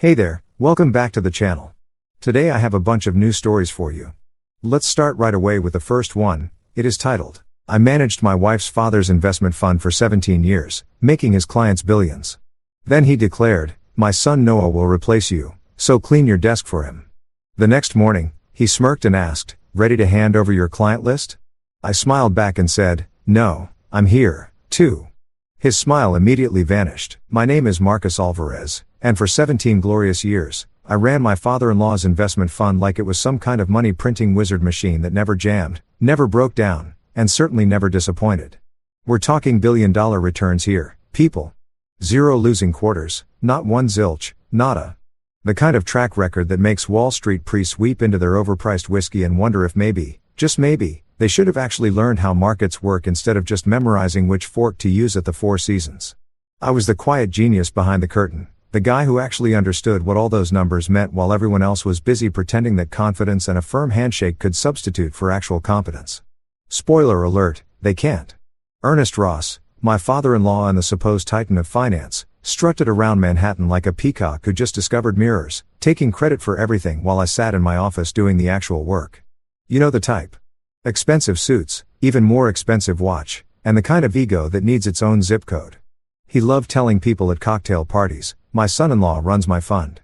Hey there, welcome back to the channel. Today I have a bunch of new stories for you. Let's start right away with the first one. It is titled, I managed my wife's father's investment fund for 17 years, making his clients billions. Then he declared, my son Noah will replace you, so clean your desk for him. The next morning, he smirked and asked, ready to hand over your client list? I smiled back and said, no, I'm here, too. His smile immediately vanished. My name is Marcus Alvarez, and for 17 glorious years, I ran my father-in-law's investment fund like it was some kind of money printing wizard machine that never jammed, never broke down, and certainly never disappointed. We're talking billion-dollar returns here, people. 0 losing quarters, not one zilch, nada. The kind of track record that makes Wall Street priests weep into their overpriced whiskey and wonder if maybe, just maybe, they should have actually learned how markets work instead of just memorizing which fork to use at the Four Seasons. I was the quiet genius behind the curtain, the guy who actually understood what all those numbers meant while everyone else was busy pretending that confidence and a firm handshake could substitute for actual competence. Spoiler alert, they can't. Ernest Ross, my father-in-law and the supposed titan of finance, strutted around Manhattan like a peacock who just discovered mirrors, taking credit for everything while I sat in my office doing the actual work. You know the type. Expensive suits, even more expensive watch, and the kind of ego that needs its own zip code. He loved telling people at cocktail parties, my son-in-law runs my fund.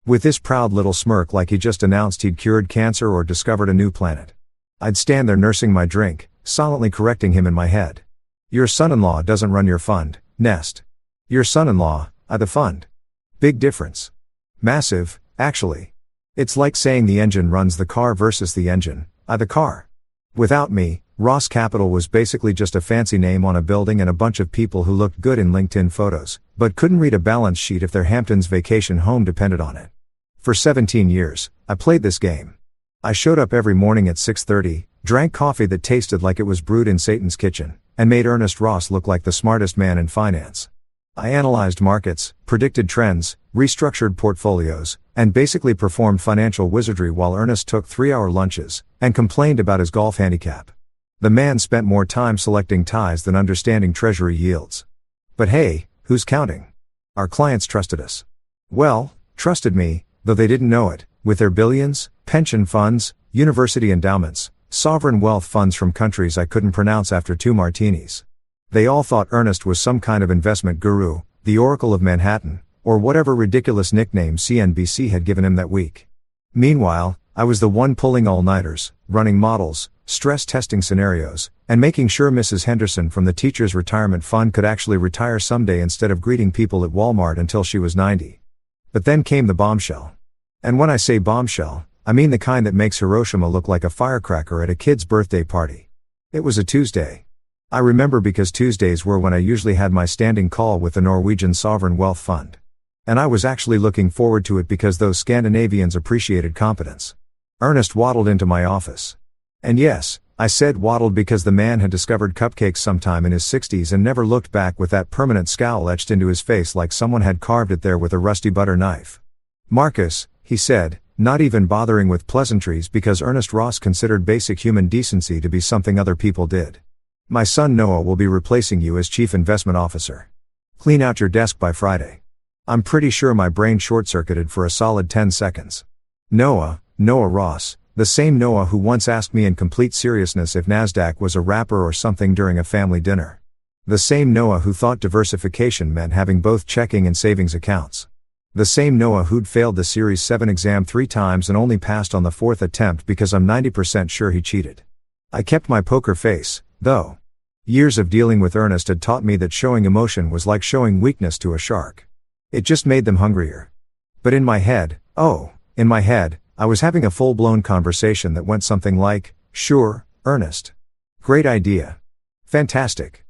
With this proud little smirk like he just announced he'd cured cancer or discovered a new planet. I'd stand there nursing my drink, silently correcting him in my head. Your son-in-law doesn't run your fund, Nest. Your son-in-law, I the fund. Big difference. Massive, actually. It's like saying the engine runs the car versus the engine, I the car. Without me, Ross Capital was basically just a fancy name on a building and a bunch of people who looked good in LinkedIn photos, but couldn't read a balance sheet if their Hamptons vacation home depended on it. For 17 years, I played this game. I showed up every morning at 6:30, drank coffee that tasted like it was brewed in Satan's kitchen, and made Ernest Ross look like the smartest man in finance. I analyzed markets, predicted trends, restructured portfolios, and basically performed financial wizardry while Ernest took 3-hour lunches, and complained about his golf handicap. The man spent more time selecting ties than understanding treasury yields. But hey, who's counting? Our clients trusted us. Well, trusted me, though they didn't know it, with their billions, pension funds, university endowments, sovereign wealth funds from countries I couldn't pronounce after 2 martinis. They all thought Ernest was some kind of investment guru, the Oracle of Manhattan, or whatever ridiculous nickname CNBC had given him that week. Meanwhile, I was the one pulling all-nighters, running models, stress testing scenarios, and making sure Mrs. Henderson from the Teachers' Retirement Fund could actually retire someday instead of greeting people at Walmart until she was 90. But then came the bombshell. And when I say bombshell, I mean the kind that makes Hiroshima look like a firecracker at a kid's birthday party. It was a Tuesday. I remember because Tuesdays were when I usually had my standing call with the Norwegian Sovereign Wealth Fund. And I was actually looking forward to it because those Scandinavians appreciated competence. Ernest waddled into my office. And yes, I said waddled because the man had discovered cupcakes sometime in his 60s and never looked back with that permanent scowl etched into his face like someone had carved it there with a rusty butter knife. Marcus, he said, not even bothering with pleasantries because Ernest Ross considered basic human decency to be something other people did. My son Noah will be replacing you as Chief Investment Officer. Clean out your desk by Friday. I'm pretty sure my brain short-circuited for a solid 10 seconds. Noah Ross, the same Noah who once asked me in complete seriousness if NASDAQ was a rapper or something during a family dinner. The same Noah who thought diversification meant having both checking and savings accounts. The same Noah who'd failed the Series 7 exam 3 times and only passed on the 4th attempt because I'm 90% sure he cheated. I kept my poker face, though. Years of dealing with Ernest had taught me that showing emotion was like showing weakness to a shark. It just made them hungrier. But in my head, I was having a full-blown conversation that went something like, sure, Ernest. Great idea. Fantastic.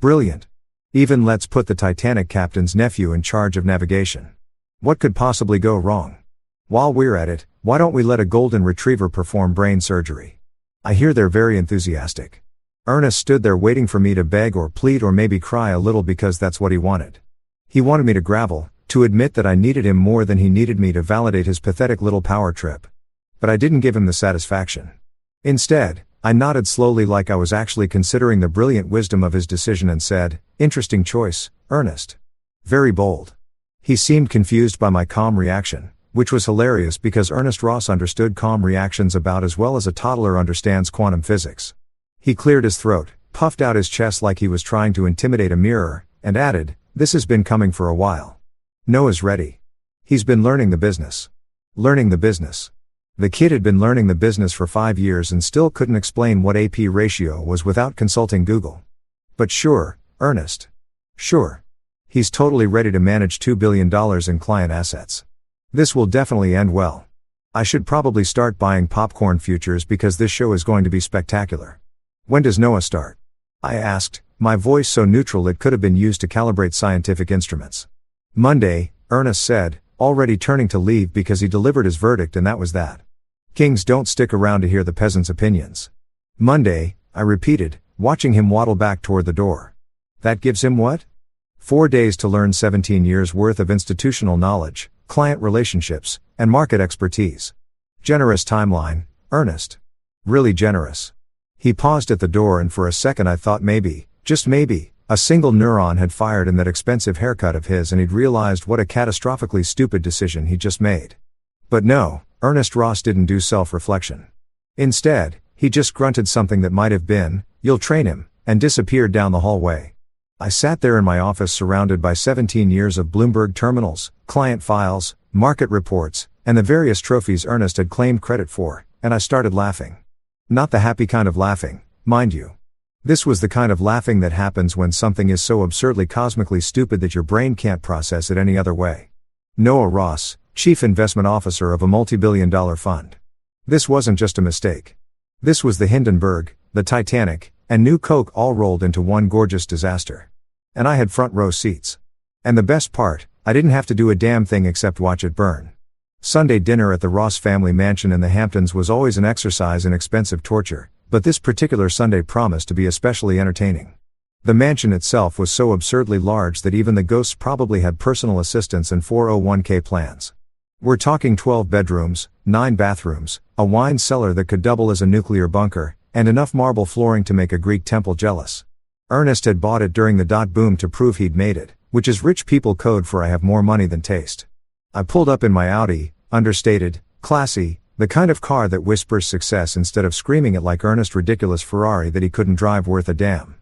Brilliant. Even let's put the Titanic captain's nephew in charge of navigation. What could possibly go wrong? While we're at it, why don't we let a golden retriever perform brain surgery? I hear they're very enthusiastic. Ernest stood there waiting for me to beg or plead or maybe cry a little because that's what he wanted. He wanted me to gravel, to admit that I needed him more than he needed me to validate his pathetic little power trip. But I didn't give him the satisfaction. Instead, I nodded slowly like I was actually considering the brilliant wisdom of his decision and said, interesting choice, Ernest. Very bold. He seemed confused by my calm reaction, which was hilarious because Ernest Ross understood calm reactions about as well as a toddler understands quantum physics. He cleared his throat, puffed out his chest like he was trying to intimidate a mirror, and added, "This has been coming for a while. Noah's ready. He's been learning the business." Learning the business. The kid had been learning the business for 5 years and still couldn't explain what AP ratio was without consulting Google. But sure, Ernest. Sure. He's totally ready to manage $2 billion in client assets. This will definitely end well. I should probably start buying popcorn futures because this show is going to be spectacular. When does Noah start? I asked, my voice so neutral it could have been used to calibrate scientific instruments. Monday, Ernest said, already turning to leave because he delivered his verdict and that was that. Kings don't stick around to hear the peasants' opinions. Monday, I repeated, watching him waddle back toward the door. That gives him what? 4 days to learn 17 years worth of institutional knowledge, client relationships, and market expertise. Generous timeline, Ernest. Really generous. He paused at the door and for a second I thought maybe, just maybe, a single neuron had fired in that expensive haircut of his and he'd realized what a catastrophically stupid decision he just made. But no, Ernest Ross didn't do self-reflection. Instead, he just grunted something that might have been, "You'll train him," and disappeared down the hallway. I sat there in my office surrounded by 17 years of Bloomberg terminals, client files, market reports, and the various trophies Ernest had claimed credit for, and I started laughing. Not the happy kind of laughing, mind you. This was the kind of laughing that happens when something is so absurdly cosmically stupid that your brain can't process it any other way. Noah Ross, Chief Investment Officer of a multi-billion-dollar fund. This wasn't just a mistake. This was the Hindenburg, the Titanic, and New Coke all rolled into one gorgeous disaster. And I had front row seats. And the best part, I didn't have to do a damn thing except watch it burn. Sunday dinner at the Ross family mansion in the Hamptons was always an exercise in expensive torture, but this particular Sunday promised to be especially entertaining. The mansion itself was so absurdly large that even the ghosts probably had personal assistants and 401k plans. We're talking 12 bedrooms, 9 bathrooms, a wine cellar that could double as a nuclear bunker, and enough marble flooring to make a Greek temple jealous. Ernest had bought it during the dot boom to prove he'd made it, which is rich people code for I have more money than taste. I pulled up in my Audi, understated, classy, the kind of car that whispers success instead of screaming it like Ernest's ridiculous Ferrari that he couldn't drive worth a damn.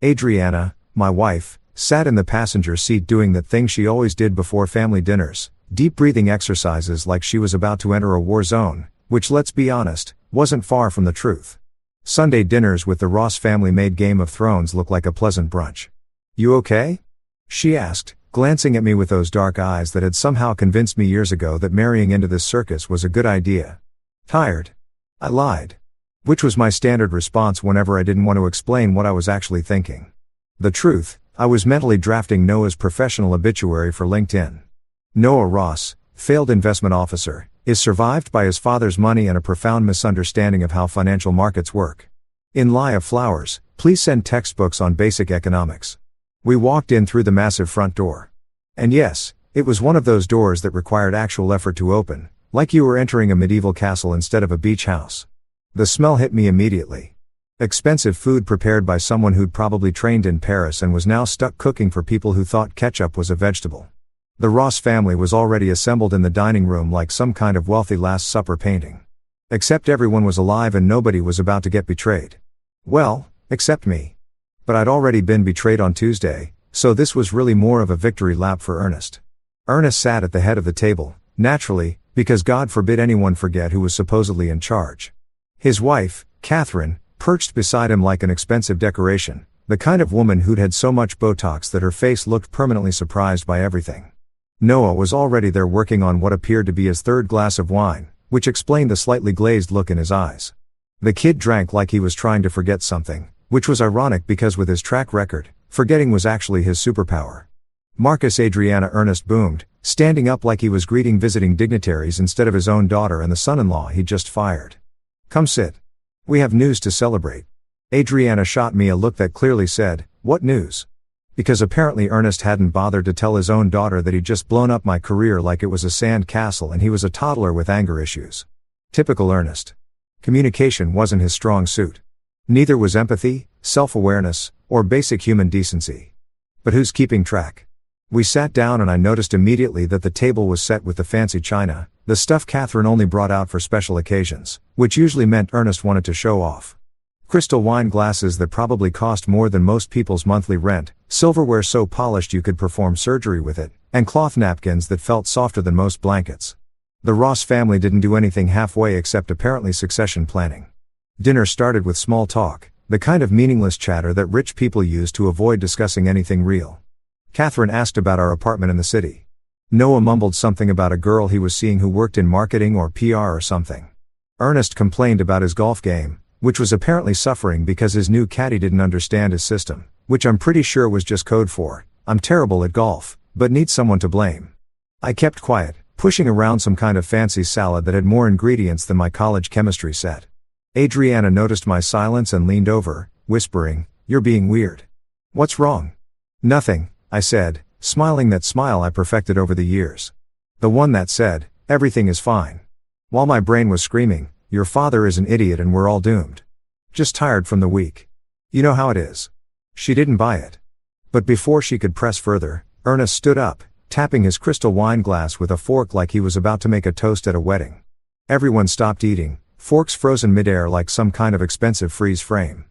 Adriana, my wife, sat in the passenger seat doing that thing she always did before family dinners, deep breathing exercises like she was about to enter a war zone, which let's be honest, wasn't far from the truth. Sunday dinners with the Ross family made Game of Thrones look like a pleasant brunch. "You okay?" she asked, glancing at me with those dark eyes that had somehow convinced me years ago that marrying into this circus was a good idea. "Tired." I lied. Which was my standard response whenever I didn't want to explain what I was actually thinking. The truth, I was mentally drafting Noah's professional obituary for LinkedIn. Noah Ross, failed investment officer, is survived by his father's money and a profound misunderstanding of how financial markets work. In lie of flowers, please send textbooks on basic economics. We walked in through the massive front door. And yes, it was one of those doors that required actual effort to open, like you were entering a medieval castle instead of a beach house. The smell hit me immediately. Expensive food prepared by someone who'd probably trained in Paris and was now stuck cooking for people who thought ketchup was a vegetable. The Ross family was already assembled in the dining room like some kind of wealthy Last Supper painting. Except everyone was alive and nobody was about to get betrayed. Well, except me. But I'd already been betrayed on Tuesday, so this was really more of a victory lap for Ernest. Ernest sat at the head of the table, naturally, because God forbid anyone forget who was supposedly in charge. His wife, Catherine, perched beside him like an expensive decoration, the kind of woman who'd had so much Botox that her face looked permanently surprised by everything. Noah was already there working on what appeared to be his third glass of wine, which explained the slightly glazed look in his eyes. The kid drank like he was trying to forget something, which was ironic because with his track record, forgetting was actually his superpower. Marcus Adriana Ernest boomed, standing up like he was greeting visiting dignitaries instead of his own daughter and the son-in-law he'd just fired. "Come sit. We have news to celebrate." Adriana shot me a look that clearly said, "What news?" Because apparently Ernest hadn't bothered to tell his own daughter that he'd just blown up my career like it was a sand castle and he was a toddler with anger issues. Typical Ernest. Communication wasn't his strong suit. Neither was empathy, self-awareness, or basic human decency. But who's keeping track? We sat down and I noticed immediately that the table was set with the fancy china, the stuff Catherine only brought out for special occasions, which usually meant Ernest wanted to show off. Crystal wine glasses that probably cost more than most people's monthly rent, silverware so polished you could perform surgery with it, and cloth napkins that felt softer than most blankets. The Ross family didn't do anything halfway except apparently succession planning. Dinner started with small talk, the kind of meaningless chatter that rich people use to avoid discussing anything real. Catherine asked about our apartment in the city. Noah mumbled something about a girl he was seeing who worked in marketing or PR or something. Ernest complained about his golf game, which was apparently suffering because his new caddy didn't understand his system, which I'm pretty sure was just code for, "I'm terrible at golf, but need someone to blame." I kept quiet, pushing around some kind of fancy salad that had more ingredients than my college chemistry set. Adriana noticed my silence and leaned over, whispering, "You're being weird." "What's wrong?" "Nothing," I said, smiling that smile I perfected over the years. The one that said, "Everything is fine." While my brain was screaming, "Your father is an idiot and we're all doomed. Just tired from the week. You know how it is." She didn't buy it. But before she could press further, Ernest stood up, tapping his crystal wine glass with a fork like he was about to make a toast at a wedding. Everyone stopped eating, forks frozen midair like some kind of expensive freeze frame.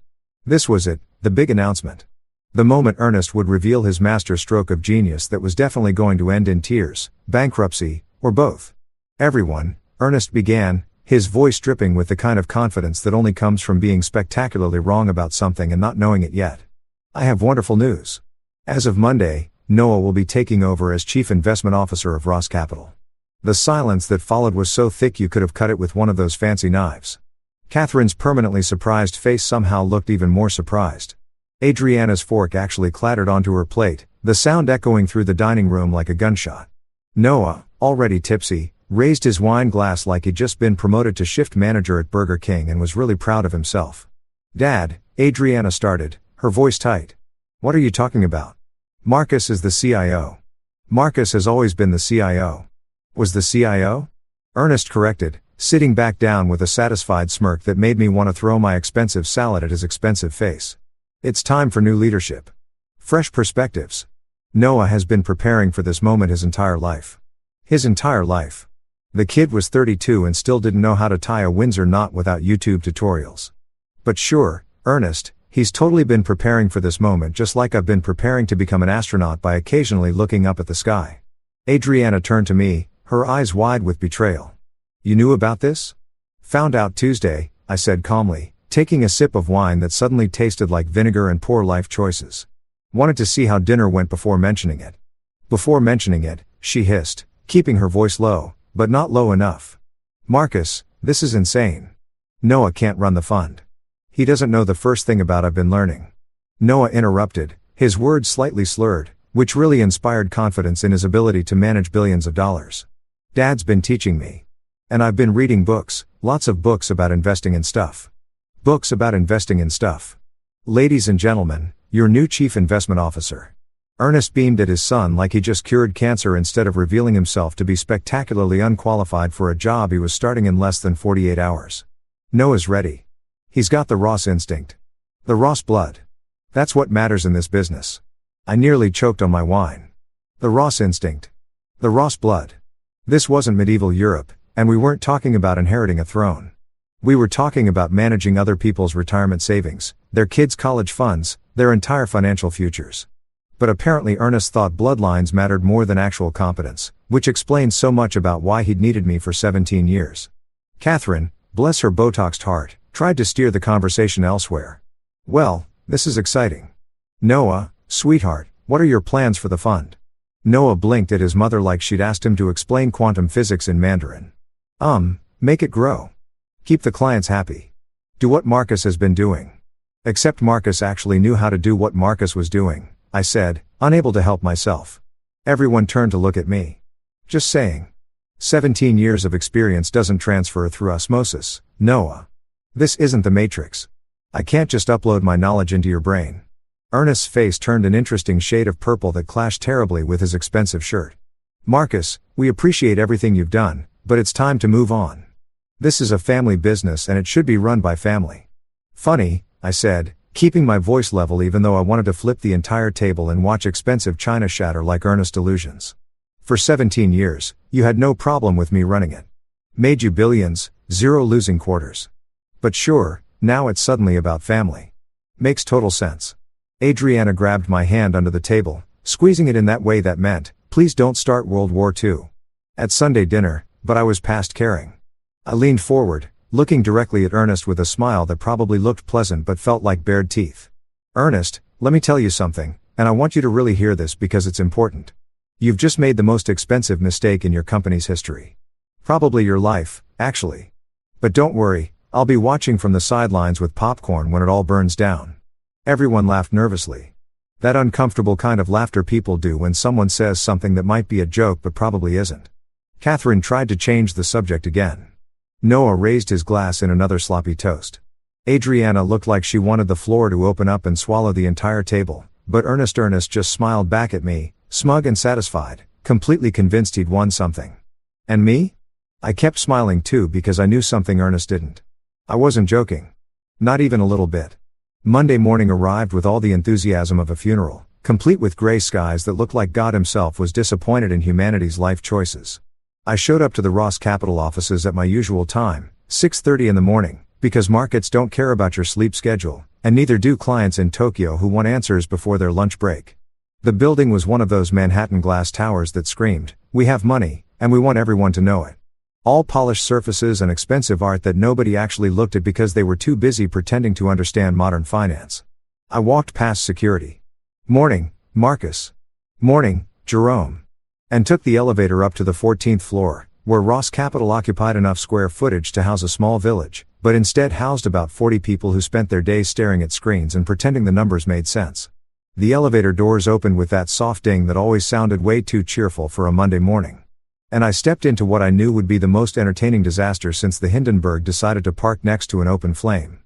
This was it, the big announcement. The moment Ernest would reveal his master stroke of genius that was definitely going to end in tears, bankruptcy, or both. "Everyone," Ernest began, his voice dripping with the kind of confidence that only comes from being spectacularly wrong about something and not knowing it yet. "I have wonderful news. As of Monday, Noah will be taking over as Chief Investment Officer of Ross Capital." The silence that followed was so thick you could have cut it with one of those fancy knives. Catherine's permanently surprised face somehow looked even more surprised. Adriana's fork actually clattered onto her plate, the sound echoing through the dining room like a gunshot. Noah, already tipsy, raised his wine glass like he'd just been promoted to shift manager at Burger King and was really proud of himself. "Dad," Adriana started, her voice tight. "What are you talking about?" "Marcus is the CIO. Marcus has always been the CIO. Was the CIO? Ernest corrected, sitting back down with a satisfied smirk that made me want to throw my expensive salad at his expensive face. It's time for new leadership. Fresh perspectives. Noah has been preparing for this moment his entire life. His entire life. The kid was 32 and still didn't know how to tie a Windsor knot without YouTube tutorials. But sure, Ernest, he's totally been preparing for this moment just like I've been preparing to become an astronaut by occasionally looking up at the sky. Adriana turned to me, her eyes wide with betrayal. "You knew about this?" "Found out Tuesday," I said calmly, taking a sip of wine that suddenly tasted like vinegar and poor life choices. "Wanted to see how dinner went before mentioning it." "Before mentioning it," she hissed, keeping her voice low, but not low enough. "Marcus, this is insane. Noah can't run the fund. He doesn't know the first thing about I've been learning." Noah interrupted, his words slightly slurred, which really inspired confidence in his ability to manage billions of dollars. "Dad's been teaching me. And I've been reading books, lots of books about investing in stuff. Books about investing in stuff. Ladies and gentlemen, your new Chief Investment Officer." Ernest beamed at his son like he just cured cancer instead of revealing himself to be spectacularly unqualified for a job he was starting in less than 48 hours. "Noah's ready. He's got the Ross instinct. The Ross blood. That's what matters in this business." I nearly choked on my wine. The Ross instinct. The Ross blood. This wasn't medieval Europe, and we weren't talking about inheriting a throne. We were talking about managing other people's retirement savings, their kids' college funds, their entire financial futures. But apparently Ernest thought bloodlines mattered more than actual competence, which explains so much about why he'd needed me for 17 years. Catherine, bless her Botoxed heart, tried to steer the conversation elsewhere. "Well, this is exciting. Noah, sweetheart, what are your plans for the fund?" Noah blinked at his mother like she'd asked him to explain quantum physics in Mandarin. Make it grow. Keep the clients happy. Do what Marcus has been doing." Except Marcus actually knew how to do what Marcus was doing, I said, unable to help myself. Everyone turned to look at me. "Just saying. 17 years of experience doesn't transfer through osmosis, Noah. This isn't the Matrix. I can't just upload my knowledge into your brain." Ernest's face turned an interesting shade of purple that clashed terribly with his expensive shirt. "Marcus, we appreciate everything you've done, but it's time to move on. This is a family business and it should be run by family." "Funny," I said, keeping my voice level even though I wanted to flip the entire table and watch expensive china shatter like earnest illusions. For 17 years, you had no problem with me running it. Made you billions, zero losing quarters. But sure, now it's suddenly about family. Makes total sense. Adriana grabbed my hand under the table, squeezing it in that way that meant, please don't start World War II. At Sunday dinner, but I was past caring. I leaned forward, looking directly at Ernest with a smile that probably looked pleasant but felt like bared teeth. Ernest, let me tell you something, and I want you to really hear this because it's important. You've just made the most expensive mistake in your company's history. Probably your life, actually. But don't worry, I'll be watching from the sidelines with popcorn when it all burns down. Everyone laughed nervously. That uncomfortable kind of laughter people do when someone says something that might be a joke but probably isn't. Catherine tried to change the subject again. Noah raised his glass in another sloppy toast. Adriana looked like she wanted the floor to open up and swallow the entire table, but Ernest just smiled back at me, smug and satisfied, completely convinced he'd won something. And me? I kept smiling too because I knew something Ernest didn't. I wasn't joking. Not even a little bit. Monday morning arrived with all the enthusiasm of a funeral, complete with gray skies that looked like God himself was disappointed in humanity's life choices. I showed up to the Ross Capital offices at my usual time, 6:30 in the morning, because markets don't care about your sleep schedule, and neither do clients in Tokyo who want answers before their lunch break. The building was one of those Manhattan glass towers that screamed, "We have money, and we want everyone to know it." All polished surfaces and expensive art that nobody actually looked at because they were too busy pretending to understand modern finance. I walked past security. "Morning, Marcus." "Morning, Jerome." And took the elevator up to the 14th floor, where Ross Capital occupied enough square footage to house a small village, but instead housed about 40 people who spent their days staring at screens and pretending the numbers made sense. The elevator doors opened with that soft ding that always sounded way too cheerful for a Monday morning. And I stepped into what I knew would be the most entertaining disaster since the Hindenburg decided to park next to an open flame.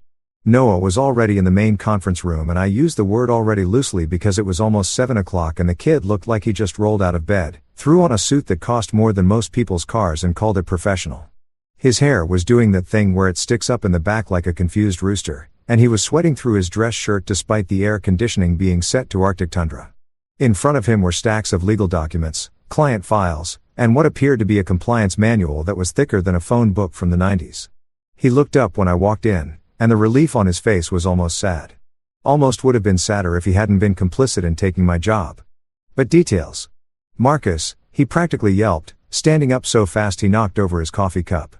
Noah was already in the main conference room, and I used the word already loosely because it was almost 7 o'clock and the kid looked like he just rolled out of bed, threw on a suit that cost more than most people's cars and called it professional. His hair was doing that thing where it sticks up in the back like a confused rooster, and he was sweating through his dress shirt despite the air conditioning being set to Arctic tundra. In front of him were stacks of legal documents, client files, and what appeared to be a compliance manual that was thicker than a phone book from the 90s. He looked up when I walked in, and the relief on his face was almost sad. Almost would have been sadder if he hadn't been complicit in taking my job. But details. "Marcus," he practically yelped, standing up so fast he knocked over his coffee cup.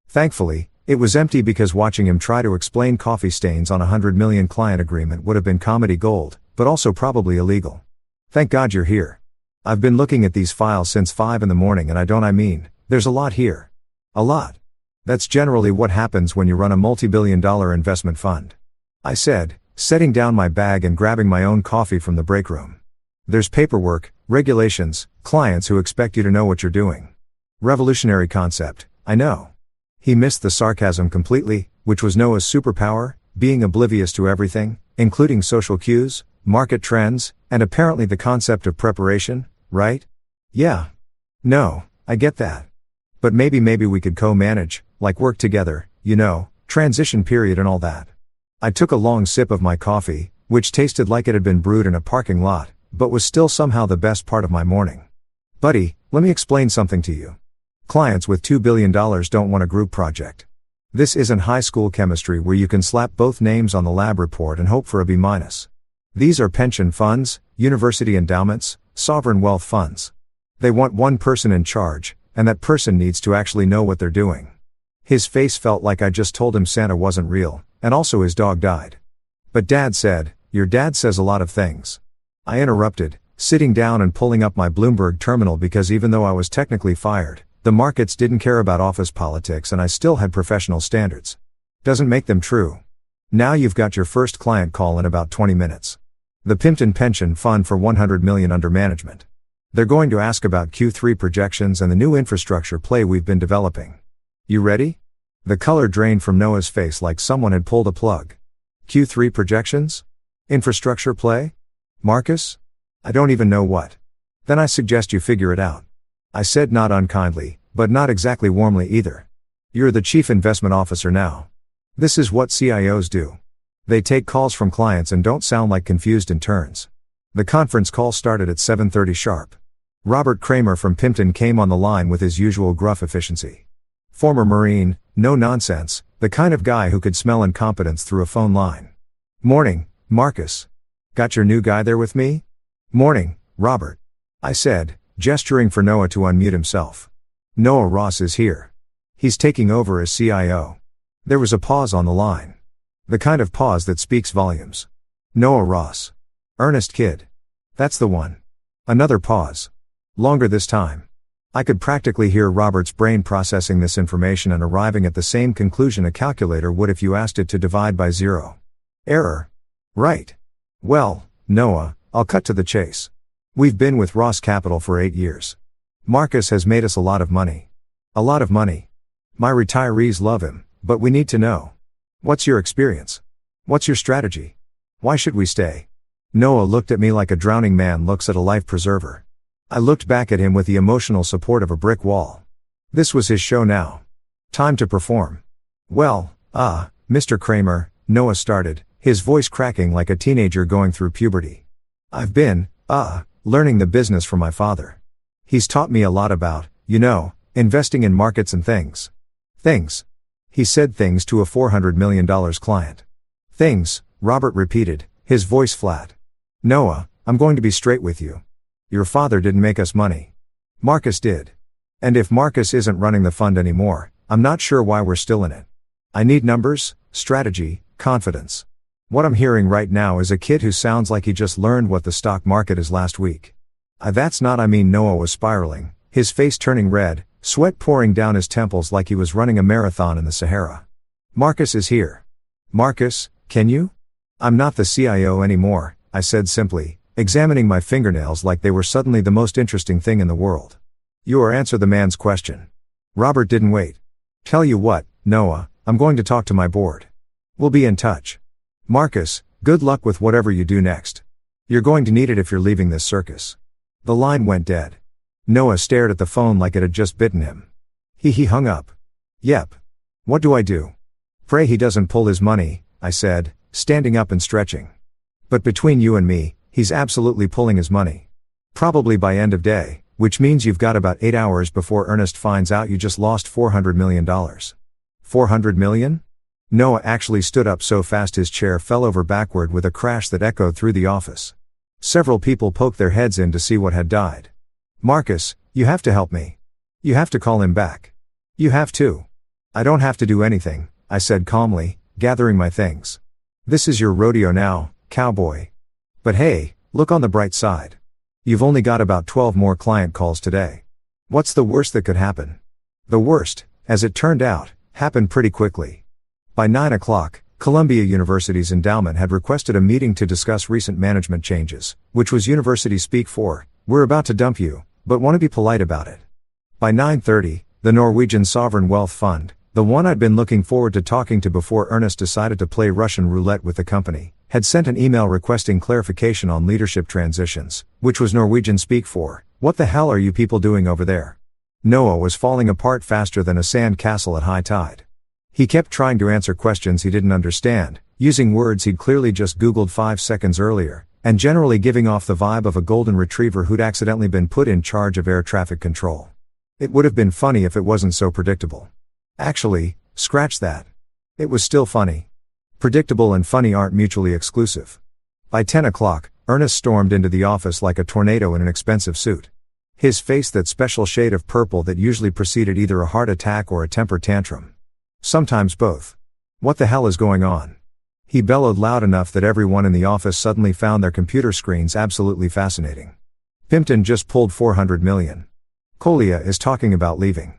Thankfully, it was empty because watching him try to explain coffee stains on a $100 million client agreement would have been comedy gold, but also probably illegal. "Thank God you're here. I've been looking at these files since 5 in the morning and I mean, there's a lot here. A lot. That's generally what happens when you run a multi-billion-dollar investment fund," I said, setting down my bag and grabbing my own coffee from the break room. "There's paperwork, regulations, clients who expect you to know what you're doing. Revolutionary concept, I know." He missed the sarcasm completely, which was Noah's superpower, being oblivious to everything, including social cues, market trends, and apparently the concept of preparation, right? "Yeah. No, I get that. But maybe we could co-manage, like work together, transition period and all that." I took a long sip of my coffee, which tasted like it had been brewed in a parking lot, but was still somehow the best part of my morning. "Buddy, let me explain something to you. Clients with $2 billion don't want a group project. This isn't high school chemistry where you can slap both names on the lab report and hope for a B-. These are pension funds, university endowments, sovereign wealth funds. They want one person in charge, and that person needs to actually know what they're doing." His face felt like I just told him Santa wasn't real, and also his dog died. "But Dad said," "Your dad says a lot of things." I interrupted, sitting down and pulling up my Bloomberg terminal because even though I was technically fired, the markets didn't care about office politics and I still had professional standards. "Doesn't make them true. Now you've got your first client call in about 20 minutes. The Pimpton Pension Fund for $100 million under management. They're going to ask about Q3 projections and the new infrastructure play we've been developing. You ready?" The color drained from Noah's face like someone had pulled a plug. "Q3 projections? Infrastructure play? Marcus? I don't even know what." "Then I suggest you figure it out," I said, not unkindly, but not exactly warmly either. "You're the chief investment officer now. This is what CIOs do. They take calls from clients and don't sound like confused interns. The conference call started at 7:30 sharp. Robert Kramer from Pimpton came on the line with his usual gruff efficiency. Former Marine, no nonsense, the kind of guy who could smell incompetence through a phone line. "Morning, Marcus. Got your new guy there with me?" "Morning, Robert," I said, gesturing for Noah to unmute himself. "Noah Ross is here. He's taking over as CIO. There was a pause on the line. The kind of pause that speaks volumes. "Noah Ross. Ernest kid. That's the one." Another pause. Longer this time. I could practically hear Robert's brain processing this information and arriving at the same conclusion a calculator would if you asked it to divide by 0. Error. Right. "Well, Noah, I'll cut to the chase. We've been with Ross Capital for 8 years. Marcus has made us a lot of money. A lot of money. My retirees love him, but we need to know. What's your experience? What's your strategy? Why should we stay?" Noah looked at me like a drowning man looks at a life preserver. I looked back at him with the emotional support of a brick wall. This was his show now. Time to perform. "Well, Mr. Kramer," Noah started, his voice cracking like a teenager going through puberty. "I've been, learning the business from my father. He's taught me a lot about, investing in markets and things." "Things?" He said things to a $400 million client. "Things," Robert repeated, his voice flat. "Noah, I'm going to be straight with you. Your father didn't make us money. Marcus did. And if Marcus isn't running the fund anymore, I'm not sure why we're still in it. I need numbers, strategy, confidence. What I'm hearing right now is a kid who sounds like he just learned what the stock market is last week." Noah was spiraling, his face turning red, sweat pouring down his temples like he was running a marathon in the Sahara. "Marcus is here. Marcus, can you?" "I'm not the CIO anymore," I said simply, examining my fingernails like they were suddenly the most interesting thing in the world. Answer the man's question. Robert didn't wait. "Tell you what, Noah, I'm going to talk to my board. We'll be in touch. Marcus, good luck with whatever you do next. You're going to need it if you're leaving this circus." The line went dead. Noah stared at the phone like it had just bitten him. He hung up. "Yep. What do I do?" "Pray he doesn't pull his money," I said, standing up and stretching. "But between you and me, he's absolutely pulling his money. Probably by end of day, which means you've got about 8 hours before Ernest finds out you just lost $400 million. $400 million? Noah actually stood up so fast his chair fell over backward with a crash that echoed through the office. Several people poked their heads in to see what had died. "Marcus, you have to help me. You have to call him back. You have to." "I don't have to do anything," I said calmly, gathering my things. "This is your rodeo now, cowboy. But hey, look on the bright side. You've only got about 12 more client calls today. What's the worst that could happen?" The worst, as it turned out, happened pretty quickly. By 9 o'clock, Columbia University's endowment had requested a meeting to discuss recent management changes, which was university speak for, "We're about to dump you, but want to be polite about it." By 9:30, the Norwegian Sovereign Wealth Fund, the one I'd been looking forward to talking to before Ernest decided to play Russian roulette with the company, had sent an email requesting clarification on leadership transitions, which was Norwegian speak for, "What the hell are you people doing over there?" Noah was falling apart faster than a sand castle at high tide. He kept trying to answer questions he didn't understand, using words he'd clearly just Googled 5 seconds earlier, and generally giving off the vibe of a golden retriever who'd accidentally been put in charge of air traffic control. It would have been funny if it wasn't so predictable. Actually, scratch that. It was still funny. Predictable and funny aren't mutually exclusive. By 10 o'clock, Ernest stormed into the office like a tornado in an expensive suit. His face that special shade of purple that usually preceded either a heart attack or a temper tantrum. Sometimes both. "What the hell is going on?" He bellowed loud enough that everyone in the office suddenly found their computer screens absolutely fascinating. "Pimpton just pulled $400 million. Kolia is talking about leaving.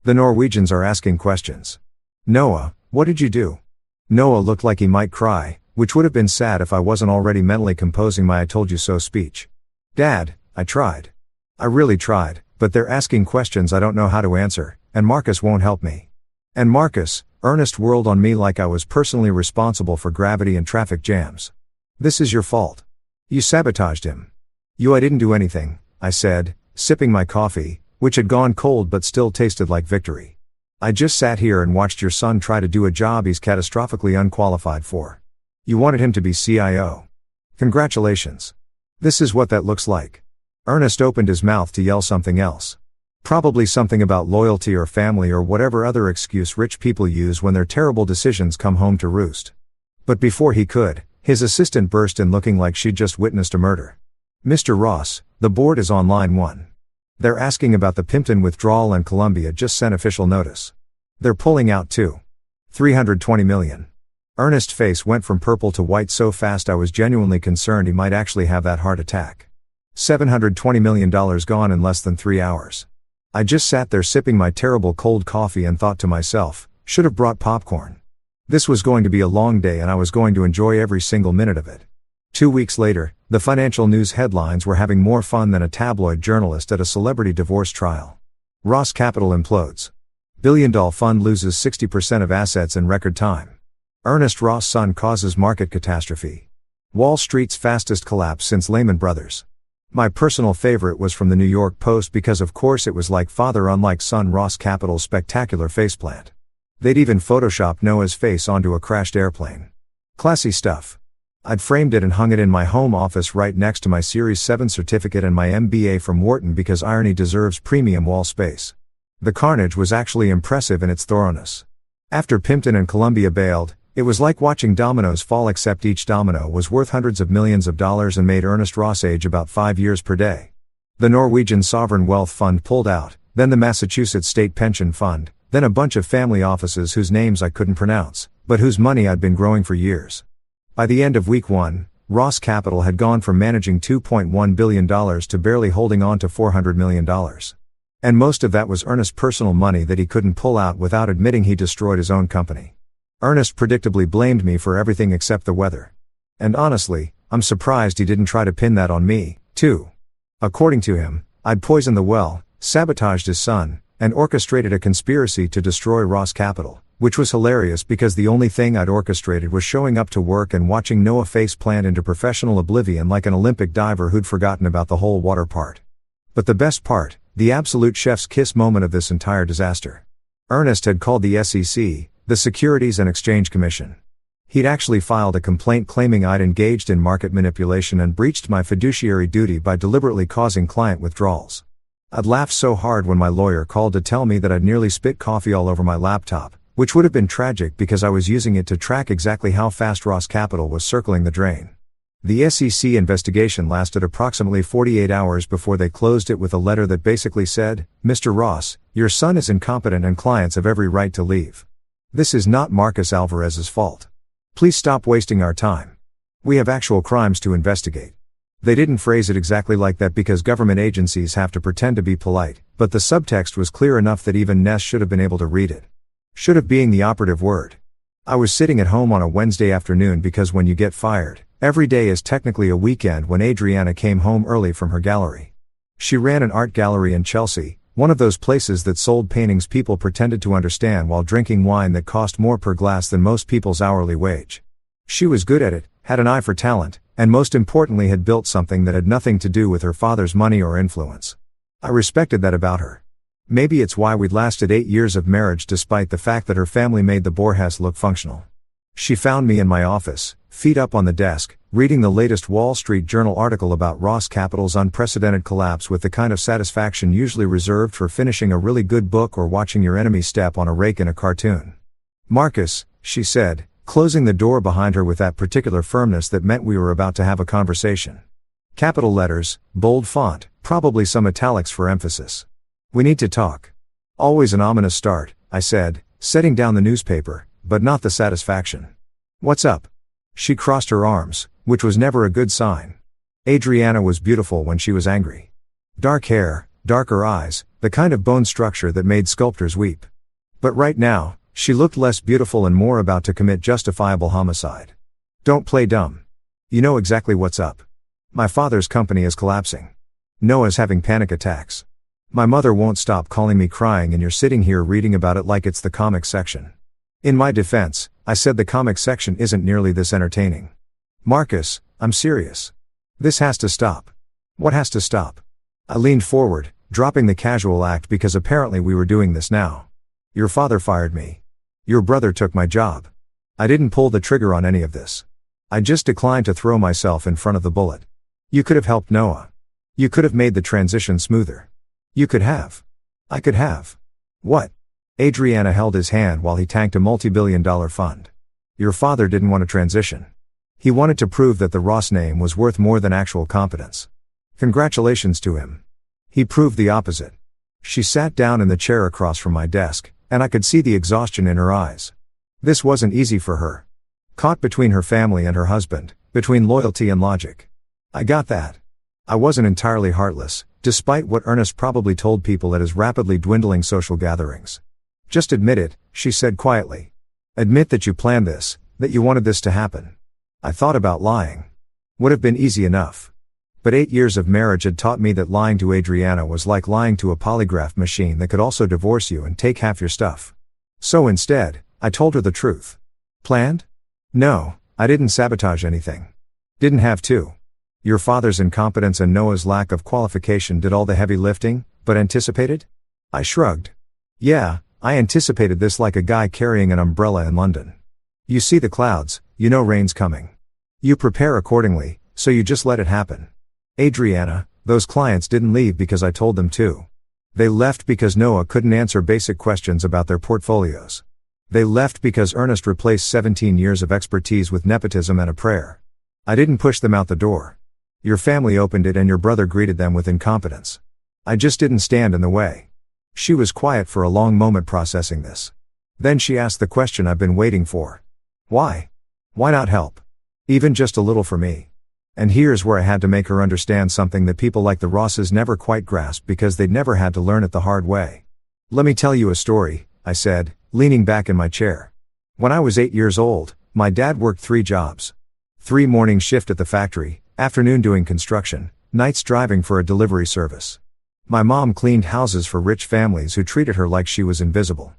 The Norwegians are asking questions. Noah, what did you do?" Noah looked like he might cry, which would have been sad if I wasn't already mentally composing my "I told you so" speech. "Dad, I tried. I really tried, but they're asking questions I don't know how to answer, and Marcus won't help me." "And Marcus," Ernest whirled on me like I was personally responsible for gravity and traffic jams. "This is your fault. You sabotaged him." "I didn't do anything," I said, sipping my coffee, which had gone cold but still tasted like victory. "I just sat here and watched your son try to do a job he's catastrophically unqualified for." You wanted him to be CIO. Congratulations. This is what that looks like. Ernest opened his mouth to yell something else. Probably something about loyalty or family or whatever other excuse rich people use when their terrible decisions come home to roost. But before he could, his assistant burst in looking like she'd just witnessed a murder. Mr. Ross, the board is on line 1. They're asking about the Pimpton withdrawal and Columbia just sent official notice. They're pulling out too. $320 million. Ernest's face went from purple to white so fast I was genuinely concerned he might actually have that heart attack. $720 million gone in less than 3 hours. I just sat there sipping my terrible cold coffee and thought to myself, should have brought popcorn. This was going to be a long day and I was going to enjoy every single minute of it. 2 weeks later, the financial news headlines were having more fun than a tabloid journalist at a celebrity divorce trial. Ross Capital implodes. Billion-dollar fund loses 60% of assets in record time. Ernest Ross' son causes market catastrophe. Wall Street's fastest collapse since Lehman Brothers. My personal favorite was from the New York Post because of course it was like father unlike son Ross Capital's spectacular faceplant. They'd even photoshopped Noah's face onto a crashed airplane. Classy stuff. I'd framed it and hung it in my home office right next to my Series 7 certificate and my MBA from Wharton because irony deserves premium wall space. The carnage was actually impressive in its thoroughness. After Pimpton and Columbia bailed, it was like watching dominoes fall except each domino was worth hundreds of millions of dollars and made Ernest Ross age about 5 years per day. The Norwegian Sovereign Wealth Fund pulled out, then the Massachusetts State Pension Fund, then a bunch of family offices whose names I couldn't pronounce, but whose money I'd been growing for years. By the end of week 1, Ross Capital had gone from managing $2.1 billion to barely holding on to $400 million. And most of that was Ernest's personal money that he couldn't pull out without admitting he destroyed his own company. Ernest predictably blamed me for everything except the weather. And honestly, I'm surprised he didn't try to pin that on me, too. According to him, I'd poisoned the well, sabotaged his son, and orchestrated a conspiracy to destroy Ross Capital, which was hilarious because the only thing I'd orchestrated was showing up to work and watching Noah face plant into professional oblivion like an Olympic diver who'd forgotten about the whole water part. But the best part, the absolute chef's kiss moment of this entire disaster. Ernest had called the SEC, the Securities and Exchange Commission. He'd actually filed a complaint claiming I'd engaged in market manipulation and breached my fiduciary duty by deliberately causing client withdrawals. I'd laughed so hard when my lawyer called to tell me that I'd nearly spit coffee all over my laptop, which would have been tragic because I was using it to track exactly how fast Ross Capital was circling the drain. The SEC investigation lasted approximately 48 hours before they closed it with a letter that basically said, "Mr. Ross, your son is incompetent and clients have every right to leave. This is not Marcus Alvarez's fault. Please stop wasting our time. We have actual crimes to investigate." They didn't phrase it exactly like that because government agencies have to pretend to be polite, but the subtext was clear enough that even Ness should have been able to read it. Should have being the operative word. I was sitting at home on a Wednesday afternoon because when you get fired, every day is technically a weekend when Adriana came home early from her gallery. She ran an art gallery in Chelsea, one of those places that sold paintings people pretended to understand while drinking wine that cost more per glass than most people's hourly wage. She was good at it, had an eye for talent, and most importantly had built something that had nothing to do with her father's money or influence. I respected that about her. Maybe it's why we'd lasted 8 years of marriage despite the fact that her family made the Borges look functional. She found me in my office, feet up on the desk, reading the latest Wall Street Journal article about Ross Capital's unprecedented collapse with the kind of satisfaction usually reserved for finishing a really good book or watching your enemy step on a rake in a cartoon. "Marcus," she said, closing the door behind her with that particular firmness that meant we were about to have a conversation. Capital letters, bold font, probably some italics for emphasis. "We need to talk." Always an ominous start, I said, setting down the newspaper, but not the satisfaction. "What's up?" She crossed her arms, which was never a good sign. Adriana was beautiful when she was angry. Dark hair, darker eyes, the kind of bone structure that made sculptors weep. But right now, she looked less beautiful and more about to commit justifiable homicide. "Don't play dumb. You know exactly what's up. My father's company is collapsing. Noah's having panic attacks. My mother won't stop calling me crying and you're sitting here reading about it like it's the comic section." In my defense, I said the comic section isn't nearly this entertaining. "Marcus, I'm serious. This has to stop." "What has to stop?" I leaned forward, dropping the casual act because apparently we were doing this now. "Your father fired me. Your brother took my job. I didn't pull the trigger on any of this. I just declined to throw myself in front of the bullet. You could have helped Noah. You could have made the transition smoother. You could have. I could have. What? Adriana held his hand while he tanked a multi-billion-dollar fund. Your father didn't want to transition. He wanted to prove that the Ross name was worth more than actual competence. Congratulations to him. He proved the opposite. She sat down in the chair across from my desk, and I could see the exhaustion in her eyes. This wasn't easy for her. Caught between her family and her husband, between loyalty and logic. I got that. I wasn't entirely heartless, despite what Ernest probably told people at his rapidly dwindling social gatherings. Just admit it, she said quietly. Admit that you planned this, that you wanted this to happen. I thought about lying. Would have been easy enough. But 8 years of marriage had taught me that lying to Adriana was like lying to a polygraph machine that could also divorce you and take half your stuff. So instead, I told her the truth. Planned? No, I didn't sabotage anything. Didn't have to. Your father's incompetence and Noah's lack of qualification did all the heavy lifting, but anticipated? I shrugged. Yeah, I anticipated this like a guy carrying an umbrella in London. You see the clouds, you know rain's coming. You prepare accordingly, so you just let it happen. Adriana, those clients didn't leave because I told them to. They left because Noah couldn't answer basic questions about their portfolios. They left because Ernest replaced 17 years of expertise with nepotism and a prayer. I didn't push them out the door. Your family opened it and your brother greeted them with incompetence. I just didn't stand in the way. She was quiet for a long moment processing this. Then she asked the question I've been waiting for. Why? Why not help? Even just a little for me. And here's where I had to make her understand something that people like the Rosses never quite grasped because they'd never had to learn it the hard way. Let me tell you a story, I said, leaning back in my chair. When I was 8 years old, my dad worked 3 jobs. 3 morning shift at the factory, afternoon doing construction, nights driving for a delivery service. My mom cleaned houses for rich families who treated her like she was invisible.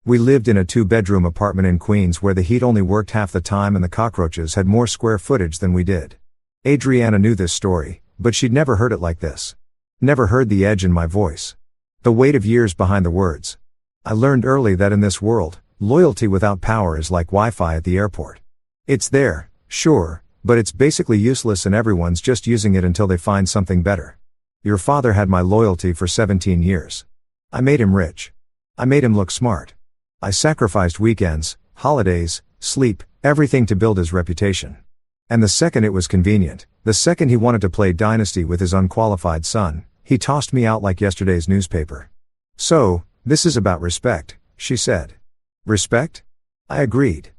We lived in a 2-bedroom apartment in Queens where the heat only worked half the time and the cockroaches had more square footage than we did. Adriana knew this story, but she'd never heard it like this. Never heard the edge in my voice. The weight of years behind the words. I learned early that in this world, loyalty without power is like Wi-Fi at the airport. It's there, sure, but it's basically useless and everyone's just using it until they find something better. Your father had my loyalty for 17 years. I made him rich. I made him look smart. I sacrificed weekends, holidays, sleep, everything to build his reputation. And the second it was convenient, the second he wanted to play dynasty with his unqualified son, he tossed me out like yesterday's newspaper. So, this is about respect, she said. Respect? I agreed.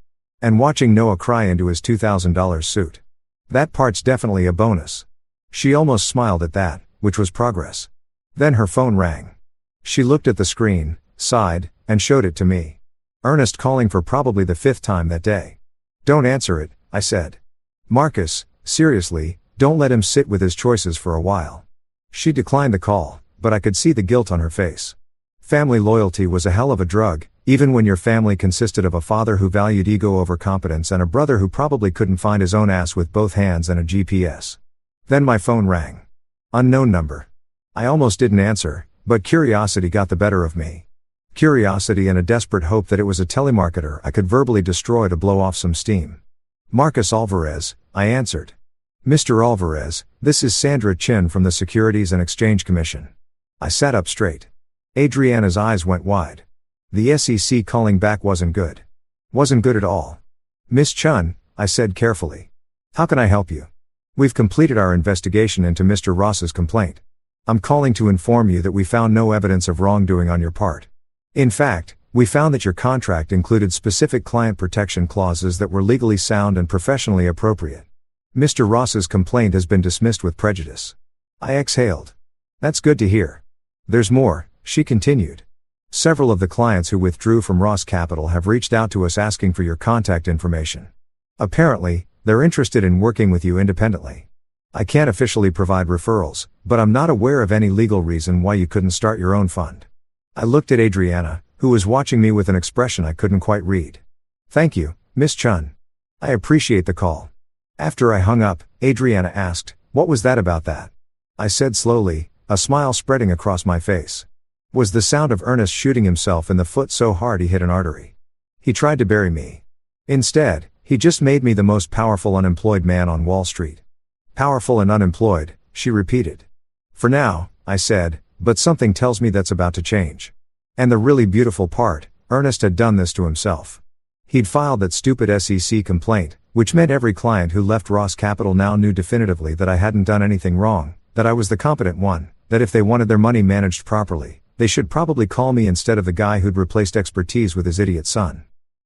And watching Noah cry into his $2,000 suit. That part's definitely a bonus. She almost smiled at that, which was progress. Then her phone rang. She looked at the screen, sighed, and showed it to me. Ernest calling for probably the 5th time that day. Don't answer it, I said. Marcus, seriously, don't let him sit with his choices for a while. She declined the call, but I could see the guilt on her face. Family loyalty was a hell of a drug, even when your family consisted of a father who valued ego over competence and a brother who probably couldn't find his own ass with both hands and a GPS. Then my phone rang. Unknown number. I almost didn't answer, but curiosity got the better of me. Curiosity and a desperate hope that it was a telemarketer I could verbally destroy to blow off some steam. Marcus Alvarez, I answered. Mr. Alvarez, this is Sandra Chin from the Securities and Exchange Commission. I sat up straight. Adriana's eyes went wide. The SEC calling back wasn't good. Wasn't good at all. Miss Chun, I said carefully. How can I help you? We've completed our investigation into Mr. Ross's complaint. I'm calling to inform you that we found no evidence of wrongdoing on your part. In fact, we found that your contract included specific client protection clauses that were legally sound and professionally appropriate. Mr. Ross's complaint has been dismissed with prejudice. I exhaled. That's good to hear. There's more, she continued. Several of the clients who withdrew from Ross Capital have reached out to us asking for your contact information. Apparently, they're interested in working with you independently. I can't officially provide referrals, but I'm not aware of any legal reason why you couldn't start your own fund. I looked at Adriana, who was watching me with an expression I couldn't quite read. Thank you, Miss Chun. I appreciate the call. After I hung up, Adriana asked, what was that about that? I said slowly, a smile spreading across my face. Was the sound of Ernest shooting himself in the foot so hard he hit an artery? He tried to bury me. Instead, He just made me the most powerful unemployed man on Wall Street. Powerful and unemployed, she repeated. For now, I said, but something tells me that's about to change. And the really beautiful part, Ernest had done this to himself. He'd filed that stupid SEC complaint, which meant every client who left Ross Capital now knew definitively that I hadn't done anything wrong, that I was the competent one, that if they wanted their money managed properly, they should probably call me instead of the guy who'd replaced expertise with his idiot son.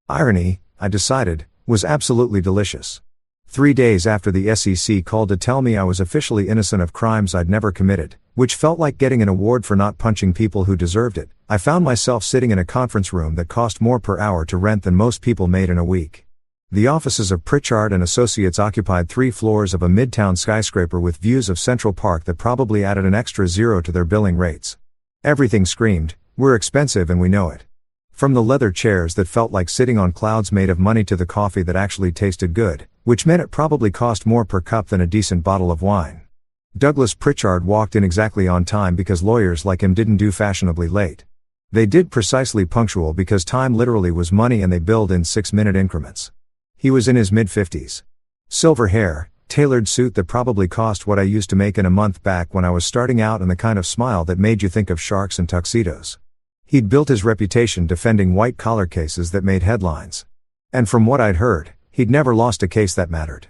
Irony, I decided, was absolutely delicious. 3 days after the SEC called to tell me I was officially innocent of crimes I'd never committed, which felt like getting an award for not punching people who deserved it, I found myself sitting in a conference room that cost more per hour to rent than most people made in a week. The offices of Pritchard and Associates occupied 3 floors of a midtown skyscraper with views of Central Park that probably added an extra zero to their billing rates. Everything screamed, "We're expensive and we know it." From the leather chairs that felt like sitting on clouds made of money to the coffee that actually tasted good, which meant it probably cost more per cup than a decent bottle of wine. Douglas Pritchard walked in exactly on time because lawyers like him didn't do fashionably late. They did precisely punctual because time literally was money and they billed in 6-minute increments. He was in his mid-50s. Silver hair, tailored suit that probably cost what I used to make in a month back when I was starting out, and the kind of smile that made you think of sharks and tuxedos. He'd built his reputation defending white-collar cases that made headlines. And from what I'd heard, he'd never lost a case that mattered.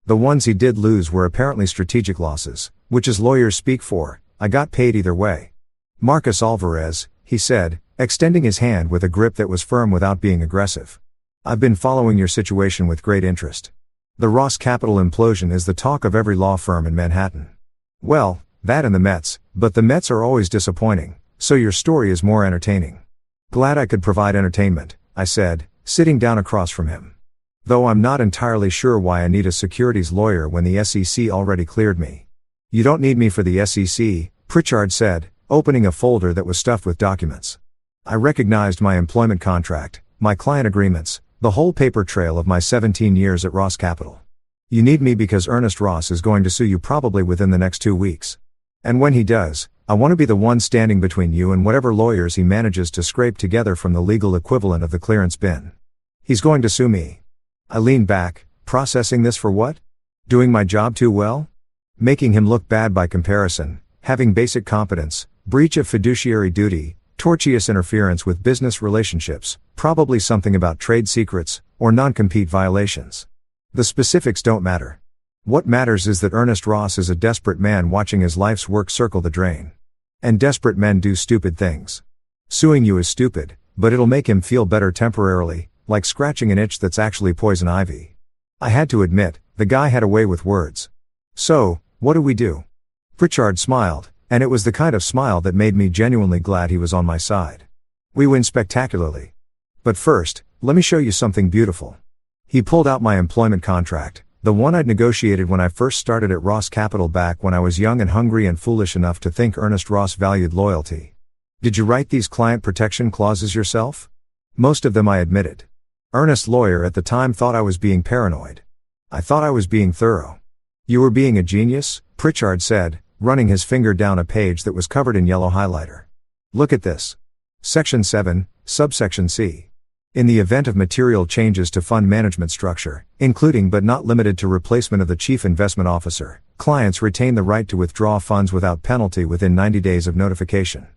The ones he did lose were apparently strategic losses, which as lawyers speak for, I got paid either way. Marcus Alvarez, he said, extending his hand with a grip that was firm without being aggressive. I've been following your situation with great interest. The Ross Capital implosion is the talk of every law firm in Manhattan. Well, that and the Mets, but the Mets are always disappointing, so your story is more entertaining. Glad I could provide entertainment, I said, sitting down across from him. Though I'm not entirely sure why I need a securities lawyer when the SEC already cleared me. You don't need me for the SEC, Pritchard said, opening a folder that was stuffed with documents. I recognized my employment contract, my client agreements, the whole paper trail of my 17 years at Ross Capital. You need me because Ernest Ross is going to sue you probably within the next 2 weeks. And when he does, I want to be the one standing between you and whatever lawyers he manages to scrape together from the legal equivalent of the clearance bin. He's going to sue me. I leaned back, processing this for what? Doing my job too well? Making him look bad by comparison, having basic competence, breach of fiduciary duty, tortious interference with business relationships, probably something about trade secrets, or non-compete violations. The specifics don't matter. What matters is that Ernest Ross is a desperate man watching his life's work circle the drain. And desperate men do stupid things. Suing you is stupid, but it'll make him feel better temporarily, like scratching an itch that's actually poison ivy. I had to admit, the guy had a way with words. So, what do we do? Pritchard smiled, and it was the kind of smile that made me genuinely glad he was on my side. We win spectacularly. But first, let me show you something beautiful. He pulled out my employment contract, the one I'd negotiated when I first started at Ross Capital back when I was young and hungry and foolish enough to think Ernest Ross valued loyalty. Did you write these client protection clauses yourself? Most of them, I admitted. Ernest's lawyer at the time thought I was being paranoid. I thought I was being thorough. You were being a genius, Pritchard said, running his finger down a page that was covered in yellow highlighter. Look at this. Section 7, subsection C. In the event of material changes to fund management structure, including but not limited to replacement of the chief investment officer, clients retain the right to withdraw funds without penalty within 90 days of notification.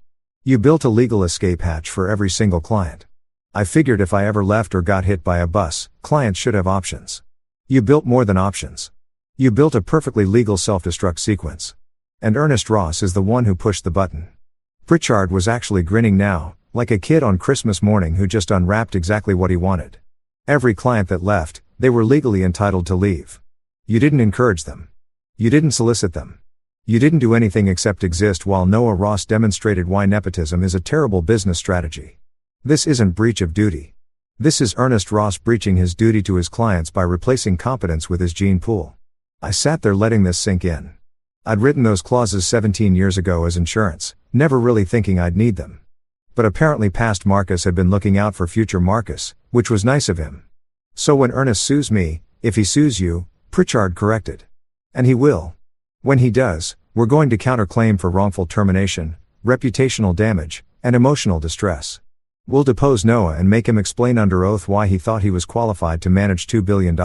You built a legal escape hatch for every single client. I figured if I ever left or got hit by a bus, clients should have options. You built more than options. You built a perfectly legal self-destruct sequence. And Ernest Ross is the one who pushed the button. Pritchard was actually grinning now, like a kid on Christmas morning who just unwrapped exactly what he wanted. Every client that left, they were legally entitled to leave. You didn't encourage them. You didn't solicit them. You didn't do anything except exist while Noah Ross demonstrated why nepotism is a terrible business strategy. This isn't breach of duty. This is Ernest Ross breaching his duty to his clients by replacing competence with his gene pool. I sat there letting this sink in. I'd written those clauses 17 years ago as insurance, never really thinking I'd need them. But apparently past Marcus had been looking out for future Marcus, which was nice of him. So when Ernest sues me, if he sues you, Pritchard corrected. And he will. When he does, we're going to counterclaim for wrongful termination, reputational damage, and emotional distress. We'll depose Noah and make him explain under oath why he thought he was qualified to manage $2 billion.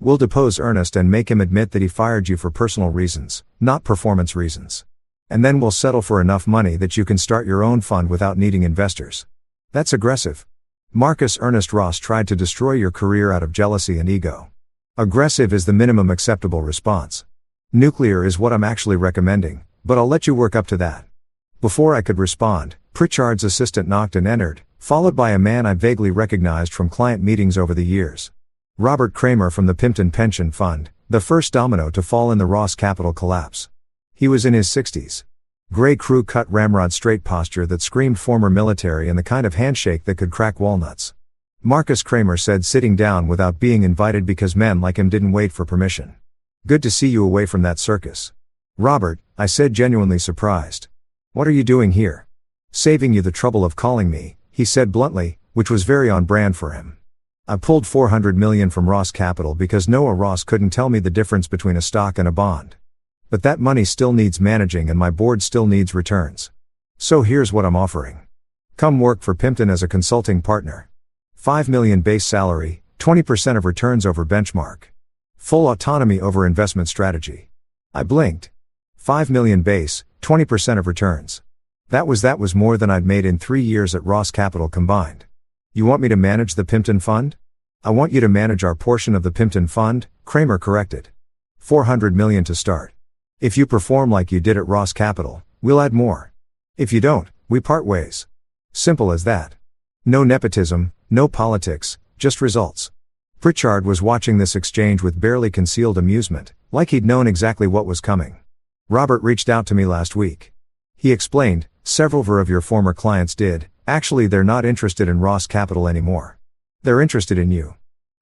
We'll depose Ernest and make him admit that he fired you for personal reasons, not performance reasons. And then we'll settle for enough money that you can start your own fund without needing investors. That's aggressive. Marcus Ernest Ross tried to destroy your career out of jealousy and ego. Aggressive is the minimum acceptable response. Nuclear is what I'm actually recommending, but I'll let you work up to that. Before I could respond, Pritchard's assistant knocked and entered, followed by a man I vaguely recognized from client meetings over the years. Robert Kramer from the Pimpton Pension Fund, the first domino to fall in the Ross Capital collapse. He was in his 60s. Gray crew-cut ramrod straight posture that screamed former military and the kind of handshake that could crack walnuts. Marcus Kramer said sitting down without being invited because men like him didn't wait for permission. Good to see you away from that circus. Robert, I said, genuinely surprised. What are you doing here? Saving you the trouble of calling me, he said bluntly, which was very on brand for him. I pulled $400 million from Ross Capital because Noah Ross couldn't tell me the difference between a stock and a bond. But that money still needs managing and my board still needs returns. So here's what I'm offering. Come work for Pimpton as a consulting partner. $5 million base salary, 20% of returns over benchmark. Full autonomy over investment strategy. I blinked. $5 million base, 20% of returns. That was more than I'd made in 3 years at Ross Capital combined. You want me to manage the Pimpton Fund? I want you to manage our portion of the Pimpton Fund, Kramer corrected. $400 million to start. If you perform like you did at Ross Capital, we'll add more. If you don't, we part ways. Simple as that. No nepotism, no politics, just results. Pritchard was watching this exchange with barely concealed amusement, like he'd known exactly what was coming. Robert reached out to me last week. He explained, several of your former clients did. Actually, they're not interested in Ross Capital anymore. They're interested in you.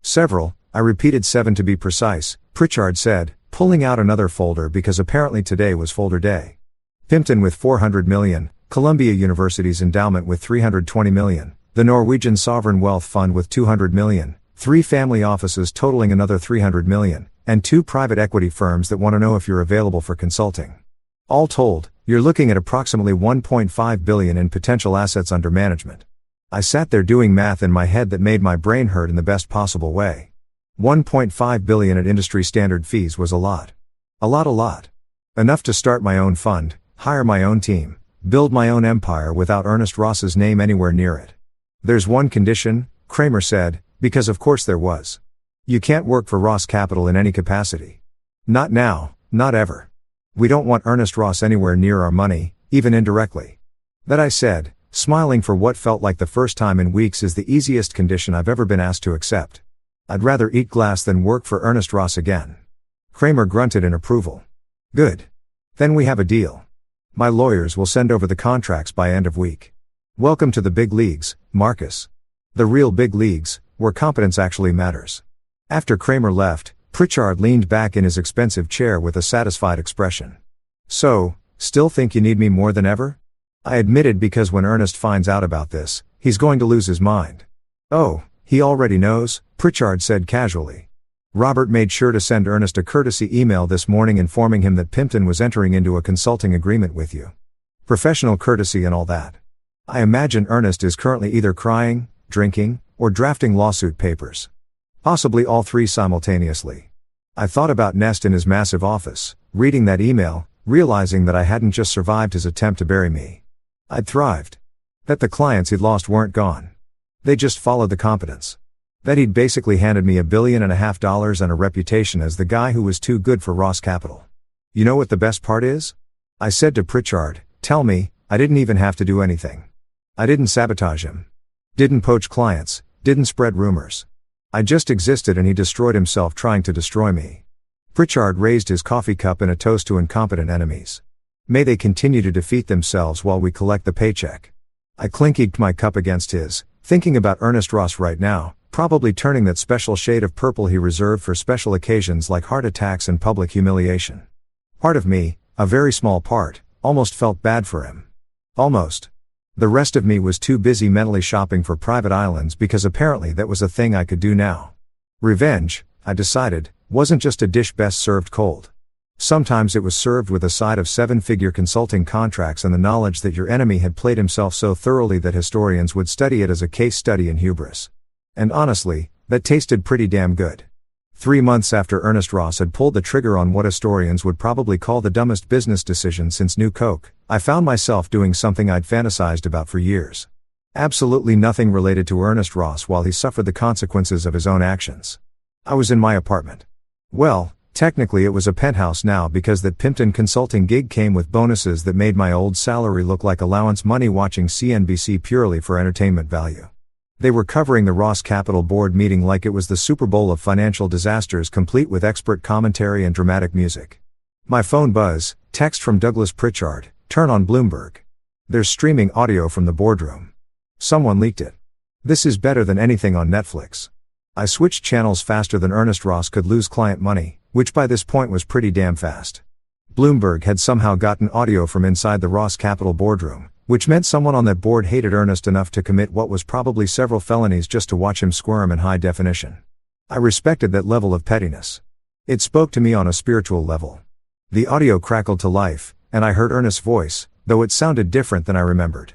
Several, I repeated 7 to be precise, Pritchard said, pulling out another folder because apparently today was folder day. Pimpton with $400 million, Columbia University's endowment with $320 million, the Norwegian Sovereign Wealth Fund with $200 million, 3 family offices totaling another $300 million, and 2 private equity firms that want to know if you're available for consulting. All told, you're looking at approximately $1.5 billion in potential assets under management. I sat there doing math in my head that made my brain hurt in the best possible way. $1.5 billion at industry standard fees was a lot. A lot. Enough to start my own fund, hire my own team, build my own empire without Ernest Ross's name anywhere near it. There's one condition, Kramer said, because of course there was. You can't work for Ross Capital in any capacity. Not now, not ever. We don't want Ernest Ross anywhere near our money, even indirectly. That, I said, smiling for what felt like the first time in weeks, is the easiest condition I've ever been asked to accept. I'd rather eat glass than work for Ernest Ross again. Kramer grunted in approval. Good. Then we have a deal. My lawyers will send over the contracts by end of week. Welcome to the big leagues, Marcus. The real big leagues, where competence actually matters. After Kramer left, Pritchard leaned back in his expensive chair with a satisfied expression. So, still think you need me more than ever? I admitted, because when Ernest finds out about this, he's going to lose his mind. Oh, he already knows, Pritchard said casually. Robert made sure to send Ernest a courtesy email this morning informing him that Pimpton was entering into a consulting agreement with you. Professional courtesy and all that. I imagine Ernest is currently either crying, drinking, or drafting lawsuit papers. Possibly all 3 simultaneously. I thought about Nest in his massive office, reading that email, realizing that I hadn't just survived his attempt to bury me. I'd thrived. That the clients he'd lost weren't gone. They just followed the competence. That he'd basically handed me $1.5 billion and a reputation as the guy who was too good for Ross Capital. You know what the best part is? I said to Pritchard, tell me, I didn't even have to do anything. I didn't sabotage him. Didn't poach clients, didn't spread rumors. I just existed and he destroyed himself trying to destroy me. Pritchard raised his coffee cup in a toast to incompetent enemies. May they continue to defeat themselves while we collect the paycheck. I clinkied my cup against his, thinking about Ernest Ross right now, probably turning that special shade of purple he reserved for special occasions like heart attacks and public humiliation. Part of me, a very small part, almost felt bad for him. Almost. The rest of me was too busy mentally shopping for private islands because apparently that was a thing I could do now. Revenge, I decided, wasn't just a dish best served cold. Sometimes it was served with a side of 7-figure consulting contracts and the knowledge that your enemy had played himself so thoroughly that historians would study it as a case study in hubris. And honestly, that tasted pretty damn good. 3 months after Ernest Ross had pulled the trigger on what historians would probably call the dumbest business decision since New Coke, I found myself doing something I'd fantasized about for years. Absolutely nothing related to Ernest Ross while he suffered the consequences of his own actions. I was in my apartment. Well, technically it was a penthouse now because that Pimpton consulting gig came with bonuses that made my old salary look like allowance money watching CNBC purely for entertainment value. They were covering the Ross Capital Board meeting like it was the Super Bowl of financial disasters, complete with expert commentary and dramatic music. My phone buzz, text from Douglas Pritchard, turn on Bloomberg. There's streaming audio from the boardroom. Someone leaked it. This is better than anything on Netflix. I switched channels faster than Ernest Ross could lose client money, which by this point was pretty damn fast. Bloomberg had somehow gotten audio from inside the Ross Capital boardroom, which meant someone on that board hated Ernest enough to commit what was probably several felonies just to watch him squirm in high definition. I respected that level of pettiness. It spoke to me on a spiritual level. The audio crackled to life, and I heard Ernest's voice, though it sounded different than I remembered.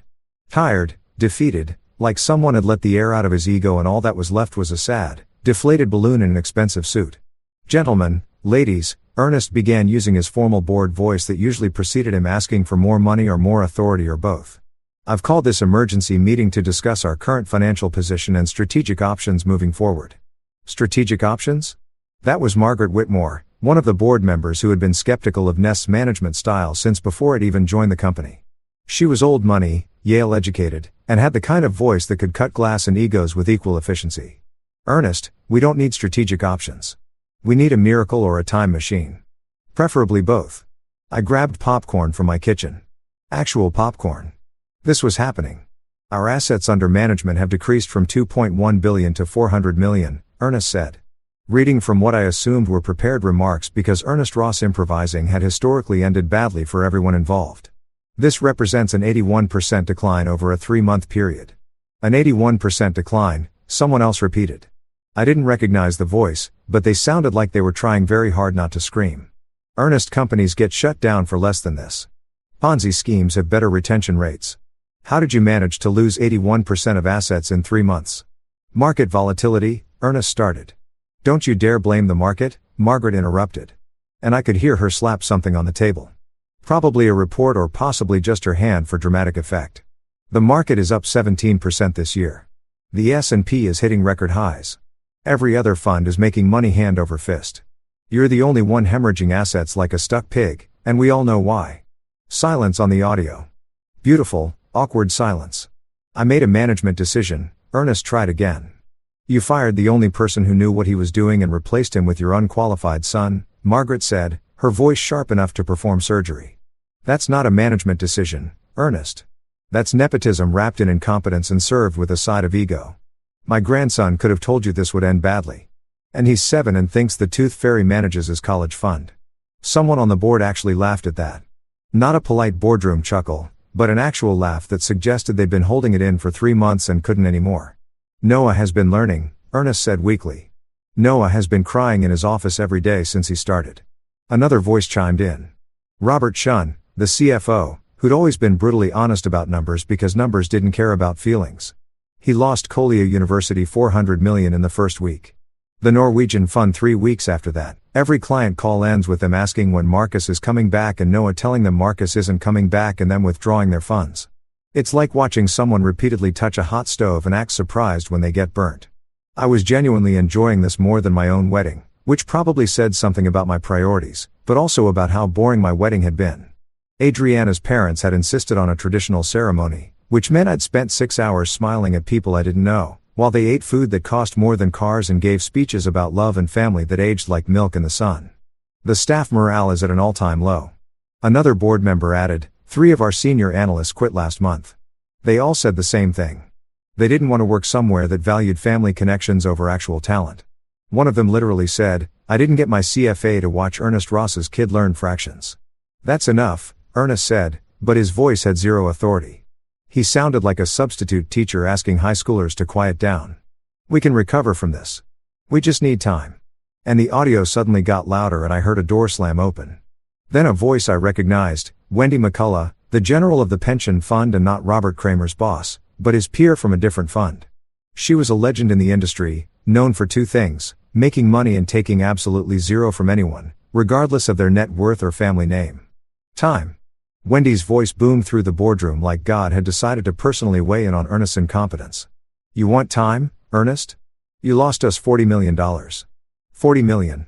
Tired, defeated, like someone had let the air out of his ego and all that was left was a sad, deflated balloon in an expensive suit. Gentlemen, ladies, Ernest began using his formal board voice that usually preceded him asking for more money or more authority or both. I've called this emergency meeting to discuss our current financial position and strategic options moving forward. Strategic options? That was Margaret Whitmore, one of the board members who had been skeptical of Nest's management style since before it even joined the company. She was old money, Yale educated, and had the kind of voice that could cut glass and egos with equal efficiency. Ernest, we don't need strategic options. We need a miracle or a time machine. Preferably both. I grabbed popcorn from my kitchen. Actual popcorn. This was happening. Our assets under management have decreased from $2.1 billion to $400 million, Ernest said. Reading from what I assumed were prepared remarks because Ernest Ross improvising had historically ended badly for everyone involved. This represents an 81% decline over a 3-month period. An 81% decline, someone else repeated. I didn't recognize the voice, but they sounded like they were trying very hard not to scream. Ernest companies get shut down for less than this. Ponzi schemes have better retention rates. How did you manage to lose 81% of assets in 3 months? Market volatility, Ernest started. Don't you dare blame the market, Margaret interrupted. And I could hear her slap something on the table. Probably a report or possibly just her hand for dramatic effect. The market is up 17% this year. The S&P is hitting record highs. Every other fund is making money hand over fist. You're the only one hemorrhaging assets like a stuck pig, and we all know why. Silence on the audio. Beautiful, awkward silence. I made a management decision, Ernest tried again. You fired the only person who knew what he was doing and replaced him with your unqualified son, Margaret said, her voice sharp enough to perform surgery. That's not a management decision, Ernest. That's nepotism wrapped in incompetence and served with a side of ego. My grandson could have told you this would end badly. And he's 7 and thinks the Tooth Fairy manages his college fund. Someone on the board actually laughed at that. Not a polite boardroom chuckle, but an actual laugh that suggested they'd been holding it in for 3 months and couldn't anymore. Noah has been learning, Ernest said weakly. Noah has been crying in his office every day since he started. Another voice chimed in. Robert Shun, the CFO, who'd always been brutally honest about numbers because numbers didn't care about feelings. He lost Kolia University $400 million in the first week. The Norwegian fund 3 weeks after that. Every client call ends with them asking when Marcus is coming back and Noah telling them Marcus isn't coming back and them withdrawing their funds. It's like watching someone repeatedly touch a hot stove and act surprised when they get burnt. I was genuinely enjoying this more than my own wedding, which probably said something about my priorities, but also about how boring my wedding had been. Adriana's parents had insisted on a traditional ceremony, which meant I'd spent 6 hours smiling at people I didn't know, while they ate food that cost more than cars and gave speeches about love and family that aged like milk in the sun. The staff morale is at an all-time low. Another board member added, 3 of our senior analysts quit last month. They all said the same thing. They didn't want to work somewhere that valued family connections over actual talent. One of them literally said, I didn't get my CFA to watch Ernest Ross's kid learn fractions. That's enough, Ernest said, but his voice had zero authority. He sounded like a substitute teacher asking high schoolers to quiet down. We can recover from this. We just need time. And the audio suddenly got louder and I heard a door slam open. Then a voice I recognized, Wendy McCullough, the general of the pension fund and not Robert Kramer's boss, but his peer from a different fund. She was a legend in the industry, known for two things: making money and taking absolutely zero from anyone, regardless of their net worth or family name. Time. Wendy's voice boomed through the boardroom like God had decided to personally weigh in on Ernest's incompetence. You want time, Ernest? You lost us $40 million. $40 million.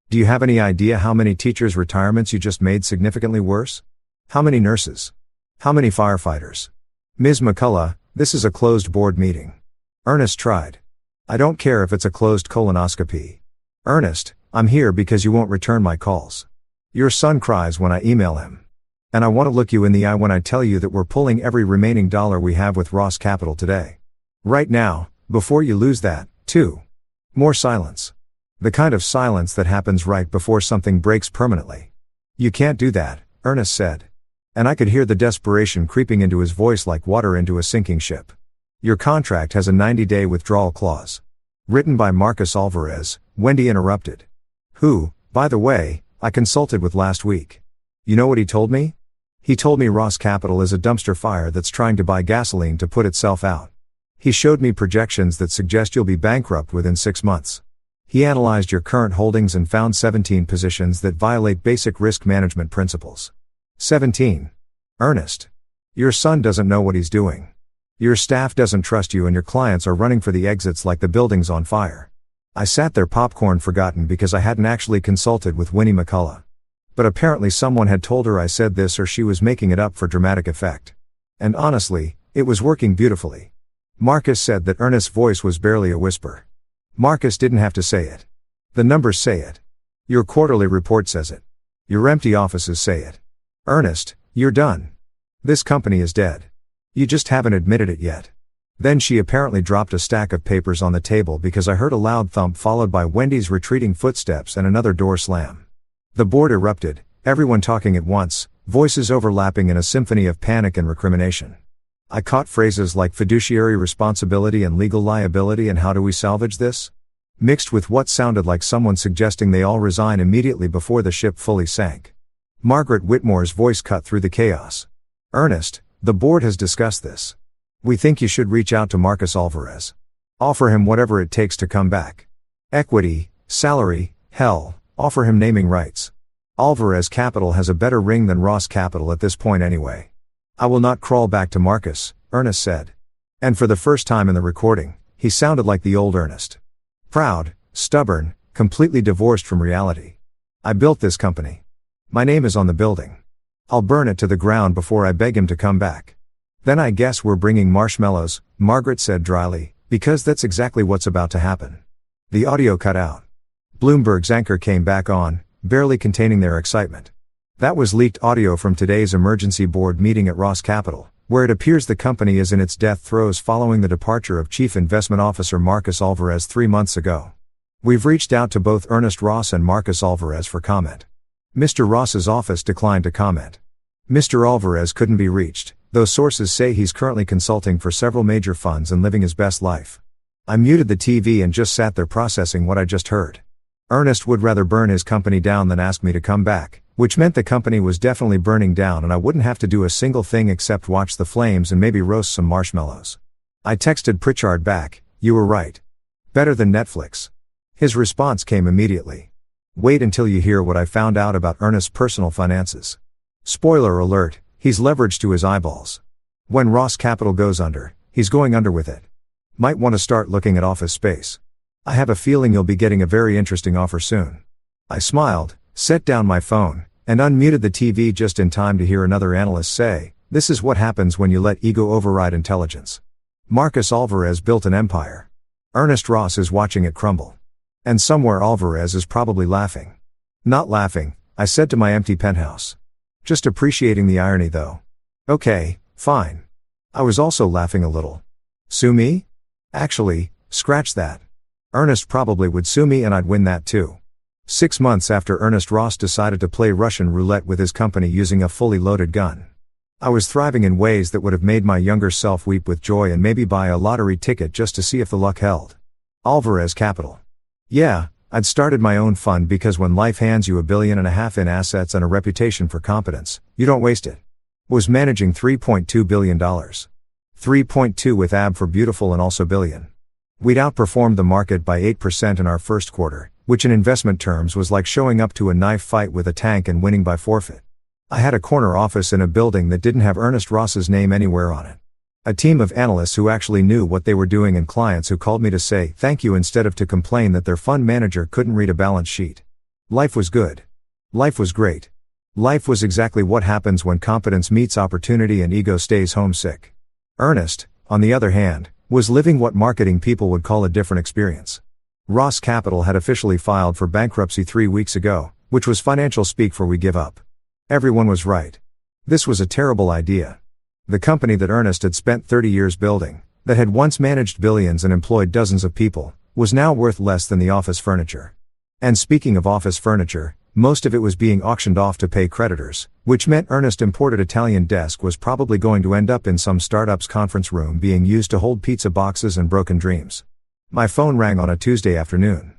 Do you have any idea how many teachers' retirements you just made significantly worse? How many nurses? How many firefighters? Ms. McCullough, this is a closed board meeting. Ernest tried. I don't care if it's a closed colonoscopy. Ernest, I'm here because you won't return my calls. Your son cries when I email him. And I want to look you in the eye when I tell you that we're pulling every remaining dollar we have with Ross Capital today. Right now, before you lose that, too. More silence. The kind of silence that happens right before something breaks permanently. You can't do that, Ernest said. And I could hear the desperation creeping into his voice like water into a sinking ship. Your contract has a 90-day withdrawal clause. Written by Marcus Alvarez, Wendy interrupted. Who, by the way, I consulted with last week. You know what he told me? He told me Ross Capital is a dumpster fire that's trying to buy gasoline to put itself out. He showed me projections that suggest you'll be bankrupt within 6 months. He analyzed your current holdings and found 17 positions that violate basic risk management principles. 17. Ernest. Your son doesn't know what he's doing. Your staff doesn't trust you and your clients are running for the exits like the building's on fire. I sat there popcorn forgotten because I hadn't actually consulted with Winnie McCullough. But apparently someone had told her I said this or she was making it up for dramatic effect. And honestly, it was working beautifully. Marcus said that Ernest's voice was barely a whisper. Marcus didn't have to say it. The numbers say it. Your quarterly report says it. Your empty offices say it. Ernest, you're done. This company is dead. You just haven't admitted it yet. Then she apparently dropped a stack of papers on the table because I heard a loud thump followed by Wendy's retreating footsteps and another door slam. The board erupted, everyone talking at once, voices overlapping in a symphony of panic and recrimination. I caught phrases like fiduciary responsibility and legal liability and how do we salvage this? Mixed with what sounded like someone suggesting they all resign immediately before the ship fully sank. Margaret Whitmore's voice cut through the chaos. Ernest, the board has discussed this. We think you should reach out to Marcus Alvarez. Offer him whatever it takes to come back. Equity, salary, hell, offer him naming rights. Alvarez Capital has a better ring than Ross Capital at this point anyway. I will not crawl back to Marcus, Ernest said. And for the first time in the recording, he sounded like the old Ernest. Proud, stubborn, completely divorced from reality. I built this company. My name is on the building. I'll burn it to the ground before I beg him to come back. Then I guess we're bringing marshmallows, Margaret said dryly, because that's exactly what's about to happen. The audio cut out. Bloomberg's anchor came back on, barely containing their excitement. That was leaked audio from today's emergency board meeting at Ross Capital, where it appears the company is in its death throes following the departure of Chief Investment Officer Marcus Alvarez 3 months ago. We've reached out to both Ernest Ross and Marcus Alvarez for comment. Mr. Ross's office declined to comment. Mr. Alvarez couldn't be reached, though sources say he's currently consulting for several major funds and living his best life. I muted the TV and just sat there processing what I just heard. Ernest would rather burn his company down than ask me to come back, which meant the company was definitely burning down and I wouldn't have to do a single thing except watch the flames and maybe roast some marshmallows. I texted Pritchard back, you were right. Better than Netflix. His response came immediately. Wait until you hear what I found out about Ernest's personal finances. Spoiler alert, he's leveraged to his eyeballs. When Ross Capital goes under, he's going under with it. Might want to start looking at office space. I have a feeling you'll be getting a very interesting offer soon. I smiled, set down my phone, and unmuted the TV just in time to hear another analyst say, this is what happens when you let ego override intelligence. Marcus Alvarez built an empire. Ernest Ross is watching it crumble. And somewhere Alvarez is probably laughing. Not laughing, I said to my empty penthouse. Just appreciating the irony though. Okay, fine. I was also laughing a little. Sue me? Actually, scratch that. Ernest probably would sue me and I'd win that too. 6 months after Ernest Ross decided to play Russian roulette with his company using a fully loaded gun. I was thriving in ways that would have made my younger self weep with joy and maybe buy a lottery ticket just to see if the luck held. Alvarez Capital. Yeah, I'd started my own fund because when life hands you $1.5 billion in assets and a reputation for competence, you don't waste it. Was managing $3.2 billion. 3.2 with AB for beautiful and also billion. We'd outperformed the market by 8% in our first quarter, which in investment terms was like showing up to a knife fight with a tank and winning by forfeit. I had a corner office in a building that didn't have Ernest Ross's name anywhere on it. A team of analysts who actually knew what they were doing and clients who called me to say thank you instead of to complain that their fund manager couldn't read a balance sheet. Life was good. Life was great. Life was exactly what happens when competence meets opportunity and ego stays homesick. Ernest, on the other hand, was living what marketing people would call a different experience. Ross Capital had officially filed for bankruptcy 3 weeks ago, which was financial speak for we give up. Everyone was right. This was a terrible idea. The company that Ernest had spent 30 years building, that had once managed billions and employed dozens of people, was now worth less than the office furniture. And speaking of office furniture, most of it was being auctioned off to pay creditors, which meant Ernest imported Italian desk was probably going to end up in some startup's conference room being used to hold pizza boxes and broken dreams. My phone rang on a Tuesday afternoon.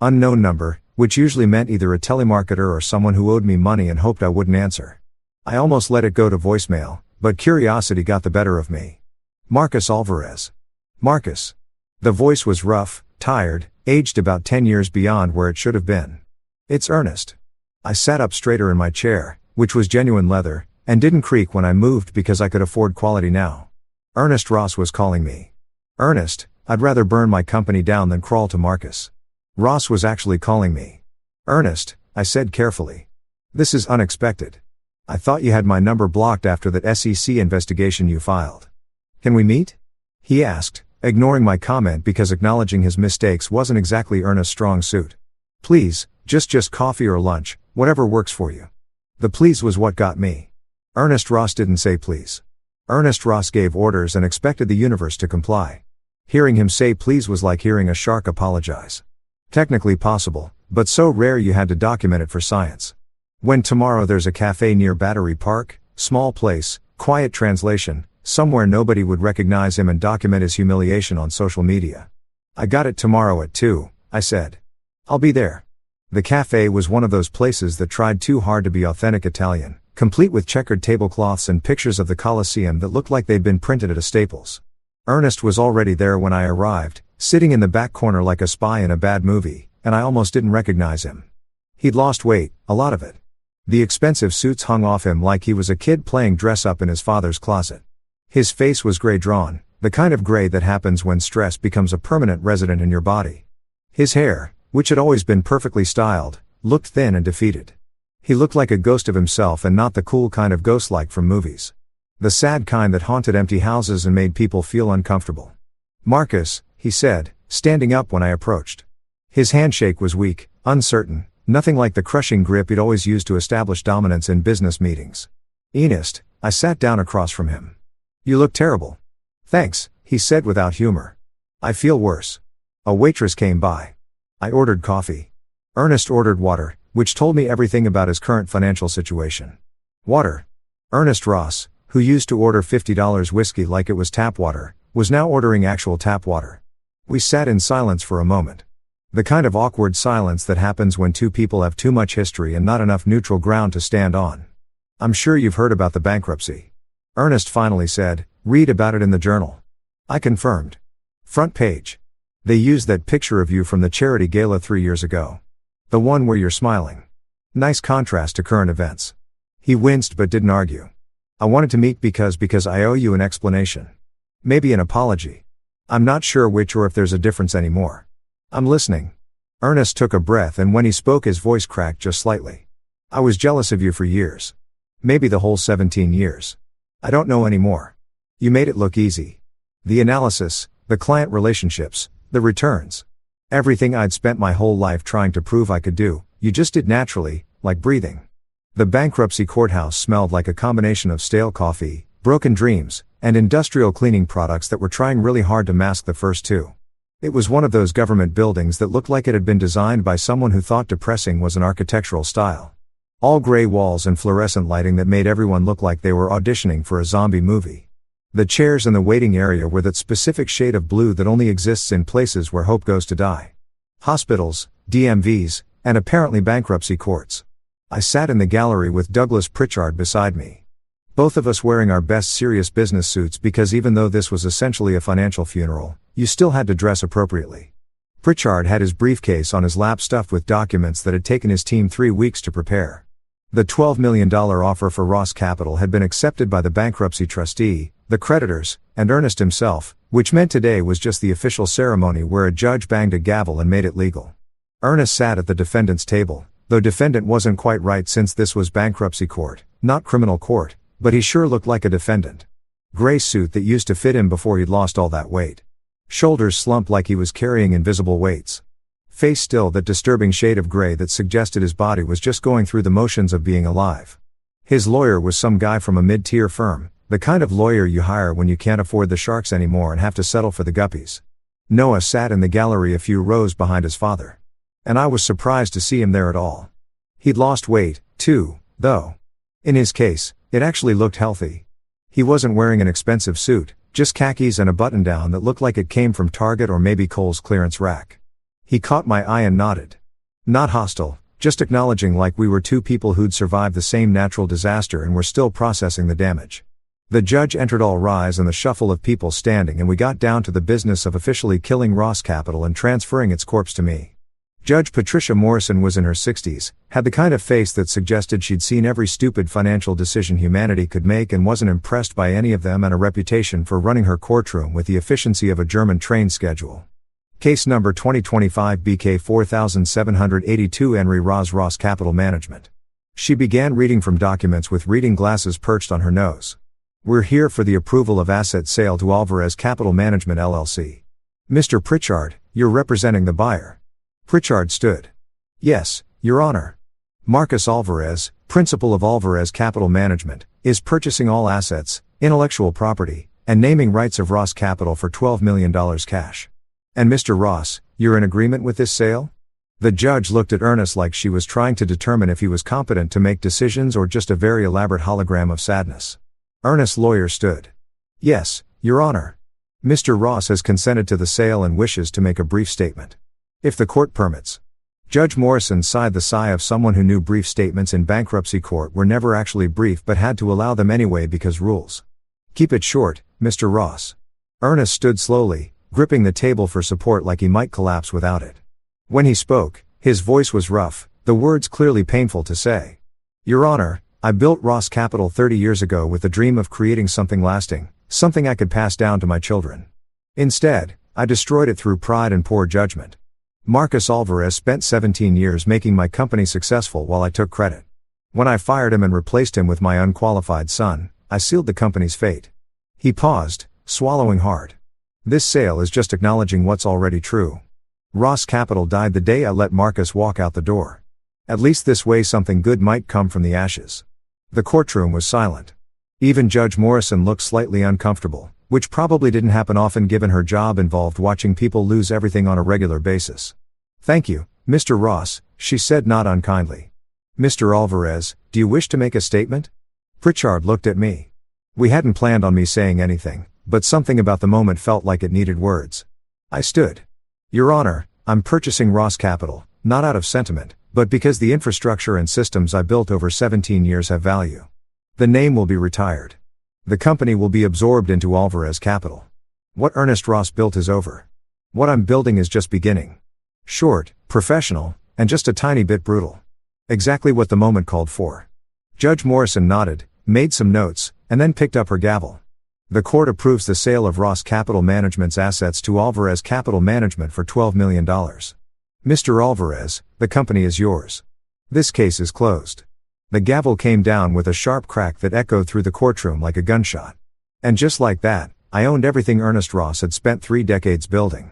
Unknown number, which usually meant either a telemarketer or someone who owed me money and hoped I wouldn't answer. I almost let it go to voicemail, but curiosity got the better of me. Marcus Alvarez. Marcus. The voice was rough, tired, aged about 10 years beyond where it should have been. It's Ernest. I sat up straighter in my chair, which was genuine leather, and didn't creak when I moved because I could afford quality now. Ernest Ross was calling me. Ernest, I'd rather burn my company down than crawl to Marcus. Ross was actually calling me. Ernest, I said carefully. This is unexpected. I thought you had my number blocked after that SEC investigation you filed. Can we meet? He asked, ignoring my comment because acknowledging his mistakes wasn't exactly Ernest's strong suit. Please, just coffee or lunch, whatever works for you. The please was what got me. Ernest Ross didn't say please. Ernest Ross gave orders and expected the universe to comply. Hearing him say please was like hearing a shark apologize. Technically possible, but so rare you had to document it for science. When tomorrow there's a cafe near Battery Park, small place, quiet translation, somewhere nobody would recognize him and document his humiliation on social media. I got it tomorrow at 2, I said. I'll be there. The cafe was one of those places that tried too hard to be authentic Italian, complete with checkered tablecloths and pictures of the Colosseum that looked like they'd been printed at a Staples. Ernest was already there when I arrived, sitting in the back corner like a spy in a bad movie, and I almost didn't recognize him. He'd lost weight, a lot of it. The expensive suits hung off him like he was a kid playing dress-up in his father's closet. His face was gray-drawn, the kind of gray that happens when stress becomes a permanent resident in your body. His hair, which had always been perfectly styled, looked thin and defeated. He looked like a ghost of himself and not the cool kind of ghost-like from movies. The sad kind that haunted empty houses and made people feel uncomfortable. Marcus, he said, standing up when I approached. His handshake was weak, uncertain, nothing like the crushing grip he'd always used to establish dominance in business meetings. Ernest, I sat down across from him. You look terrible. Thanks, he said without humor. I feel worse. A waitress came by. I ordered coffee. Ernest ordered water, which told me everything about his current financial situation. Water. Ernest Ross, who used to order $50 whiskey like it was tap water, was now ordering actual tap water. We sat in silence for a moment. The kind of awkward silence that happens when two people have too much history and not enough neutral ground to stand on. I'm sure you've heard about the bankruptcy. Ernest finally said, read about it in the journal. I confirmed. Front page. They used that picture of you from the charity gala 3 years ago. The one where you're smiling. Nice contrast to current events. He winced but didn't argue. I wanted to meet because I owe you an explanation. Maybe an apology. I'm not sure which or if there's a difference anymore. I'm listening. Ernest took a breath and when he spoke his voice cracked just slightly. I was jealous of you for years. Maybe the whole 17 years. I don't know anymore. You made it look easy. The analysis, the client relationships, the returns. Everything I'd spent my whole life trying to prove I could do, you just did naturally, like breathing. The bankruptcy courthouse smelled like a combination of stale coffee, broken dreams, and industrial cleaning products that were trying really hard to mask the first two. It was one of those government buildings that looked like it had been designed by someone who thought depressing was an architectural style. All gray walls and fluorescent lighting that made everyone look like they were auditioning for a zombie movie. The chairs in the waiting area were that specific shade of blue that only exists in places where hope goes to die. Hospitals, DMVs, and apparently bankruptcy courts. I sat in the gallery with Douglas Pritchard beside me. Both of us wearing our best serious business suits because even though this was essentially a financial funeral, you still had to dress appropriately. Pritchard had his briefcase on his lap stuffed with documents that had taken his team 3 weeks to prepare. The $12 million offer for Ross Capital had been accepted by the bankruptcy trustee, the creditors, and Ernest himself, which meant today was just the official ceremony where a judge banged a gavel and made it legal. Ernest sat at the defendant's table, though defendant wasn't quite right since this was bankruptcy court, not criminal court, but he sure looked like a defendant. Gray suit that used to fit him before he'd lost all that weight. Shoulders slumped like he was carrying invisible weights. Face still that disturbing shade of gray that suggested his body was just going through the motions of being alive. His lawyer was some guy from a mid-tier firm, the kind of lawyer you hire when you can't afford the sharks anymore and have to settle for the guppies. Noah sat in the gallery a few rows behind his father. And I was surprised to see him there at all. He'd lost weight, too, though. In his case, it actually looked healthy. He wasn't wearing an expensive suit, just khakis and a button-down that looked like it came from Target or maybe Kohl's clearance rack. He caught my eye and nodded. Not hostile, just acknowledging like we were two people who'd survived the same natural disaster and were still processing the damage. The judge entered, all rise, and the shuffle of people standing, and we got down to the business of officially killing Ross Capital and transferring its corpse to me. Judge Patricia Morrison was in her 60s, had the kind of face that suggested she'd seen every stupid financial decision humanity could make and wasn't impressed by any of them, and a reputation for running her courtroom with the efficiency of a German train schedule. Case number 2025 BK 4782 Henry Ross Capital Management. She began reading from documents with reading glasses perched on her nose. We're here for the approval of asset sale to Alvarez Capital Management LLC. Mr. Pritchard, you're representing the buyer. Pritchard stood. Yes, Your Honor. Marcus Alvarez, principal of Alvarez Capital Management, is purchasing all assets, intellectual property, and naming rights of Ross Capital for $12 million cash. And Mr. Ross, you're in agreement with this sale? The judge looked at Ernest like she was trying to determine if he was competent to make decisions or just a very elaborate hologram of sadness. Ernest's lawyer stood. Yes, Your Honor. Mr. Ross has consented to the sale and wishes to make a brief statement. If the court permits. Judge Morrison sighed the sigh of someone who knew brief statements in bankruptcy court were never actually brief but had to allow them anyway because rules. Keep it short, Mr. Ross. Ernest stood slowly, gripping the table for support like he might collapse without it. When he spoke, his voice was rough, the words clearly painful to say. Your Honor, I built Ross Capital 30 years ago with the dream of creating something lasting, something I could pass down to my children. Instead, I destroyed it through pride and poor judgment. Marcus Alvarez spent 17 years making my company successful while I took credit. When I fired him and replaced him with my unqualified son, I sealed the company's fate. He paused, swallowing hard. This sale is just acknowledging what's already true. Ross Capital died the day I let Marcus walk out the door. At least this way something good might come from the ashes. The courtroom was silent. Even Judge Morrison looked slightly uncomfortable, which probably didn't happen often given her job involved watching people lose everything on a regular basis. Thank you, Mr. Ross, she said not unkindly. Mr. Alvarez, do you wish to make a statement? Pritchard looked at me. We hadn't planned on me saying anything, but something about the moment felt like it needed words. I stood. Your Honor, I'm purchasing Ross Capital, not out of sentiment, but because the infrastructure and systems I built over 17 years have value. The name will be retired. The company will be absorbed into Alvarez Capital. What Ernest Ross built is over. What I'm building is just beginning. Short, professional, and just a tiny bit brutal. Exactly what the moment called for. Judge Morrison nodded, made some notes, and then picked up her gavel. The court approves the sale of Ross Capital Management's assets to Alvarez Capital Management for $12 million. Mr. Alvarez, the company is yours. This case is closed. The gavel came down with a sharp crack that echoed through the courtroom like a gunshot. And just like that, I owned everything Ernest Ross had spent 3 decades building.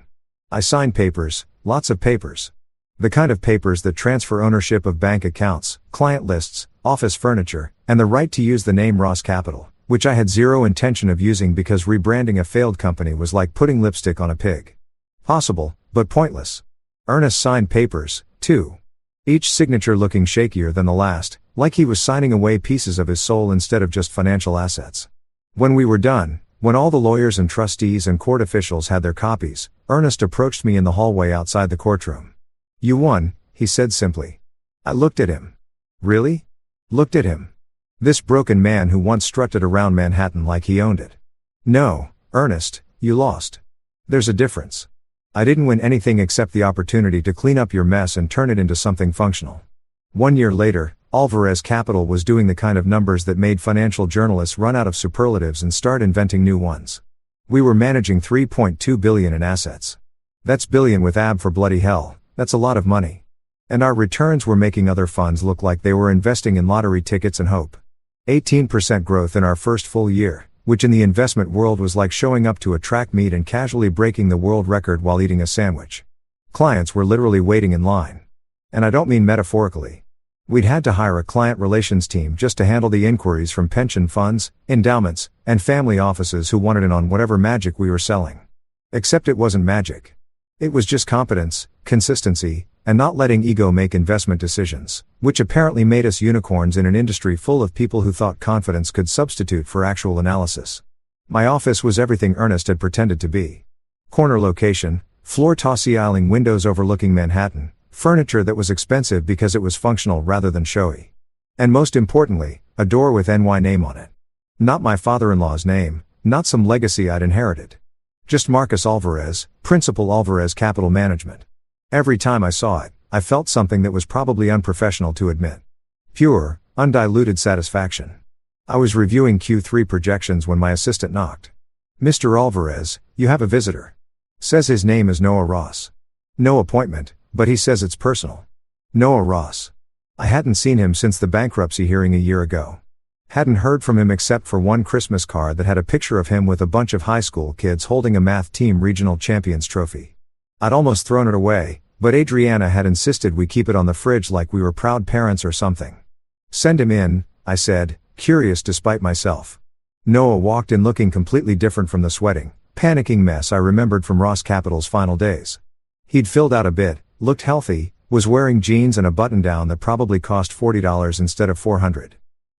I signed papers, lots of papers. The kind of papers that transfer ownership of bank accounts, client lists, office furniture, and the right to use the name Ross Capital, which I had zero intention of using because rebranding a failed company was like putting lipstick on a pig. Possible, but pointless. Ernest signed papers, too. Each signature looking shakier than the last, like he was signing away pieces of his soul instead of just financial assets. When we were done, when all the lawyers and trustees and court officials had their copies, Ernest approached me in the hallway outside the courtroom. You won, he said simply. I looked at him. Really? Looked at him. This broken man who once strutted around Manhattan like he owned it. No, Ernest, you lost. There's a difference. I didn't win anything except the opportunity to clean up your mess and turn it into something functional. 1 year later, Alvarez Capital was doing the kind of numbers that made financial journalists run out of superlatives and start inventing new ones. We were managing $3.2 billion in assets. That's billion with AB for bloody hell, that's a lot of money. And our returns were making other funds look like they were investing in lottery tickets and hope. 18% growth in our first full year, which in the investment world was like showing up to a track meet and casually breaking the world record while eating a sandwich. Clients were literally waiting in line. And I don't mean metaphorically. We'd had to hire a client relations team just to handle the inquiries from pension funds, endowments, and family offices who wanted in on whatever magic we were selling. Except it wasn't magic. It was just competence, consistency, and not letting ego make investment decisions, which apparently made us unicorns in an industry full of people who thought confidence could substitute for actual analysis. My office was everything Ernest had pretended to be. Corner location, floor-to-ceiling windows overlooking Manhattan, furniture that was expensive because it was functional rather than showy. And most importantly, a door with NY name on it. Not my father-in-law's name, not some legacy I'd inherited. Just Marcus Alvarez, Principal Alvarez Capital Management. Every time I saw it, I felt something that was probably unprofessional to admit. Pure, undiluted satisfaction. I was reviewing Q3 projections when my assistant knocked. Mr. Alvarez, you have a visitor. Says his name is Noah Ross. No appointment, but he says it's personal. Noah Ross. I hadn't seen him since the bankruptcy hearing a year ago. Hadn't heard from him except for one Christmas card that had a picture of him with a bunch of high school kids holding a math team regional champions trophy. I'd almost thrown it away, but Adriana had insisted we keep it on the fridge like we were proud parents or something. Send him in, I said, curious despite myself. Noah walked in looking completely different from the sweating, panicking mess I remembered from Ross Capital's final days. He'd filled out a bit, looked healthy, was wearing jeans and a button-down that probably cost $40 instead of $400.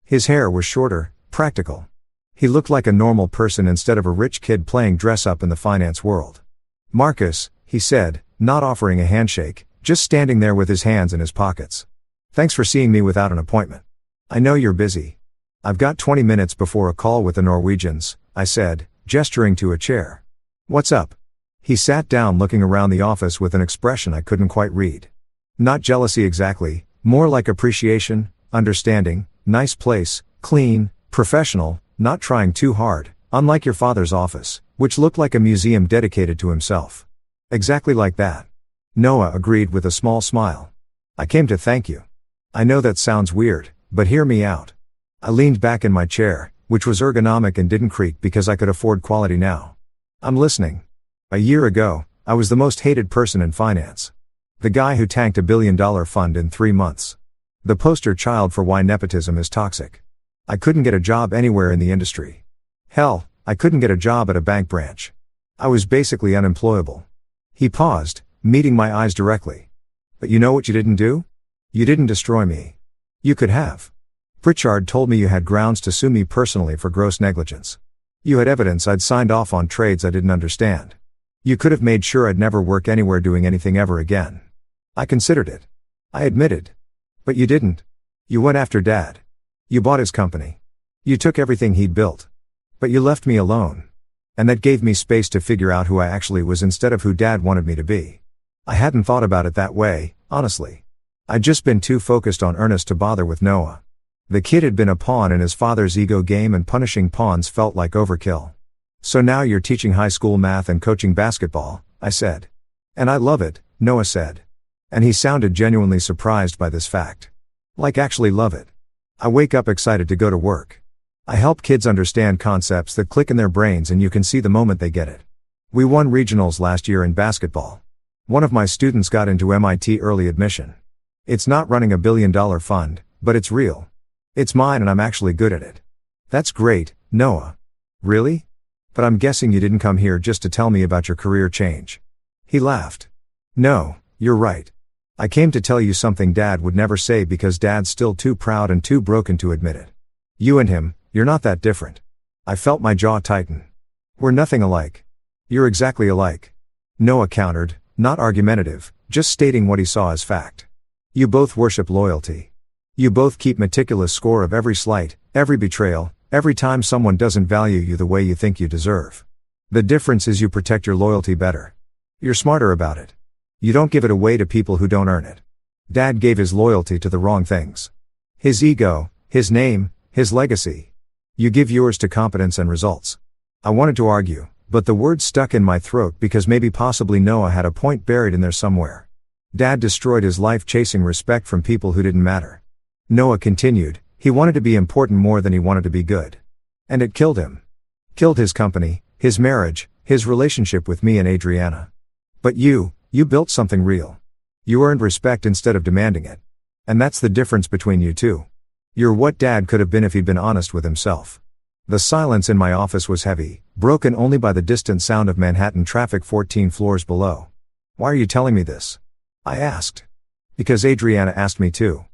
His hair was shorter, practical. He looked like a normal person instead of a rich kid playing dress-up in the finance world. Marcus, he said, not offering a handshake, just standing there with his hands in his pockets. Thanks for seeing me without an appointment. I know you're busy. I've got 20 minutes before a call with the Norwegians, I said, gesturing to a chair. What's up? He sat down looking around the office with an expression I couldn't quite read. Not jealousy exactly, more like appreciation, understanding, nice place, clean, professional, not trying too hard, unlike your father's office, which looked like a museum dedicated to himself. Exactly like that. Noah agreed with a small smile. I came to thank you. I know that sounds weird, but hear me out. I leaned back in my chair, which was ergonomic and didn't creak because I could afford quality now. I'm listening. A year ago, I was the most hated person in finance. The guy who tanked $1 billion fund in 3 months. The poster child for why nepotism is toxic. I couldn't get a job anywhere in the industry. Hell, I couldn't get a job at a bank branch. I was basically unemployable. He paused, meeting my eyes directly. But you know what you didn't do? You didn't destroy me. You could have. Pritchard told me you had grounds to sue me personally for gross negligence. You had evidence I'd signed off on trades I didn't understand. You could have made sure I'd never work anywhere doing anything ever again. I considered it. I admitted. But you didn't. You went after Dad. You bought his company. You took everything he'd built. But you left me alone. And that gave me space to figure out who I actually was instead of who Dad wanted me to be. I hadn't thought about it that way, honestly. I'd just been too focused on Ernest to bother with Noah. The kid had been a pawn in his father's ego game and punishing pawns felt like overkill. So now you're teaching high school math and coaching basketball, I said. And I love it, Noah said. And he sounded genuinely surprised by this fact. Like actually love it. I wake up excited to go to work. I help kids understand concepts that click in their brains and you can see the moment they get it. We won regionals last year in basketball. One of my students got into MIT early admission. It's not running $1 billion fund, but it's real. It's mine and I'm actually good at it. That's great, Noah. Really? But I'm guessing you didn't come here just to tell me about your career change. He laughed. No, you're right. I came to tell you something Dad would never say because Dad's still too proud and too broken to admit it. You and him, you're not that different. I felt my jaw tighten. We're nothing alike. You're exactly alike. Noah countered, not argumentative, just stating what he saw as fact. You both worship loyalty. You both keep meticulous score of every slight, every betrayal, every time someone doesn't value you the way you think you deserve. The difference is you protect your loyalty better. You're smarter about it. You don't give it away to people who don't earn it. Dad gave his loyalty to the wrong things. His ego, his name, his legacy. You give yours to competence and results. I wanted to argue, but the words stuck in my throat because maybe possibly Noah had a point buried in there somewhere. Dad destroyed his life chasing respect from people who didn't matter. Noah continued, he wanted to be important more than he wanted to be good. And it killed him. Killed his company, his marriage, his relationship with me and Adriana. But you built something real. You earned respect instead of demanding it. And that's the difference between you two. You're what Dad could have been if he'd been honest with himself. The silence in my office was heavy, broken only by the distant sound of Manhattan traffic 14 floors below. Why are you telling me this? I asked. Because Adriana asked me to.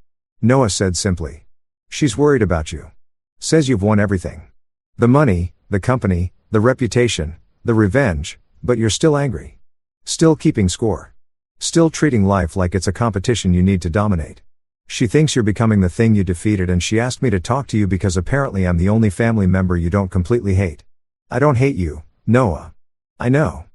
Noah said simply. She's worried about you. Says you've won everything. The money, the company, the reputation, the revenge, but you're still angry. Still keeping score. Still treating life like it's a competition you need to dominate. She thinks you're becoming the thing you defeated, and she asked me to talk to you because apparently I'm the only family member you don't completely hate. I don't hate you, Noah. I know.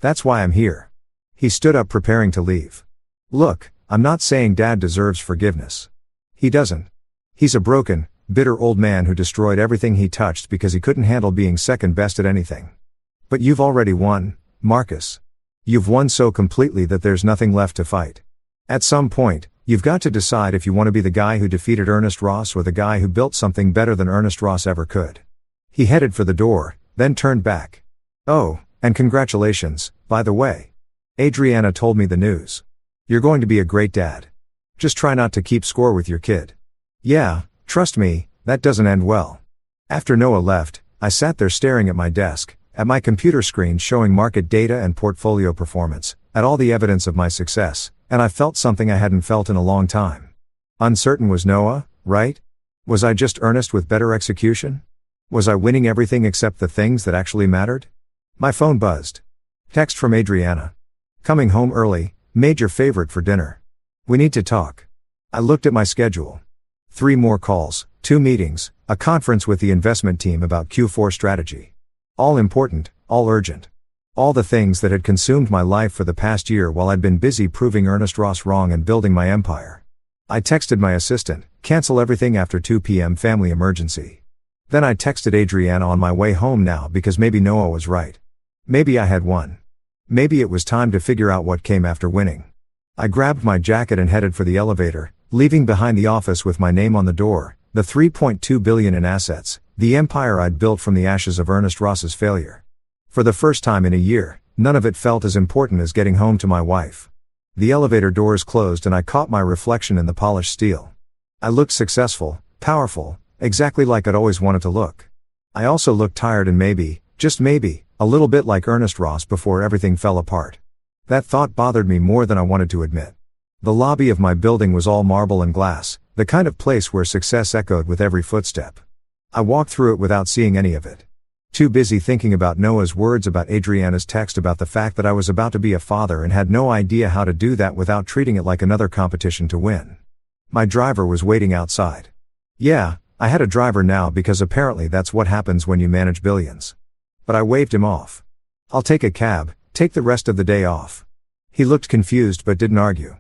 That's why I'm here. He stood up preparing to leave. Look, I'm not saying Dad deserves forgiveness. He doesn't. He's a broken, bitter old man who destroyed everything he touched because he couldn't handle being second best at anything. But you've already won, Marcus. You've won so completely that there's nothing left to fight. At some point, you've got to decide if you want to be the guy who defeated Ernest Ross or the guy who built something better than Ernest Ross ever could. He headed for the door, then turned back. Oh, and congratulations, by the way. Adriana told me the news. You're going to be a great dad. Just try not to keep score with your kid. Yeah, trust me, that doesn't end well. After Noah left, I sat there staring at my desk, at my computer screen showing market data and portfolio performance, at all the evidence of my success, and I felt something I hadn't felt in a long time. Uncertain was Noah, right? Was I just Ernest with better execution? Was I winning everything except the things that actually mattered? My phone buzzed. Text from Adriana. Coming home early, made your favorite for dinner. We need to talk. I looked at my schedule. 3 more calls, 2 meetings, a conference with the investment team about Q4 strategy. All important, all urgent. All the things that had consumed my life for the past year while I'd been busy proving Ernest Ross wrong and building my empire. I texted my assistant, cancel everything after 2 p.m. family emergency. Then I texted Adriana on my way home now because maybe Noah was right. Maybe I had won. Maybe it was time to figure out what came after winning. I grabbed my jacket and headed for the elevator, leaving behind the office with my name on the door, the $3.2 billion in assets, the empire I'd built from the ashes of Ernest Ross's failure. For the first time in a year, none of it felt as important as getting home to my wife. The elevator doors closed and I caught my reflection in the polished steel. I looked successful, powerful, exactly like I'd always wanted to look. I also looked tired and maybe, just maybe, a little bit like Ernest Ross before everything fell apart. That thought bothered me more than I wanted to admit. The lobby of my building was all marble and glass, the kind of place where success echoed with every footstep. I walked through it without seeing any of it. Too busy thinking about Noah's words, about Adriana's text, about the fact that I was about to be a father and had no idea how to do that without treating it like another competition to win. My driver was waiting outside. Yeah, I had a driver now because apparently that's what happens when you manage billions. But I waved him off. I'll take a cab, take the rest of the day off. He looked confused but didn't argue.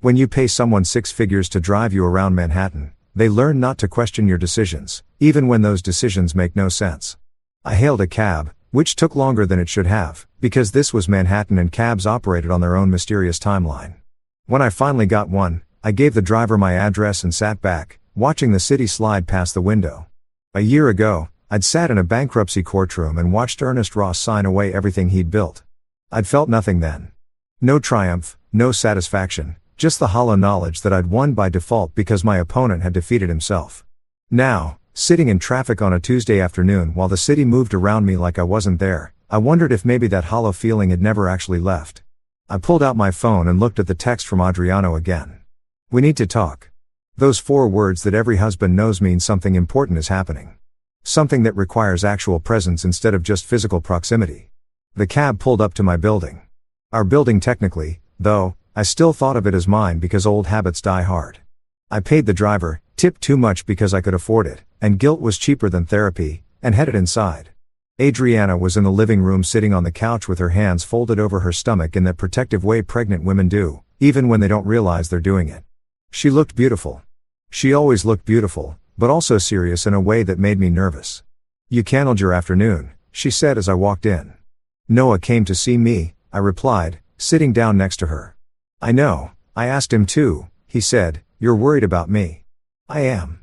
When you pay someone 6 figures to drive you around Manhattan, they learn not to question your decisions, even when those decisions make no sense. I hailed a cab, which took longer than it should have, because this was Manhattan and cabs operated on their own mysterious timeline. When I finally got one, I gave the driver my address and sat back, watching the city slide past the window. A year ago, I'd sat in a bankruptcy courtroom and watched Ernest Ross sign away everything he'd built. I'd felt nothing then. No triumph, no satisfaction, just the hollow knowledge that I'd won by default because my opponent had defeated himself. Now, sitting in traffic on a Tuesday afternoon while the city moved around me like I wasn't there, I wondered if maybe that hollow feeling had never actually left. I pulled out my phone and looked at the text from Adriano again. We need to talk. Those 4 words that every husband knows mean something important is happening. Something that requires actual presence instead of just physical proximity. The cab pulled up to my building. Our building technically, though, I still thought of it as mine because old habits die hard. I paid the driver, tipped too much because I could afford it, and guilt was cheaper than therapy, and headed inside. Adriana was in the living room sitting on the couch with her hands folded over her stomach in that protective way pregnant women do, even when they don't realize they're doing it. She looked beautiful. She always looked beautiful, but also serious in a way that made me nervous. "You canceled your afternoon," she said as I walked in. "Noah came to see me," I replied, sitting down next to her. "I know, I asked him too," he said. "You're worried about me." "I am."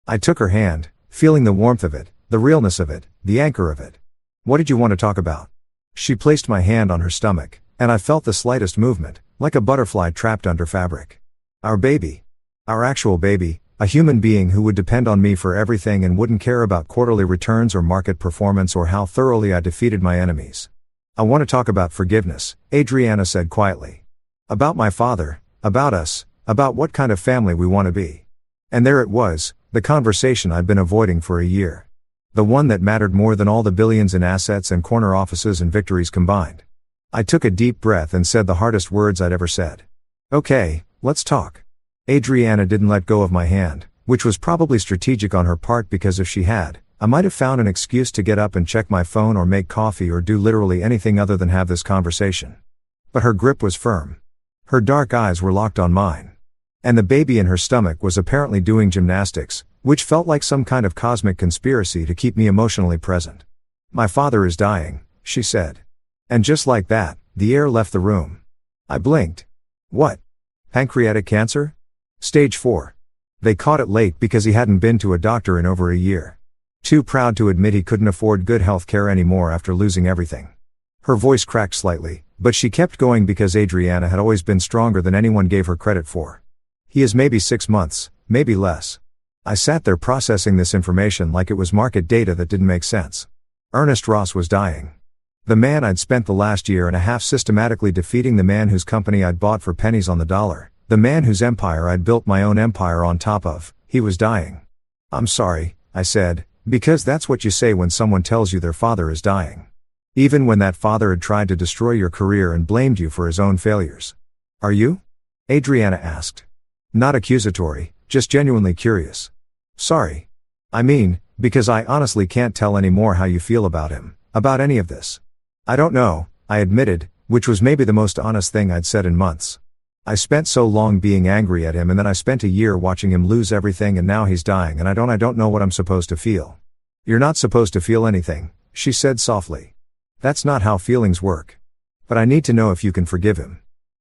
I took her hand, feeling the warmth of it, the realness of it, the anchor of it. "What did you want to talk about?" She placed my hand on her stomach, and I felt the slightest movement, like a butterfly trapped under fabric. "Our baby. Our actual baby, a human being who would depend on me for everything and wouldn't care about quarterly returns or market performance or how thoroughly I defeated my enemies." "I want to talk about forgiveness," Adriana said quietly. "About my father, about us, about what kind of family we want to be." And there it was, the conversation I'd been avoiding for a year. The one that mattered more than all the billions in assets and corner offices and victories combined. I took a deep breath and said the hardest words I'd ever said. "Okay, let's talk." Adriana didn't let go of my hand, which was probably strategic on her part because if she had, I might have found an excuse to get up and check my phone or make coffee or do literally anything other than have this conversation. But her grip was firm. Her dark eyes were locked on mine. And the baby in her stomach was apparently doing gymnastics, which felt like some kind of cosmic conspiracy to keep me emotionally present. "My father is dying," she said. And just like that, the air left the room. I blinked. "What? Pancreatic cancer? Stage 4. They caught it late because he hadn't been to a doctor in over a year. Too proud to admit he couldn't afford good health care anymore after losing everything." Her voice cracked slightly, but she kept going because Adriana had always been stronger than anyone gave her credit for. "He is maybe 6 months, maybe less." I sat there processing this information like it was market data that didn't make sense. Ernest Ross was dying. The man I'd spent the last year and a half systematically defeating, the man whose company I'd bought for pennies on the dollar, the man whose empire I'd built my own empire on top of, he was dying. "I'm sorry," I said, "because that's what you say when someone tells you their father is dying. Even when that father had tried to destroy your career and blamed you for his own failures." "Are you?" Adriana asked. Not accusatory, just genuinely curious. "Sorry. I mean, because I honestly can't tell any more how you feel about him, about any of this." "I don't know," I admitted, which was maybe the most honest thing I'd said in months. "I spent so long being angry at him, and then I spent a year watching him lose everything, and now he's dying, and I don't know what I'm supposed to feel." "You're not supposed to feel anything," she said softly. "That's not how feelings work. But I need to know if you can forgive him.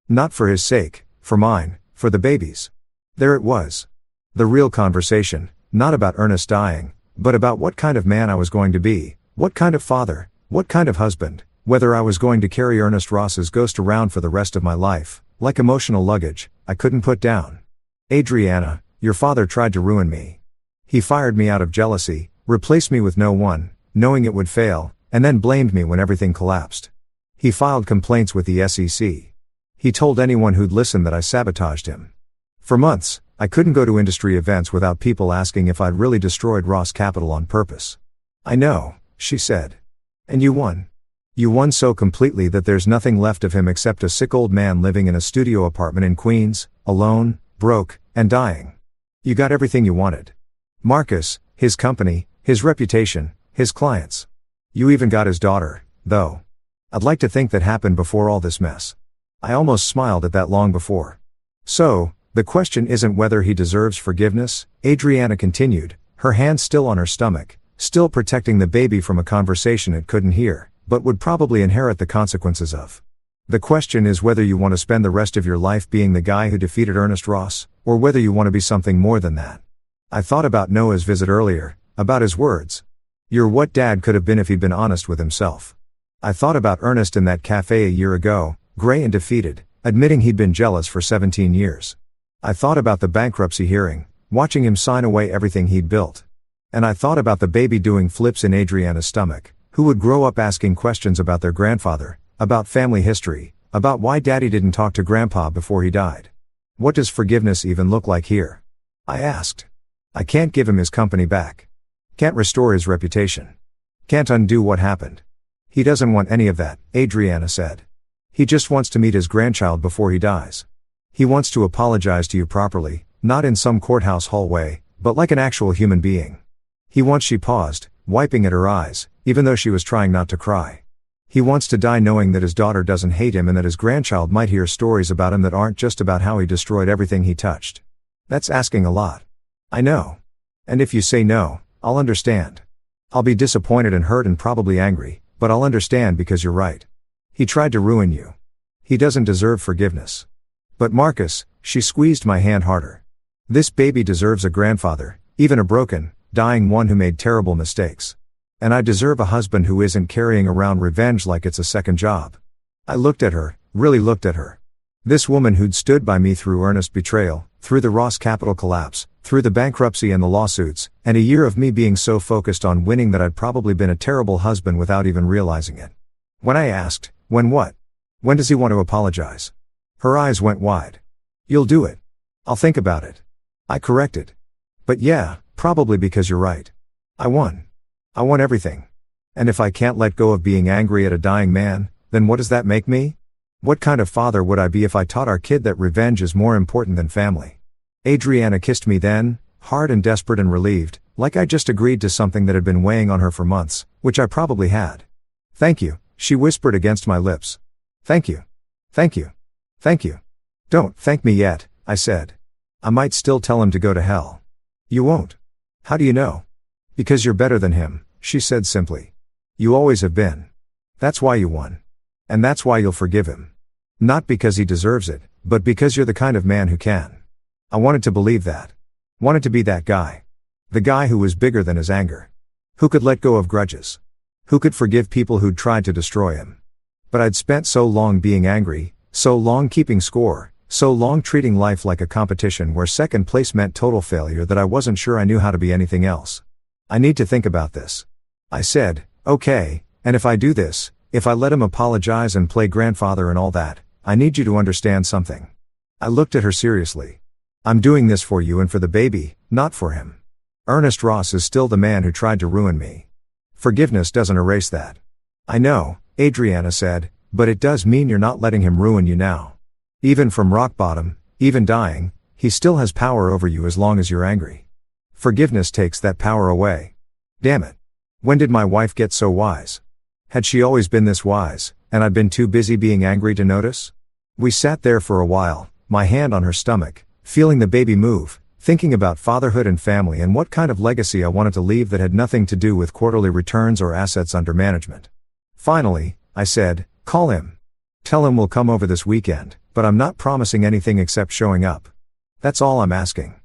Not for his sake, for mine, for the baby's." There it was. The real conversation, not about Ernest dying, but about what kind of man I was going to be, what kind of father, what kind of husband, whether I was going to carry Ernest Ross's ghost around for the rest of my life, like emotional luggage I couldn't put down. "Adriana, your father tried to ruin me. He fired me out of jealousy, replaced me with no one, knowing it would fail, and then blamed me when everything collapsed. He filed complaints with the SEC. He told anyone who'd listen that I sabotaged him. For months, I couldn't go to industry events without people asking if I'd really destroyed Ross Capital on purpose." "I know," she said. "And you won. You won so completely that there's nothing left of him except a sick old man living in a studio apartment in Queens, alone, broke, and dying. You got everything you wanted. Marcus, his company, his reputation, his clients. You even got his daughter, though. I'd like to think that happened before all this mess." I almost smiled at that long before. "So, the question isn't whether he deserves forgiveness," Adriana continued, her hand still on her stomach, still protecting the baby from a conversation it couldn't hear, but would probably inherit the consequences of. "The question is whether you want to spend the rest of your life being the guy who defeated Ernest Ross, or whether you want to be something more than that." I thought about Noah's visit earlier, about his words. "You're what Dad could have been if he'd been honest with himself." I thought about Ernest in that cafe a year ago, gray and defeated, admitting he'd been jealous for 17 years. I thought about the bankruptcy hearing, watching him sign away everything he'd built. And I thought about the baby doing flips in Adriana's stomach, who would grow up asking questions about their grandfather, about family history, about why Daddy didn't talk to Grandpa before he died. "What does forgiveness even look like here?" I asked. "I can't give him his company back. Can't restore his reputation. Can't undo what happened. He doesn't want any of that," Adriana said. He just wants to meet his grandchild before he dies. He wants to apologize to you properly, not in some courthouse hallway, but like an actual human being. He wants. She paused, wiping at her eyes, even though she was trying not to cry. He wants to die knowing that his daughter doesn't hate him and that his grandchild might hear stories about him that aren't just about how he destroyed everything he touched. That's asking a lot. I know. And if you say no, I'll understand. I'll be disappointed and hurt and probably angry, but I'll understand because you're right. He tried to ruin you. He doesn't deserve forgiveness. But Marcus, she squeezed my hand harder. This baby deserves a grandfather, even a broken, dying one who made terrible mistakes. And I deserve a husband who isn't carrying around revenge like it's a second job. I looked at her, really looked at her. This woman who'd stood by me through earnest betrayal, through the Ross Capital collapse, through the bankruptcy and the lawsuits, and a year of me being so focused on winning that I'd probably been a terrible husband without even realizing it. When I asked, when what? When does he want to apologize? Her eyes went wide. You'll do it. I'll think about it. I corrected. But yeah, probably because you're right. I won. I won everything. And if I can't let go of being angry at a dying man, then what does that make me? What kind of father would I be if I taught our kid that revenge is more important than family? Adriana kissed me then, hard and desperate and relieved, like I just agreed to something that had been weighing on her for months, which I probably had. Thank you, she whispered against my lips. Thank you. Thank you. Thank you. Don't thank me yet, I said. I might still tell him to go to hell. You won't. How do you know? Because you're better than him, she said simply. You always have been. That's why you won. And that's why you'll forgive him. Not because he deserves it, but because you're the kind of man who can. I wanted to believe that. Wanted to be that guy. The guy who was bigger than his anger. Who could let go of grudges. Who could forgive people who'd tried to destroy him. But I'd spent so long being angry, so long keeping score, so long treating life like a competition where second place meant total failure that I wasn't sure I knew how to be anything else. I need to think about this. I said, okay, and if I do this, if I let him apologize and play grandfather and all that, I need you to understand something. I looked at her seriously. I'm doing this for you and for the baby, not for him. Ernest Ross is still the man who tried to ruin me. Forgiveness doesn't erase that. I know, Adriana said, but it does mean you're not letting him ruin you now. Even from rock bottom, even dying, he still has power over you as long as you're angry. Forgiveness takes that power away. Damn it. When did my wife get so wise? Had she always been this wise, and I'd been too busy being angry to notice? We sat there for a while, my hand on her stomach, feeling the baby move, thinking about fatherhood and family and what kind of legacy I wanted to leave that had nothing to do with quarterly returns or assets under management. Finally, I said, call him. Tell him we'll come over this weekend, but I'm not promising anything except showing up. That's all I'm asking.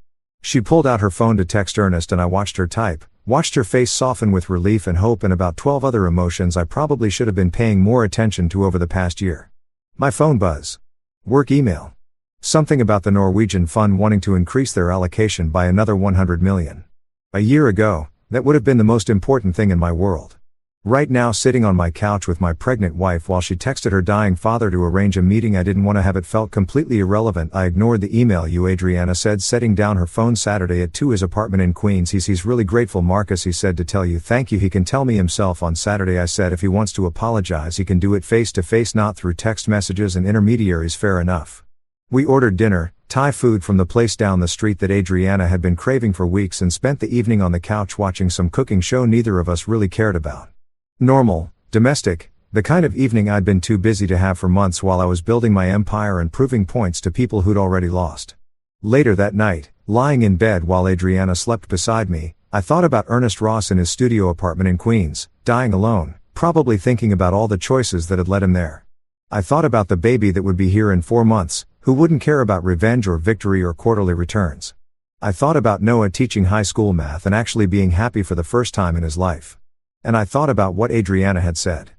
She pulled out her phone to text Ernest and I watched her type, watched her face soften with relief and hope and about 12 other emotions I probably should have been paying more attention to over the past year. My phone buzz. Work email. Something about the Norwegian fund wanting to increase their allocation by another 100 million. A year ago, that would have been the most important thing in my world. Right now sitting on my couch with my pregnant wife while she texted her dying father to arrange a meeting I didn't want to have, it felt completely irrelevant. I ignored the email you, Adriana said, setting down her phone. Saturday at 2, his apartment in Queens. He's really grateful, Marcus, he said, to tell you thank you. He can tell me himself on Saturday. I said if he wants to apologize he can do it face to face, not through text messages and intermediaries. Fair enough. We ordered dinner, Thai food from the place down the street that Adriana had been craving for weeks, and spent the evening on the couch watching some cooking show neither of us really cared about. Normal, domestic, the kind of evening I'd been too busy to have for months while I was building my empire and proving points to people who'd already lost. Later that night, lying in bed while Adriana slept beside me, I thought about Ernest Ross in his studio apartment in Queens, dying alone, probably thinking about all the choices that had led him there. I thought about the baby that would be here in 4 months, who wouldn't care about revenge or victory or quarterly returns. I thought about Noah teaching high school math and actually being happy for the first time in his life. And I thought about what Adriana had said.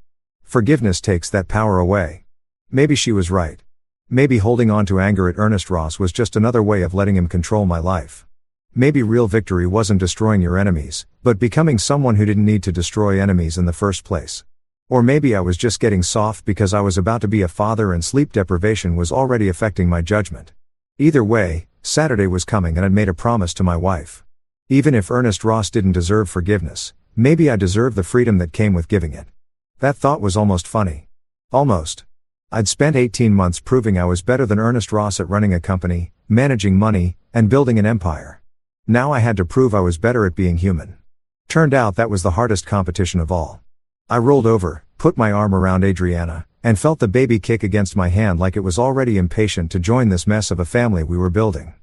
Forgiveness takes that power away. Maybe she was right. Maybe holding on to anger at Ernest Ross was just another way of letting him control my life. Maybe real victory wasn't destroying your enemies, but becoming someone who didn't need to destroy enemies in the first place. Or maybe I was just getting soft because I was about to be a father and sleep deprivation was already affecting my judgment. Either way, Saturday was coming and I'd made a promise to my wife. Even if Ernest Ross didn't deserve forgiveness, maybe I deserved the freedom that came with giving it. That thought was almost funny. Almost. I'd spent 18 months proving I was better than Ernest Ross at running a company, managing money, and building an empire. Now I had to prove I was better at being human. Turned out that was the hardest competition of all. I rolled over, put my arm around Adriana, and felt the baby kick against my hand like it was already impatient to join this mess of a family we were building.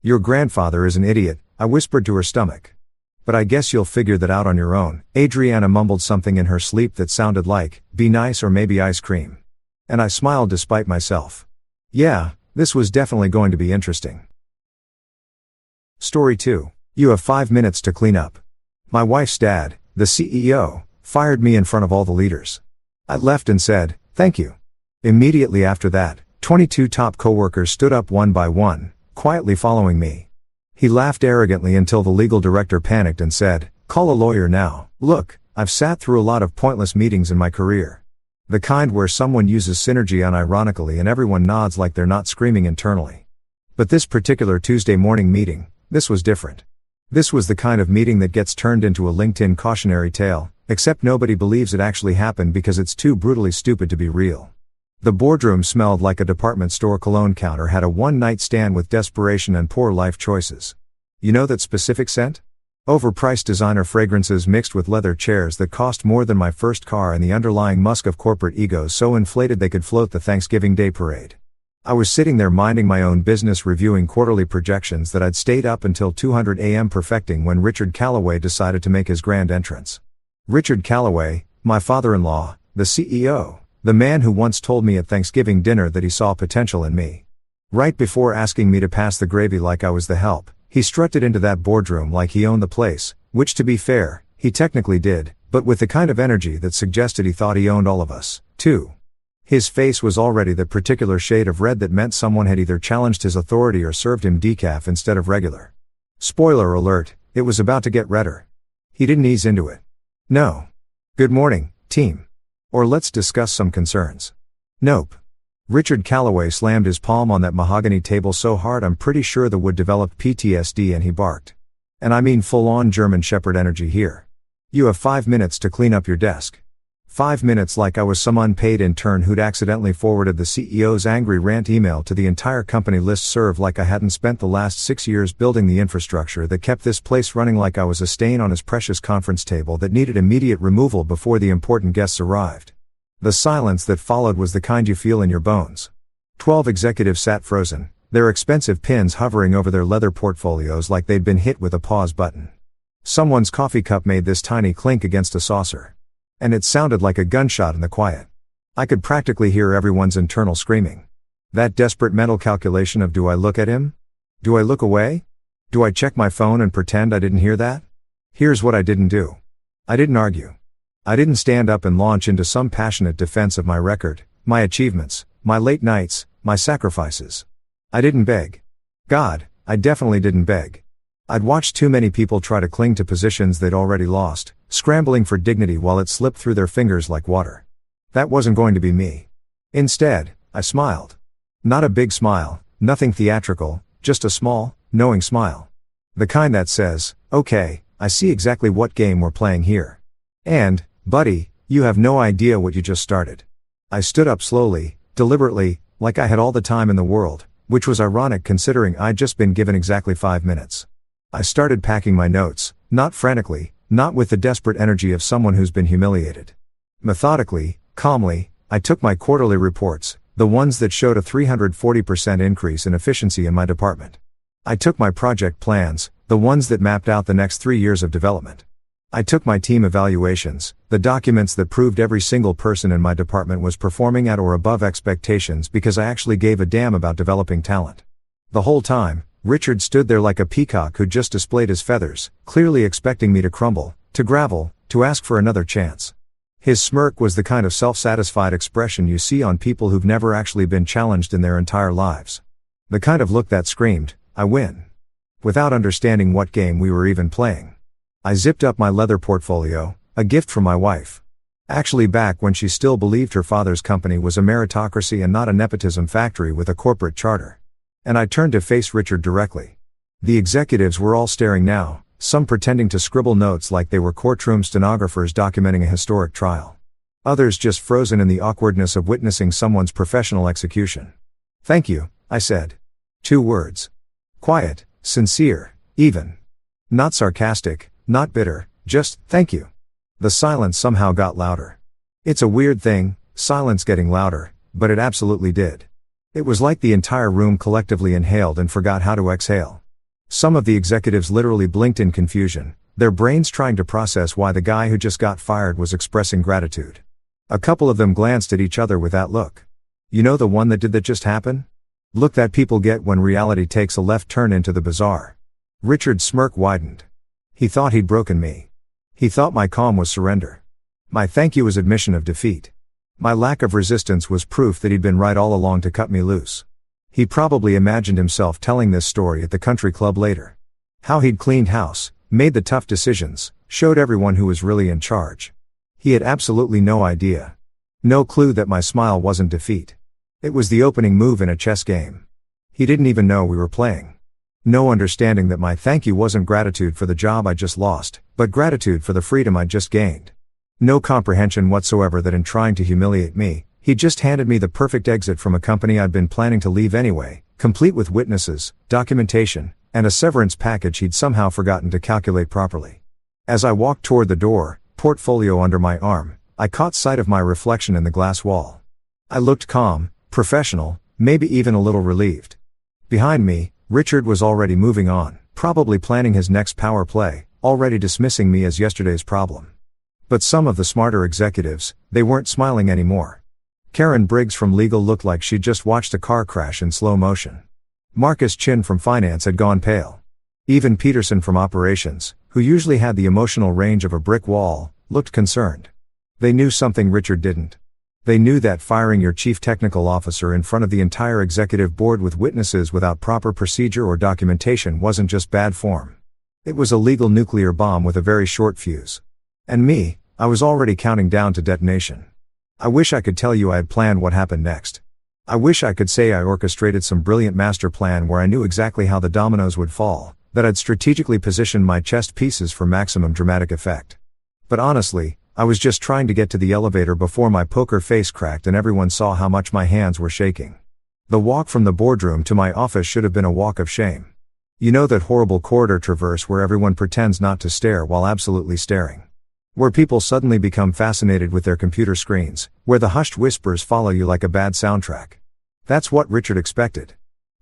"Your grandfather is an idiot," I whispered to her stomach. "But I guess you'll figure that out on your own." Adriana mumbled something in her sleep that sounded like, "be nice or maybe ice cream." And I smiled despite myself. Yeah, this was definitely going to be interesting. Story 2. You have 5 minutes to clean up. My wife's dad, the CEO, fired me in front of all the leaders. I left and said, "Thank you." Immediately after that, 22 top coworkers stood up one by one, quietly following me. He laughed arrogantly until the legal director panicked and said, "Call a lawyer now." Look, I've sat through a lot of pointless meetings in my career. The kind where someone uses synergy unironically and everyone nods like they're not screaming internally. But this particular Tuesday morning meeting, this was different. This was the kind of meeting that gets turned into a LinkedIn cautionary tale, except nobody believes it actually happened because it's too brutally stupid to be real. The boardroom smelled like a department store cologne counter had a one-night stand with desperation and poor life choices. You know that specific scent? Overpriced designer fragrances mixed with leather chairs that cost more than my first car and the underlying musk of corporate egos so inflated they could float the Thanksgiving Day parade. I was sitting there minding my own business reviewing quarterly projections that I'd stayed up until 2:00 a.m. perfecting when Richard Calloway decided to make his grand entrance. Richard Calloway, my father-in-law, the CEO, the man who once told me at Thanksgiving dinner that he saw potential in me. Right before asking me to pass the gravy like I was the help, he strutted into that boardroom like he owned the place, which to be fair, he technically did, but with the kind of energy that suggested he thought he owned all of us, too. His face was already the particular shade of red that meant someone had either challenged his authority or served him decaf instead of regular. Spoiler alert, it was about to get redder. He didn't ease into it. No. "Good morning, team. Or let's discuss some concerns." Nope. Richard Calloway slammed his palm on that mahogany table so hard I'm pretty sure the wood developed PTSD and he barked. And I mean full-on German Shepherd energy here. "You have 5 minutes to clean up your desk." 5 minutes like I was some unpaid intern who'd accidentally forwarded the CEO's angry rant email to the entire company listserv like I hadn't spent the last 6 years building the infrastructure that kept this place running like I was a stain on his precious conference table that needed immediate removal before the important guests arrived. The silence that followed was the kind you feel in your bones. 12 executives sat frozen, their expensive pins hovering over their leather portfolios like they'd been hit with a pause button. Someone's coffee cup made this tiny clink against a saucer. And it sounded like a gunshot in the quiet. I could practically hear everyone's internal screaming. That desperate mental calculation of do I look at him? Do I look away? Do I check my phone and pretend I didn't hear that? Here's what I didn't do. I didn't argue. I didn't stand up and launch into some passionate defense of my record, my achievements, my late nights, my sacrifices. I didn't beg. God, I definitely didn't beg. I'd watched too many people try to cling to positions they'd already lost, scrambling for dignity while it slipped through their fingers like water. That wasn't going to be me. Instead, I smiled. Not a big smile, nothing theatrical, just a small, knowing smile. The kind that says, "Okay, I see exactly what game we're playing here. And, buddy, you have no idea what you just started." I stood up slowly, deliberately, like I had all the time in the world, which was ironic considering I'd just been given exactly 5 minutes. I started packing my notes, not frantically, not with the desperate energy of someone who's been humiliated. Methodically, calmly, I took my quarterly reports, the ones that showed a 340% increase in efficiency in my department. I took my project plans, the ones that mapped out the next 3 years of development. I took my team evaluations, the documents that proved every single person in my department was performing at or above expectations because I actually gave a damn about developing talent. The whole time, Richard stood there like a peacock who'd just displayed his feathers, clearly expecting me to crumble, to gravel, to ask for another chance. His smirk was the kind of self-satisfied expression you see on people who've never actually been challenged in their entire lives. The kind of look that screamed, "I win," without understanding what game we were even playing. I zipped up my leather portfolio, a gift from my wife. Actually back when she still believed her father's company was a meritocracy and not a nepotism factory with a corporate charter. And I turned to face Richard directly. The executives were all staring now, some pretending to scribble notes like they were courtroom stenographers documenting a historic trial. Others just frozen in the awkwardness of witnessing someone's professional execution. "Thank you," I said. 2 words. Quiet, sincere, even. Not sarcastic, not bitter, just, "thank you." The silence somehow got louder. It's a weird thing, silence getting louder, but it absolutely did. It was like the entire room collectively inhaled and forgot how to exhale. Some of the executives literally blinked in confusion, their brains trying to process why the guy who just got fired was expressing gratitude. A couple of them glanced at each other with that look. You know, the one that did that just happen? Look that people get when reality takes a left turn into the bizarre. Richard's smirk widened. He thought he'd broken me. He thought my calm was surrender. My thank you was admission of defeat. My lack of resistance was proof that he'd been right all along to cut me loose. He probably imagined himself telling this story at the country club later. How he'd cleaned house, made the tough decisions, showed everyone who was really in charge. He had absolutely no idea. No clue that my smile wasn't defeat. It was the opening move in a chess game. He didn't even know we were playing. No understanding that my thank you wasn't gratitude for the job I just lost, but gratitude for the freedom I'd just gained. No comprehension whatsoever that in trying to humiliate me, he'd just handed me the perfect exit from a company I'd been planning to leave anyway, complete with witnesses, documentation, and a severance package he'd somehow forgotten to calculate properly. As I walked toward the door, portfolio under my arm, I caught sight of my reflection in the glass wall. I looked calm, professional, maybe even a little relieved. Behind me, Richard was already moving on, probably planning his next power play, already dismissing me as yesterday's problem. But some of the smarter executives, they weren't smiling anymore. Karen Briggs from legal looked like she'd just watched a car crash in slow motion. Marcus Chin from finance had gone pale. Even Peterson from operations, who usually had the emotional range of a brick wall, looked concerned. They knew something Richard didn't. They knew that firing your chief technical officer in front of the entire executive board with witnesses without proper procedure or documentation wasn't just bad form. It was a legal nuclear bomb with a very short fuse. And me, I was already counting down to detonation. I wish I could tell you I had planned what happened next. I wish I could say I orchestrated some brilliant master plan where I knew exactly how the dominoes would fall, that I'd strategically positioned my chess pieces for maximum dramatic effect. But honestly, I was just trying to get to the elevator before my poker face cracked and everyone saw how much my hands were shaking. The walk from the boardroom to my office should have been a walk of shame. You know that horrible corridor traverse where everyone pretends not to stare while absolutely staring. Where people suddenly become fascinated with their computer screens, where the hushed whispers follow you like a bad soundtrack. That's what Richard expected.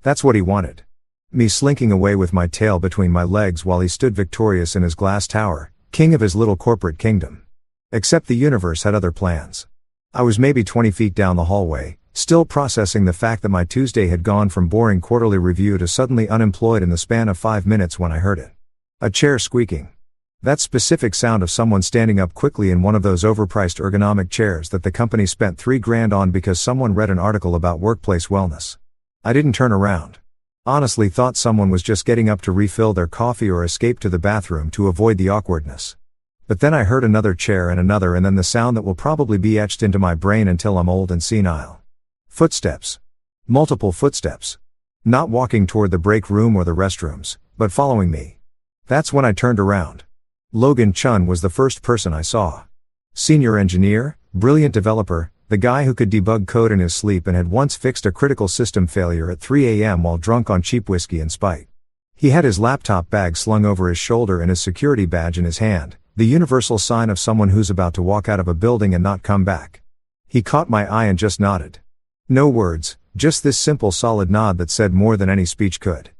That's what he wanted. Me slinking away with my tail between my legs while he stood victorious in his glass tower, king of his little corporate kingdom. Except the universe had other plans. I was maybe 20 feet down the hallway, still processing the fact that my Tuesday had gone from boring quarterly review to suddenly unemployed in the span of 5 minutes when I heard it. A chair squeaking. That specific sound of someone standing up quickly in one of those overpriced ergonomic chairs that the company spent $3,000 on because someone read an article about workplace wellness. I didn't turn around. Honestly thought someone was just getting up to refill their coffee or escape to the bathroom to avoid the awkwardness. But then I heard another chair and then the sound that will probably be etched into my brain until I'm old and senile. Footsteps. Multiple footsteps. Not walking toward the break room or the restrooms, but following me. That's when I turned around. Logan Chun was the first person I saw. Senior engineer, brilliant developer, the guy who could debug code in his sleep and had once fixed a critical system failure at 3 a.m. while drunk on cheap whiskey and spite. He had his laptop bag slung over his shoulder and his security badge in his hand, the universal sign of someone who's about to walk out of a building and not come back. He caught my eye and just nodded. No words, just this simple solid nod that said more than any speech could.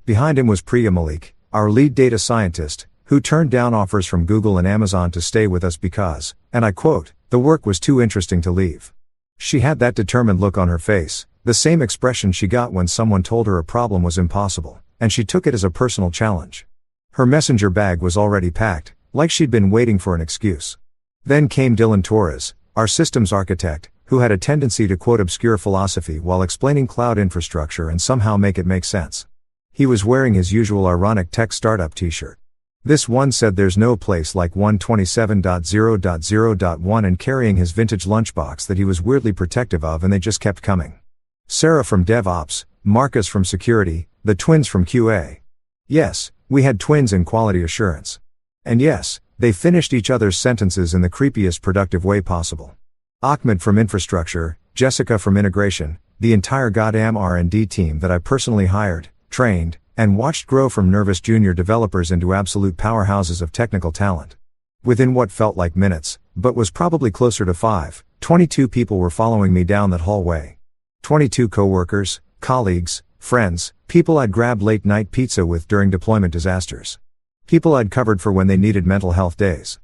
Behind him was Priya Malik, our lead data scientist, who turned down offers from Google and Amazon to stay with us because, and I quote, the work was too interesting to leave. She had that determined look on her face, the same expression she got when someone told her a problem was impossible, and she took it as a personal challenge. Her messenger bag was already packed, like she'd been waiting for an excuse. Then came Dylan Torres, our systems architect, who had a tendency to quote obscure philosophy while explaining cloud infrastructure and somehow make it make sense. He was wearing his usual ironic tech startup t-shirt. This one said there's no place like 127.0.0.1 and carrying his vintage lunchbox that he was weirdly protective of, and they just kept coming. Sarah from DevOps, Marcus from security, the twins from QA. Yes, we had twins in quality assurance. And yes, they finished each other's sentences in the creepiest productive way possible. Ahmed from infrastructure, Jessica from integration, the entire goddamn R&D team that I personally hired, trained, and watched grow from nervous junior developers into absolute powerhouses of technical talent. Within what felt like minutes, but was probably closer to 5, 22 people were following me down that hallway. 22 coworkers, colleagues, friends, people I'd grabbed late night pizza with during deployment disasters. People I'd covered for when they needed mental health days.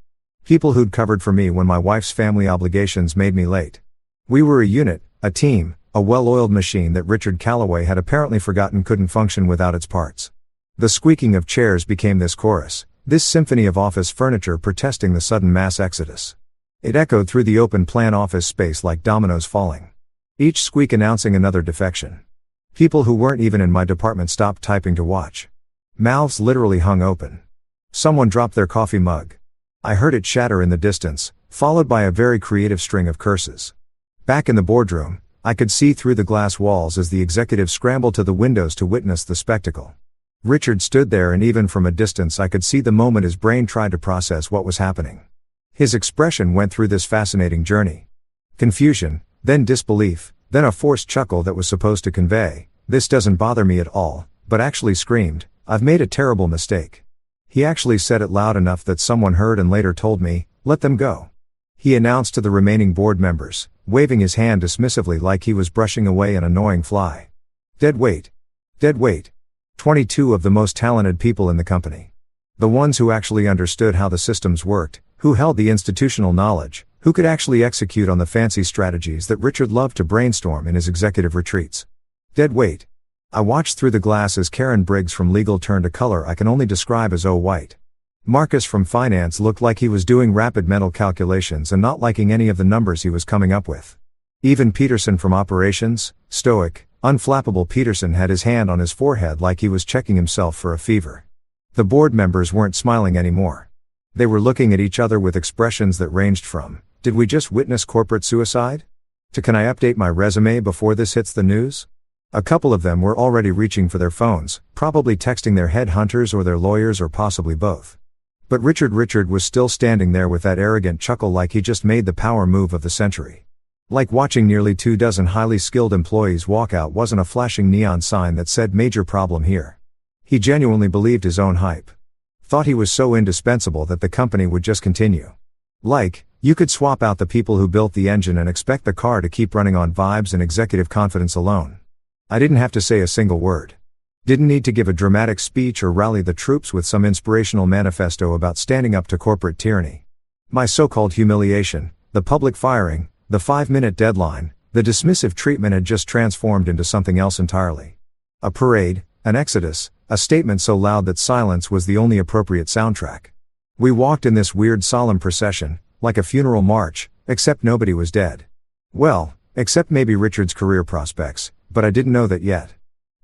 People who'd covered for me when my wife's family obligations made me late. We were a unit, a team, a well-oiled machine that Richard Calloway had apparently forgotten couldn't function without its parts. The squeaking of chairs became this chorus, this symphony of office furniture protesting the sudden mass exodus. It echoed through the open-plan office space like dominoes falling. Each squeak announcing another defection. People who weren't even in my department stopped typing to watch. Mouths literally hung open. Someone dropped their coffee mug. I heard it shatter in the distance, followed by a very creative string of curses. Back in the boardroom, I could see through the glass walls as the executives scrambled to the windows to witness the spectacle. Richard stood there, and even from a distance I could see the moment his brain tried to process what was happening. His expression went through this fascinating journey. Confusion, then disbelief, then a forced chuckle that was supposed to convey, "This doesn't bother me at all," but actually screamed, "I've made a terrible mistake." He actually said it loud enough that someone heard and later told me, "Let them go." He announced to the remaining board members, waving his hand dismissively like he was brushing away an annoying fly. Dead weight. Dead weight. 22 of the most talented people in the company. The ones who actually understood how the systems worked, who held the institutional knowledge, who could actually execute on the fancy strategies that Richard loved to brainstorm in his executive retreats. Dead weight. I watched through the glass as Karen Briggs from legal turned a color I can only describe as white. Marcus from finance looked like he was doing rapid mental calculations and not liking any of the numbers he was coming up with. Even Peterson from operations, stoic, unflappable Peterson, had his hand on his forehead like he was checking himself for a fever. The board members weren't smiling anymore. They were looking at each other with expressions that ranged from, "Did we just witness corporate suicide?" to, "Can I update my resume before this hits the news?" A couple of them were already reaching for their phones, probably texting their headhunters or their lawyers or possibly both. But Richard was still standing there with that arrogant chuckle like he just made the power move of the century. Like watching nearly 24 highly skilled employees walk out wasn't a flashing neon sign that said "major problem here." He genuinely believed his own hype. Thought he was so indispensable that the company would just continue. Like, you could swap out the people who built the engine and expect the car to keep running on vibes and executive confidence alone. I didn't have to say a single word. Didn't need to give a dramatic speech or rally the troops with some inspirational manifesto about standing up to corporate tyranny. My so-called humiliation, the public firing, the 5-minute deadline, the dismissive treatment had just transformed into something else entirely. A parade, an exodus, a statement so loud that silence was the only appropriate soundtrack. We walked in this weird solemn procession, like a funeral march, except nobody was dead. Well, except maybe Richard's career prospects, but I didn't know that yet.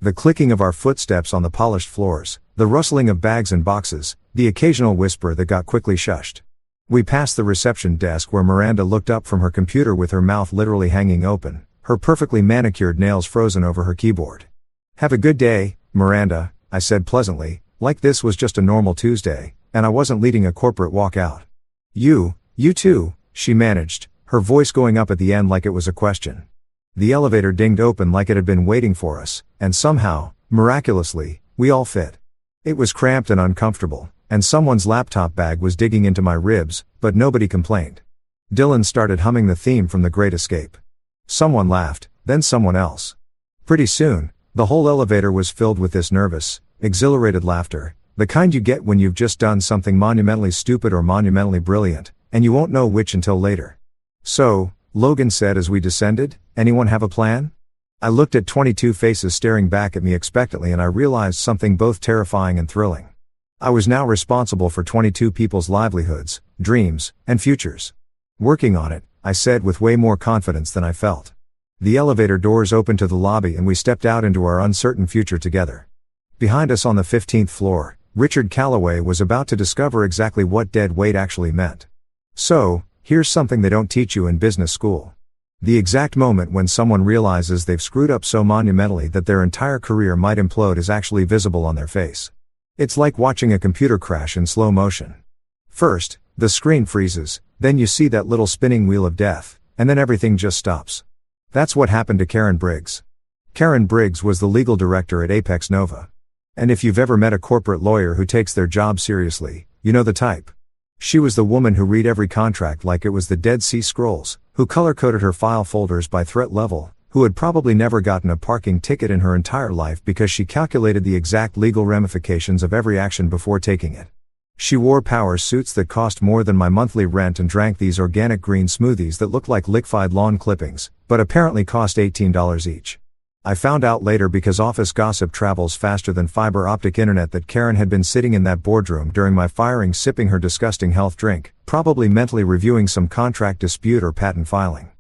The clicking of our footsteps on the polished floors, the rustling of bags and boxes, the occasional whisper that got quickly shushed. We passed the reception desk where Miranda looked up from her computer with her mouth literally hanging open, her perfectly manicured nails frozen over her keyboard. "Have a good day, Miranda," I said pleasantly, like this was just a normal Tuesday, and I wasn't leading a corporate walkout. You too," she managed, her voice going up at the end like it was a question. The elevator dinged open like it had been waiting for us, and somehow, miraculously, we all fit. It was cramped and uncomfortable, and someone's laptop bag was digging into my ribs, but nobody complained. Dylan started humming the theme from The Great Escape. Someone laughed, then someone else. Pretty soon, the whole elevator was filled with this nervous, exhilarated laughter, the kind you get when you've just done something monumentally stupid or monumentally brilliant, and you won't know which until later. "So," Logan said as we descended, "anyone have a plan?" I looked at 22 faces staring back at me expectantly, and I realized something both terrifying and thrilling. I was now responsible for 22 people's livelihoods, dreams, and futures. "Working on it," I said with way more confidence than I felt. The elevator doors opened to the lobby and we stepped out into our uncertain future together. Behind us on the 15th floor, Richard Calloway was about to discover exactly what dead weight actually meant. So, here's something they don't teach you in business school. The exact moment when someone realizes they've screwed up so monumentally that their entire career might implode is actually visible on their face. It's like watching a computer crash in slow motion. First, the screen freezes, then you see that little spinning wheel of death, and then everything just stops. That's what happened to Karen Briggs. Karen Briggs was the legal director at Apex Nova. And if you've ever met a corporate lawyer who takes their job seriously, you know the type. She was the woman who read every contract like it was the Dead Sea Scrolls, who color-coded her file folders by threat level, who had probably never gotten a parking ticket in her entire life because she calculated the exact legal ramifications of every action before taking it. She wore power suits that cost more than my monthly rent and drank these organic green smoothies that looked like liquefied lawn clippings, but apparently cost $18 each. I found out later because office gossip travels faster than fiber optic internet that Karen had been sitting in that boardroom during my firing sipping her disgusting health drink, probably mentally reviewing some contract dispute or patent filing.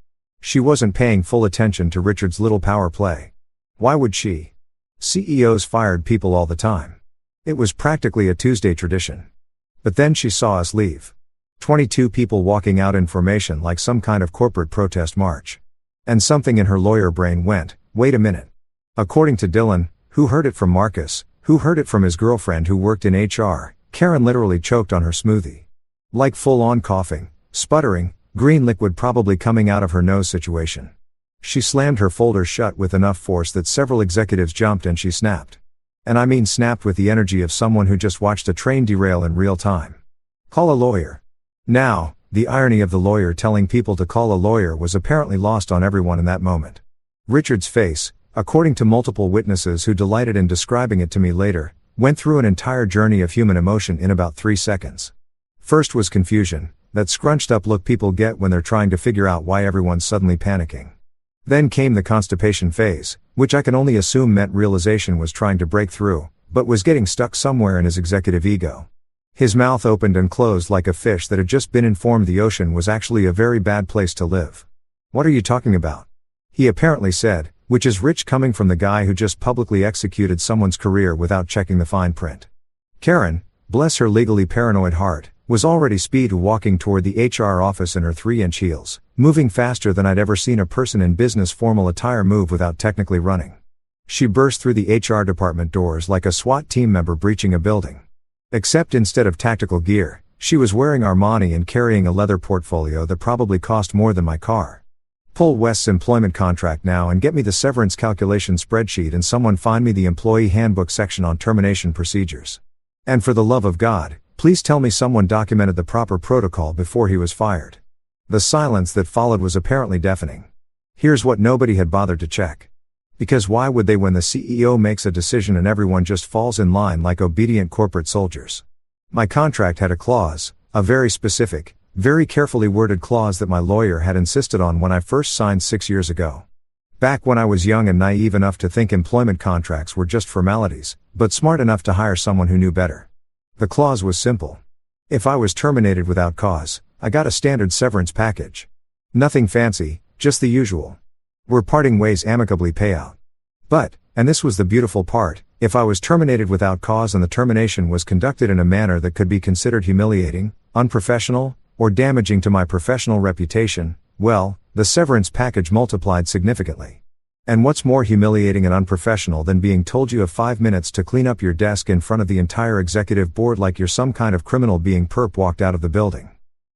She wasn't paying full attention to Richard's little power play. Why would she? CEOs fired people all the time. It was practically a Tuesday tradition. But then she saw us leave. 22 people walking out in formation like some kind of corporate protest march. And something in her lawyer brain went, wait a minute. According to Dylan, who heard it from Marcus, who heard it from his girlfriend who worked in HR, Karen literally choked on her smoothie. Like full-on coughing, sputtering, green liquid probably coming out of her nose situation. She slammed her folder shut with enough force that several executives jumped and she snapped. And I mean snapped with the energy of someone who just watched a train derail in real time. Call a lawyer. Now, the irony of the lawyer telling people to call a lawyer was apparently lost on everyone in that moment. Richard's face, according to multiple witnesses who delighted in describing it to me later, went through an entire journey of human emotion in about 3 seconds. First was confusion, that scrunched up look people get when they're trying to figure out why everyone's suddenly panicking. Then came the constipation phase, which I can only assume meant realization was trying to break through, but was getting stuck somewhere in his executive ego. His mouth opened and closed like a fish that had just been informed the ocean was actually a very bad place to live. What are you talking about? He apparently said, which is rich coming from the guy who just publicly executed someone's career without checking the fine print. Karen, bless her legally paranoid heart, was already speed walking toward the HR office in her 3-inch heels, moving faster than I'd ever seen a person in business formal attire move without technically running. She burst through the HR department doors like a SWAT team member breaching a building. Except instead of tactical gear, she was wearing Armani and carrying a leather portfolio that probably cost more than my car. Pull Wes's employment contract now and get me the severance calculation spreadsheet and someone find me the employee handbook section on termination procedures. And for the love of God, please tell me someone documented the proper protocol before he was fired. The silence that followed was apparently deafening. Here's what nobody had bothered to check. Because why would they when the CEO makes a decision and everyone just falls in line like obedient corporate soldiers? My contract had a clause, a very specific, very carefully worded clause that my lawyer had insisted on when I first signed 6 years ago. Back when I was young and naive enough to think employment contracts were just formalities, but smart enough to hire someone who knew better. The clause was simple. If I was terminated without cause, I got a standard severance package. Nothing fancy, just the usual. We're parting ways amicably payout. But, and this was the beautiful part, if I was terminated without cause and the termination was conducted in a manner that could be considered humiliating, unprofessional, or damaging to my professional reputation, well, the severance package multiplied significantly. And what's more humiliating and unprofessional than being told you have 5 minutes to clean up your desk in front of the entire executive board like you're some kind of criminal being perp walked out of the building?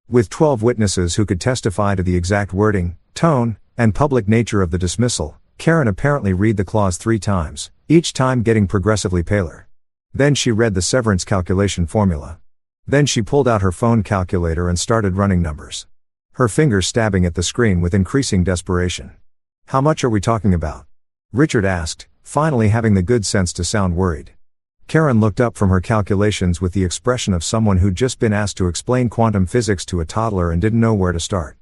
With 12 witnesses who could testify to the exact wording, tone, and public nature of the dismissal, Karen apparently read the clause 3 times, each time getting progressively paler. Then she read the severance calculation formula. Then she pulled out her phone calculator and started running numbers. Her fingers stabbing at the screen with increasing desperation. How much are we talking about? Richard asked, finally having the good sense to sound worried. Karen looked up from her calculations with the expression of someone who'd just been asked to explain quantum physics to a toddler and didn't know where to start.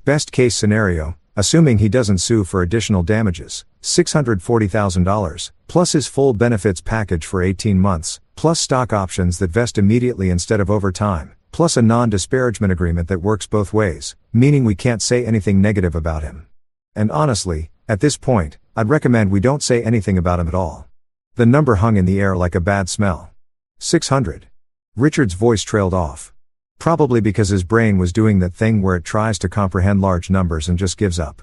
Best case scenario, assuming he doesn't sue for additional damages, $640,000, plus his full benefits package for 18 months, plus stock options that vest immediately instead of over time, plus a non-disparagement agreement that works both ways, meaning we can't say anything negative about him. And honestly, at this point, I'd recommend we don't say anything about him at all. The number hung in the air like a bad smell. 600. Richard's voice trailed off. Probably because his brain was doing that thing where it tries to comprehend large numbers and just gives up.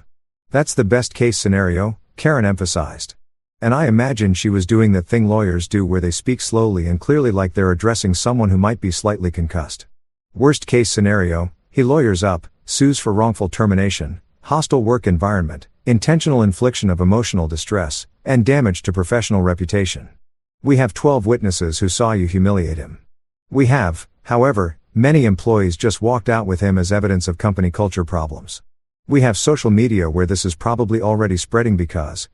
That's the best case scenario, Karen emphasized. And I imagine she was doing that thing lawyers do where they speak slowly and clearly like they're addressing someone who might be slightly concussed. Worst case scenario, he lawyers up, sues for wrongful termination, hostile work environment, intentional infliction of emotional distress, and damage to professional reputation. We have 12 witnesses who saw you humiliate him. We have, however, many employees just walked out with him as evidence of company culture problems. We have social media where this is probably already spreading because,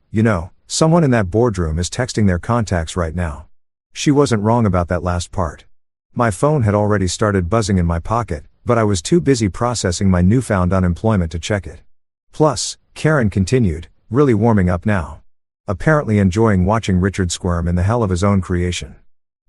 someone in that boardroom is texting their contacts right now. She wasn't wrong about that last part. My phone had already started buzzing in my pocket, but I was too busy processing my newfound unemployment to check it. Plus, Karen continued, really warming up now. Apparently enjoying watching Richard squirm in the hell of his own creation.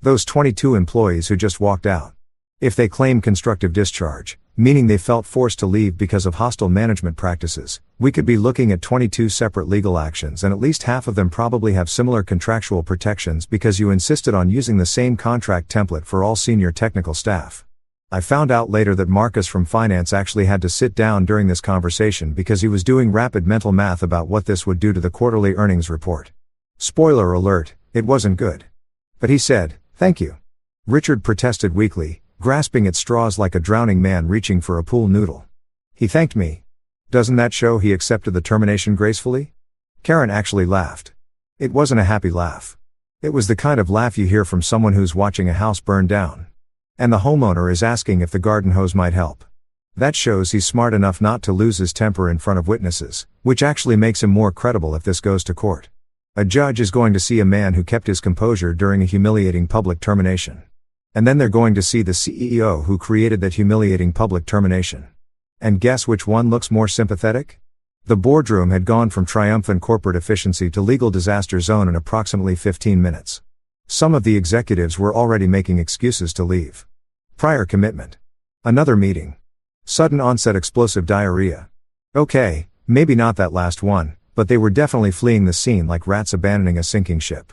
Those 22 employees who just walked out. If they claim constructive discharge, meaning they felt forced to leave because of hostile management practices, we could be looking at 22 separate legal actions, and at least half of them probably have similar contractual protections because you insisted on using the same contract template for all senior technical staff. I found out later that Marcus from finance actually had to sit down during this conversation because he was doing rapid mental math about what this would do to the quarterly earnings report. Spoiler alert, it wasn't good. But he said, "Thank you." Richard protested weakly, grasping at straws like a drowning man reaching for a pool noodle. He thanked me. Doesn't that show he accepted the termination gracefully? Karen actually laughed. It wasn't a happy laugh. It was the kind of laugh you hear from someone who's watching a house burn down. And the homeowner is asking if the garden hose might help. That shows he's smart enough not to lose his temper in front of witnesses, which actually makes him more credible if this goes to court. A judge is going to see a man who kept his composure during a humiliating public termination. And then they're going to see the CEO who created that humiliating public termination. And guess which one looks more sympathetic? The boardroom had gone from triumphant corporate efficiency to legal disaster zone in approximately 15 minutes. Some of the executives were already making excuses to leave. Prior commitment. Another meeting. Sudden onset explosive diarrhea. Okay, maybe not that last one, but they were definitely fleeing the scene like rats abandoning a sinking ship.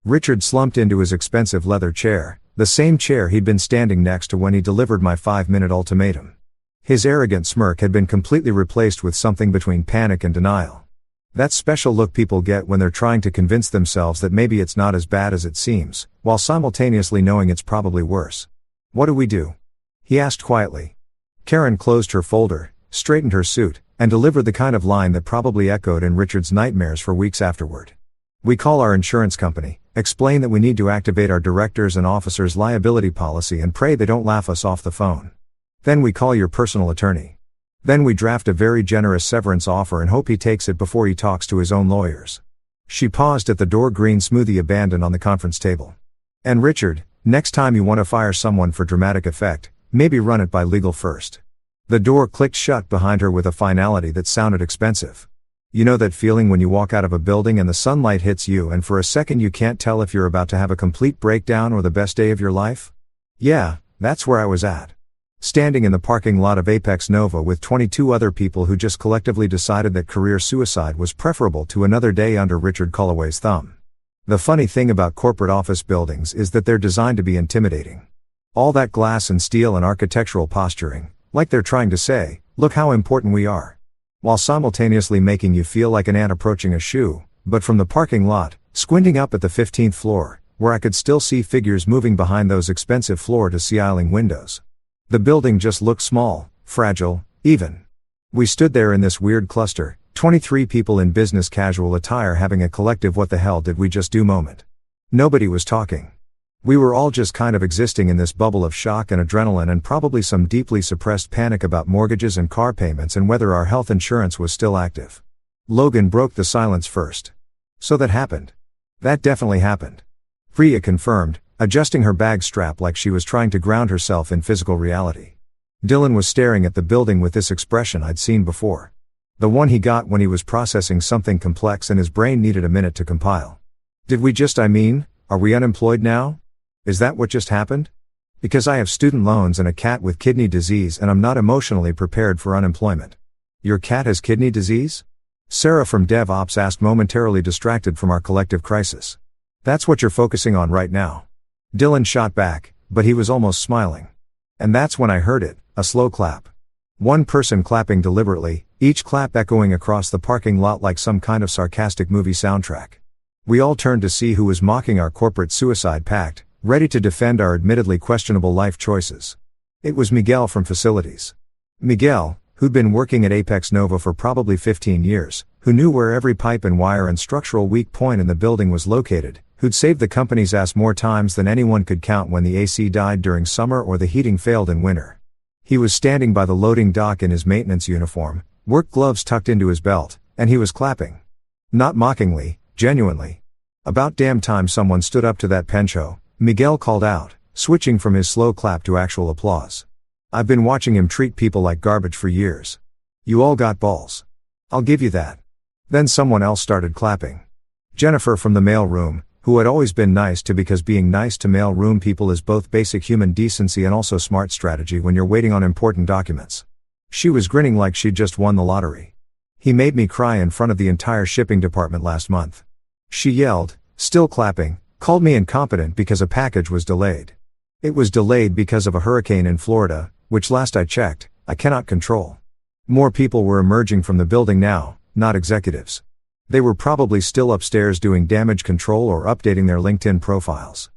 Richard slumped into his expensive leather chair, the same chair he'd been standing next to when he delivered my 5-minute ultimatum. His arrogant smirk had been completely replaced with something between panic and denial. That special look people get when they're trying to convince themselves that maybe it's not as bad as it seems, while simultaneously knowing it's probably worse. "What do we do?" he asked quietly. Karen closed her folder, straightened her suit, and delivered the kind of line that probably echoed in Richard's nightmares for weeks afterward. "We call our insurance company, explain that we need to activate our directors' and officers' liability policy and pray they don't laugh us off the phone. Then we call your personal attorney. Then we draft a very generous severance offer and hope he takes it before he talks to his own lawyers." She paused at the door, green smoothie abandoned on the conference table. "And Richard, next time you want to fire someone for dramatic effect, maybe run it by legal first." The door clicked shut behind her with a finality that sounded expensive. You know that feeling when you walk out of a building and the sunlight hits you and for a second you can't tell if you're about to have a complete breakdown or the best day of your life? Yeah, that's where I was at. Standing in the parking lot of Apex Nova with 22 other people who just collectively decided that career suicide was preferable to another day under Richard Culloway's thumb. The funny thing about corporate office buildings is that they're designed to be intimidating. All that glass and steel and architectural posturing, like they're trying to say, "Look how important we are," while simultaneously making you feel like an ant approaching a shoe. But from the parking lot, squinting up at the 15th floor, where I could still see figures moving behind those expensive floor-to-ceiling windows. The building just looked small, fragile, even. We stood there in this weird cluster, 23 people in business casual attire having a collective "what the hell did we just do" moment. Nobody was talking. We were all just kind of existing in this bubble of shock and adrenaline and probably some deeply suppressed panic about mortgages and car payments and whether our health insurance was still active. Logan broke the silence first. "So that happened?" "That definitely happened," Priya confirmed, adjusting her bag strap like she was trying to ground herself in physical reality. Dylan was staring at the building with this expression I'd seen before. The one he got when he was processing something complex and his brain needed a minute to compile. "Did we just, are we unemployed now? Is that what just happened? Because I have student loans and a cat with kidney disease and I'm not emotionally prepared for unemployment." "Your cat has kidney disease?" Sarah from DevOps asked, momentarily distracted from our collective crisis. "That's what you're focusing on right now?" Dylan shot back, but he was almost smiling. And that's when I heard it, a slow clap. One person clapping deliberately, each clap echoing across the parking lot like some kind of sarcastic movie soundtrack. We all turned to see who was mocking our corporate suicide pact, ready to defend our admittedly questionable life choices. It was Miguel from facilities. Miguel, who'd been working at Apex Nova for probably 15 years, who knew where every pipe and wire and structural weak point in the building was located, who'd saved the company's ass more times than anyone could count when the AC died during summer or the heating failed in winter. He was standing by the loading dock in his maintenance uniform, work gloves tucked into his belt, and he was clapping. Not mockingly, genuinely. About damn time someone stood up to that pencho, Miguel called out, switching from his slow clap to actual applause. I've been watching him treat people like garbage for years. You all got balls. I'll give you that. Then someone else started clapping. Jennifer from the mail room, who had always been nice to because being nice to mail room people is both basic human decency and also smart strategy when you're waiting on important documents. She was grinning like she'd just won the lottery. He made me cry in front of the entire shipping department last month. She yelled, still clapping, called me incompetent because a package was delayed. It was delayed because of a hurricane in Florida, which last I checked, I cannot control. More people were emerging from the building now, not executives. They were probably still upstairs doing damage control or updating their LinkedIn profiles.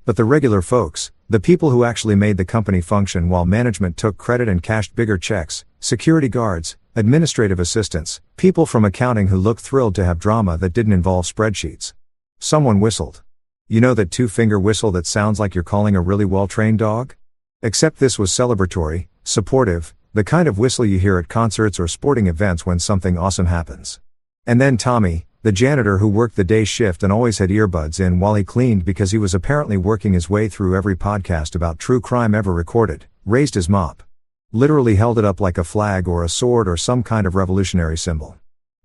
But the regular folks, the people who actually made the company function while management took credit and cashed bigger checks, security guards, administrative assistants, people from accounting who looked thrilled to have drama that didn't involve spreadsheets. Someone whistled. You know that two-finger whistle that sounds like you're calling a really well-trained dog? Except this was celebratory, supportive, the kind of whistle you hear at concerts or sporting events when something awesome happens. And then Tommy, the janitor who worked the day shift and always had earbuds in while he cleaned because he was apparently working his way through every podcast about true crime ever recorded, raised his mop. Literally held it up like a flag or a sword or some kind of revolutionary symbol.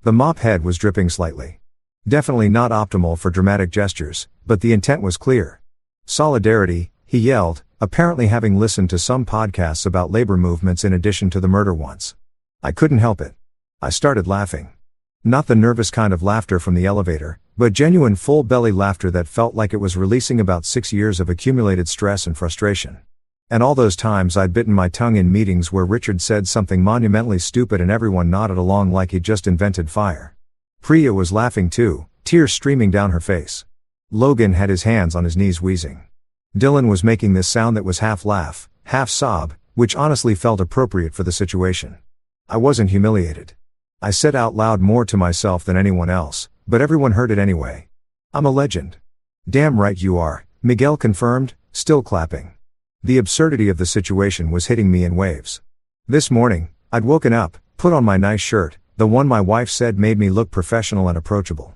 The mop head was dripping slightly. Definitely not optimal for dramatic gestures, but the intent was clear. Solidarity, he yelled, apparently having listened to some podcasts about labor movements in addition to the murder ones. I couldn't help it. I started laughing. Not the nervous kind of laughter from the elevator, but genuine full-belly laughter that felt like it was releasing about 6 years of accumulated stress and frustration. And all those times I'd bitten my tongue in meetings where Richard said something monumentally stupid and everyone nodded along like he'd just invented fire. Priya was laughing too, tears streaming down her face. Logan had his hands on his knees wheezing. Dylan was making this sound that was half laugh, half sob, which honestly felt appropriate for the situation. I wasn't humiliated. I said out loud more to myself than anyone else, but everyone heard it anyway. I'm a legend. Damn right you are, Miguel confirmed, still clapping. The absurdity of the situation was hitting me in waves. This morning, I'd woken up, put on my nice shirt, the one my wife said made me look professional and approachable.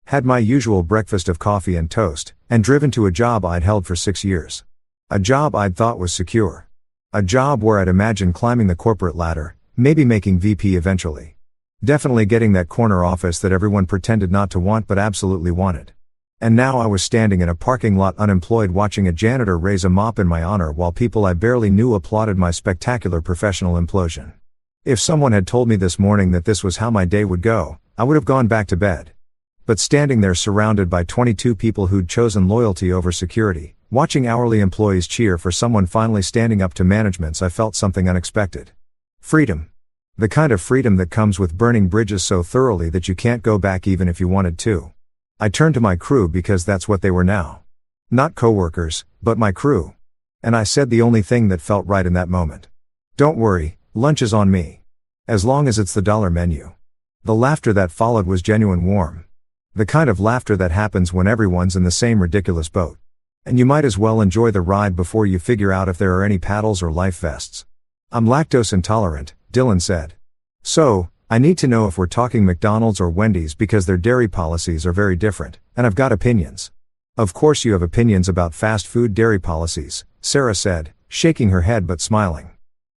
Had my usual breakfast of coffee and toast, and driven to a job I'd held for 6 years. A job I'd thought was secure. A job where I'd imagined climbing the corporate ladder, maybe making VP eventually. Definitely getting that corner office that everyone pretended not to want but absolutely wanted. And now I was standing in a parking lot unemployed watching a janitor raise a mop in my honor while people I barely knew applauded my spectacular professional implosion. If someone had told me this morning that this was how my day would go, I would have gone back to bed. But standing there surrounded by 22 people who'd chosen loyalty over security, watching hourly employees cheer for someone finally standing up to managements, I felt something unexpected. Freedom. The kind of freedom that comes with burning bridges so thoroughly that you can't go back even if you wanted to. I turned to my crew because that's what they were now. Not coworkers, but my crew. And I said the only thing that felt right in that moment. Don't worry, lunch is on me. As long as it's the dollar menu. The laughter that followed was genuine warm. The kind of laughter that happens when everyone's in the same ridiculous boat. And you might as well enjoy the ride before you figure out if there are any paddles or life vests. I'm lactose intolerant, Dylan said. So, I need to know if we're talking McDonald's or Wendy's because their dairy policies are very different, and I've got opinions. Of course you have opinions about fast food dairy policies, Sarah said, shaking her head but smiling.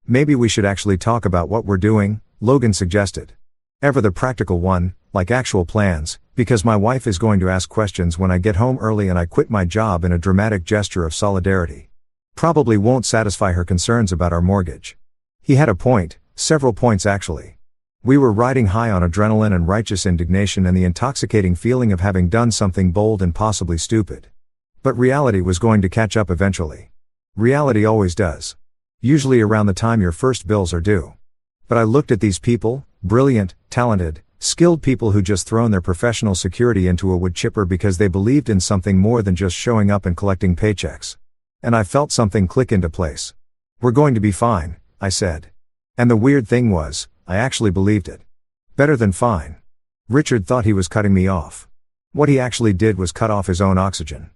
Maybe we should actually talk about what we're doing, Logan suggested. Ever the practical one, like actual plans, because my wife is going to ask questions when I get home early and I quit my job in a dramatic gesture of solidarity. Probably won't satisfy her concerns about our mortgage. He had a point, several points actually. We were riding high on adrenaline and righteous indignation and the intoxicating feeling of having done something bold and possibly stupid. But reality was going to catch up eventually. Reality always does. Usually around the time your first bills are due. But I looked at these people, brilliant, talented, skilled people who just thrown their professional security into a wood chipper because they believed in something more than just showing up and collecting paychecks. And I felt something click into place. We're going to be fine, I said. And the weird thing was, I actually believed it. Better than fine. Richard thought he was cutting me off. What he actually did was cut off his own oxygen.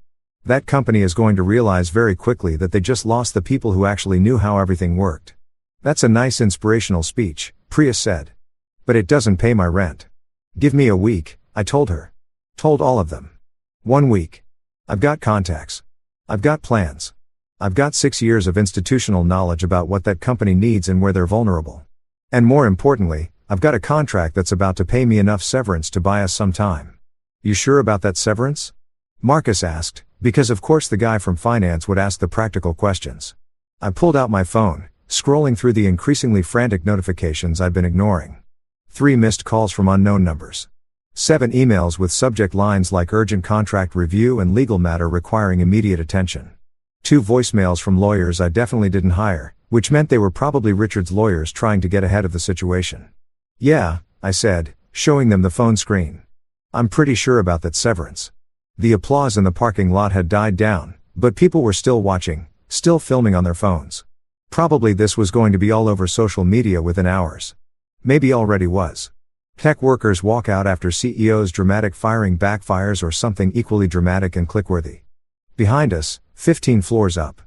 That company is going to realize very quickly that they just lost the people who actually knew how everything worked. That's a nice inspirational speech, Priya said. But it doesn't pay my rent. Give me a week, I told her. Told all of them. 1 week. I've got contacts. I've got plans. I've got 6 years of institutional knowledge about what that company needs and where they're vulnerable. And more importantly, I've got a contract that's about to pay me enough severance to buy us some time. You sure about that severance? Marcus asked, because of course the guy from finance would ask the practical questions. I pulled out my phone, scrolling through the increasingly frantic notifications I'd been ignoring. 3 missed calls from unknown numbers. 7 emails with subject lines like urgent contract review and legal matter requiring immediate attention. 2 voicemails from lawyers I definitely didn't hire, which meant they were probably Richard's lawyers trying to get ahead of the situation. Yeah, I said, showing them the phone screen. I'm pretty sure about that severance. The applause in the parking lot had died down, but people were still watching, still filming on their phones. Probably this was going to be all over social media within hours. Maybe already was. Tech workers walk out after CEO's dramatic firing backfires or something equally dramatic and clickworthy. Behind us, 15 floors up.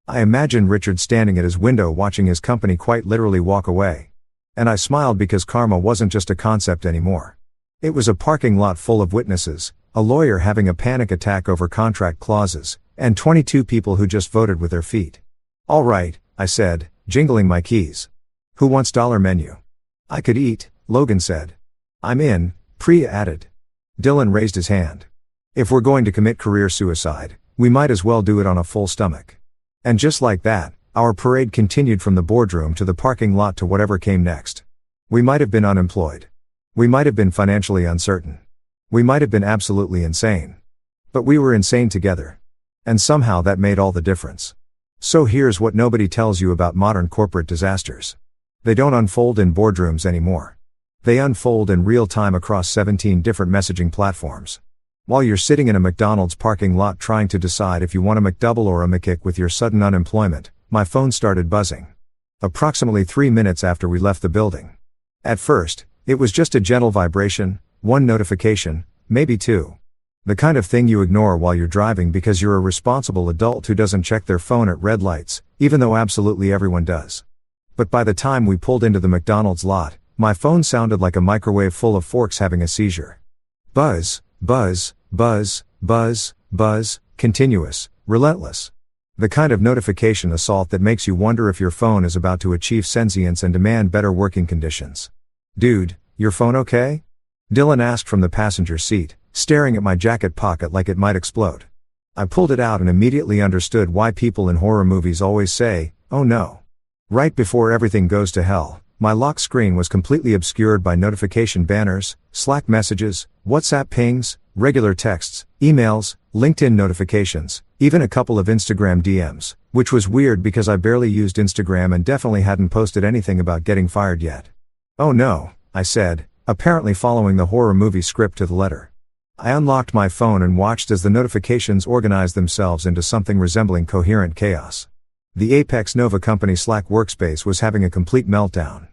I imagined Richard standing at his window watching his company quite literally walk away. And I smiled because karma wasn't just a concept anymore. It was a parking lot full of witnesses, a lawyer having a panic attack over contract clauses, and 22 people who just voted with their feet. All right, I said, jingling my keys. Who wants dollar menu? I could eat, Logan said. I'm in, Priya added. Dylan raised his hand. If we're going to commit career suicide, we might as well do it on a full stomach. And just like that, our parade continued from the boardroom to the parking lot to whatever came next. We might have been unemployed. We might have been financially uncertain. We might have been absolutely insane. But we were insane together. And somehow that made all the difference. So here's what nobody tells you about modern corporate disasters. They don't unfold in boardrooms anymore. They unfold in real time across 17 different messaging platforms. While you're sitting in a McDonald's parking lot trying to decide if you want a McDouble or a McKick with your sudden unemployment, my phone started buzzing. Approximately 3 minutes after we left the building. At first, it was just a gentle vibration, 1 notification, maybe 2. The kind of thing you ignore while you're driving because you're a responsible adult who doesn't check their phone at red lights, even though absolutely everyone does. But by the time we pulled into the McDonald's lot, my phone sounded like a microwave full of forks having a seizure. Buzz, buzz, buzz, buzz, buzz, continuous, relentless. The kind of notification assault that makes you wonder if your phone is about to achieve sentience and demand better working conditions. Dude, your phone okay? Dylan asked from the passenger seat, staring at my jacket pocket like it might explode. I pulled it out and immediately understood why people in horror movies always say, "Oh no." Right before everything goes to hell, my lock screen was completely obscured by notification banners, Slack messages, WhatsApp pings, regular texts, emails, LinkedIn notifications, even a couple of Instagram DMs, which was weird because I barely used Instagram and definitely hadn't posted anything about getting fired yet. Oh no, I said, apparently following the horror movie script to the letter. I unlocked my phone and watched as the notifications organized themselves into something resembling coherent chaos. The Apex Nova Company Slack workspace was having a complete meltdown.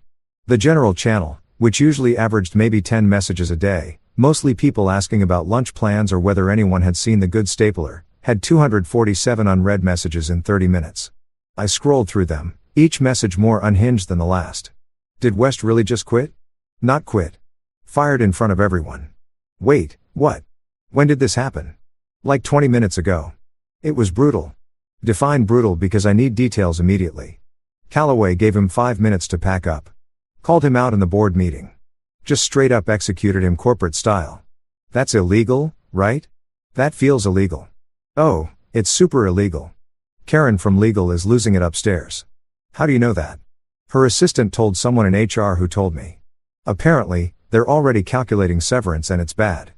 The general channel, which usually averaged maybe 10 messages a day, mostly people asking about lunch plans or whether anyone had seen The Good Stapler, had 247 unread messages in 30 minutes. I scrolled through them, each message more unhinged than the last. Did West really just quit? Not quit. Fired in front of everyone. Wait, what? When did this happen? Like 20 minutes ago. It was brutal. Define brutal because I need details immediately. Calloway gave him 5 minutes to pack up. Called him out in the board meeting. Just straight up executed him corporate style. That's illegal, right? That feels illegal. Oh, it's super illegal. Karen from legal is losing it upstairs. How do you know that? Her assistant told someone in HR who told me. Apparently, they're already calculating severance and it's bad.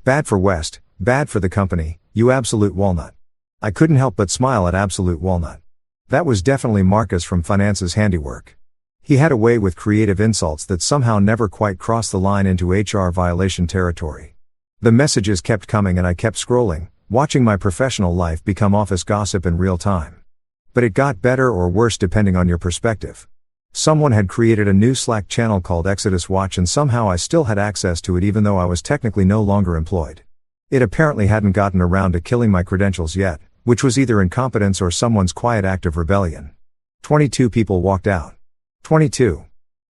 Bad for West, bad for the company, you absolute walnut. I couldn't help but smile at absolute walnut. That was definitely Marcus from finance's handiwork. He had a way with creative insults that somehow never quite crossed the line into HR violation territory. The messages kept coming and I kept scrolling, watching my professional life become office gossip in real time. But it got better or worse depending on your perspective. Someone had created a new Slack channel called Exodus Watch, and somehow I still had access to it even though I was technically no longer employed. It apparently hadn't gotten around to killing my credentials yet, which was either incompetence or someone's quiet act of rebellion. 22 people walked out. 22.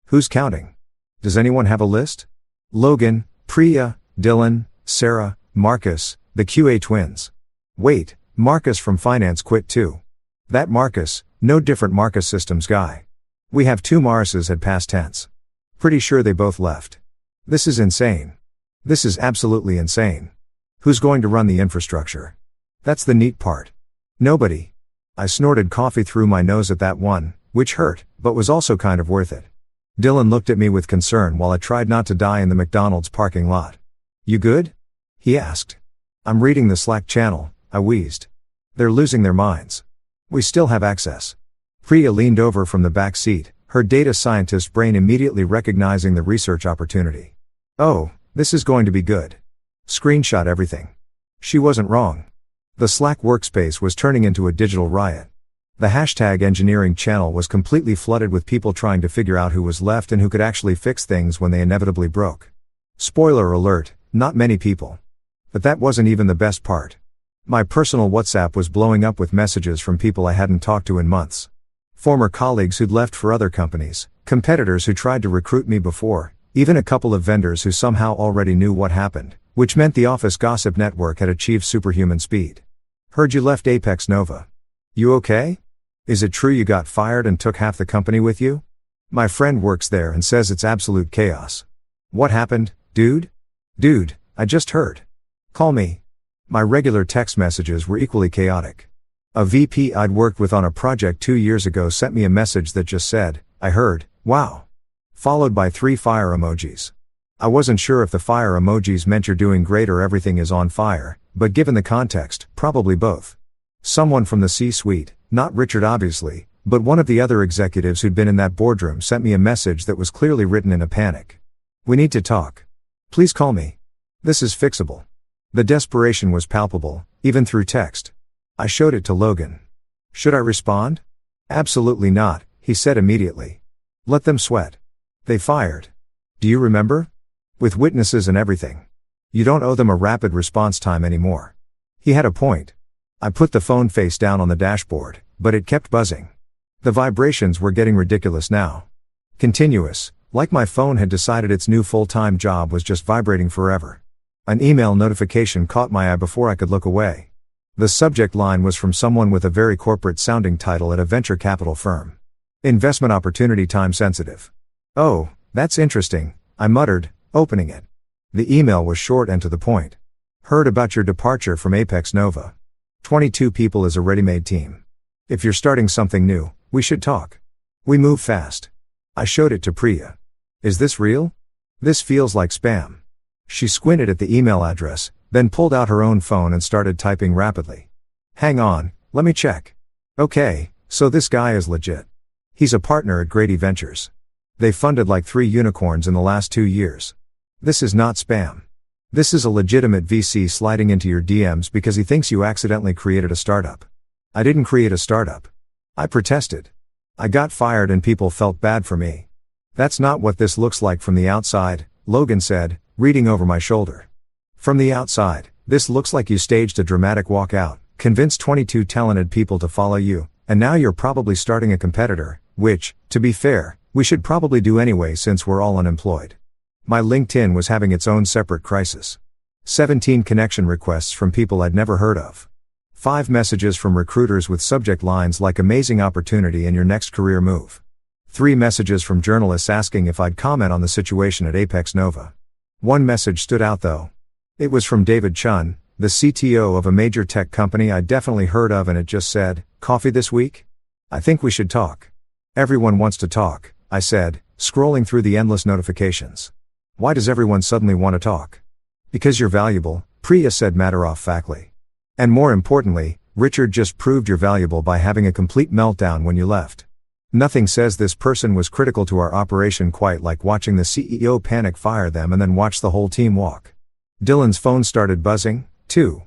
Who's counting? Does anyone have a list? Logan, Priya, Dylan, Sarah, Marcus, the QA twins. Wait, Marcus from finance quit too. That Marcus, no different Marcus systems guy. We have 2 Marises had past tense. Pretty sure they both left. This is insane. This is absolutely insane. Who's going to run the infrastructure? That's the neat part. Nobody. I snorted coffee through my nose at that one, which hurt, but was also kind of worth it. Dylan looked at me with concern while I tried not to die in the McDonald's parking lot. You good? He asked. I'm reading the Slack channel, I wheezed. They're losing their minds. We still have access. Priya leaned over from the back seat, her data scientist brain immediately recognizing the research opportunity. Oh, this is going to be good. Screenshot everything. She wasn't wrong. The Slack workspace was turning into a digital riot. The hashtag engineering channel was completely flooded with people trying to figure out who was left and who could actually fix things when they inevitably broke. Spoiler alert, not many people. But that wasn't even the best part. My personal WhatsApp was blowing up with messages from people I hadn't talked to in months. Former colleagues who'd left for other companies, competitors who tried to recruit me before, even a couple of vendors who somehow already knew what happened, which meant the office gossip network had achieved superhuman speed. Heard you left Apex Nova. You okay? Is it true you got fired and took half the company with you? My friend works there and says it's absolute chaos. What happened, dude? Dude, I just heard. Call me. My regular text messages were equally chaotic. A VP I'd worked with on a project 2 years ago sent me a message that just said, I heard, wow. Followed by 3 fire emojis. I wasn't sure if the fire emojis meant you're doing great or everything is on fire, but given the context, probably both. Someone from the C-suite, not Richard obviously, but one of the other executives who'd been in that boardroom sent me a message that was clearly written in a panic. We need to talk. Please call me. This is fixable. The desperation was palpable, even through text. I showed it to Logan. Should I respond? Absolutely not, he said immediately. Let them sweat. They fired. Do you remember? With witnesses and everything. You don't owe them a rapid response time anymore. He had a point. I put the phone face down on the dashboard, but it kept buzzing. The vibrations were getting ridiculous now. Continuous, like my phone had decided its new full-time job was just vibrating forever. An email notification caught my eye before I could look away. The subject line was from someone with a very corporate-sounding title at a venture capital firm. Investment opportunity time sensitive. Oh, that's interesting, I muttered, opening it. The email was short and to the point. Heard about your departure from Apex Nova. 22 people is a ready-made team. If you're starting something new, we should talk. We move fast. I showed it to Priya. Is this real? This feels like spam. She squinted at the email address, then pulled out her own phone and started typing rapidly. Hang on, let me check. Okay, so this guy is legit. He's a partner at Grady Ventures. They funded like 3 unicorns in the last 2 years. This is not spam. This is a legitimate VC sliding into your DMs because he thinks you accidentally created a startup. I didn't create a startup. I protested. I got fired and people felt bad for me. That's not what this looks like from the outside, Logan said, reading over my shoulder. From the outside, this looks like you staged a dramatic walkout, convinced 22 talented people to follow you, and now you're probably starting a competitor, which, to be fair, we should probably do anyway since we're all unemployed. My LinkedIn was having its own separate crisis. 17 connection requests from people I'd never heard of. 5 messages from recruiters with subject lines like amazing opportunity and your next career move. 3 messages from journalists asking if I'd comment on the situation at Apex Nova. 1 message stood out though. It was from David Chun, the CTO of a major tech company I'd definitely heard of, and it just said, "Coffee this week? I think we should talk." Everyone wants to talk, I said, scrolling through the endless notifications. Why does everyone suddenly want to talk? Because you're valuable, Priya said matter-of-factly. And more importantly, Richard just proved you're valuable by having a complete meltdown when you left. Nothing says this person was critical to our operation quite like watching the CEO panic fire them and then watch the whole team walk. Dylan's phone started buzzing, too.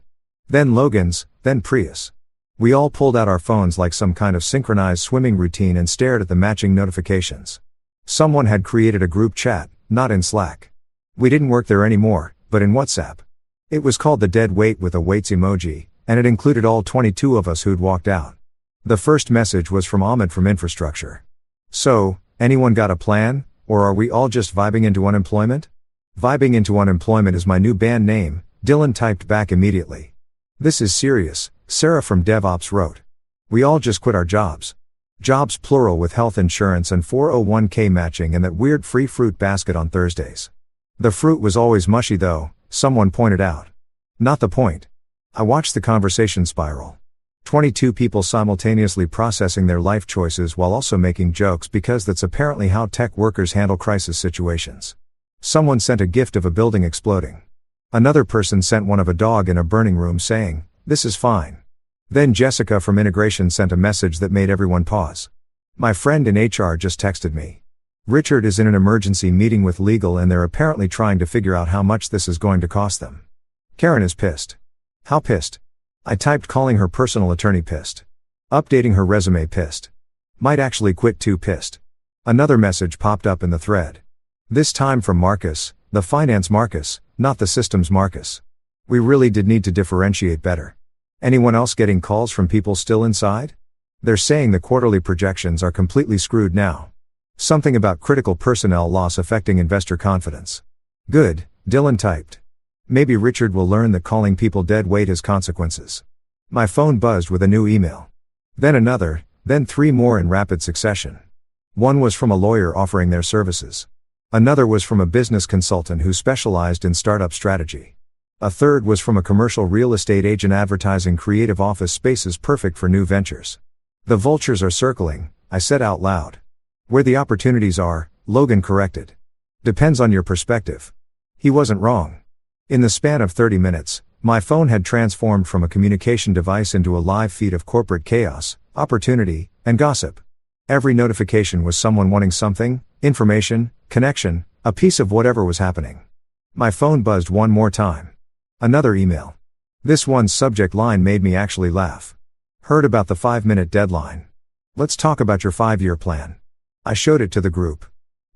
Then Logan's, then Priya's. We all pulled out our phones like some kind of synchronized swimming routine and stared at the matching notifications. Someone had created a group chat, not in Slack. We didn't work there anymore, but in WhatsApp. It was called the dead weight with a weights emoji, and it included all 22 of us who'd walked out. The first message was from Ahmed from infrastructure. So, anyone got a plan, or are we all just vibing into unemployment? Vibing into unemployment is my new band name, Dylan typed back immediately. This is serious, Sarah from DevOps wrote. We all just quit our jobs. Jobs plural with health insurance and 401k matching and that weird free fruit basket on Thursdays. The fruit was always mushy though, someone pointed out. Not the point. I watched the conversation spiral. 22 people simultaneously processing their life choices while also making jokes because that's apparently how tech workers handle crisis situations. Someone sent a gift of a building exploding. Another person sent one of a dog in a burning room saying, "This is fine." Then Jessica from integration sent a message that made everyone pause. My friend in HR just texted me. Richard is in an emergency meeting with legal and they're apparently trying to figure out how much this is going to cost them. Karen is pissed. How pissed? I typed calling her personal attorney pissed. Updating her resume pissed. Might actually quit too pissed. Another message popped up in the thread. This time from Marcus, the finance Marcus, not the systems Marcus. We really did need to differentiate better. Anyone else getting calls from people still inside? They're saying the quarterly projections are completely screwed now. Something about critical personnel loss affecting investor confidence. Good, Dylan typed. Maybe Richard will learn that calling people dead weight has consequences. My phone buzzed with a new email. Then another, then 3 more in rapid succession. One was from a lawyer offering their services. Another was from a business consultant who specialized in startup strategy. A third was from a commercial real estate agent advertising creative office spaces perfect for new ventures. The vultures are circling, I said out loud. Where the opportunities are, Logan corrected. Depends on your perspective. He wasn't wrong. In the span of 30 minutes, my phone had transformed from a communication device into a live feed of corporate chaos, opportunity, and gossip. Every notification was someone wanting something, information, connection, a piece of whatever was happening. My phone buzzed one more time. Another email. This one's subject line made me actually laugh. Heard about the 5-minute deadline. Let's talk about your 5-year plan. I showed it to the group.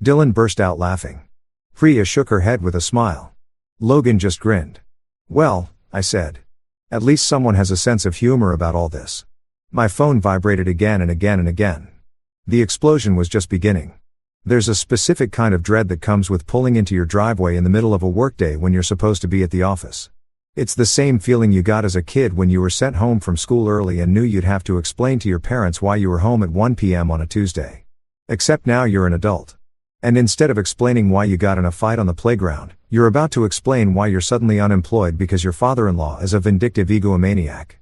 Dylan burst out laughing. Priya shook her head with a smile. Logan just grinned. Well, I said. At least someone has a sense of humor about all this. My phone vibrated again and again and again. The explosion was just beginning. There's a specific kind of dread that comes with pulling into your driveway in the middle of a workday when you're supposed to be at the office. It's the same feeling you got as a kid when you were sent home from school early and knew you'd have to explain to your parents why you were home at 1 p.m. on a Tuesday. Except now you're an adult. And instead of explaining why you got in a fight on the playground, you're about to explain why you're suddenly unemployed because your father-in-law is a vindictive egomaniac.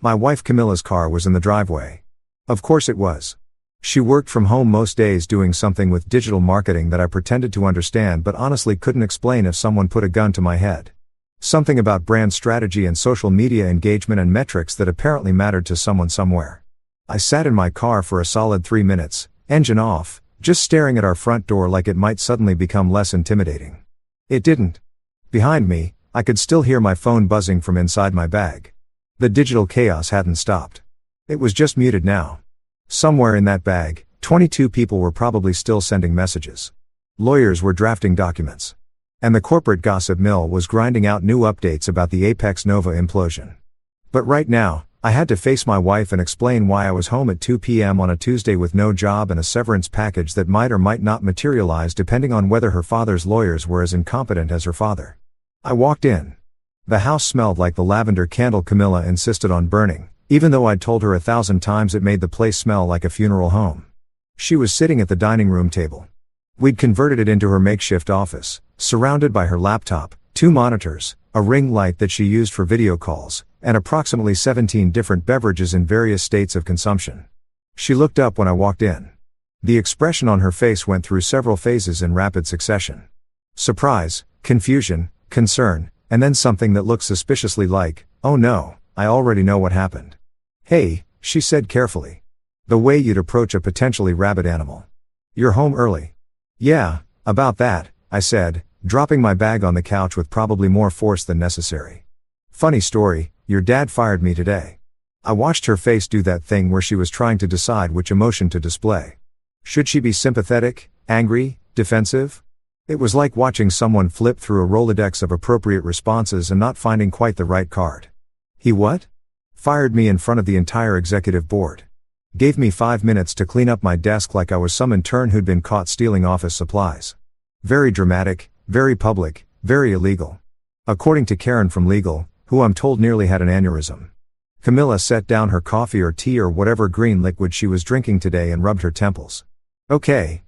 My wife Camilla's car was in the driveway. Of course it was. She worked from home most days doing something with digital marketing that I pretended to understand but honestly couldn't explain if someone put a gun to my head. Something about brand strategy and social media engagement and metrics that apparently mattered to someone somewhere. I sat in my car for a solid 3 minutes, engine off, just staring at our front door like it might suddenly become less intimidating. It didn't. Behind me, I could still hear my phone buzzing from inside my bag. The digital chaos hadn't stopped. It was just muted now. Somewhere in that bag, 22 people were probably still sending messages. Lawyers were drafting documents. And the corporate gossip mill was grinding out new updates about the Apex Nova implosion. But right now, I had to face my wife and explain why I was home at 2 p.m. on a Tuesday with no job and a severance package that might or might not materialize depending on whether her father's lawyers were as incompetent as her father. I walked in. The house smelled like the lavender candle Camilla insisted on burning, even though I'd told her 1,000 times it made the place smell like a funeral home. She was sitting at the dining room table. We'd converted it into her makeshift office, surrounded by her laptop, 2 monitors, a ring light that she used for video calls, and approximately 17 different beverages in various states of consumption. She looked up when I walked in. The expression on her face went through several phases in rapid succession. Surprise, confusion, concern, and then something that looked suspiciously like, "Oh no, I already know what happened." "Hey," she said carefully. The way you'd approach a potentially rabid animal. "You're home early." "Yeah, about that," I said, dropping my bag on the couch with probably more force than necessary. "Funny story, your dad fired me today." I watched her face do that thing where she was trying to decide which emotion to display. Should she be sympathetic, angry, defensive? It was like watching someone flip through a Rolodex of appropriate responses and not finding quite the right card. He what? Fired me in front of the entire executive board. Gave me 5 minutes to clean up my desk like I was some intern who'd been caught stealing office supplies. Very dramatic, very public, very illegal. According to Karen from legal, who I'm told nearly had an aneurysm. Camilla set down her coffee or tea or whatever green liquid she was drinking today and rubbed her temples. Okay,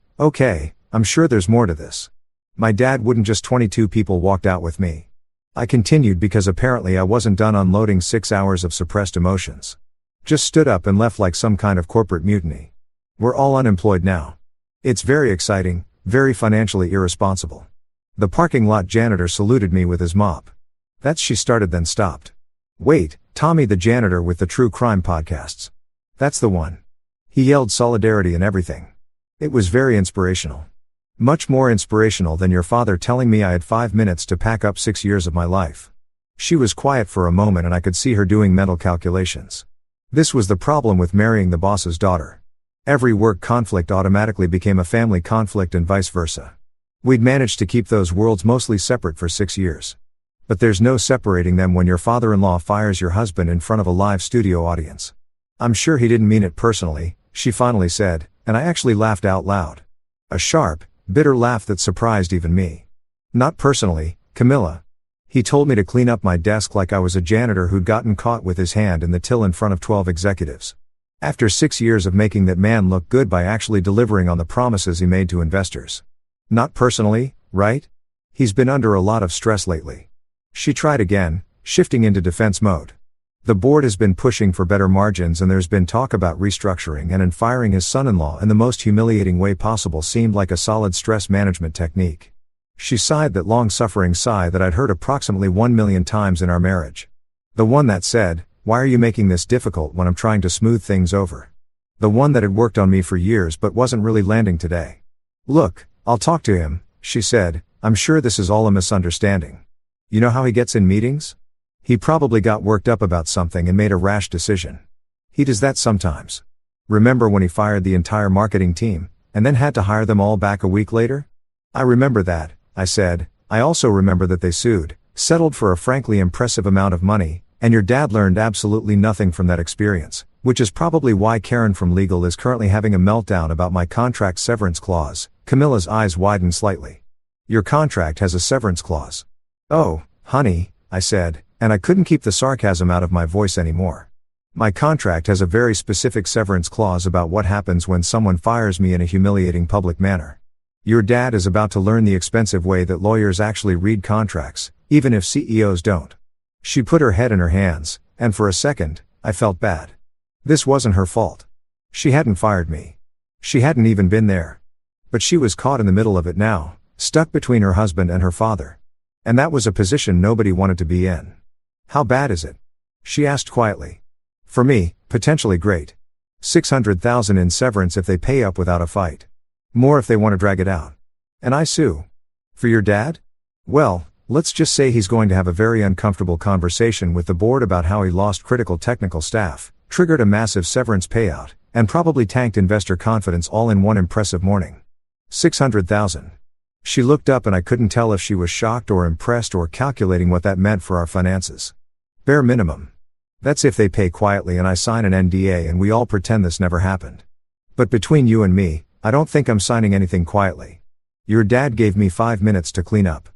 I'm sure there's more to this. My dad wouldn't just 22 people walked out with me. I continued because apparently I wasn't done unloading 6 hours of suppressed emotions. Just stood up and left like some kind of corporate mutiny. We're all unemployed now. It's very exciting, very financially irresponsible. The parking lot janitor saluted me with his mop. That's she started then stopped. Wait, Tommy the janitor with the true crime podcasts. That's the one. He yelled solidarity and everything. It was very inspirational. Much more inspirational than your father telling me I had 5 minutes to pack up 6 years of my life. She was quiet for a moment and I could see her doing mental calculations. This was the problem with marrying the boss's daughter. Every work conflict automatically became a family conflict and vice versa. We'd managed to keep those worlds mostly separate for 6 years. But there's no separating them when your father-in-law fires your husband in front of a live studio audience. I'm sure he didn't mean it personally, she finally said, and I actually laughed out loud. A sharp, bitter laugh that surprised even me. Not personally, Camilla. He told me to clean up my desk like I was a janitor who'd gotten caught with his hand in the till in front of 12 executives. After 6 years of making that man look good by actually delivering on the promises he made to investors. Not personally, right? He's been under a lot of stress lately. She tried again, shifting into defense mode. The board has been pushing for better margins and there's been talk about restructuring, and firing his son-in-law in the most humiliating way possible seemed like a solid stress management technique. She sighed that long-suffering sigh that I'd heard approximately 1 million times in our marriage. The one that said, "Why are you making this difficult when I'm trying to smooth things over?" The one that had worked on me for years but wasn't really landing today. "Look, I'll talk to him," she said. "I'm sure this is all a misunderstanding. You know how he gets in meetings? He probably got worked up about something and made a rash decision. He does that sometimes. Remember when he fired the entire marketing team, and then had to hire them all back a week later?" "I remember that," I said. "I also remember that they sued, settled for a frankly impressive amount of money, and your dad learned absolutely nothing from that experience, which is probably why Karen from legal is currently having a meltdown about my contract severance clause." Camilla's eyes widened slightly. "Your contract has a severance clause." "Oh, honey," I said, and I couldn't keep the sarcasm out of my voice anymore. "My contract has a very specific severance clause about what happens when someone fires me in a humiliating public manner. Your dad is about to learn the expensive way that lawyers actually read contracts, even if CEOs don't." She put her head in her hands, and for a second, I felt bad. This wasn't her fault. She hadn't fired me. She hadn't even been there. But she was caught in the middle of it now, stuck between her husband and her father. And that was a position nobody wanted to be in. "How bad is it?" she asked quietly. "For me, potentially great. 600,000 in severance if they pay up without a fight. More if they want to drag it out. And I sue. For your dad? Well, let's just say he's going to have a very uncomfortable conversation with the board about how he lost critical technical staff, triggered a massive severance payout, and probably tanked investor confidence all in one impressive morning. 600,000. She looked up and I couldn't tell if she was shocked or impressed or calculating what that meant for our finances. Bare minimum. That's if they pay quietly and I sign an NDA and we all pretend this never happened. But between you and me, I don't think I'm signing anything quietly. Your dad gave me 5 minutes to clean up.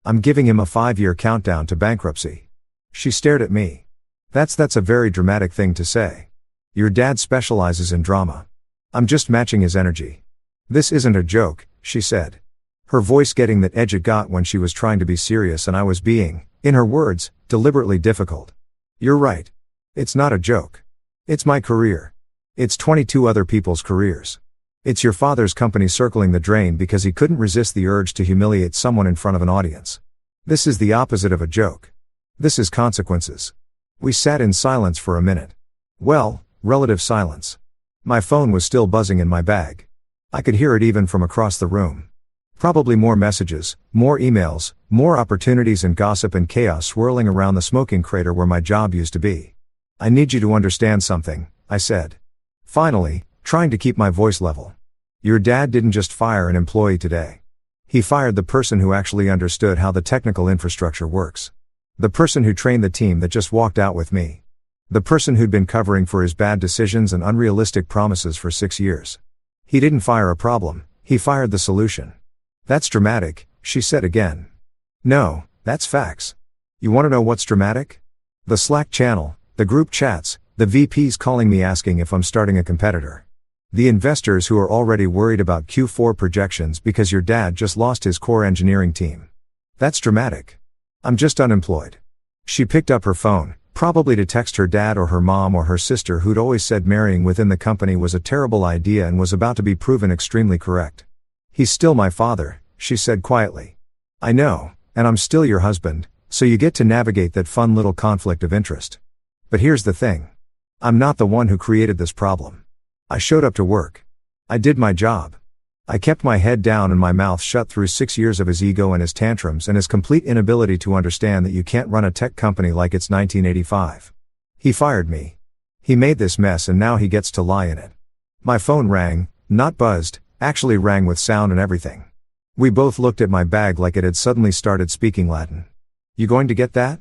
I'm giving him a 5-year countdown to bankruptcy." She stared at me. That's a very dramatic thing to say. Your dad specializes in drama. I'm just matching his energy. "This isn't a joke," she said. Her voice getting that edge it got when she was trying to be serious and I was being, in her words, deliberately difficult. "You're right. It's not a joke. It's my career. It's 22 other people's careers. It's your father's company circling the drain because he couldn't resist the urge to humiliate someone in front of an audience. This is the opposite of a joke. This is consequences." We sat in silence for a minute. Well, relative silence. My phone was still buzzing in my bag. I could hear it even from across the room. Probably more messages, more emails, more opportunities and gossip and chaos swirling around the smoking crater where my job used to be. I need you to understand something, I said. Finally, trying to keep my voice level. Your dad didn't just fire an employee today. He fired the person who actually understood how the technical infrastructure works. The person who trained the team that just walked out with me. The person who'd been covering for his bad decisions and unrealistic promises for 6 years. He didn't fire a problem, he fired the solution. That's dramatic, she said again. No, that's facts. You want to know what's dramatic? The Slack channel, the group chats, the VPs calling me asking if I'm starting a competitor. The investors who are already worried about Q4 projections because your dad just lost his core engineering team. That's dramatic. I'm just unemployed. She picked up her phone, probably to text her dad or her mom or her sister who'd always said marrying within the company was a terrible idea and was about to be proven extremely correct. He's still my father, she said quietly. I know, and I'm still your husband, so you get to navigate that fun little conflict of interest. But here's the thing. I'm not the one who created this problem. I showed up to work. I did my job. I kept my head down and my mouth shut through 6 years of his ego and his tantrums and his complete inability to understand that you can't run a tech company like it's 1985. He fired me. He made this mess and now he gets to lie in it. My phone rang, not buzzed, actually rang with sound and everything. We both looked at my bag like it had suddenly started speaking Latin. You going to get that?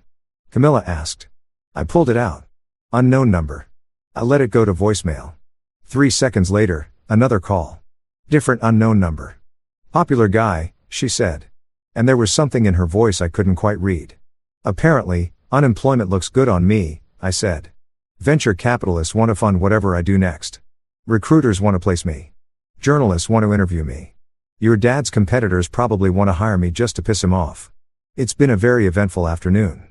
Camilla asked. I pulled it out. Unknown number. I let it go to voicemail. 3 seconds later, another call. Different unknown number. Popular guy, she said. And there was something in her voice I couldn't quite read. Apparently, unemployment looks good on me, I said. Venture capitalists want to fund whatever I do next. Recruiters want to place me. Journalists want to interview me. Your dad's competitors probably want to hire me just to piss him off. It's been a very eventful afternoon.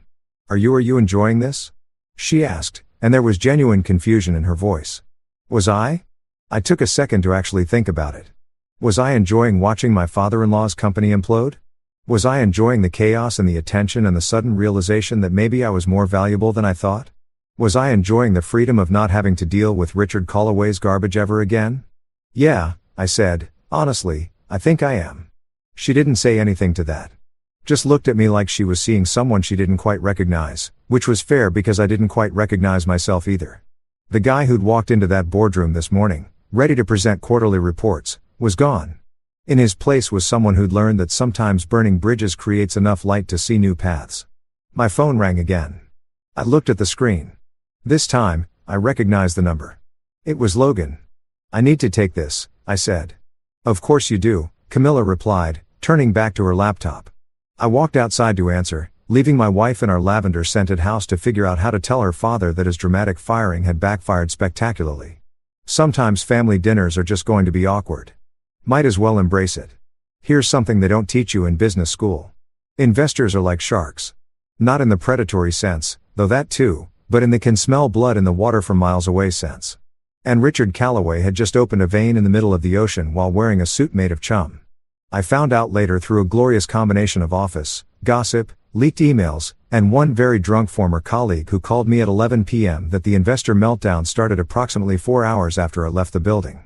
Are you enjoying this? She asked, and there was genuine confusion in her voice. Was I? I took a second to actually think about it. Was I enjoying watching my father-in-law's company implode? Was I enjoying the chaos and the attention and the sudden realization that maybe I was more valuable than I thought? Was I enjoying the freedom of not having to deal with Richard Callaway's garbage ever again? Yeah, I said, honestly, I think I am. She didn't say anything to that. Just looked at me like she was seeing someone she didn't quite recognize, which was fair because I didn't quite recognize myself either. The guy who'd walked into that boardroom this morning, ready to present quarterly reports, was gone. In his place was someone who'd learned that sometimes burning bridges creates enough light to see new paths. My phone rang again. I looked at the screen. This time, I recognized the number. It was Logan. I need to take this, I said. Of course you do, Camilla replied, turning back to her laptop. I walked outside to answer, leaving my wife in our lavender-scented house to figure out how to tell her father that his dramatic firing had backfired spectacularly. Sometimes family dinners are just going to be awkward. Might as well embrace it. Here's something they don't teach you in business school. Investors are like sharks. Not in the predatory sense, though that too, but in the can smell blood in the water from miles away sense. And Richard Callaway had just opened a vein in the middle of the ocean while wearing a suit made of chum. I found out later through a glorious combination of office, gossip, leaked emails, and one very drunk former colleague who called me at 11 p.m. that the investor meltdown started approximately 4 hours after I left the building.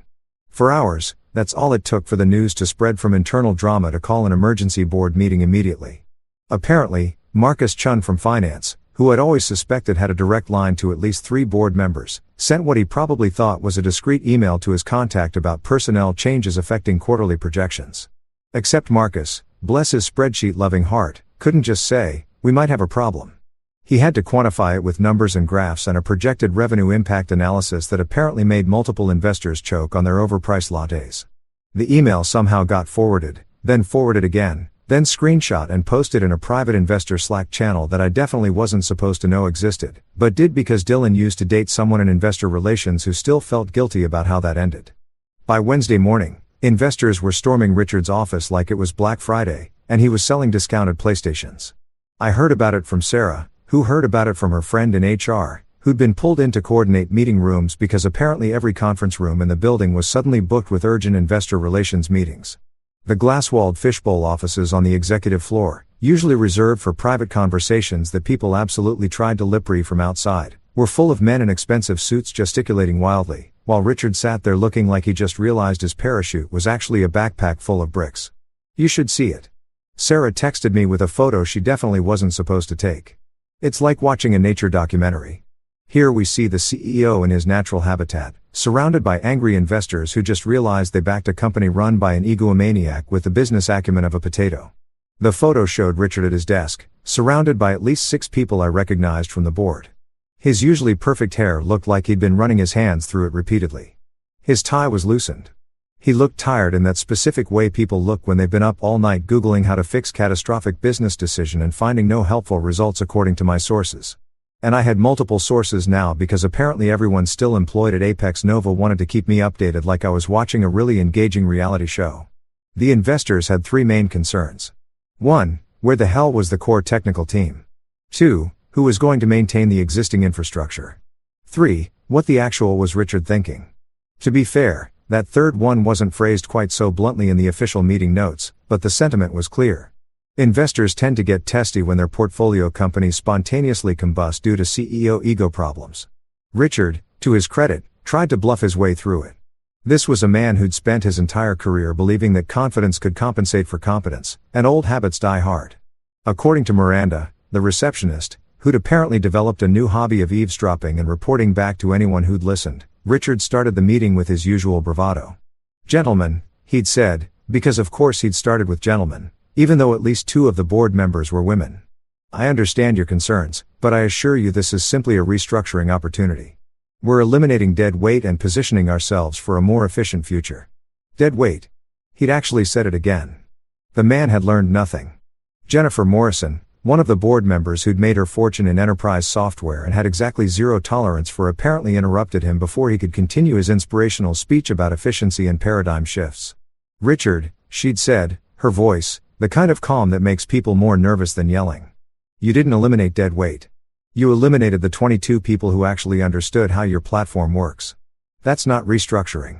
4 hours, that's all it took for the news to spread from internal drama to call an emergency board meeting immediately. Apparently, Marcus Chun from finance, who I'd always suspected had a direct line to at least 3 board members, sent what he probably thought was a discreet email to his contact about personnel changes affecting quarterly projections. Except Marcus, bless his spreadsheet-loving heart, couldn't just say, we might have a problem. He had to quantify it with numbers and graphs and a projected revenue impact analysis that apparently made multiple investors choke on their overpriced lattes. The email somehow got forwarded, then forwarded again, then screenshot and posted in a private investor Slack channel that I definitely wasn't supposed to know existed, but did because Dylan used to date someone in investor relations who still felt guilty about how that ended. By Wednesday morning, investors were storming Richard's office like it was Black Friday, and he was selling discounted PlayStations. I heard about it from Sarah, who heard about it from her friend in HR, who'd been pulled in to coordinate meeting rooms because apparently every conference room in the building was suddenly booked with urgent investor relations meetings. The glass-walled fishbowl offices on the executive floor, usually reserved for private conversations that people absolutely tried to lip-read from outside, were full of men in expensive suits gesticulating wildly, while Richard sat there looking like he just realized his parachute was actually a backpack full of bricks. You should see it. Sarah texted me with a photo she definitely wasn't supposed to take. It's like watching a nature documentary. Here we see the CEO in his natural habitat, surrounded by angry investors who just realized they backed a company run by an egomaniac with the business acumen of a potato. The photo showed Richard at his desk, surrounded by at least 6 people I recognized from the board. His usually perfect hair looked like he'd been running his hands through it repeatedly. His tie was loosened. He looked tired in that specific way people look when they've been up all night Googling how to fix catastrophic business decision and finding no helpful results according to my sources. And I had multiple sources now because apparently everyone still employed at Apex Nova wanted to keep me updated like I was watching a really engaging reality show. The investors had 3 main concerns. 1. Where the hell was the core technical team? 2. Who was going to maintain the existing infrastructure? 3. What the actual was Richard thinking? To be fair, that third one wasn't phrased quite so bluntly in the official meeting notes, but the sentiment was clear. Investors tend to get testy when their portfolio companies spontaneously combust due to CEO ego problems. Richard, to his credit, tried to bluff his way through it. This was a man who'd spent his entire career believing that confidence could compensate for competence, and old habits die hard. According to Miranda, the receptionist, who'd apparently developed a new hobby of eavesdropping and reporting back to anyone who'd listened, Richard started the meeting with his usual bravado. "Gentlemen," he'd said, because of course he'd started with gentlemen, even though at least 2 of the board members were women. "I understand your concerns, but I assure you this is simply a restructuring opportunity. We're eliminating dead weight and positioning ourselves for a more efficient future." Dead weight. He'd actually said it again. The man had learned nothing. Jennifer Morrison, one of the board members who'd made her fortune in enterprise software and had exactly 0 tolerance for apparently interrupted him before he could continue his inspirational speech about efficiency and paradigm shifts. "Richard," she'd said, her voice, the kind of calm that makes people more nervous than yelling. "You didn't eliminate dead weight. You eliminated the 22 people who actually understood how your platform works. That's not restructuring.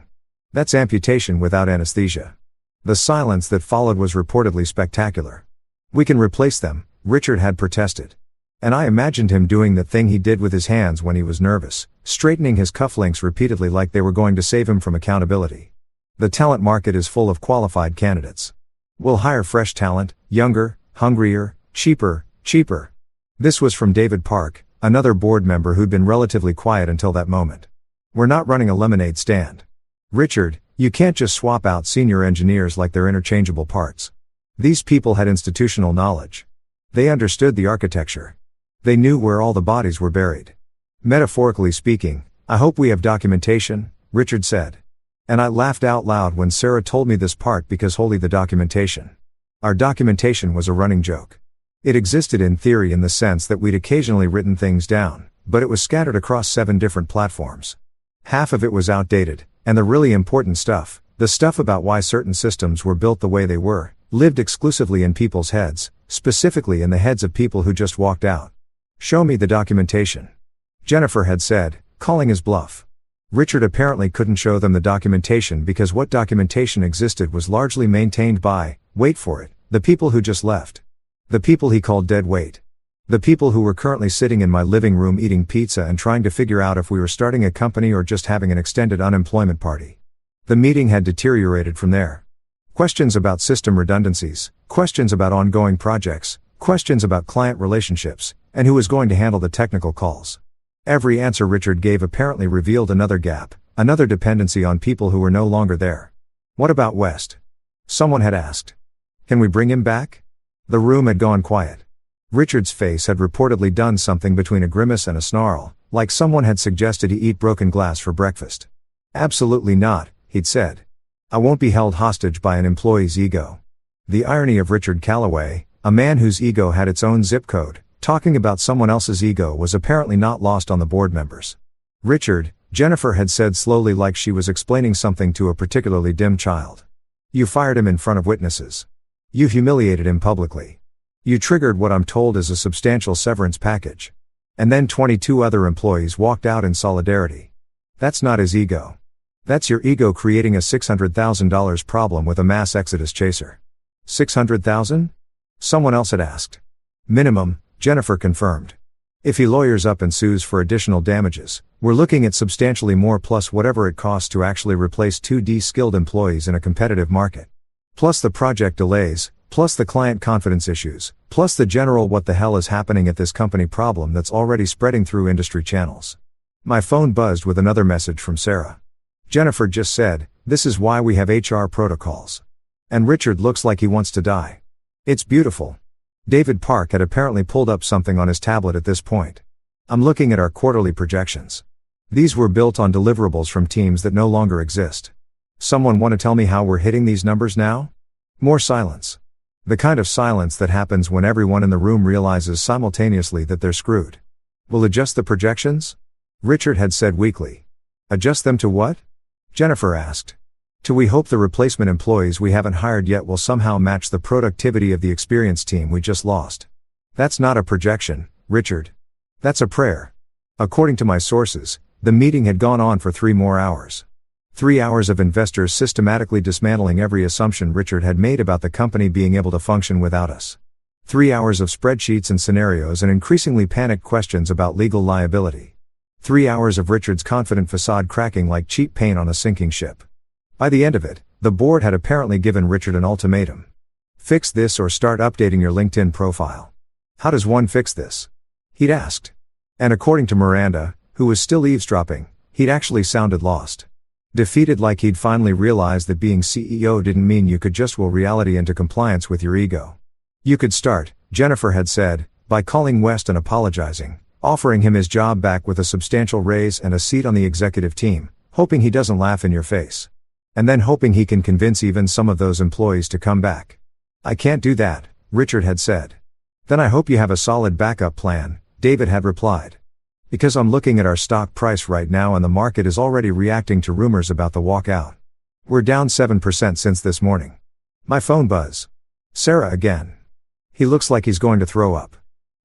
That's amputation without anesthesia." The silence that followed was reportedly spectacular. "We can replace them," Richard had protested. And I imagined him doing the thing he did with his hands when he was nervous, straightening his cufflinks repeatedly like they were going to save him from accountability. "The talent market is full of qualified candidates. We'll hire fresh talent, younger, hungrier, cheaper. This was from David Park, another board member who'd been relatively quiet until that moment. "We're not running a lemonade stand. Richard, you can't just swap out senior engineers like they're interchangeable parts. These people had institutional knowledge. They understood the architecture. They knew where all the bodies were buried. Metaphorically speaking, I hope we have documentation," Richard said. And I laughed out loud when Sarah told me this part because holy the documentation. Our documentation was a running joke. It existed in theory in the sense that we'd occasionally written things down, but it was scattered across 7 different platforms. Half of it was outdated, and the really important stuff, the stuff about why certain systems were built the way they were, lived exclusively in people's heads, specifically in the heads of people who just walked out. "Show me the documentation," Jennifer had said, calling his bluff. Richard apparently couldn't show them the documentation because what documentation existed was largely maintained by, wait for it, the people who just left. The people he called dead weight. The people who were currently sitting in my living room eating pizza and trying to figure out if we were starting a company or just having an extended unemployment party. The meeting had deteriorated from there. Questions about system redundancies, questions about ongoing projects, questions about client relationships, and who was going to handle the technical calls. Every answer Richard gave apparently revealed another gap, another dependency on people who were no longer there. "What about West?" someone had asked. "Can we bring him back?" The room had gone quiet. Richard's face had reportedly done something between a grimace and a snarl, like someone had suggested he eat broken glass for breakfast. "Absolutely not," he'd said. "I won't be held hostage by an employee's ego." The irony of Richard Calloway, a man whose ego had its own zip code, talking about someone else's ego was apparently not lost on the board members. "Richard," Jennifer had said slowly like she was explaining something to a particularly dim child. "You fired him in front of witnesses. You humiliated him publicly. You triggered what I'm told is a substantial severance package. And then 22 other employees walked out in solidarity. That's not his ego. That's your ego creating a $600,000 problem with a mass exodus chaser." "600,000? someone else had asked. "Minimum," Jennifer confirmed. "If he lawyers up and sues for additional damages, we're looking at substantially more plus whatever it costs to actually replace 2 de-skilled employees in a competitive market. Plus the project delays, plus the client confidence issues, plus the general what the hell is happening at this company problem that's already spreading through industry channels. My phone buzzed with another message from Sarah. Jennifer just said, "This is why we have HR protocols. And Richard looks like he wants to die. It's beautiful." David Park had apparently pulled up something on his tablet at this point. I'm looking at our quarterly projections. These were built on deliverables from teams that no longer exist. Someone want to tell me how we're hitting these numbers now? More silence. The kind of silence that happens when everyone in the room realizes simultaneously that they're screwed. We'll adjust the projections? Richard had said weakly. Adjust them to what? Jennifer asked. To we hope the replacement employees we haven't hired yet will somehow match the productivity of the experienced team we just lost. That's not a projection, Richard. That's a prayer. According to my sources, the meeting had gone on for 3 more hours. 3 hours of investors systematically dismantling every assumption Richard had made about the company being able to function without us. 3 hours of spreadsheets and scenarios and increasingly panicked questions about legal liability. 3 hours of Richard's confident facade cracking like cheap paint on a sinking ship. By the end of it, the board had apparently given Richard an ultimatum. Fix this or start updating your LinkedIn profile. How does one fix this? He'd asked. And according to Miranda, who was still eavesdropping, he'd actually sounded lost. Defeated, like he'd finally realized that being CEO didn't mean you could just will reality into compliance with your ego. You could start, Jennifer had said, by calling West and apologizing, offering him his job back with a substantial raise and a seat on the executive team, hoping he doesn't laugh in your face. And then hoping he can convince even some of those employees to come back. I can't do that, Richard had said. Then I hope you have a solid backup plan, David had replied. Because I'm looking at our stock price right now and the market is already reacting to rumors about the walkout. We're down 7% since this morning. My phone buzz. Sarah again. He looks like he's going to throw up.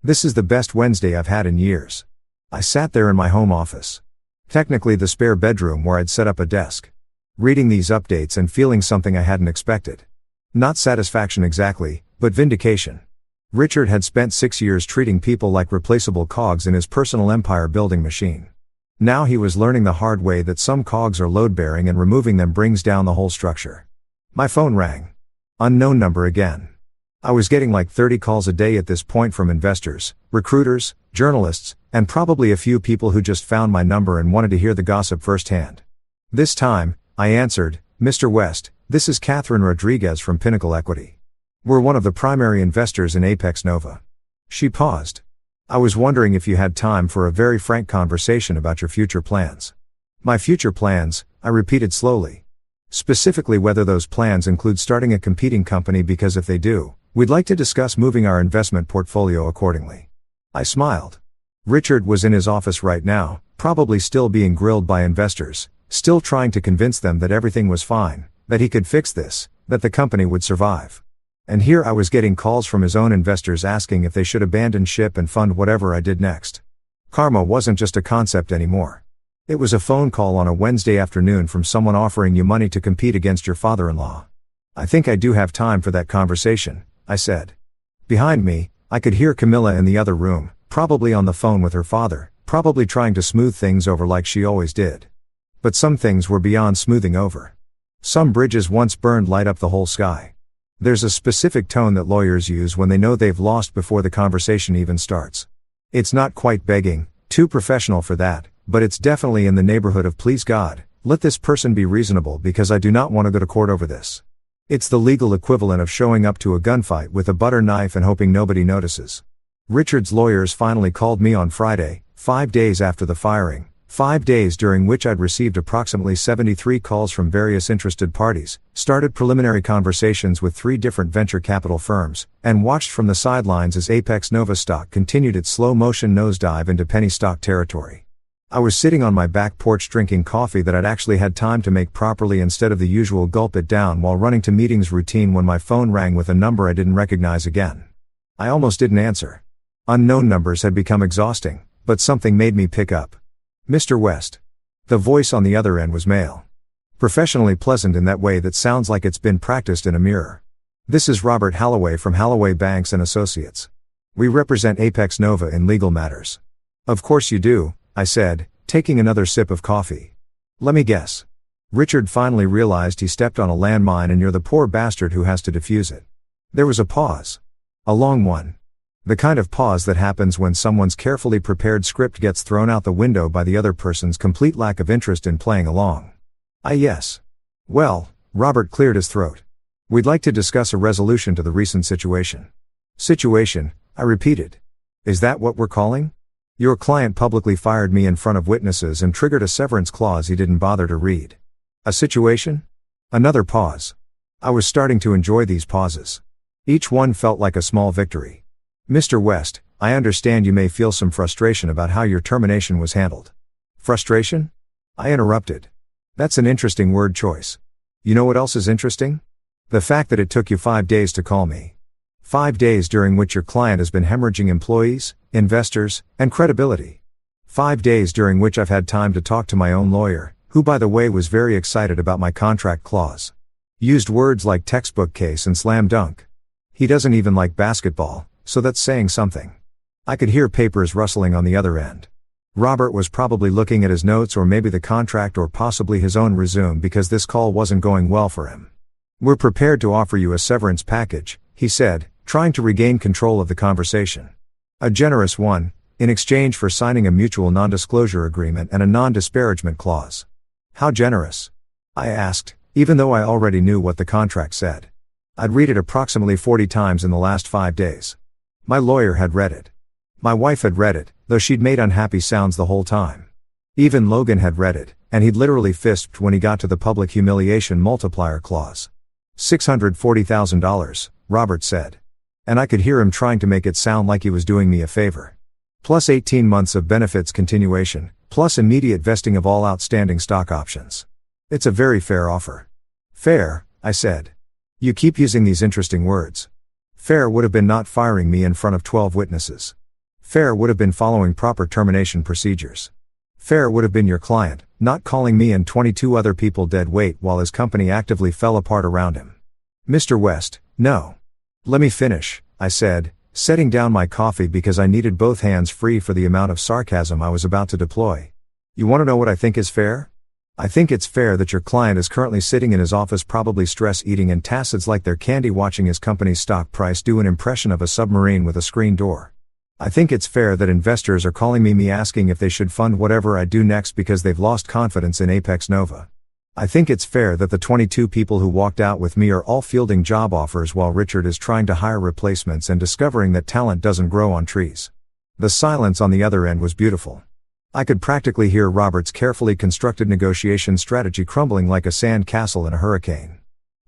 This is the best Wednesday I've had in years. I sat there in my home office. Technically the spare bedroom where I'd set up a desk. Reading these updates and feeling something I hadn't expected. Not satisfaction exactly, but vindication. Richard had spent 6 years treating people like replaceable cogs in his personal empire building machine. Now he was learning the hard way that some cogs are load-bearing and removing them brings down the whole structure. My phone rang. Unknown number again. I was getting like 30 calls a day at this point from investors, recruiters, journalists, and probably a few people who just found my number and wanted to hear the gossip firsthand. This time, I answered, "Mr. West, this is Catherine Rodriguez from Pinnacle Equity. We're one of the primary investors in Apex Nova." She paused. "I was wondering if you had time for a very frank conversation about your future plans." "My future plans," I repeated slowly. "Specifically whether those plans include starting a competing company, because if they do, we'd like to discuss moving our investment portfolio accordingly." I smiled. Richard was in his office right now, probably still being grilled by investors, still trying to convince them that everything was fine, that he could fix this, that the company would survive. And here I was getting calls from his own investors asking if they should abandon ship and fund whatever I did next. Karma wasn't just a concept anymore. It was a phone call on a Wednesday afternoon from someone offering you money to compete against your father-in-law. "I think I do have time for that conversation," I said. Behind me, I could hear Camilla in the other room, probably on the phone with her father, probably trying to smooth things over like she always did. But some things were beyond smoothing over. Some bridges once burned light up the whole sky. There's a specific tone that lawyers use when they know they've lost before the conversation even starts. It's not quite begging, too professional for that, but it's definitely in the neighborhood of "Please God, let this person be reasonable because I do not want to go to court over this." It's the legal equivalent of showing up to a gunfight with a butter knife and hoping nobody notices. Richard's lawyers finally called me on Friday, 5 days after the firing. 5 days during which I'd received approximately 73 calls from various interested parties, started preliminary conversations with 3 different venture capital firms, and watched from the sidelines as Apex Nova stock continued its slow-motion nosedive into penny stock territory. I was sitting on my back porch drinking coffee that I'd actually had time to make properly instead of the usual gulp it down while running to meetings routine when my phone rang with a number I didn't recognize again. I almost didn't answer. Unknown numbers had become exhausting, but something made me pick up. "Mr. West." The voice on the other end was male. Professionally pleasant in that way that sounds like it's been practiced in a mirror. "This is Robert Halloway from Halloway Banks & Associates. We represent Apex Nova in legal matters." "Of course you do," I said, taking another sip of coffee. "Let me guess." Richard finally realized he stepped on a landmine and you're the poor bastard who has to defuse it. There was a pause. A long one. The kind of pause that happens when someone's carefully prepared script gets thrown out the window by the other person's complete lack of interest in playing along. Yes. Well, Robert cleared his throat. We'd like to discuss a resolution to the recent situation. Situation, I repeated. Is that what we're calling? Your client publicly fired me in front of witnesses and triggered a severance clause he didn't bother to read. A situation? Another pause. I was starting to enjoy these pauses. Each one felt like a small victory. Mr. West, I understand you may feel some frustration about how your termination was handled. Frustration? I interrupted. That's an interesting word choice. You know what else is interesting? The fact that it took you 5 days to call me. 5 days during which your client has been hemorrhaging employees, investors, and credibility. 5 days during which I've had time to talk to my own lawyer, who by the way was very excited about my contract clause. Used words like textbook case and slam dunk. He doesn't even like basketball, so that's saying something. I could hear papers rustling on the other end. Robert was probably looking at his notes or maybe the contract or possibly his own resume because this call wasn't going well for him. We're prepared to offer you a severance package, he said, trying to regain control of the conversation. A generous one, in exchange for signing a mutual non-disclosure agreement and a non-disparagement clause. How generous? I asked, even though I already knew what the contract said. I'd read it approximately 40 times in the last 5 days. My lawyer had read it. My wife had read it, though she'd made unhappy sounds the whole time. Even Logan had read it, and he'd literally fisped when he got to the public humiliation multiplier clause. $640,000, Robert said. And I could hear him trying to make it sound like he was doing me a favor. Plus 18 months of benefits continuation, plus immediate vesting of all outstanding stock options. It's a very fair offer. Fair, I said. You keep using these interesting words. Fair would have been not firing me in front of 12 witnesses. Fair would have been following proper termination procedures. Fair would have been your client, not calling me and 22 other people dead weight while his company actively fell apart around him. Mr. West, no. Let me finish, I said, setting down my coffee because I needed both hands free for the amount of sarcasm I was about to deploy. You want to know what I think is fair? I think it's fair that your client is currently sitting in his office probably stress-eating antacids like they're candy watching his company's stock price do an impression of a submarine with a screen door. I think it's fair that investors are calling me asking if they should fund whatever I do next because they've lost confidence in Apex Nova. I think it's fair that the 22 people who walked out with me are all fielding job offers while Richard is trying to hire replacements and discovering that talent doesn't grow on trees. The silence on the other end was beautiful. I could practically hear Robert's carefully constructed negotiation strategy crumbling like a sand castle in a hurricane.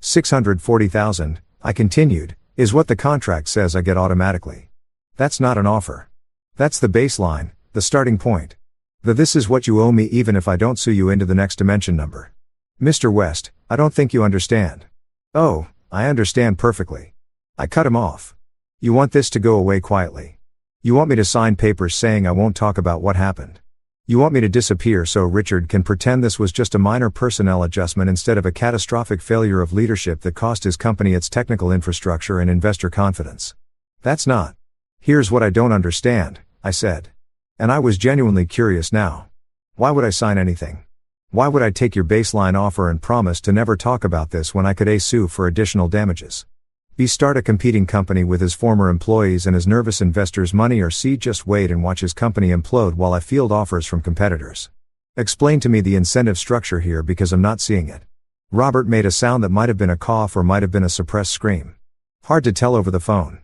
$640,000, I continued, is what the contract says I get automatically. That's not an offer. That's the baseline, the starting point. This is what you owe me even if I don't sue you into the next dimension number. Mr. West, I don't think you understand. Oh, I understand perfectly. I cut him off. You want this to go away quietly. You want me to sign papers saying I won't talk about what happened. You want me to disappear so Richard can pretend this was just a minor personnel adjustment instead of a catastrophic failure of leadership that cost his company its technical infrastructure and investor confidence. That's not. Here's what I don't understand, I said. And I was genuinely curious now. Why would I sign anything? Why would I take your baseline offer and promise to never talk about this when I could sue for additional damages? B. Start a competing company with his former employees and his nervous investors' money, or C. Just wait and watch his company implode while I field offers from competitors. Explain to me the incentive structure here because I'm not seeing it. Robert made a sound that might have been a cough or might have been a suppressed scream. Hard to tell over the phone.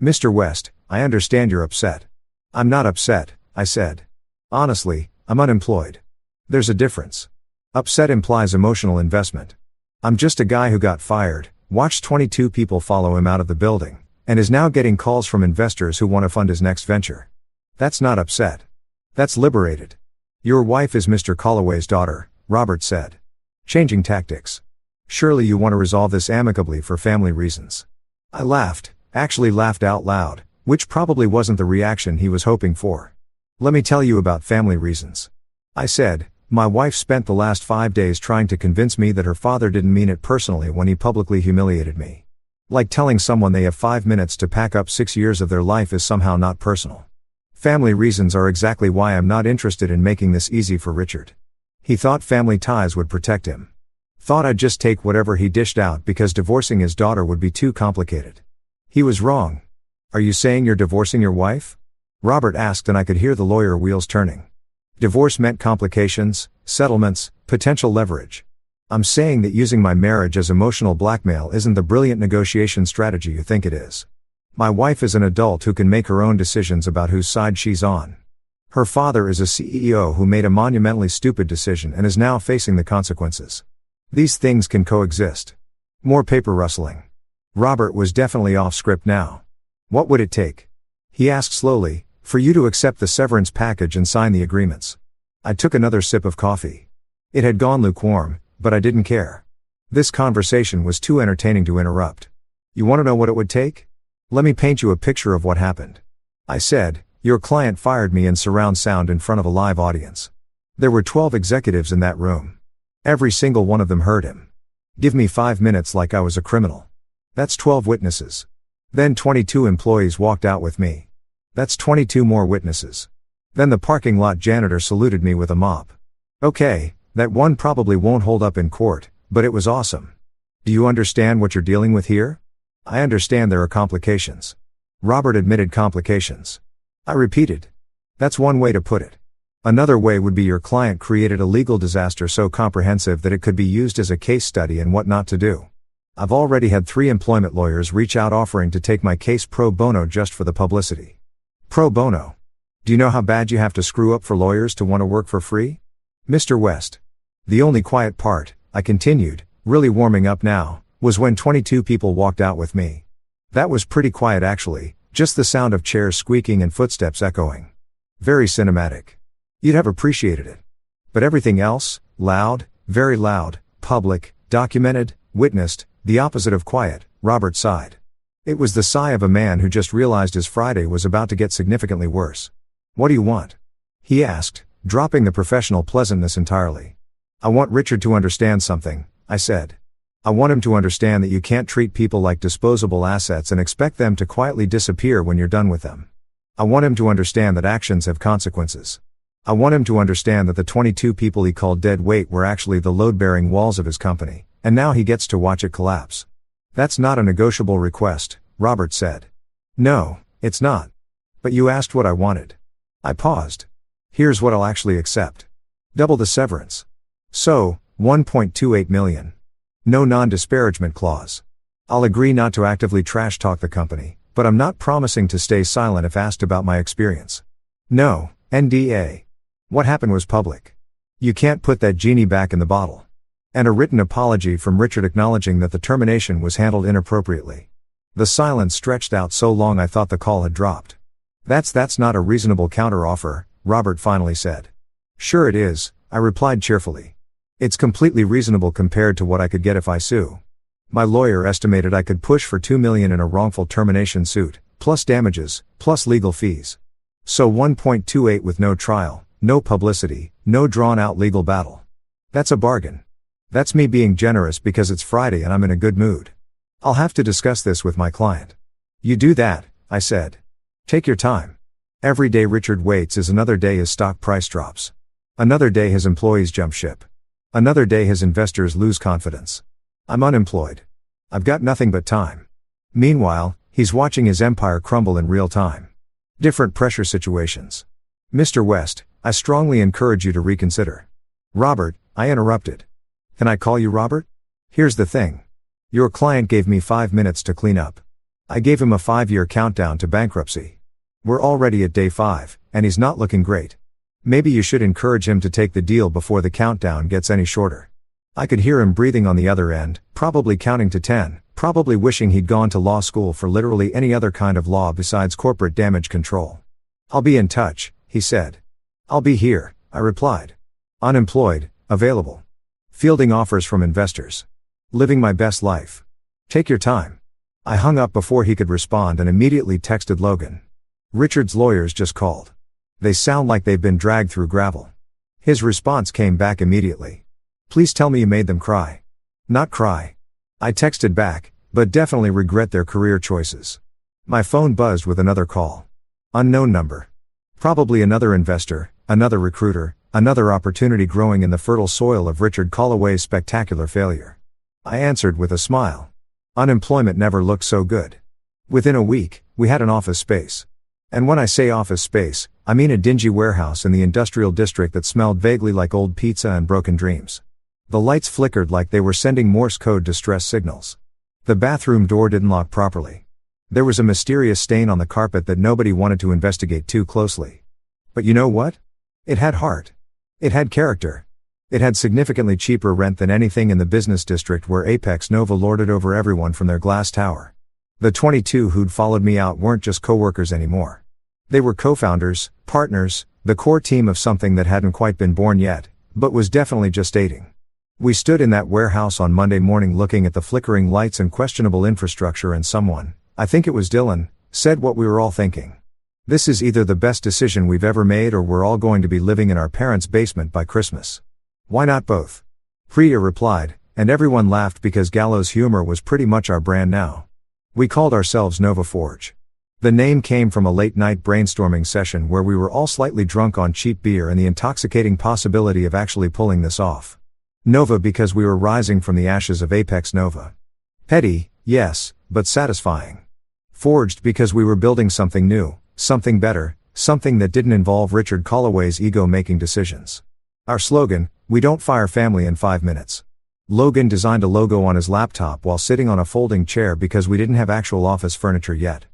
Mr. West, I understand you're upset. I'm not upset, I said. Honestly, I'm unemployed. There's a difference. Upset implies emotional investment. I'm just a guy who got fired, watched 22 people follow him out of the building, and is now getting calls from investors who want to fund his next venture. That's not upset. That's liberated. Your wife is Mr. Calloway's daughter, Robert said. Changing tactics. Surely you want to resolve this amicably for family reasons. I laughed, actually laughed out loud, which probably wasn't the reaction he was hoping for. Let me tell you about family reasons. I said, my wife spent the last 5 days trying to convince me that her father didn't mean it personally when he publicly humiliated me. Like telling someone they have 5 minutes to pack up 6 years of their life is somehow not personal. Family reasons are exactly why I'm not interested in making this easy for Richard. He thought family ties would protect him. Thought I'd just take whatever he dished out because divorcing his daughter would be too complicated. He was wrong. Are you saying you're divorcing your wife? Robert asked, and I could hear the lawyer wheels turning. Divorce meant complications, settlements, potential leverage. I'm saying that using my marriage as emotional blackmail isn't the brilliant negotiation strategy you think it is. My wife is an adult who can make her own decisions about whose side she's on. Her father is a CEO who made a monumentally stupid decision and is now facing the consequences. These things can coexist. More paper rustling. Robert was definitely off script now. What would it take? He asked slowly, for you to accept the severance package and sign the agreements. I took another sip of coffee. It had gone lukewarm, but I didn't care. This conversation was too entertaining to interrupt. You want to know what it would take? Let me paint you a picture of what happened. I said, your client fired me in surround sound in front of a live audience. There were 12 executives in that room. Every single one of them heard him. Give me 5 minutes like I was a criminal. That's 12 witnesses. Then 22 employees walked out with me. That's 22 more witnesses. Then the parking lot janitor saluted me with a mop. Okay, that one probably won't hold up in court, but it was awesome. Do you understand what you're dealing with here? I understand there are complications. Robert admitted complications. I repeated. That's one way to put it. Another way would be your client created a legal disaster so comprehensive that it could be used as a case study in what not to do. I've already had 3 employment lawyers reach out offering to take my case pro bono just for the publicity. Pro bono. Do you know how bad you have to screw up for lawyers to want to work for free? Mr. West. The only quiet part, I continued, really warming up now, was when 22 people walked out with me. That was pretty quiet actually, just the sound of chairs squeaking and footsteps echoing. Very cinematic. You'd have appreciated it. But everything else, loud, very loud, public, documented, witnessed, the opposite of quiet, Robert sighed. It was the sigh of a man who just realized his Friday was about to get significantly worse. What do you want? He asked, dropping the professional pleasantness entirely. I want Richard to understand something, I said. I want him to understand that you can't treat people like disposable assets and expect them to quietly disappear when you're done with them. I want him to understand that actions have consequences. I want him to understand that the 22 people he called dead weight were actually the load-bearing walls of his company, and now he gets to watch it collapse. That's not a negotiable request, Robert said. No, it's not. But you asked what I wanted. I paused. Here's what I'll actually accept. Double the severance. So, $1.28 million. No non-disparagement clause. I'll agree not to actively trash talk the company, but I'm not promising to stay silent if asked about my experience. No, NDA. What happened was public. You can't put that genie back in the bottle. And a written apology from Richard acknowledging that the termination was handled inappropriately. The silence stretched out so long I thought the call had dropped. That's not a reasonable counteroffer, Robert finally said. Sure it is, I replied cheerfully. It's completely reasonable compared to what I could get if I sue. My lawyer estimated I could push for $2 million in a wrongful termination suit, plus damages, plus legal fees. So 1.28 with no trial, no publicity, no drawn-out legal battle. That's a bargain. That's me being generous because it's Friday and I'm in a good mood. I'll have to discuss this with my client. You do that, I said. Take your time. Every day Richard waits is another day his stock price drops. Another day his employees jump ship. Another day his investors lose confidence. I'm unemployed. I've got nothing but time. Meanwhile, he's watching his empire crumble in real time. Different pressure situations. Mr. West, I strongly encourage you to reconsider. Robert, I interrupted. Can I call you Robert? Here's the thing. Your client gave me 5 minutes to clean up. I gave him a 5-year countdown to bankruptcy. We're already at day 5, and he's not looking great. Maybe you should encourage him to take the deal before the countdown gets any shorter. I could hear him breathing on the other end, probably counting to 10, probably wishing he'd gone to law school for literally any other kind of law besides corporate damage control. I'll be in touch, he said. I'll be here, I replied. Unemployed, available. Fielding offers from investors. Living my best life. Take your time. I hung up before he could respond and immediately texted Logan. Richard's lawyers just called. They sound like they've been dragged through gravel. His response came back immediately. Please tell me you made them cry. Not cry. I texted back, but definitely regret their career choices. My phone buzzed with another call. Unknown number. Probably another investor, another recruiter, another opportunity growing in the fertile soil of Richard Callaway's spectacular failure. I answered with a smile. Unemployment never looked so good. Within a week, we had an office space. And when I say office space, I mean a dingy warehouse in the industrial district that smelled vaguely like old pizza and broken dreams. The lights flickered like they were sending Morse code distress signals. The bathroom door didn't lock properly. There was a mysterious stain on the carpet that nobody wanted to investigate too closely. But you know what? It had heart. It had character. It had significantly cheaper rent than anything in the business district where Apex Nova lorded over everyone from their glass tower. The 22 who'd followed me out weren't just co-workers anymore. They were co-founders, partners, the core team of something that hadn't quite been born yet, but was definitely gestating. We stood in that warehouse on Monday morning looking at the flickering lights and questionable infrastructure, and someone, I think it was Dylan, said what we were all thinking. This is either the best decision we've ever made or we're all going to be living in our parents' basement by Christmas. Why not both? Priya replied, and everyone laughed because gallows humor was pretty much our brand now. We called ourselves Nova Forge. The name came from a late-night brainstorming session where we were all slightly drunk on cheap beer and the intoxicating possibility of actually pulling this off. Nova because we were rising from the ashes of Apex Nova. Petty, yes, but satisfying. Forged because we were building something new, something better, something that didn't involve Richard Colloway's ego making decisions. Our slogan, we don't fire family in 5 minutes. Logan designed a logo on his laptop while sitting on a folding chair because we didn't have actual office furniture yet.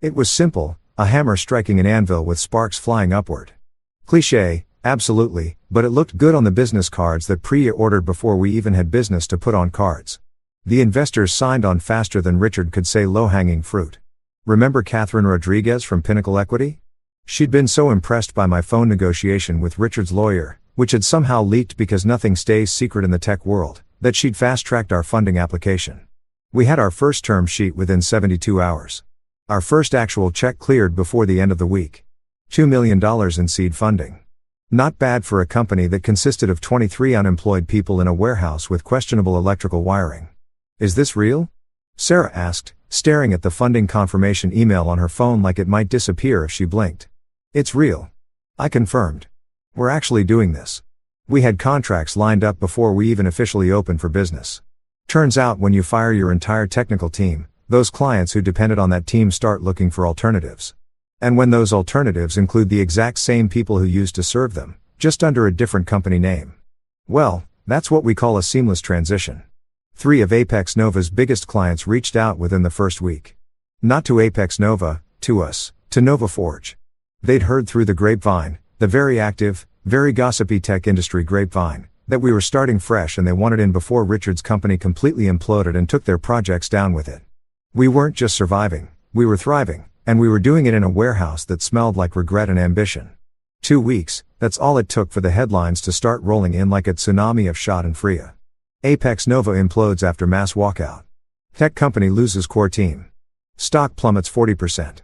It was simple, a hammer striking an anvil with sparks flying upward. Cliché, absolutely, but it looked good on the business cards that Priya ordered before we even had business to put on cards. The investors signed on faster than Richard could say low-hanging fruit. Remember Catherine Rodriguez from Pinnacle Equity? She'd been so impressed by my phone negotiation with Richard's lawyer, which had somehow leaked because nothing stays secret in the tech world, that she'd fast-tracked our funding application. We had our first term sheet within 72 hours. Our first actual check cleared before the end of the week. $2 million in seed funding. Not bad for a company that consisted of 23 unemployed people in a warehouse with questionable electrical wiring. Is this real? Sarah asked, staring at the funding confirmation email on her phone like it might disappear if she blinked. It's real. I confirmed. We're actually doing this. We had contracts lined up before we even officially opened for business. Turns out when you fire your entire technical team, those clients who depended on that team start looking for alternatives. And when those alternatives include the exact same people who used to serve them, just under a different company name. Well, that's what we call a seamless transition. 3 of Apex Nova's biggest clients reached out within the first week. Not to Apex Nova, to us, to Nova Forge. They'd heard through the grapevine, the very active, very gossipy tech industry grapevine, that we were starting fresh and they wanted in before Richard's company completely imploded and took their projects down with it. We weren't just surviving, we were thriving, and we were doing it in a warehouse that smelled like regret and ambition. 2 weeks, that's all it took for the headlines to start rolling in like a tsunami of Schadenfreude. Apex Nova implodes after mass walkout. Tech company loses core team. Stock plummets 40%.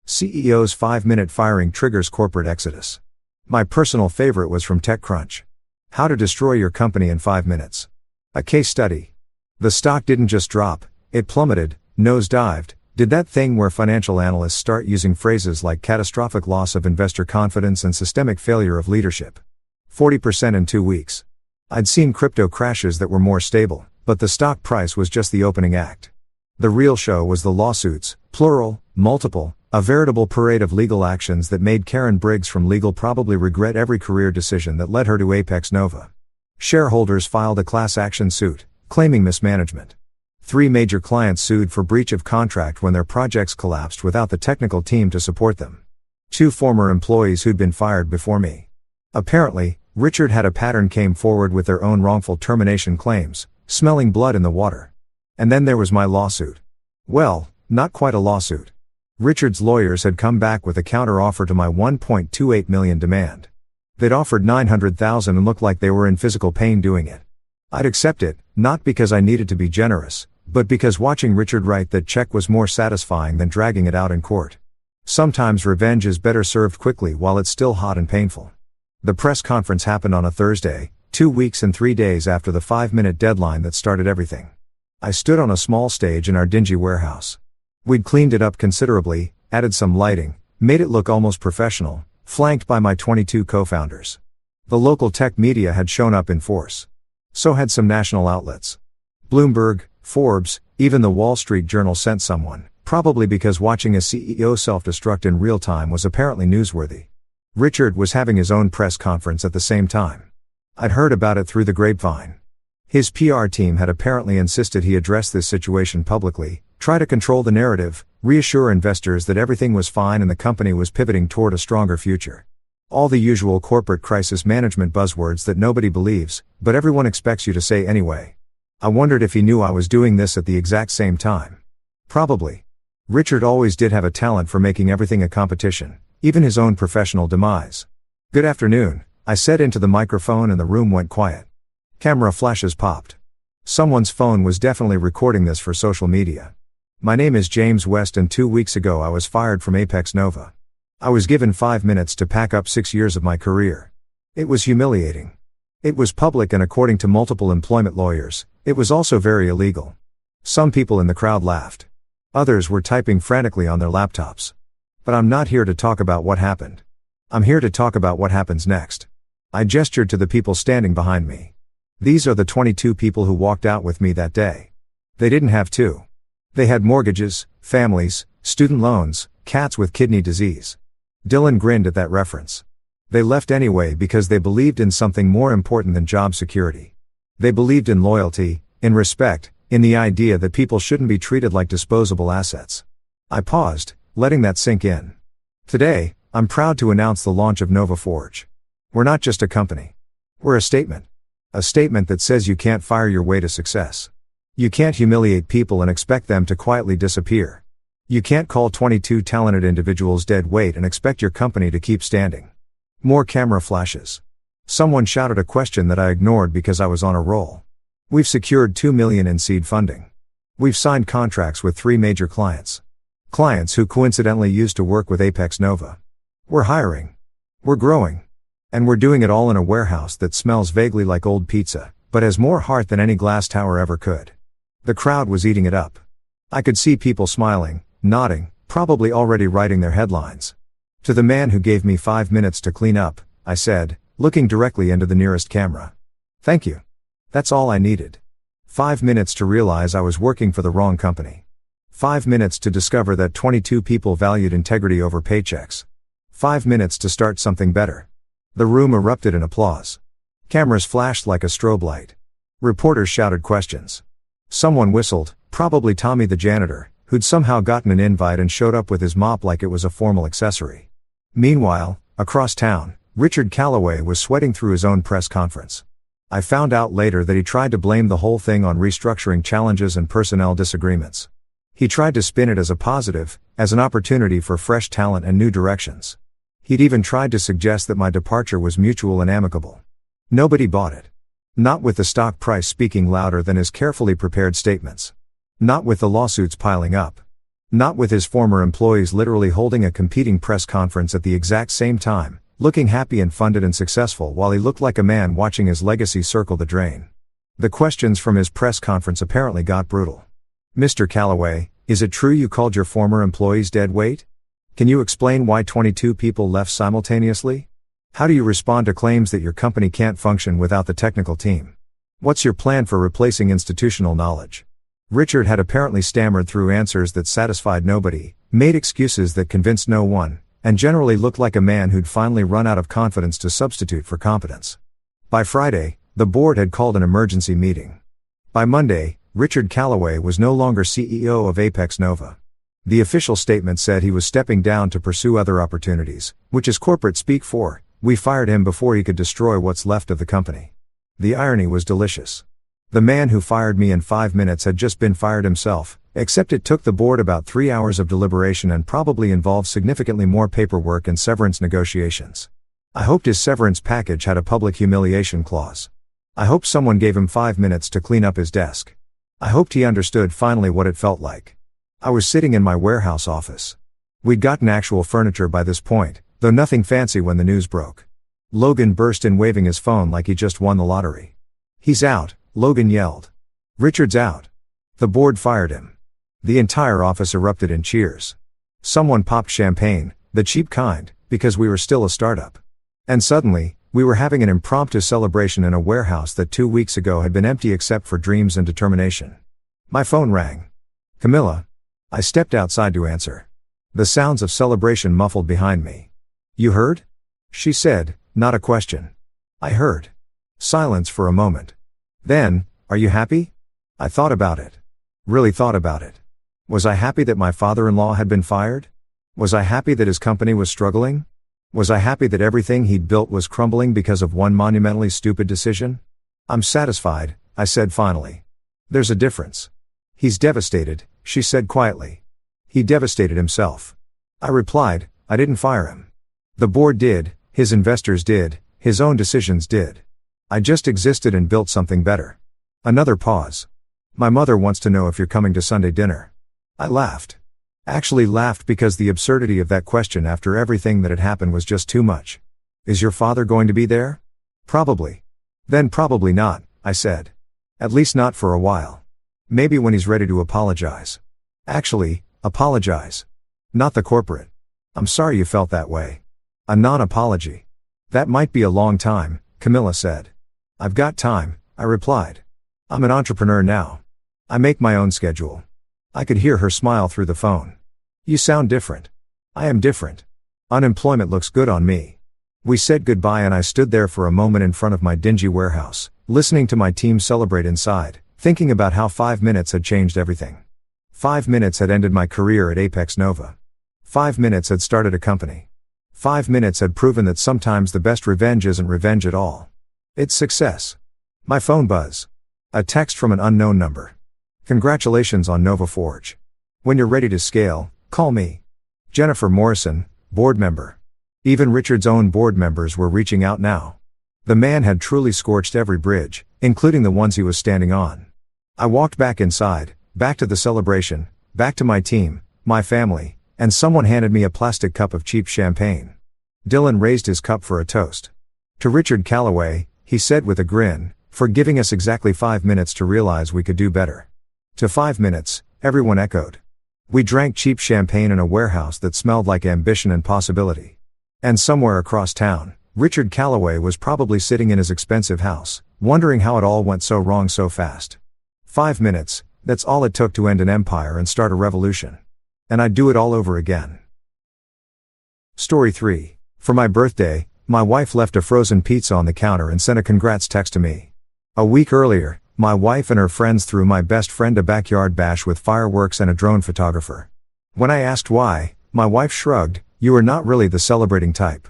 CEO's 5-minute firing triggers corporate exodus. My personal favorite was from TechCrunch. How to destroy your company in 5 minutes. A case study. The stock didn't just drop, it plummeted, nosedived, did that thing where financial analysts start using phrases like catastrophic loss of investor confidence and systemic failure of leadership. 40% in 2 weeks. I'd seen crypto crashes that were more stable, but the stock price was just the opening act. The real show was the lawsuits, plural, multiple, a veritable parade of legal actions that made Karen Briggs from legal probably regret every career decision that led her to Apex Nova. Shareholders filed a class action suit, claiming mismanagement. 3 major clients sued for breach of contract when their projects collapsed without the technical team to support them. 2 former employees who'd been fired before me. Apparently, Richard had a pattern came forward with their own wrongful termination claims, smelling blood in the water. And then there was my lawsuit. Well, not quite a lawsuit. Richard's lawyers had come back with a counter-offer to my $1.28 million demand. They'd offered $900,000 and looked like they were in physical pain doing it. I'd accept it, not because I needed to be generous, but because watching Richard write that check was more satisfying than dragging it out in court. Sometimes revenge is better served quickly while it's still hot and painful. The press conference happened on a Thursday, 2 weeks and 3 days after the 5-minute deadline that started everything. I stood on a small stage in our dingy warehouse. We'd cleaned it up considerably, added some lighting, made it look almost professional, flanked by my 22 co-founders. The local tech media had shown up in force. So had some national outlets. Bloomberg, Forbes, even the Wall Street Journal sent someone, Probably because watching a CEO self-destruct in real time was apparently newsworthy. Richard was having his own press conference at the same time. I'd heard about it through the grapevine. His PR team had apparently insisted he address this situation publicly, try to control the narrative, reassure investors that everything was fine and the company was pivoting toward a stronger future. All the usual corporate crisis management buzzwords that nobody believes, but everyone expects you to say anyway. I wondered if he knew I was doing this at the exact same time. Probably. Richard always did have a talent for making everything a competition, even his own professional demise. "Good afternoon," I said into the microphone and the room went quiet. Camera flashes popped. Someone's phone was definitely recording this for social media. "My name is James West and 2 weeks ago I was fired from Apex Nova. I was given 5 minutes to pack up 6 years of my career. It was humiliating. It was public and according to multiple employment lawyers, it was also very illegal." Some people in the crowd laughed. Others were typing frantically on their laptops. But I'm not here to talk about what happened. I'm here to talk about what happens next. I gestured to the people standing behind me. These are the 22 people who walked out with me that day. They didn't have to. They had mortgages, families, student loans, cats with kidney disease. Dylan grinned at that reference. They left anyway because they believed in something more important than job security. They believed in loyalty, in respect, in the idea that people shouldn't be treated like disposable assets. I paused, letting that sink in. Today, I'm proud to announce the launch of Nova Forge. We're not just a company. We're a statement. A statement that says you can't fire your way to success. You can't humiliate people and expect them to quietly disappear. You can't call 22 talented individuals dead weight and expect your company to keep standing. More camera flashes. Someone shouted a question that I ignored because I was on a roll. We've secured $2 million in seed funding. We've signed contracts with 3 major clients. Clients who coincidentally used to work with Apex Nova. We're hiring. We're growing. And we're doing it all in a warehouse that smells vaguely like old pizza, but has more heart than any glass tower ever could. The crowd was eating it up. I could see people smiling, nodding, probably already writing their headlines. To the man who gave me 5 minutes to clean up, I said, looking directly into the nearest camera. "Thank you. That's all I needed. 5 minutes to realize I was working for the wrong company. 5 minutes to discover that 22 people valued integrity over paychecks. 5 minutes to start something better." The room erupted in applause. Cameras flashed like a strobe light. Reporters shouted questions. Someone whistled, probably Tommy the janitor, who'd somehow gotten an invite and showed up with his mop like it was a formal accessory. Meanwhile, across town, Richard Calloway was sweating through his own press conference. I found out later that he tried to blame the whole thing on restructuring challenges and personnel disagreements. He tried to spin it as a positive, as an opportunity for fresh talent and new directions. He'd even tried to suggest that my departure was mutual and amicable. Nobody bought it. Not with the stock price speaking louder than his carefully prepared statements. Not with the lawsuits piling up. Not with his former employees literally holding a competing press conference at the exact same time, looking happy and funded and successful while he looked like a man watching his legacy circle the drain. The questions from his press conference apparently got brutal. "Mr. Calloway, is it true you called your former employees dead weight? Can you explain why 22 people left simultaneously? How do you respond to claims that your company can't function without the technical team? What's your plan for replacing institutional knowledge?" Richard had apparently stammered through answers that satisfied nobody, made excuses that convinced no one, and generally looked like a man who'd finally run out of confidence to substitute for competence. By Friday, the board had called an emergency meeting. By Monday, Richard Calloway was no longer CEO of Apex Nova. The official statement said he was stepping down to pursue other opportunities, which is corporate speak for, we fired him before he could destroy what's left of the company. The irony was delicious. The man who fired me in 5 minutes had just been fired himself, except it took the board about 3 hours of deliberation and probably involved significantly more paperwork and severance negotiations. I hoped his severance package had a public humiliation clause. I hoped someone gave him 5 minutes to clean up his desk. I hoped he understood finally what it felt like. I was sitting in my warehouse office. We'd gotten actual furniture by this point, though nothing fancy when the news broke. Logan burst in waving his phone like he just won the lottery. "He's out," Logan yelled. "Richard's out. The board fired him." The entire office erupted in cheers. Someone popped champagne, the cheap kind, because we were still a startup. And suddenly, we were having an impromptu celebration in a warehouse that 2 weeks ago had been empty except for dreams and determination. My phone rang. "Camilla." I stepped outside to answer. The sounds of celebration muffled behind me. "You heard?" she said, not a question. "I heard." Silence for a moment. Then, "Are you happy?" I thought about it. Really thought about it. Was I happy that my father-in-law had been fired? Was I happy that his company was struggling? Was I happy that everything he'd built was crumbling because of one monumentally stupid decision? "I'm satisfied," I said finally. "There's a difference." "He's devastated," she said quietly. "He devastated himself." I replied, "I didn't fire him. The board did, his investors did, his own decisions did. I just existed and built something better." Another pause. "My mother wants to know if you're coming to Sunday dinner." I laughed. Actually laughed because the absurdity of that question after everything that had happened was just too much. "Is your father going to be there?" "Probably." "Then probably not," I said. "At least not for a while. Maybe when he's ready to apologize." "Actually, apologize. Not the corporate." "I'm sorry you felt that way." "A non-apology." "That might be a long time," Camilla said. "I've got time," I replied. "I'm an entrepreneur now. I make my own schedule." I could hear her smile through the phone. "You sound different." "I am different. Unemployment looks good on me." We said goodbye and I stood there for a moment in front of my dingy warehouse, listening to my team celebrate inside, thinking about how 5 minutes had changed everything. 5 minutes had ended my career at Apex Nova. 5 minutes had started a company. 5 minutes had proven that sometimes the best revenge isn't revenge at all. It's success. My phone buzz. A text from an unknown number. "Congratulations on Nova Forge. When you're ready to scale, call me." Jennifer Morrison, board member. Even Richard's own board members were reaching out now. The man had truly scorched every bridge, including the ones he was standing on. I walked back inside, back to the celebration, back to my team, my family, and someone handed me a plastic cup of cheap champagne. Dylan raised his cup for a toast. "To Richard Calloway," he said with a grin, "for giving us exactly 5 minutes to realize we could do better." "To 5 minutes," everyone echoed. We drank cheap champagne in a warehouse that smelled like ambition and possibility. And somewhere across town, Richard Calloway was probably sitting in his expensive house, wondering how it all went so wrong so fast. 5 minutes, that's all it took to end an empire and start a revolution. And I'd do it all over again. Story 3. For my birthday, my wife left a frozen pizza on the counter and sent a congrats text to me. A week earlier, my wife and her friends threw my best friend a backyard bash with fireworks and a drone photographer. When I asked why, my wife shrugged, "You are not really the celebrating type."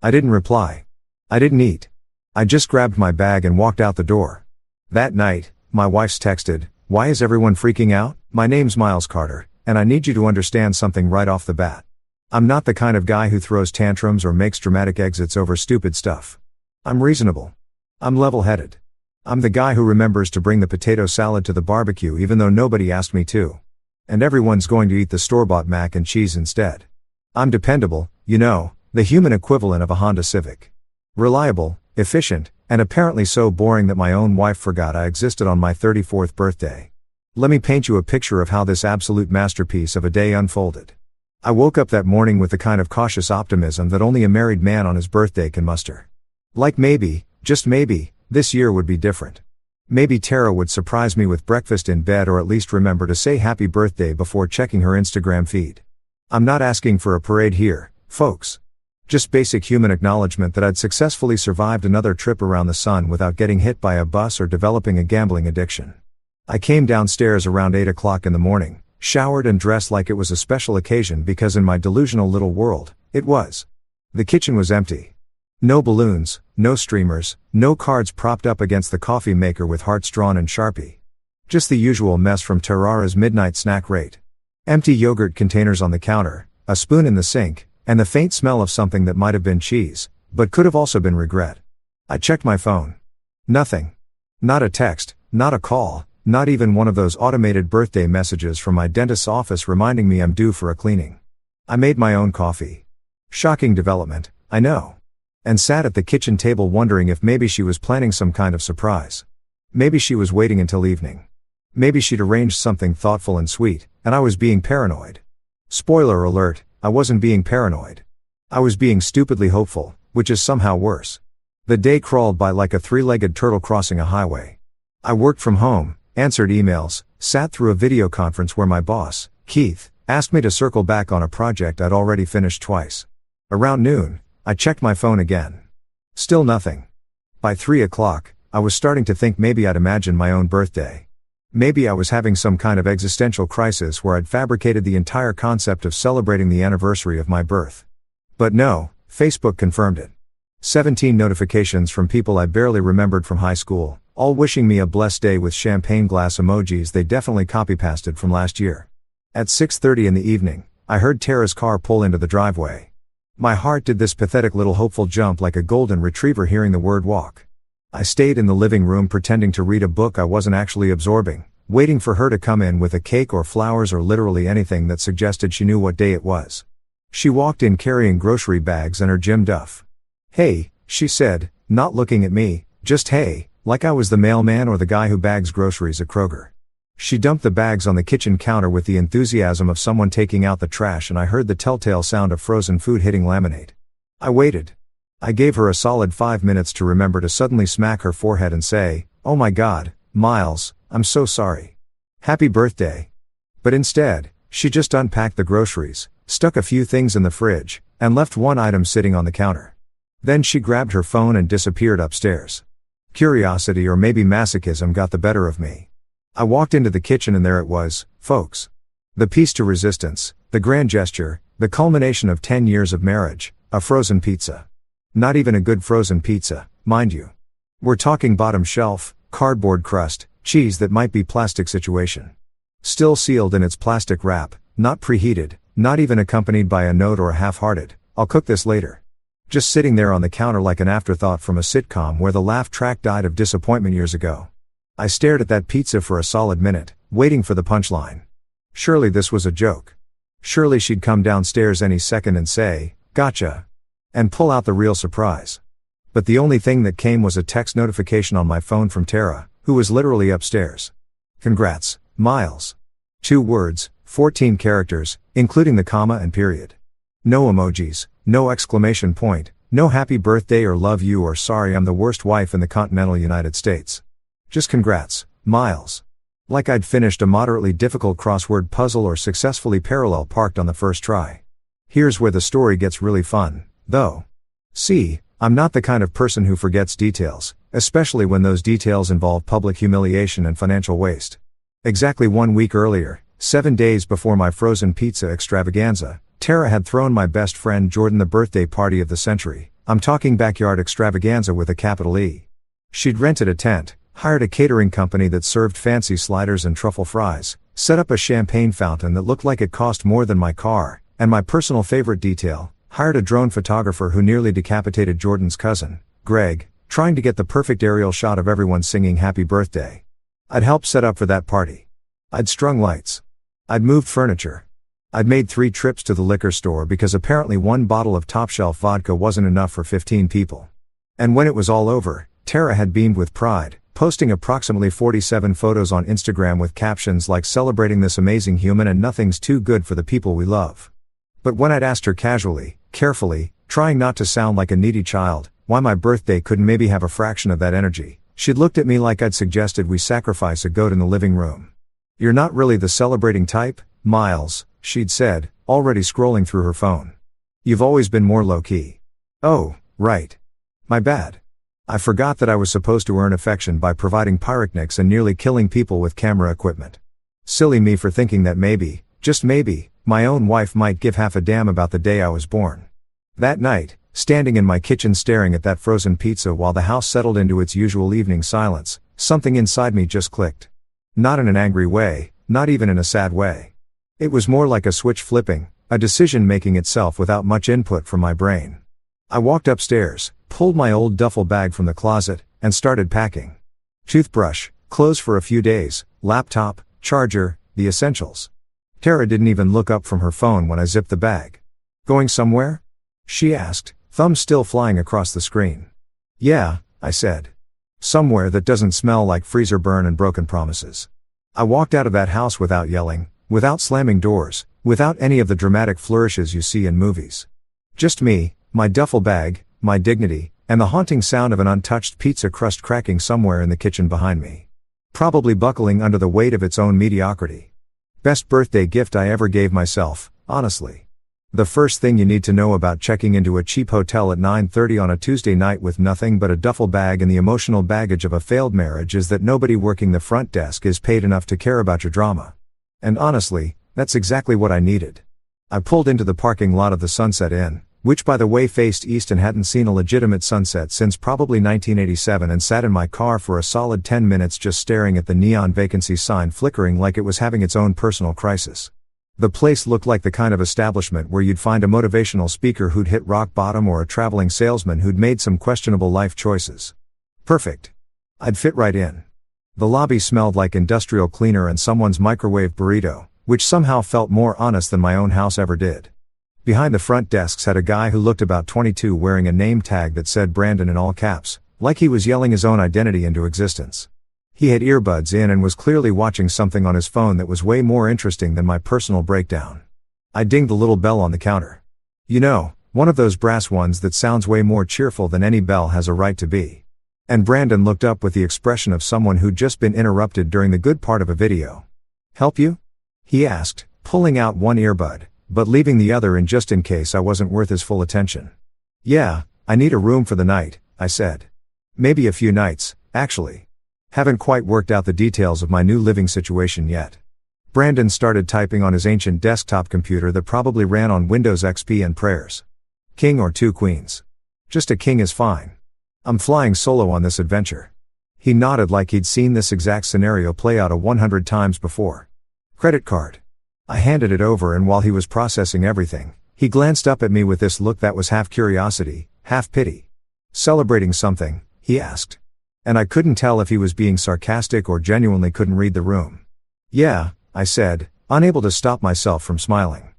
I didn't reply. I didn't eat. I just grabbed my bag and walked out the door. That night, my wife's texted, "Why is everyone freaking out? My name's Miles Carter, and I need you to understand something right off the bat. I'm not the kind of guy who throws tantrums or makes dramatic exits over stupid stuff. I'm reasonable. I'm level-headed. I'm the guy who remembers to bring the potato salad to the barbecue even though nobody asked me to. And everyone's going to eat the store-bought mac and cheese instead. I'm dependable, the human equivalent of a Honda Civic. Reliable, efficient, and apparently so boring that my own wife forgot I existed on my 34th birthday. Let me paint you a picture of how this absolute masterpiece of a day unfolded. I woke up that morning with the kind of cautious optimism that only a married man on his birthday can muster. Like maybe, just maybe, this year would be different. Maybe Tara would surprise me with breakfast in bed or at least remember to say happy birthday before checking her Instagram feed. I'm not asking for a parade here, folks. Just basic human acknowledgement that I'd successfully survived another trip around the sun without getting hit by a bus or developing a gambling addiction. I came downstairs around 8 o'clock in the morning, showered and dressed like it was a special occasion because in my delusional little world, it was. The kitchen was empty. No balloons, no streamers, no cards propped up against the coffee maker with hearts drawn in Sharpie. Just the usual mess from Terrara's midnight snack rate. Empty yogurt containers on the counter, a spoon in the sink, and the faint smell of something that might have been cheese, but could have also been regret. I checked my phone. Nothing. Not a text, not a call, not even one of those automated birthday messages from my dentist's office reminding me I'm due for a cleaning. I made my own coffee. Shocking development, I know. And sat at the kitchen table wondering if maybe she was planning some kind of surprise. Maybe she was waiting until evening. Maybe she'd arranged something thoughtful and sweet, and I was being paranoid. Spoiler alert, I wasn't being paranoid. I was being stupidly hopeful, which is somehow worse. The day crawled by like a three-legged turtle crossing a highway. I worked from home, answered emails, sat through a video conference where my boss, Keith, asked me to circle back on a project I'd already finished twice. Around noon, I checked my phone again. Still nothing. By 3 o'clock, I was starting to think maybe I'd imagined my own birthday. Maybe I was having some kind of existential crisis where I'd fabricated the entire concept of celebrating the anniversary of my birth. But no, Facebook confirmed it. 17 notifications from people I barely remembered from high school, all wishing me a blessed day with champagne glass emojis they definitely copy-pasted from last year. At 6:30 in the evening, I heard Tara's car pull into the driveway. My heart did this pathetic little hopeful jump like a golden retriever hearing the word walk. I stayed in the living room pretending to read a book I wasn't actually absorbing, waiting for her to come in with a cake or flowers or literally anything that suggested she knew what day it was. She walked in carrying grocery bags and her gym duff. "Hey," she said, not looking at me, just hey, like I was the mailman or the guy who bags groceries at Kroger. She dumped the bags on the kitchen counter with the enthusiasm of someone taking out the trash, and I heard the telltale sound of frozen food hitting laminate. I waited. I gave her a solid 5 minutes to remember to suddenly smack her forehead and say, "Oh my God, Miles, I'm so sorry. Happy birthday." But instead, she just unpacked the groceries, stuck a few things in the fridge, and left one item sitting on the counter. Then she grabbed her phone and disappeared upstairs. Curiosity or maybe masochism got the better of me. I walked into the kitchen and there it was, folks. The piece to resistance, the grand gesture, the culmination of 10 years of marriage, a frozen pizza. Not even a good frozen pizza, mind you. We're talking bottom shelf, cardboard crust, cheese that might be plastic situation. Still sealed in its plastic wrap, not preheated, not even accompanied by a note or a half-hearted, "I'll cook this later." Just sitting there on the counter like an afterthought from a sitcom where the laugh track died of disappointment years ago. I stared at that pizza for a solid minute, waiting for the punchline. Surely this was a joke. Surely she'd come downstairs any second and say, "Gotcha," and pull out the real surprise. But the only thing that came was a text notification on my phone from Tara, who was literally upstairs. "Congrats, Miles." 2 words, 14 characters, including the comma and period. No emojis, no exclamation point, no happy birthday or love you or sorry I'm the worst wife in the continental United States. Just congrats, Miles. Like I'd finished a moderately difficult crossword puzzle or successfully parallel parked on the first try. Here's where the story gets really fun, though. See, I'm not the kind of person who forgets details, especially when those details involve public humiliation and financial waste. Exactly 1 week earlier, 7 days before my frozen pizza extravaganza, Tara had thrown my best friend Jordan the birthday party of the century. I'm talking backyard extravaganza with a capital E. She'd rented a tent, hired a catering company that served fancy sliders and truffle fries, set up a champagne fountain that looked like it cost more than my car, and my personal favorite detail, hired a drone photographer who nearly decapitated Jordan's cousin, Greg, trying to get the perfect aerial shot of everyone singing happy birthday. I'd helped set up for that party. I'd strung lights. I'd moved furniture. I'd made 3 trips to the liquor store because apparently 1 bottle of top-shelf vodka wasn't enough for 15 people. And when it was all over, Tara had beamed with pride, posting approximately 47 photos on Instagram with captions like "celebrating this amazing human and nothing's too good for the people we love." But when I'd asked her casually, carefully, trying not to sound like a needy child, why my birthday couldn't maybe have a fraction of that energy, she'd looked at me like I'd suggested we sacrifice a goat in the living room. "You're not really the celebrating type, Miles," she'd said, already scrolling through her phone. "You've always been more low-key." "Oh, right. My bad. I forgot that I was supposed to earn affection by providing pyrotechnics and nearly killing people with camera equipment. Silly me for thinking that maybe, just maybe, my own wife might give half a damn about the day I was born." That night, standing in my kitchen staring at that frozen pizza while the house settled into its usual evening silence, something inside me just clicked. Not in an angry way, not even in a sad way. It was more like a switch flipping, a decision making itself without much input from my brain. I walked upstairs, pulled my old duffel bag from the closet, and started packing. Toothbrush, clothes for a few days, laptop, charger, the essentials. Tara didn't even look up from her phone when I zipped the bag. "Going somewhere?" she asked, thumbs still flying across the screen. "Yeah," I said. "Somewhere that doesn't smell like freezer burn and broken promises." I walked out of that house without yelling, without slamming doors, without any of the dramatic flourishes you see in movies. Just me, my duffel bag, my dignity, and the haunting sound of an untouched pizza crust cracking somewhere in the kitchen behind me. Probably buckling under the weight of its own mediocrity. Best birthday gift I ever gave myself, honestly. The first thing you need to know about checking into a cheap hotel at 9:30 on a Tuesday night with nothing but a duffel bag and the emotional baggage of a failed marriage is that nobody working the front desk is paid enough to care about your drama. And honestly, that's exactly what I needed. I pulled into the parking lot of the Sunset Inn, which by the way faced east and hadn't seen a legitimate sunset since probably 1987, and sat in my car for a solid 10 minutes just staring at the neon vacancy sign flickering like it was having its own personal crisis. The place looked like the kind of establishment where you'd find a motivational speaker who'd hit rock bottom or a traveling salesman who'd made some questionable life choices. Perfect. I'd fit right in. The lobby smelled like industrial cleaner and someone's microwave burrito, which somehow felt more honest than my own house ever did. Behind the front desk sat a guy who looked about 22 wearing a name tag that said Brandon in all caps, like he was yelling his own identity into existence. He had earbuds in and was clearly watching something on his phone that was way more interesting than my personal breakdown. I dinged the little bell on the counter. You know, one of those brass ones that sounds way more cheerful than any bell has a right to be. And Brandon looked up with the expression of someone who'd just been interrupted during the good part of a video. "Help you?" he asked, pulling out one earbud, but leaving the other in just in case I wasn't worth his full attention. "Yeah, I need a room for the night," I said. "Maybe a few nights, actually. Haven't quite worked out the details of my new living situation yet." Brandon started typing on his ancient desktop computer that probably ran on Windows XP and prayers. "King or two queens?" "Just a king is fine. I'm flying solo on this adventure." He nodded like he'd seen this exact scenario play out 100 times before. "Credit card." I handed it over, and while he was processing everything, he glanced up at me with this look that was half curiosity, half pity. "Celebrating something?" he asked. And I couldn't tell if he was being sarcastic or genuinely couldn't read the room. "Yeah," I said, unable to stop myself from smiling.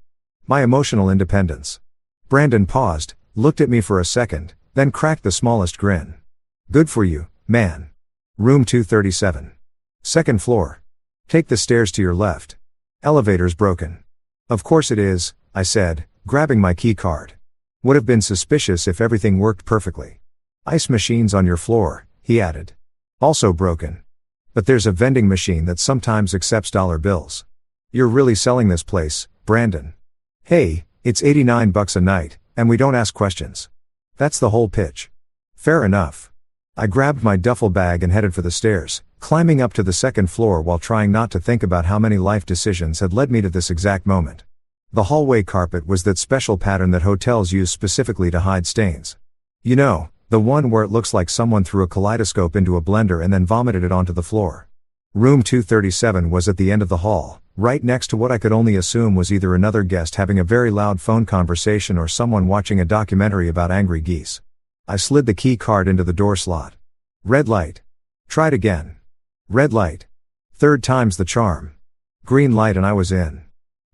"My emotional independence." Brandon paused, looked at me for a second, then cracked the smallest grin. "Good for you, man. Room 237. Second floor. Take the stairs to your left. Elevator's broken." "Of course it is," I said, grabbing my key card. "Would have been suspicious if everything worked perfectly." "Ice machines on your floor," he added. "Also broken. But there's a vending machine that sometimes accepts dollar bills." "You're really selling this place, Brandon." "Hey, it's $89 a night, and we don't ask questions. That's the whole pitch." "Fair enough." I grabbed my duffel bag and headed for the stairs, climbing up to the second floor while trying not to think about how many life decisions had led me to this exact moment. The hallway carpet was that special pattern that hotels use specifically to hide stains. You know, the one where it looks like someone threw a kaleidoscope into a blender and then vomited it onto the floor. Room 237 was at the end of the hall, right next to what I could only assume was either another guest having a very loud phone conversation or someone watching a documentary about angry geese. I slid the key card into the door slot. Red light. Tried again. Red light. Third time's the charm. Green light and I was in.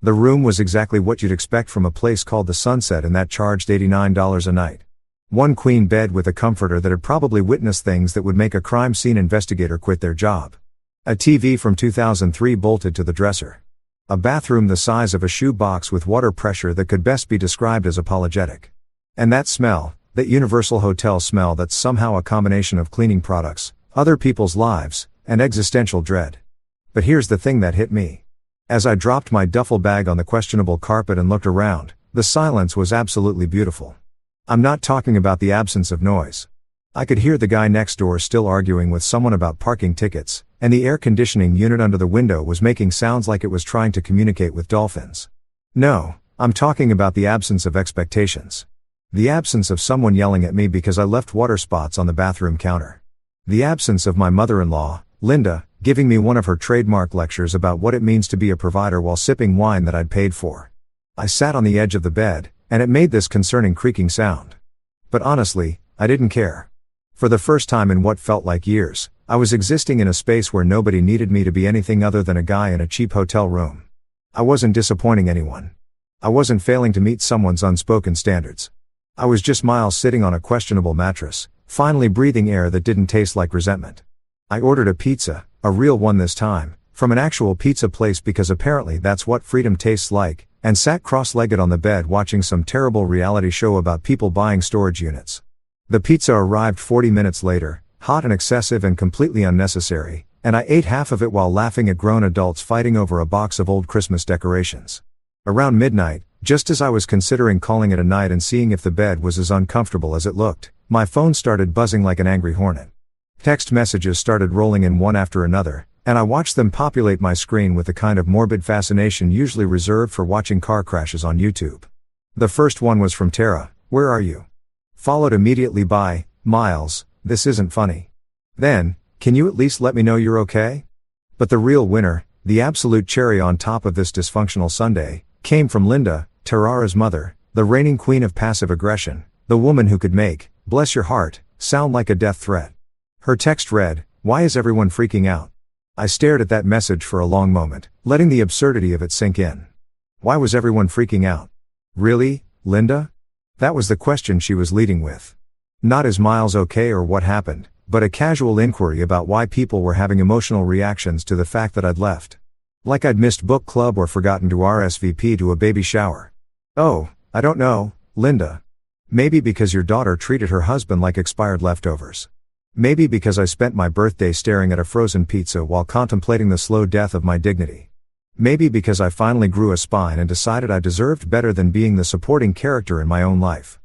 The room was exactly what you'd expect from a place called the Sunset, and that charged $89 a night. One queen bed with a comforter that had probably witnessed things that would make a crime scene investigator quit their job. A TV from 2003 bolted to the dresser. A bathroom the size of a shoe box with water pressure that could best be described as apologetic. And that smell, that universal hotel smell that's somehow a combination of cleaning products, other people's lives, and existential dread. But here's the thing that hit me. As I dropped my duffel bag on the questionable carpet and looked around, the silence was absolutely beautiful. I'm not talking about the absence of noise. I could hear the guy next door still arguing with someone about parking tickets, and the air conditioning unit under the window was making sounds like it was trying to communicate with dolphins. No, I'm talking about the absence of expectations. The absence of someone yelling at me because I left water spots on the bathroom counter. The absence of my mother-in-law, Linda, giving me one of her trademark lectures about what it means to be a provider while sipping wine that I'd paid for. I sat on the edge of the bed, and it made this concerning creaking sound. But honestly, I didn't care. For the first time in what felt like years, I was existing in a space where nobody needed me to be anything other than a guy in a cheap hotel room. I wasn't disappointing anyone. I wasn't failing to meet someone's unspoken standards. I was just Miles sitting on a questionable mattress, finally breathing air that didn't taste like resentment. I ordered a pizza, a real one this time, from an actual pizza place because apparently that's what freedom tastes like, and sat cross-legged on the bed watching some terrible reality show about people buying storage units. The pizza arrived 40 minutes later, hot and excessive and completely unnecessary, and I ate half of it while laughing at grown adults fighting over a box of old Christmas decorations. Around midnight, just as I was considering calling it a night and seeing if the bed was as uncomfortable as it looked, my phone started buzzing like an angry hornet. Text messages started rolling in one after another, and I watched them populate my screen with the kind of morbid fascination usually reserved for watching car crashes on YouTube. The first one was from Tara, "Where are you?" Followed immediately by, "Miles, this isn't funny." Then, "Can you at least let me know you're okay?" But the real winner, the absolute cherry on top of this dysfunctional Sunday, came from Linda, Tarara's mother, the reigning queen of passive aggression, the woman who could make, bless your heart, sound like a death threat. Her text read, "Why is everyone freaking out?" I stared at that message for a long moment, letting the absurdity of it sink in. Why was everyone freaking out? Really, Linda? That was the question she was leading with. Not is Miles okay or what happened, but a casual inquiry about why people were having emotional reactions to the fact that I'd left. Like I'd missed book club or forgotten to RSVP to a baby shower. Oh, I don't know, Linda. Maybe because your daughter treated her husband like expired leftovers. Maybe because I spent my birthday staring at a frozen pizza while contemplating the slow death of my dignity. Maybe because I finally grew a spine and decided I deserved better than being the supporting character in my own life.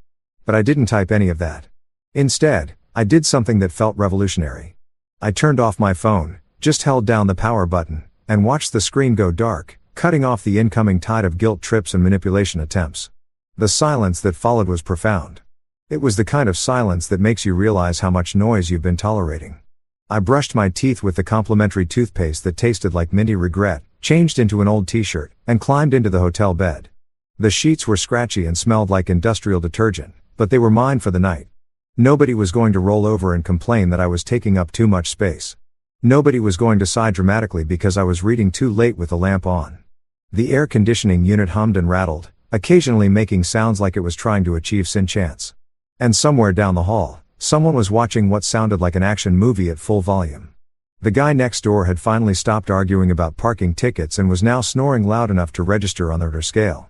But I didn't type any of that. Instead, I did something that felt revolutionary. I turned off my phone, just held down the power button, and watched the screen go dark, cutting off the incoming tide of guilt trips and manipulation attempts. The silence that followed was profound. It was the kind of silence that makes you realize how much noise you've been tolerating. I brushed my teeth with the complimentary toothpaste that tasted like minty regret, changed into an old t-shirt, and climbed into the hotel bed. The sheets were scratchy and smelled like industrial detergent, but they were mine for the night. Nobody was going to roll over and complain that I was taking up too much space. Nobody was going to sigh dramatically because I was reading too late with the lamp on. The air conditioning unit hummed and rattled, occasionally making sounds like it was trying to achieve sentience. And somewhere down the hall, someone was watching what sounded like an action movie at full volume. The guy next door had finally stopped arguing about parking tickets and was now snoring loud enough to register on the Richter scale.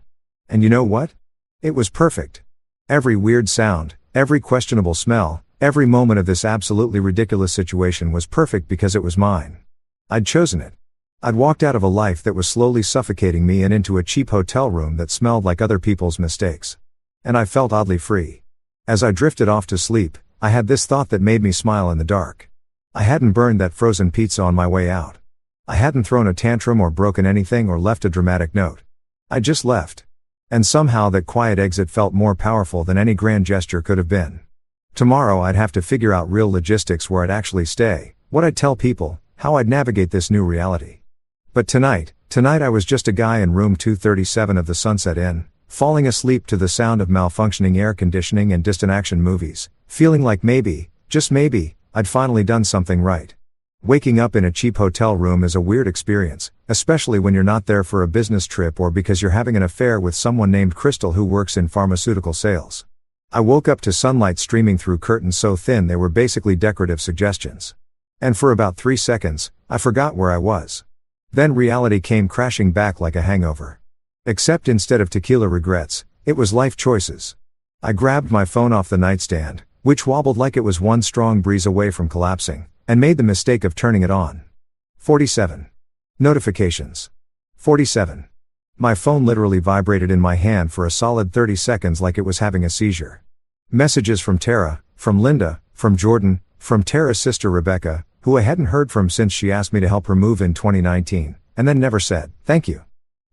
And you know what? It was perfect. Every weird sound, every questionable smell, every moment of this absolutely ridiculous situation was perfect because it was mine. I'd chosen it. I'd walked out of a life that was slowly suffocating me and into a cheap hotel room that smelled like other people's mistakes. And I felt oddly free. As I drifted off to sleep, I had this thought that made me smile in the dark. I hadn't burned that frozen pizza on my way out. I hadn't thrown a tantrum or broken anything or left a dramatic note. I just left. And somehow that quiet exit felt more powerful than any grand gesture could have been. Tomorrow I'd have to figure out real logistics where I'd actually stay, what I'd tell people, how I'd navigate this new reality. But tonight I was just a guy in room 237 of the Sunset Inn, falling asleep to the sound of malfunctioning air conditioning and distant action movies, feeling like maybe, just maybe, I'd finally done something right. Waking up in a cheap hotel room is a weird experience, especially when you're not there for a business trip or because you're having an affair with someone named Crystal who works in pharmaceutical sales. I woke up to sunlight streaming through curtains so thin they were basically decorative suggestions. And for about 3 seconds, I forgot where I was. Then reality came crashing back like a hangover. Except instead of tequila regrets, it was life choices. I grabbed my phone off the nightstand, which wobbled like it was one strong breeze away from collapsing, and made the mistake of turning it on. 47. Notifications. 47. My phone literally vibrated in my hand for a solid 30 seconds like it was having a seizure. Messages from Tara, from Linda, from Jordan, from Tara's sister Rebecca, who I hadn't heard from since she asked me to help her move in 2019, and then never said, thank you.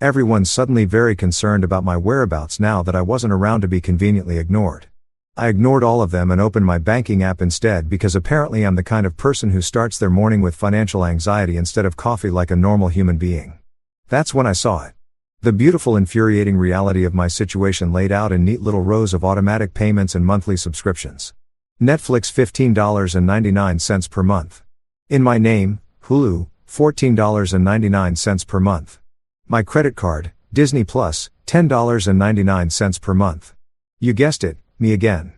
Everyone's suddenly very concerned about my whereabouts now that I wasn't around to be conveniently ignored. I ignored all of them and opened my banking app instead because apparently I'm the kind of person who starts their morning with financial anxiety instead of coffee like a normal human being. That's when I saw it. The beautiful infuriating reality of my situation laid out in neat little rows of automatic payments and monthly subscriptions. Netflix $15.99 per month. In my name, Hulu, $14.99 per month. My credit card, Disney Plus, $10.99 per month. You guessed it, me again.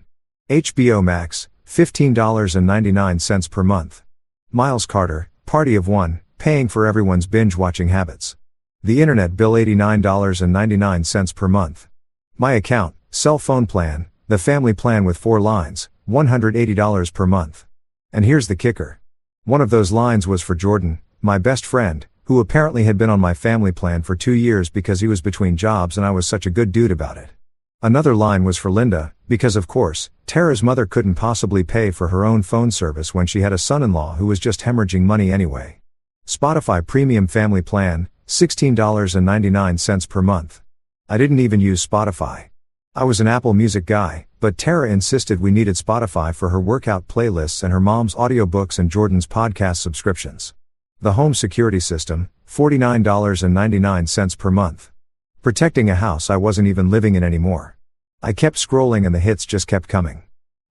HBO Max, $15.99 per month. Miles Carter, Party of One, paying for everyone's binge-watching habits. The internet bill $89.99 per month. My account, cell phone plan, the family plan with 4 lines, $180 per month. And here's the kicker. One of those lines was for Jordan, my best friend, who apparently had been on my family plan for 2 years because he was between jobs and I was such a good dude about it. Another line was for Linda, because of course, Tara's mother couldn't possibly pay for her own phone service when she had a son-in-law who was just hemorrhaging money anyway. Spotify Premium Family Plan, $16.99 per month. I didn't even use Spotify. I was an Apple Music guy, but Tara insisted we needed Spotify for her workout playlists and her mom's audiobooks and Jordan's podcast subscriptions. The home security system, $49.99 per month. Protecting a house I wasn't even living in anymore. I kept scrolling and the hits just kept coming.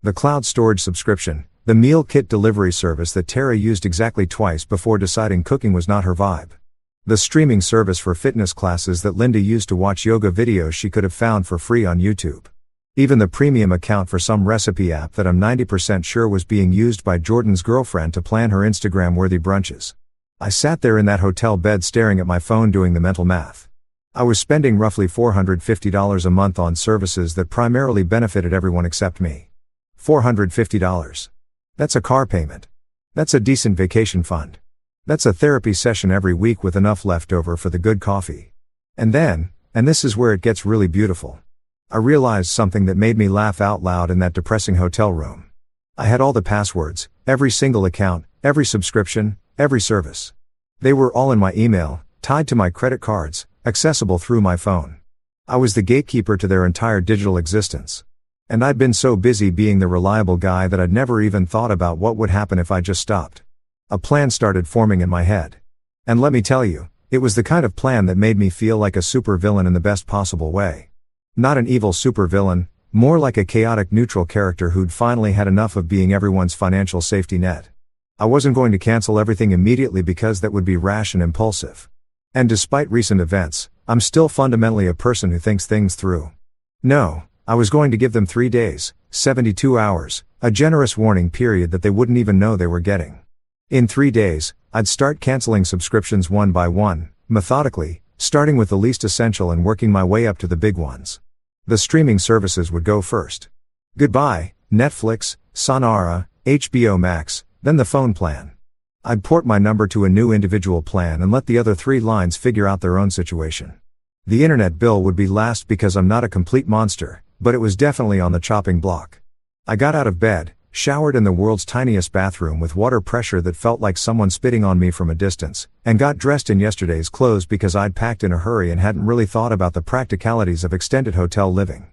The cloud storage subscription, the meal kit delivery service that Tara used exactly twice before deciding cooking was not her vibe. The streaming service for fitness classes that Linda used to watch yoga videos she could have found for free on YouTube. Even the premium account for some recipe app that I'm 90% sure was being used by Jordan's girlfriend to plan her Instagram-worthy brunches. I sat there in that hotel bed staring at my phone doing the mental math. I was spending roughly $450 a month on services that primarily benefited everyone except me. $450. That's a car payment. That's a decent vacation fund. That's a therapy session every week with enough left over for the good coffee. And then, and this is where it gets really beautiful, I realized something that made me laugh out loud in that depressing hotel room. I had all the passwords, every single account, every subscription, every service. They were all in my email, tied to my credit cards, accessible through my phone. I was the gatekeeper to their entire digital existence. And I'd been so busy being the reliable guy that I'd never even thought about what would happen if I just stopped. A plan started forming in my head. And let me tell you, it was the kind of plan that made me feel like a supervillain in the best possible way. Not an evil supervillain, more like a chaotic neutral character who'd finally had enough of being everyone's financial safety net. I wasn't going to cancel everything immediately because that would be rash and impulsive. And despite recent events, I'm still fundamentally a person who thinks things through. No, I was going to give them 3 days, 72 hours, a generous warning period that they wouldn't even know they were getting. In 3 days, I'd start canceling subscriptions one by one, methodically, starting with the least essential and working my way up to the big ones. The streaming services would go first. Goodbye, Netflix, Sonara, HBO Max, then the phone plan. I'd port my number to a new individual plan and let the other 3 lines figure out their own situation. The internet bill would be last because I'm not a complete monster, but it was definitely on the chopping block. I got out of bed, showered in the world's tiniest bathroom with water pressure that felt like someone spitting on me from a distance, and got dressed in yesterday's clothes because I'd packed in a hurry and hadn't really thought about the practicalities of extended hotel living.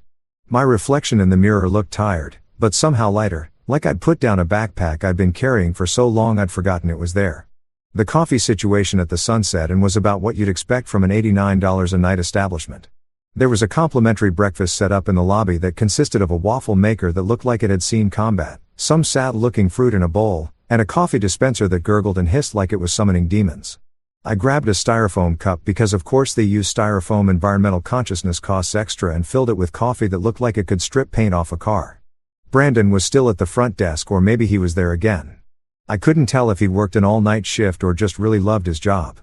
My reflection in the mirror looked tired, but somehow lighter, like I'd put down a backpack I'd been carrying for so long I'd forgotten it was there. The coffee situation at the Sunset Inn was about what you'd expect from an $89 a night establishment. There was a complimentary breakfast set up in the lobby that consisted of a waffle maker that looked like it had seen combat, some sad-looking fruit in a bowl, and a coffee dispenser that gurgled and hissed like it was summoning demons. I grabbed a styrofoam cup because of course they use styrofoam. Environmental consciousness costs extra, and filled it with coffee that looked like it could strip paint off a car. Brandon was still at the front desk, or maybe he was there again. I couldn't tell if he'd worked an all-night shift or just really loved his job.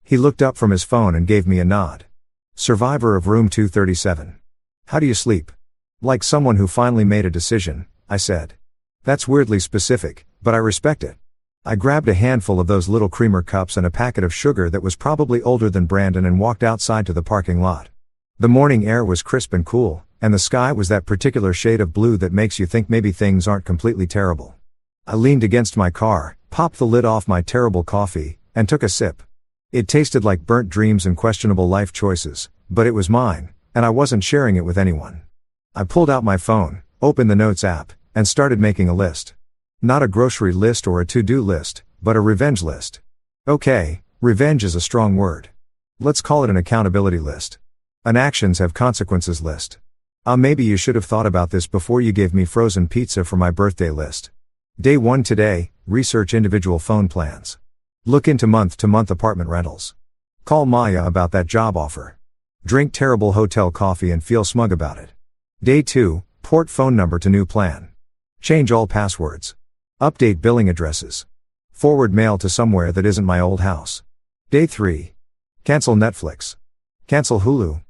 He looked up from his phone and gave me a nod. Survivor of room 237. How do you sleep? Like someone who finally made a decision, I said. That's weirdly specific, but I respect it. I grabbed a handful of those little creamer cups and a packet of sugar that was probably older than Brandon and walked outside to the parking lot. The morning air was crisp and cool, and the sky was that particular shade of blue that makes you think maybe things aren't completely terrible. I leaned against my car, popped the lid off my terrible coffee, and took a sip. It tasted like burnt dreams and questionable life choices, but it was mine, and I wasn't sharing it with anyone. I pulled out my phone, opened the Notes app, and started making a list. Not a grocery list or a to-do list, but a revenge list. Okay, revenge is a strong word. Let's call it an accountability list. An actions have consequences list. Maybe you should have thought about this before you gave me frozen pizza for my birthday list. Day 1 today, research individual phone plans. Look into month-to-month apartment rentals. Call Maya about that job offer. Drink terrible hotel coffee and feel smug about it. Day 2, port phone number to new plan. Change all passwords. Update billing addresses. Forward mail to somewhere that isn't my old house. Day 3. Cancel Netflix. Cancel Hulu.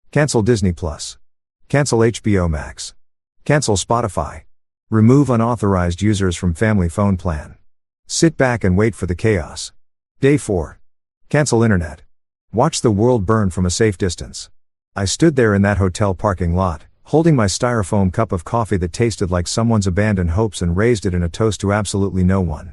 Cancel Disney Plus. Cancel HBO Max. Cancel Spotify. Remove unauthorized users from family phone plan. Sit back and wait for the chaos. Day 4. Cancel internet. Watch the world burn from a safe distance. I stood there in that hotel parking lot, holding my styrofoam cup of coffee that tasted like someone's abandoned hopes, and raised it in a toast to absolutely no one.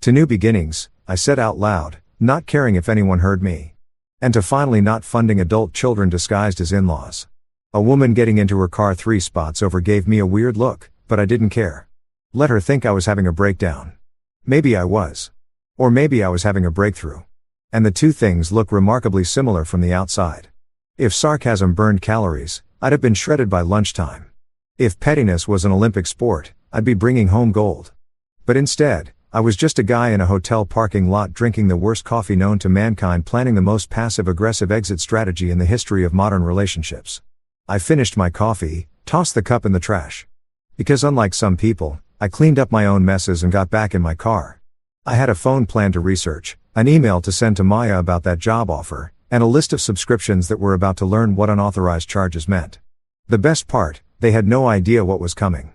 To new beginnings, I said out loud, not caring if anyone heard me. And to finally not funding adult children disguised as in-laws. A woman getting into her car 3 spots over gave me a weird look, but I didn't care. Let her think I was having a breakdown. Maybe I was. Or maybe I was having a breakthrough. And the two things look remarkably similar from the outside. If sarcasm burned calories, I'd have been shredded by lunchtime. If pettiness was an Olympic sport, I'd be bringing home gold. But instead, I was just a guy in a hotel parking lot drinking the worst coffee known to mankind, planning the most passive-aggressive exit strategy in the history of modern relationships. I finished my coffee, tossed the cup in the trash. Because unlike some people, I cleaned up my own messes and got back in my car. I had a phone plan to research, an email to send to Maya about that job offer, and a list of subscriptions that were about to learn what unauthorized charges meant. The best part, they had no idea what was coming.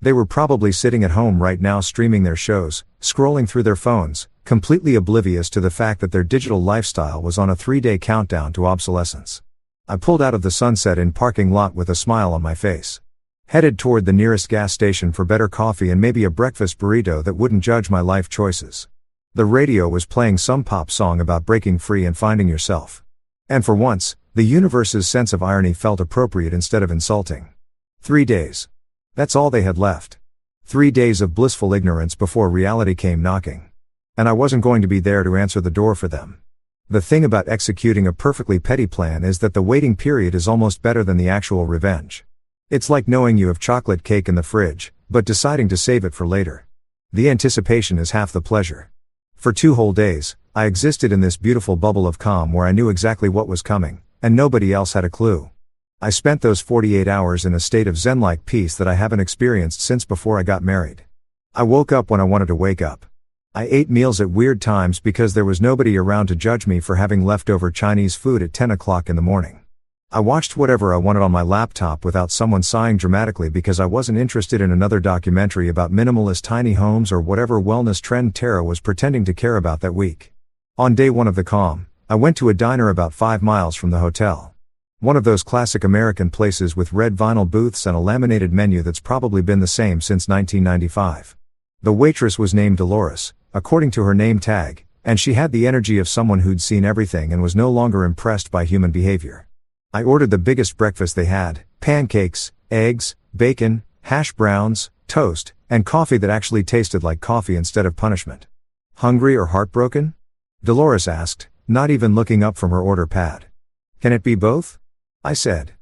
They were probably sitting at home right now streaming their shows, scrolling through their phones, completely oblivious to the fact that their digital lifestyle was on a 3-day countdown to obsolescence. I pulled out of the Sunset Inn parking lot with a smile on my face. Headed toward the nearest gas station for better coffee and maybe a breakfast burrito that wouldn't judge my life choices. The radio was playing some pop song about breaking free and finding yourself. And for once, the universe's sense of irony felt appropriate instead of insulting. 3 days. That's all they had left. 3 days of blissful ignorance before reality came knocking. And I wasn't going to be there to answer the door for them. The thing about executing a perfectly petty plan is that the waiting period is almost better than the actual revenge. It's like knowing you have chocolate cake in the fridge, but deciding to save it for later. The anticipation is half the pleasure. For 2 whole days, I existed in this beautiful bubble of calm where I knew exactly what was coming, and nobody else had a clue. I spent those 48 hours in a state of zen-like peace that I haven't experienced since before I got married. I woke up when I wanted to wake up. I ate meals at weird times because there was nobody around to judge me for having leftover Chinese food at 10 o'clock in the morning. I watched whatever I wanted on my laptop without someone sighing dramatically because I wasn't interested in another documentary about minimalist tiny homes or whatever wellness trend Tara was pretending to care about that week. On day 1 of the calm, I went to a diner about 5 miles from the hotel. One of those classic American places with red vinyl booths and a laminated menu that's probably been the same since 1995. The waitress was named Dolores, according to her name tag, and she had the energy of someone who'd seen everything and was no longer impressed by human behavior. I ordered the biggest breakfast they had, pancakes, eggs, bacon, hash browns, toast, and coffee that actually tasted like coffee instead of punishment. Hungry or heartbroken? Dolores asked, not even looking up from her order pad. Can it be both? I said.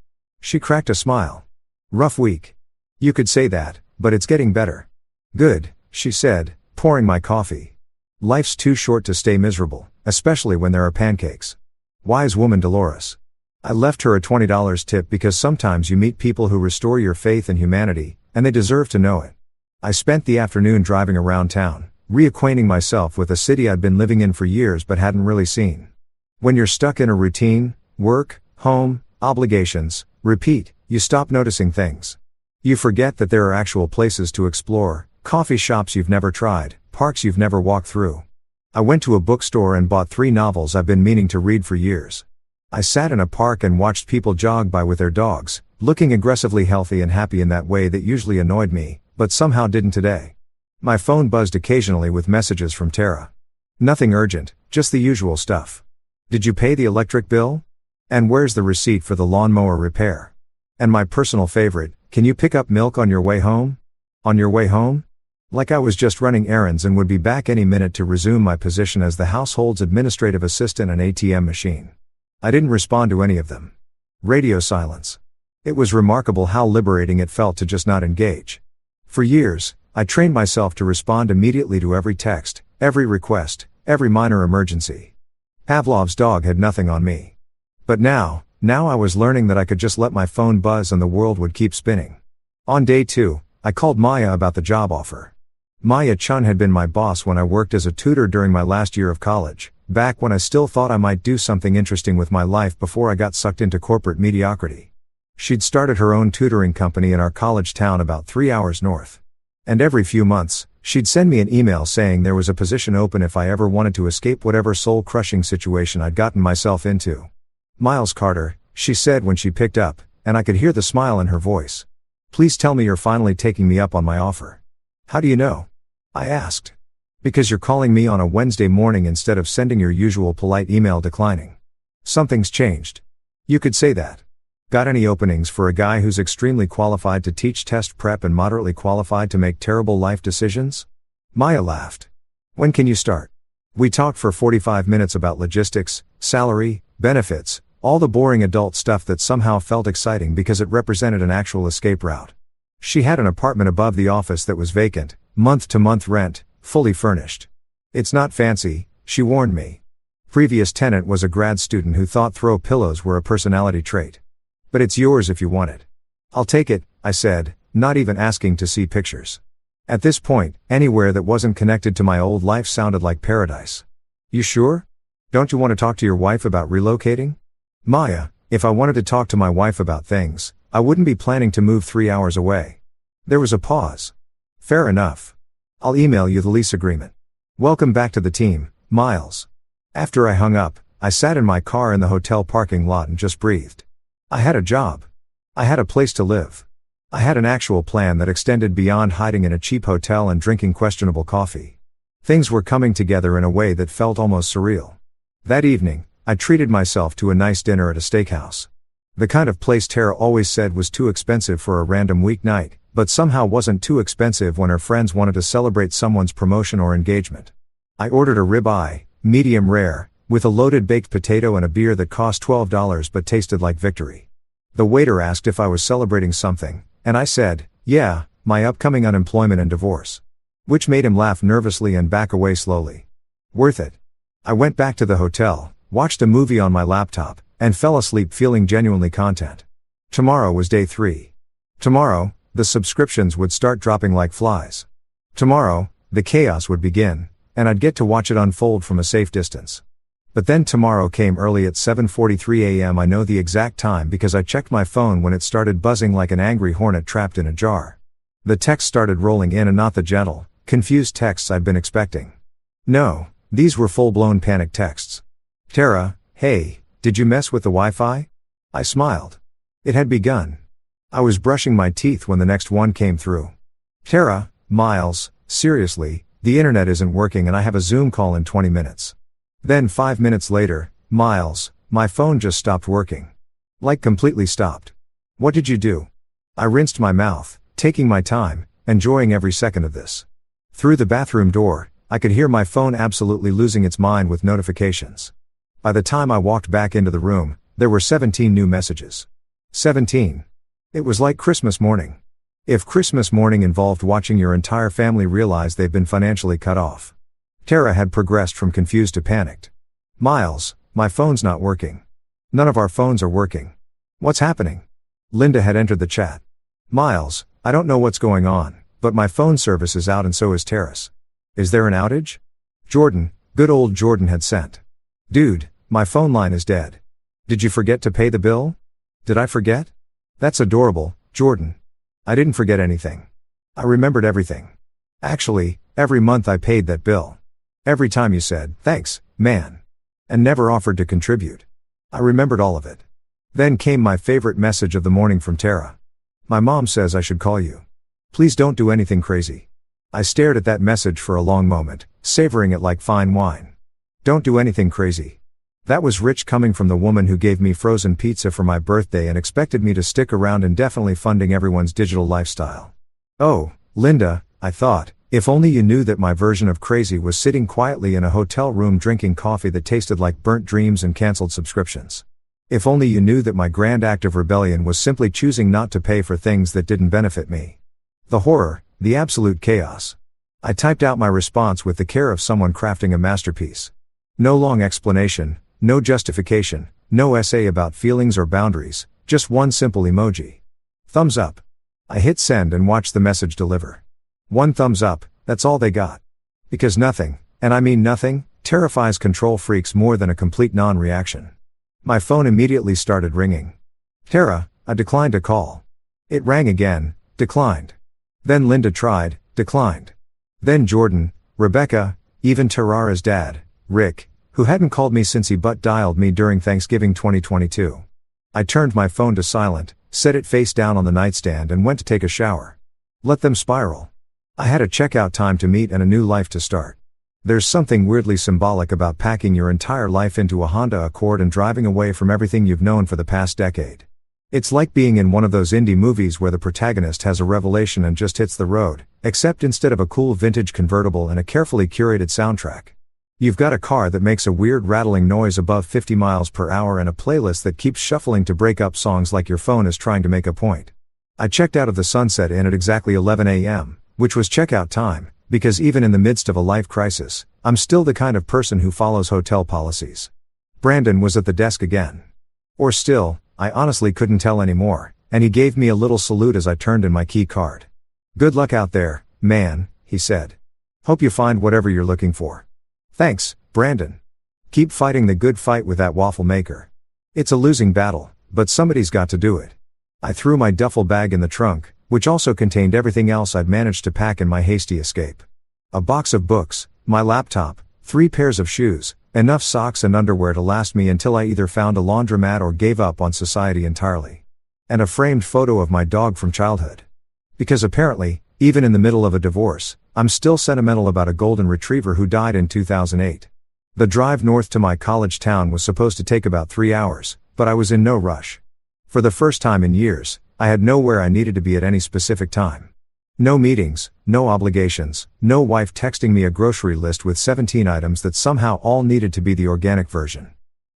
She cracked a smile. Rough week. You could say that, but it's getting better. Good, she said, pouring my coffee. Life's too short to stay miserable, especially when there are pancakes. Wise woman Dolores. I left her a $20 tip because sometimes you meet people who restore your faith in humanity, and they deserve to know it. I spent the afternoon driving around town, reacquainting myself with a city I'd been living in for years but hadn't really seen. When you're stuck in a routine, work, home, obligations, repeat, you stop noticing things. You forget that there are actual places to explore, coffee shops you've never tried, parks you've never walked through. I went to a bookstore and bought 3 novels I've been meaning to read for years. I sat in a park and watched people jog by with their dogs, looking aggressively healthy and happy in that way that usually annoyed me, but somehow didn't today. My phone buzzed occasionally with messages from Tara. Nothing urgent, just the usual stuff. Did you pay the electric bill? And where's the receipt for the lawnmower repair? And my personal favorite, can you pick up milk on your way home? On your way home? Like I was just running errands and would be back any minute to resume my position as the household's administrative assistant and ATM machine. I didn't respond to any of them. Radio silence. It was remarkable how liberating it felt to just not engage. For years, I trained myself to respond immediately to every text, every request, every minor emergency. Pavlov's dog had nothing on me. But now I was learning that I could just let my phone buzz and the world would keep spinning. On day 2, I called Maya about the job offer. Maya Chun had been my boss when I worked as a tutor during my last year of college, back when I still thought I might do something interesting with my life before I got sucked into corporate mediocrity. She'd started her own tutoring company in our college town about 3 hours north. And every few months, She'd send me an email saying there was a position open if I ever wanted to escape whatever soul-crushing situation I'd gotten myself into. Miles Carter, she said when she picked up, and I could hear the smile in her voice. Please tell me you're finally taking me up on my offer. How do you know? I asked. Because you're calling me on a Wednesday morning instead of sending your usual polite email declining. Something's changed. You could say that. Got any openings for a guy who's extremely qualified to teach test prep and moderately qualified to make terrible life decisions? Maya laughed. When can you start? We talked for 45 minutes about logistics, salary, benefits, all the boring adult stuff that somehow felt exciting because it represented an actual escape route. She had an apartment above the office that was vacant, month-to-month rent, fully furnished. It's not fancy, she warned me. Previous tenant was a grad student who thought throw pillows were a personality trait. But it's yours if you want it. I'll take it, I said, not even asking to see pictures. At this point, anywhere that wasn't connected to my old life sounded like paradise. You sure? Don't you want to talk to your wife about relocating? Maya, if I wanted to talk to my wife about things, I wouldn't be planning to move 3 hours away. There was a pause. Fair enough. I'll email you the lease agreement. Welcome back to the team, Miles. After I hung up, I sat in my car in the hotel parking lot and just breathed. I had a job. I had a place to live. I had an actual plan that extended beyond hiding in a cheap hotel and drinking questionable coffee. Things were coming together in a way that felt almost surreal. That evening, I treated myself to a nice dinner at a steakhouse. The kind of place Tara always said was too expensive for a random weeknight, but somehow wasn't too expensive when her friends wanted to celebrate someone's promotion or engagement. I ordered a ribeye, medium rare, with a loaded baked potato and a beer that cost $12 but tasted like victory. The waiter asked if I was celebrating something, and I said, yeah, my upcoming unemployment and divorce. Which made him laugh nervously and back away slowly. Worth it. I went back to the hotel, watched a movie on my laptop, and fell asleep feeling genuinely content. Tomorrow was day 3. Tomorrow, the subscriptions would start dropping like flies. Tomorrow, the chaos would begin, and I'd get to watch it unfold from a safe distance. But then tomorrow came early at 7:43 a.m. I know the exact time because I checked my phone when it started buzzing like an angry hornet trapped in a jar. The text started rolling in and not the gentle, confused texts I'd been expecting. No, these were full-blown panic texts. Tara, hey, did you mess with the Wi-Fi? I smiled. It had begun. I was brushing my teeth when the next one came through. Tara, Miles, seriously, the internet isn't working and I have a Zoom call in 20 minutes. Then 5 minutes later, Miles, my phone just stopped working. Like completely stopped. What did you do? I rinsed my mouth, taking my time, enjoying every second of this. Through the bathroom door, I could hear my phone absolutely losing its mind with notifications. By the time I walked back into the room, there were 17 new messages. 17. It was like Christmas morning. If Christmas morning involved watching your entire family realize they've been financially cut off. Tara had progressed from confused to panicked. Miles, my phone's not working. None of our phones are working. What's happening? Linda had entered the chat. Miles, I don't know what's going on, but my phone service is out and so is Tara's. Is there an outage? Jordan, good old Jordan had sent. Dude, my phone line is dead. Did you forget to pay the bill? Did I forget? That's adorable, Jordan. I didn't forget anything. I remembered everything. Actually, every month I paid that bill. Every time you said, thanks, man. And never offered to contribute. I remembered all of it. Then came my favorite message of the morning from Tara. My mom says I should call you. Please don't do anything crazy. I stared at that message for a long moment, savoring it like fine wine. Don't do anything crazy. That was rich coming from the woman who gave me frozen pizza for my birthday and expected me to stick around indefinitely funding everyone's digital lifestyle. Oh, Linda, I thought, if only you knew that my version of crazy was sitting quietly in a hotel room drinking coffee that tasted like burnt dreams and canceled subscriptions. If only you knew that my grand act of rebellion was simply choosing not to pay for things that didn't benefit me. The horror, the absolute chaos. I typed out my response with the care of someone crafting a masterpiece. No long explanation, no justification, no essay about feelings or boundaries, just one simple emoji. Thumbs up. I hit send and watched the message deliver. One thumbs up, that's all they got. Because nothing, and I mean nothing, terrifies control freaks more than a complete non-reaction. My phone immediately started ringing. Tara, I declined a call. It rang again, declined. Then Linda tried, declined. Then Jordan, Rebecca, even Tarara's dad, Rick, who hadn't called me since he butt dialed me during Thanksgiving 2022. I turned my phone to silent, set it face down on the nightstand and went to take a shower. Let them spiral. I had a checkout time to meet and a new life to start. There's something weirdly symbolic about packing your entire life into a Honda Accord and driving away from everything you've known for the past decade. It's like being in one of those indie movies where the protagonist has a revelation and just hits the road, except instead of a cool vintage convertible and a carefully curated soundtrack, you've got a car that makes a weird rattling noise above 50 miles per hour and a playlist that keeps shuffling to break up songs like your phone is trying to make a point. I checked out of the Sunset Inn at exactly 11 a.m., which was checkout time, because even in the midst of a life crisis, I'm still the kind of person who follows hotel policies. Brandon was at the desk again. Or still, I honestly couldn't tell anymore, and he gave me a little salute as I turned in my key card. "Good luck out there, man," he said. "Hope you find whatever you're looking for." "Thanks, Brandon. Keep fighting the good fight with that waffle maker. It's a losing battle, but somebody's got to do it." I threw my duffel bag in the trunk, which also contained everything else I'd managed to pack in my hasty escape. A box of books, my laptop, 3 pairs of shoes, enough socks and underwear to last me until I either found a laundromat or gave up on society entirely. And a framed photo of my dog from childhood. Because apparently, even in the middle of a divorce, I'm still sentimental about a golden retriever who died in 2008. The drive north to my college town was supposed to take about 3 hours, but I was in no rush. For the first time in years, I had nowhere I needed to be at any specific time. No meetings, no obligations, no wife texting me a grocery list with 17 items that somehow all needed to be the organic version.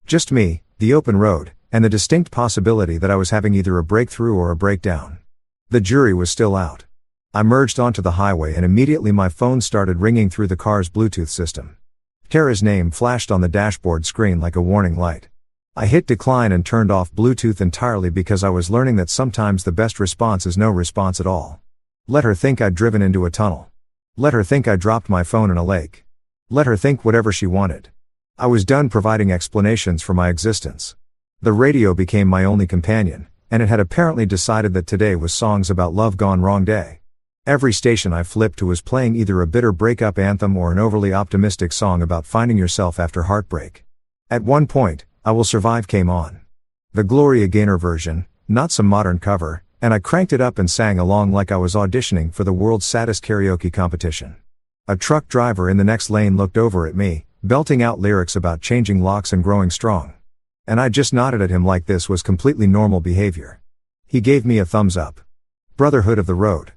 Just me, the open road, and the distinct possibility that I was having either a breakthrough or a breakdown. The jury was still out. I merged onto the highway and immediately my phone started ringing through the car's Bluetooth system. Tara's name flashed on the dashboard screen like a warning light. I hit decline and turned off Bluetooth entirely because I was learning that sometimes the best response is no response at all. Let her think I'd driven into a tunnel. Let her think I dropped my phone in a lake. Let her think whatever she wanted. I was done providing explanations for my existence. The radio became my only companion, and it had apparently decided that today was songs about love gone wrong day. Every station I flipped to was playing either a bitter breakup anthem or an overly optimistic song about finding yourself after heartbreak. At one point, I Will Survive came on. The Gloria Gaynor version, not some modern cover, and I cranked it up and sang along like I was auditioning for the world's saddest karaoke competition. A truck driver in the next lane looked over at me, belting out lyrics about changing locks and growing strong. And I just nodded at him like this was completely normal behavior. He gave me a thumbs up. Brotherhood of the road.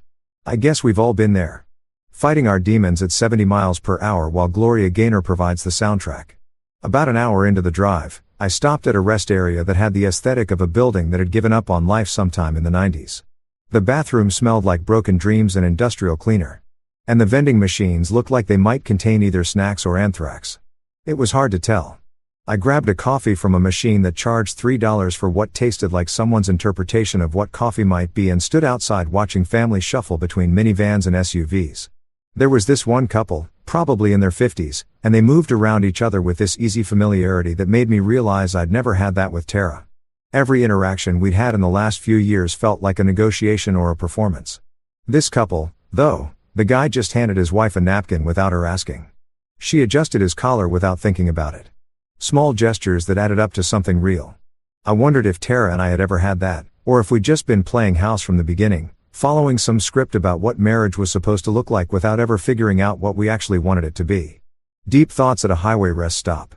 I guess we've all been there. Fighting our demons at 70 miles per hour while Gloria Gaynor provides the soundtrack. About an hour into the drive, I stopped at a rest area that had the aesthetic of a building that had given up on life sometime in the 90s. The bathroom smelled like broken dreams and industrial cleaner. And the vending machines looked like they might contain either snacks or anthrax. It was hard to tell. I grabbed a coffee from a machine that charged $3 for what tasted like someone's interpretation of what coffee might be and stood outside watching families shuffle between minivans and SUVs. There was this one couple, probably in their 50s, and they moved around each other with this easy familiarity that made me realize I'd never had that with Tara. Every interaction we'd had in the last few years felt like a negotiation or a performance. This couple, though, the guy just handed his wife a napkin without her asking. She adjusted his collar without thinking about it. Small gestures that added up to something real. I wondered if Tara and I had ever had that, or if we'd just been playing house from the beginning, following some script about what marriage was supposed to look like without ever figuring out what we actually wanted it to be. Deep thoughts at a highway rest stop.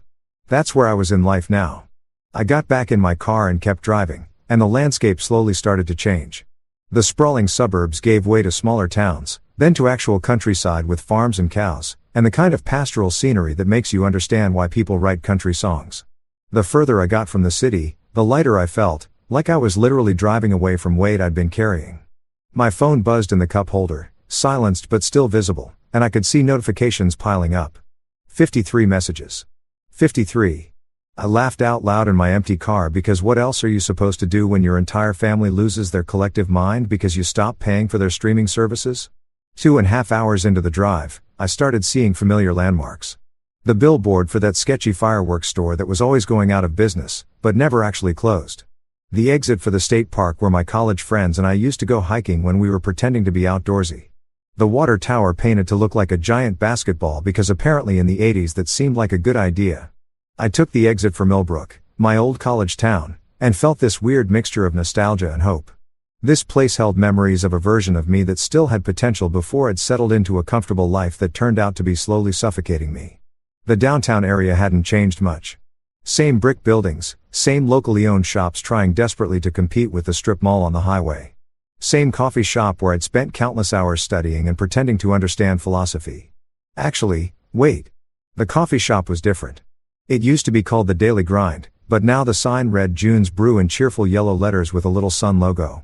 That's where I was in life now. I got back in my car and kept driving, and the landscape slowly started to change. The sprawling suburbs gave way to smaller towns, then to actual countryside with farms and cows, and the kind of pastoral scenery that makes you understand why people write country songs. The further I got from the city, the lighter I felt, like I was literally driving away from weight I'd been carrying. My phone buzzed in the cup holder, silenced but still visible, and I could see notifications piling up. 53 messages. 53. I laughed out loud in my empty car because what else are you supposed to do when your entire family loses their collective mind because you stop paying for their streaming services? 2.5 hours into the drive, I started seeing familiar landmarks. The billboard for that sketchy fireworks store that was always going out of business, but never actually closed. The exit for the state park where my college friends and I used to go hiking when we were pretending to be outdoorsy. The water tower painted to look like a giant basketball because apparently in the 80s that seemed like a good idea. I took the exit for Millbrook, my old college town, and felt this weird mixture of nostalgia and hope. This place held memories of a version of me that still had potential before it settled into a comfortable life that turned out to be slowly suffocating me. The downtown area hadn't changed much. Same brick buildings, same locally owned shops trying desperately to compete with the strip mall on the highway. Same coffee shop where I'd spent countless hours studying and pretending to understand philosophy. Actually, wait. The coffee shop was different. It used to be called the Daily Grind, but now the sign read June's Brew in cheerful yellow letters with a little sun logo.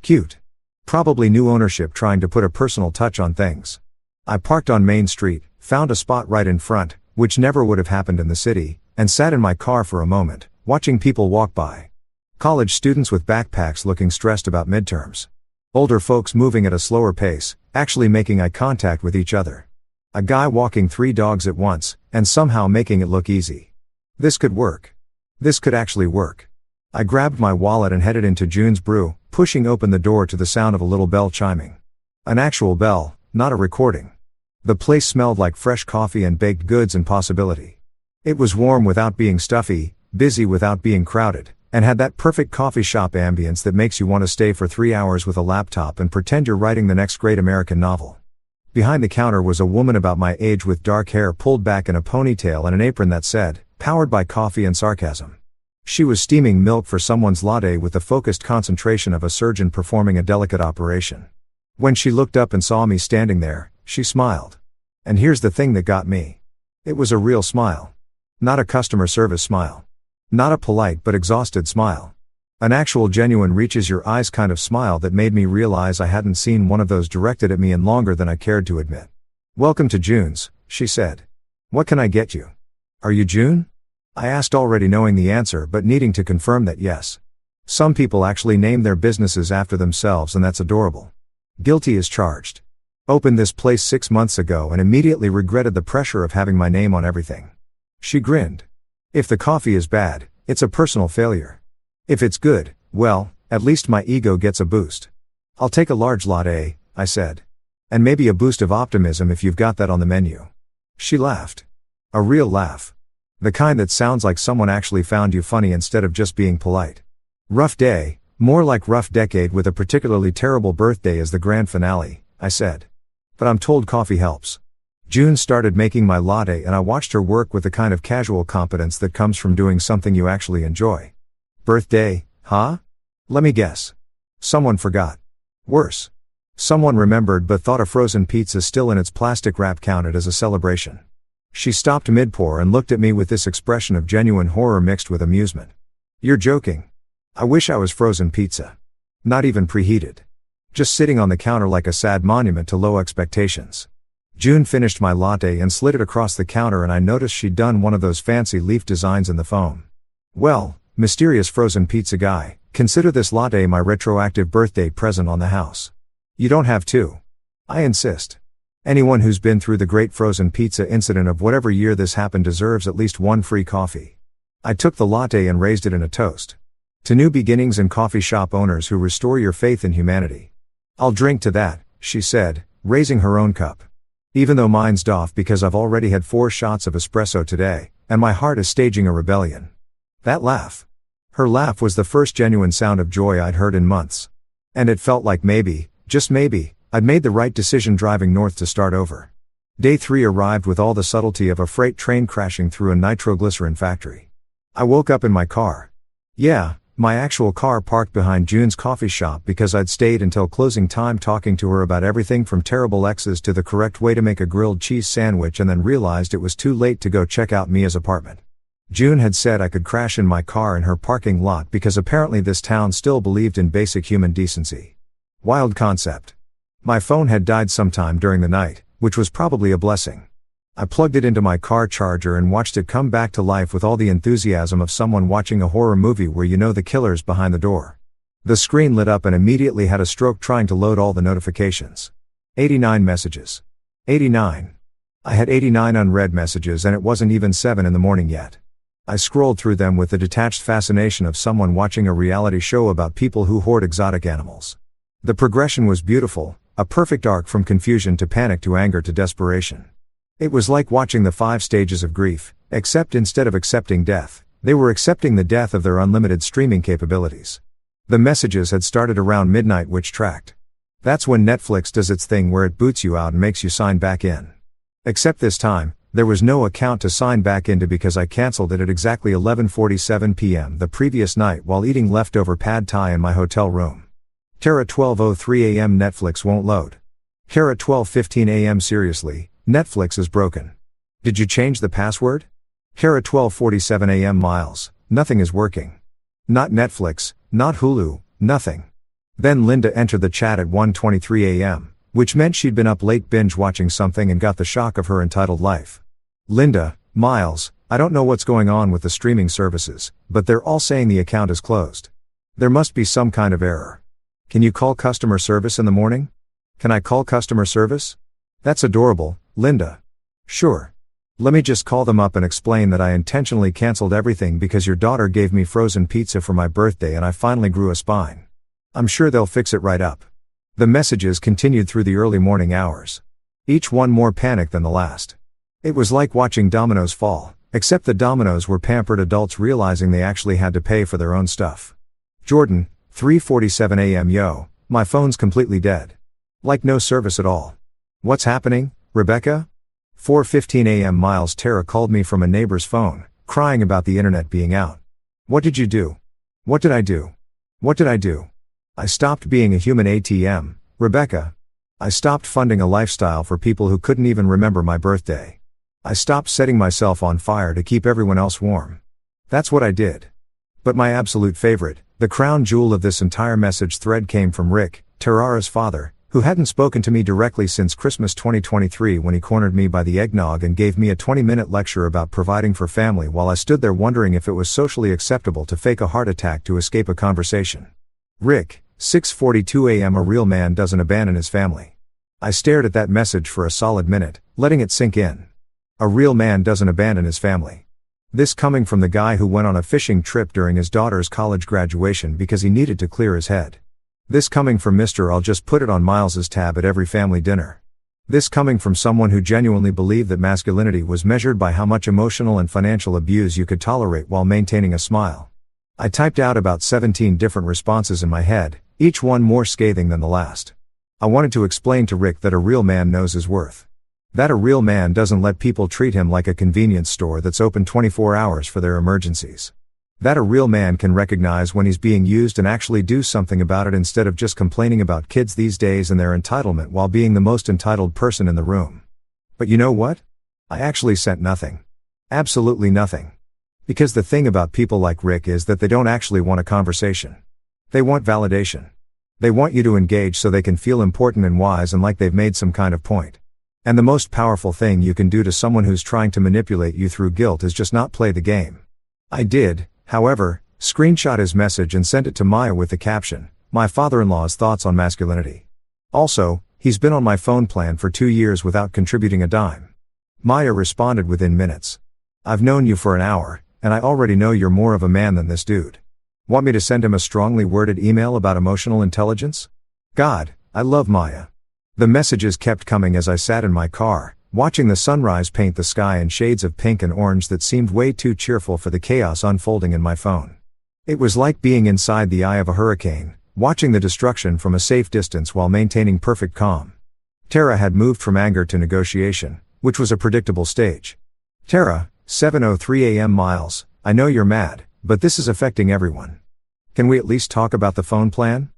Cute. Probably new ownership trying to put a personal touch on things. I parked on Main Street, found a spot right in front, which never would have happened in the city, and sat in my car for a moment, watching people walk by. College students with backpacks looking stressed about midterms. Older folks moving at a slower pace, actually making eye contact with each other. A guy walking 3 dogs at once, and somehow making it look easy. This could work. This could actually work. I grabbed my wallet and headed into June's Brew, pushing open the door to the sound of a little bell chiming. An actual bell, not a recording. The place smelled like fresh coffee and baked goods and possibility. It was warm without being stuffy, busy without being crowded, and had that perfect coffee shop ambience that makes you want to stay for 3 hours with a laptop and pretend you're writing the next great American novel. Behind the counter was a woman about my age with dark hair pulled back in a ponytail and an apron that said, "Powered by coffee and sarcasm." She was steaming milk for someone's latte with the focused concentration of a surgeon performing a delicate operation. When she looked up and saw me standing there, she smiled. And here's the thing that got me. It was a real smile. Not a customer service smile. Not a polite but exhausted smile. An actual genuine reaches your eyes kind of smile that made me realize I hadn't seen one of those directed at me in longer than I cared to admit. "Welcome to June's," she said. "What can I get you?" "Are you June?" I asked, already knowing the answer but needing to confirm that yes. Some people actually name their businesses after themselves, and that's adorable. Guilty as charged. Opened this place 6 months ago and immediately regretted the pressure of having my name on everything. She grinned. "If the coffee is bad, it's a personal failure. If it's good, well, at least my ego gets a boost." "I'll take a large latte," I said. "And maybe a boost of optimism if you've got that on the menu." She laughed. A real laugh. The kind that sounds like someone actually found you funny instead of just being polite. "Rough day, more like rough decade with a particularly terrible birthday as the grand finale," I said. "But I'm told coffee helps." June started making my latte and I watched her work with the kind of casual competence that comes from doing something you actually enjoy. "Birthday, huh? Let me guess. Someone forgot. Worse. Someone remembered but thought a frozen pizza still in its plastic wrap counted as a celebration." She stopped mid-pour and looked at me with this expression of genuine horror mixed with amusement. "You're joking. I wish I was frozen pizza. Not even preheated. Just sitting on the counter like a sad monument to low expectations." June finished my latte and slid it across the counter, and I noticed she'd done one of those fancy leaf designs in the foam. "Well, mysterious frozen pizza guy, consider this latte my retroactive birthday present on the house. You don't have to. I insist. Anyone who's been through the great frozen pizza incident of whatever year this happened deserves at least one free coffee." I took the latte and raised it in a toast. "To new beginnings and coffee shop owners who restore your faith in humanity." "I'll drink to that," she said, raising her own cup. Even though mine's doff because I've already had 4 shots of espresso today, and my heart is staging a rebellion. That laugh. Her laugh was the first genuine sound of joy I'd heard in months. And it felt like maybe, just maybe, I'd made the right decision driving north to start over. Day 3 arrived with all the subtlety of a freight train crashing through a nitroglycerin factory. I woke up in my car. Yeah, my actual car parked behind June's coffee shop because I'd stayed until closing time talking to her about everything from terrible exes to the correct way to make a grilled cheese sandwich, and then realized it was too late to go check out Mia's apartment. June had said I could crash in my car in her parking lot because apparently this town still believed in basic human decency. Wild concept. My phone had died sometime during the night, which was probably a blessing. I plugged it into my car charger and watched it come back to life with all the enthusiasm of someone watching a horror movie where you know the killer's behind the door. The screen lit up and immediately had a stroke trying to load all the notifications. 89 messages. 89. I had 89 unread messages and it wasn't even 7 in the morning yet. I scrolled through them with the detached fascination of someone watching a reality show about people who hoard exotic animals. The progression was beautiful, a perfect arc from confusion to panic to anger to desperation. It was like watching the 5 stages of grief, except instead of accepting death, they were accepting the death of their unlimited streaming capabilities. The messages had started around midnight, which tracked. That's when Netflix does its thing where it boots you out and makes you sign back in. Except this time, there was no account to sign back into because I cancelled it at exactly 11:47 p.m. the previous night while eating leftover pad thai in my hotel room. Tara 12:03 a.m. Netflix won't load. Tara 12:15 a.m. Seriously, Netflix is broken. Did you change the password? Tara 12:47 a.m. Miles, nothing is working. Not Netflix, not Hulu, nothing. Then Linda entered the chat at 1:23 a.m., which meant she'd been up late binge watching something and got the shock of her entitled life. Linda, Miles, I don't know what's going on with the streaming services, but they're all saying the account is closed. There must be some kind of error. Can you call customer service in the morning? Can I call customer service? That's adorable, Linda. Sure. Let me just call them up and explain that I intentionally canceled everything because your daughter gave me frozen pizza for my birthday and I finally grew a spine. I'm sure they'll fix it right up. The messages continued through the early morning hours. Each one more panic than the last. It was like watching dominoes fall, except the dominoes were pampered adults realizing they actually had to pay for their own stuff. Jordan, 3:47 a.m. Yo, my phone's completely dead. Like no service at all. What's happening, Rebecca? 4:15 a.m. Miles, Tara called me from a neighbor's phone, crying about the internet being out. What did you do? What did I do? What did I do? I stopped being a human ATM, Rebecca. I stopped funding a lifestyle for people who couldn't even remember my birthday. I stopped setting myself on fire to keep everyone else warm. That's what I did. But my absolute favorite, the crown jewel of this entire message thread came from Rick, Tarara's father, who hadn't spoken to me directly since Christmas 2023 when he cornered me by the eggnog and gave me a 20-minute lecture about providing for family while I stood there wondering if it was socially acceptable to fake a heart attack to escape a conversation. Rick, 6:42 a.m. A real man doesn't abandon his family. I stared at that message for a solid minute, letting it sink in. A real man doesn't abandon his family. This coming from the guy who went on a fishing trip during his daughter's college graduation because he needed to clear his head. This coming from Mr. I'll just put it on Miles's tab at every family dinner. This coming from someone who genuinely believed that masculinity was measured by how much emotional and financial abuse you could tolerate while maintaining a smile. I typed out about 17 different responses in my head, each one more scathing than the last. I wanted to explain to Rick that a real man knows his worth. That a real man doesn't let people treat him like a convenience store that's open 24 hours for their emergencies. That a real man can recognize when he's being used and actually do something about it instead of just complaining about kids these days and their entitlement while being the most entitled person in the room. But you know what? I actually sent nothing. Absolutely nothing. Because the thing about people like Rick is that they don't actually want a conversation. They want validation. They want you to engage so they can feel important and wise and like they've made some kind of point. And the most powerful thing you can do to someone who's trying to manipulate you through guilt is just not play the game. I did, however, screenshot his message and sent it to Maya with the caption, "My father-in-law's thoughts on masculinity." Also, he's been on my phone plan for 2 years without contributing a dime. Maya responded within minutes. "I've known you for an hour, and I already know you're more of a man than this dude. Want me to send him a strongly worded email about emotional intelligence?" God, I love Maya. The messages kept coming as I sat in my car, watching the sunrise paint the sky in shades of pink and orange that seemed way too cheerful for the chaos unfolding in my phone. It was like being inside the eye of a hurricane, watching the destruction from a safe distance while maintaining perfect calm. Tara had moved from anger to negotiation, which was a predictable stage. Tara, 7:03 a.m. Miles, I know you're mad, but this is affecting everyone. Can we at least talk about the phone plan?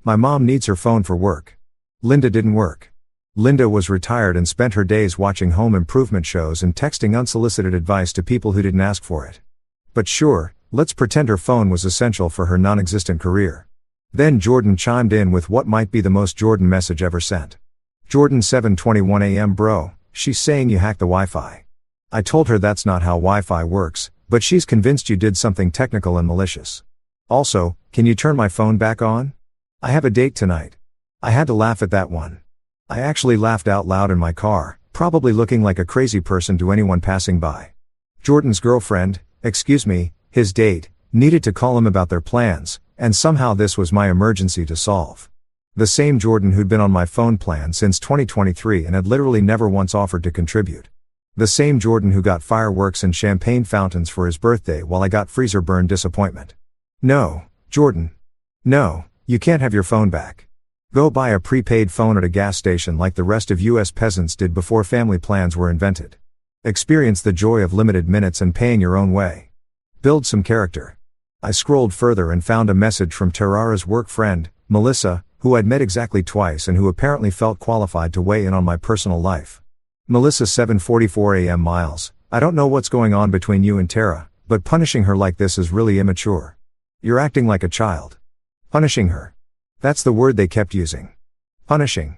My mom needs her phone for work. Linda didn't work. Linda was retired and spent her days watching home improvement shows and texting unsolicited advice to people who didn't ask for it. But sure, let's pretend her phone was essential for her non-existent career. Then Jordan chimed in with what might be the most Jordan message ever sent. Jordan, 7:21 a.m. Bro, she's saying you hacked the Wi-Fi. I told her that's not how Wi-Fi works, but she's convinced you did something technical and malicious. Also, can you turn my phone back on? I have a date tonight. I had to laugh at that one. I actually laughed out loud in my car, probably looking like a crazy person to anyone passing by. Jordan's girlfriend, his date, needed to call him about their plans, and somehow this was my emergency to solve. The same Jordan who'd been on my phone plan since 2023 and had literally never once offered to contribute. The same Jordan who got fireworks and champagne fountains for his birthday while I got freezer burn disappointment. No, Jordan. No, you can't have your phone back. Go buy a prepaid phone at a gas station like the rest of US peasants did before family plans were invented. Experience the joy of limited minutes and paying your own way. Build some character. I scrolled further and found a message from Tarara's work friend, Melissa, who I'd met exactly twice and who apparently felt qualified to weigh in on my personal life. Melissa 7:44 a.m. Miles, I don't know what's going on between you and Tara, but punishing her like this is really immature. You're acting like a child. Punishing her. That's the word they kept using. Punishing.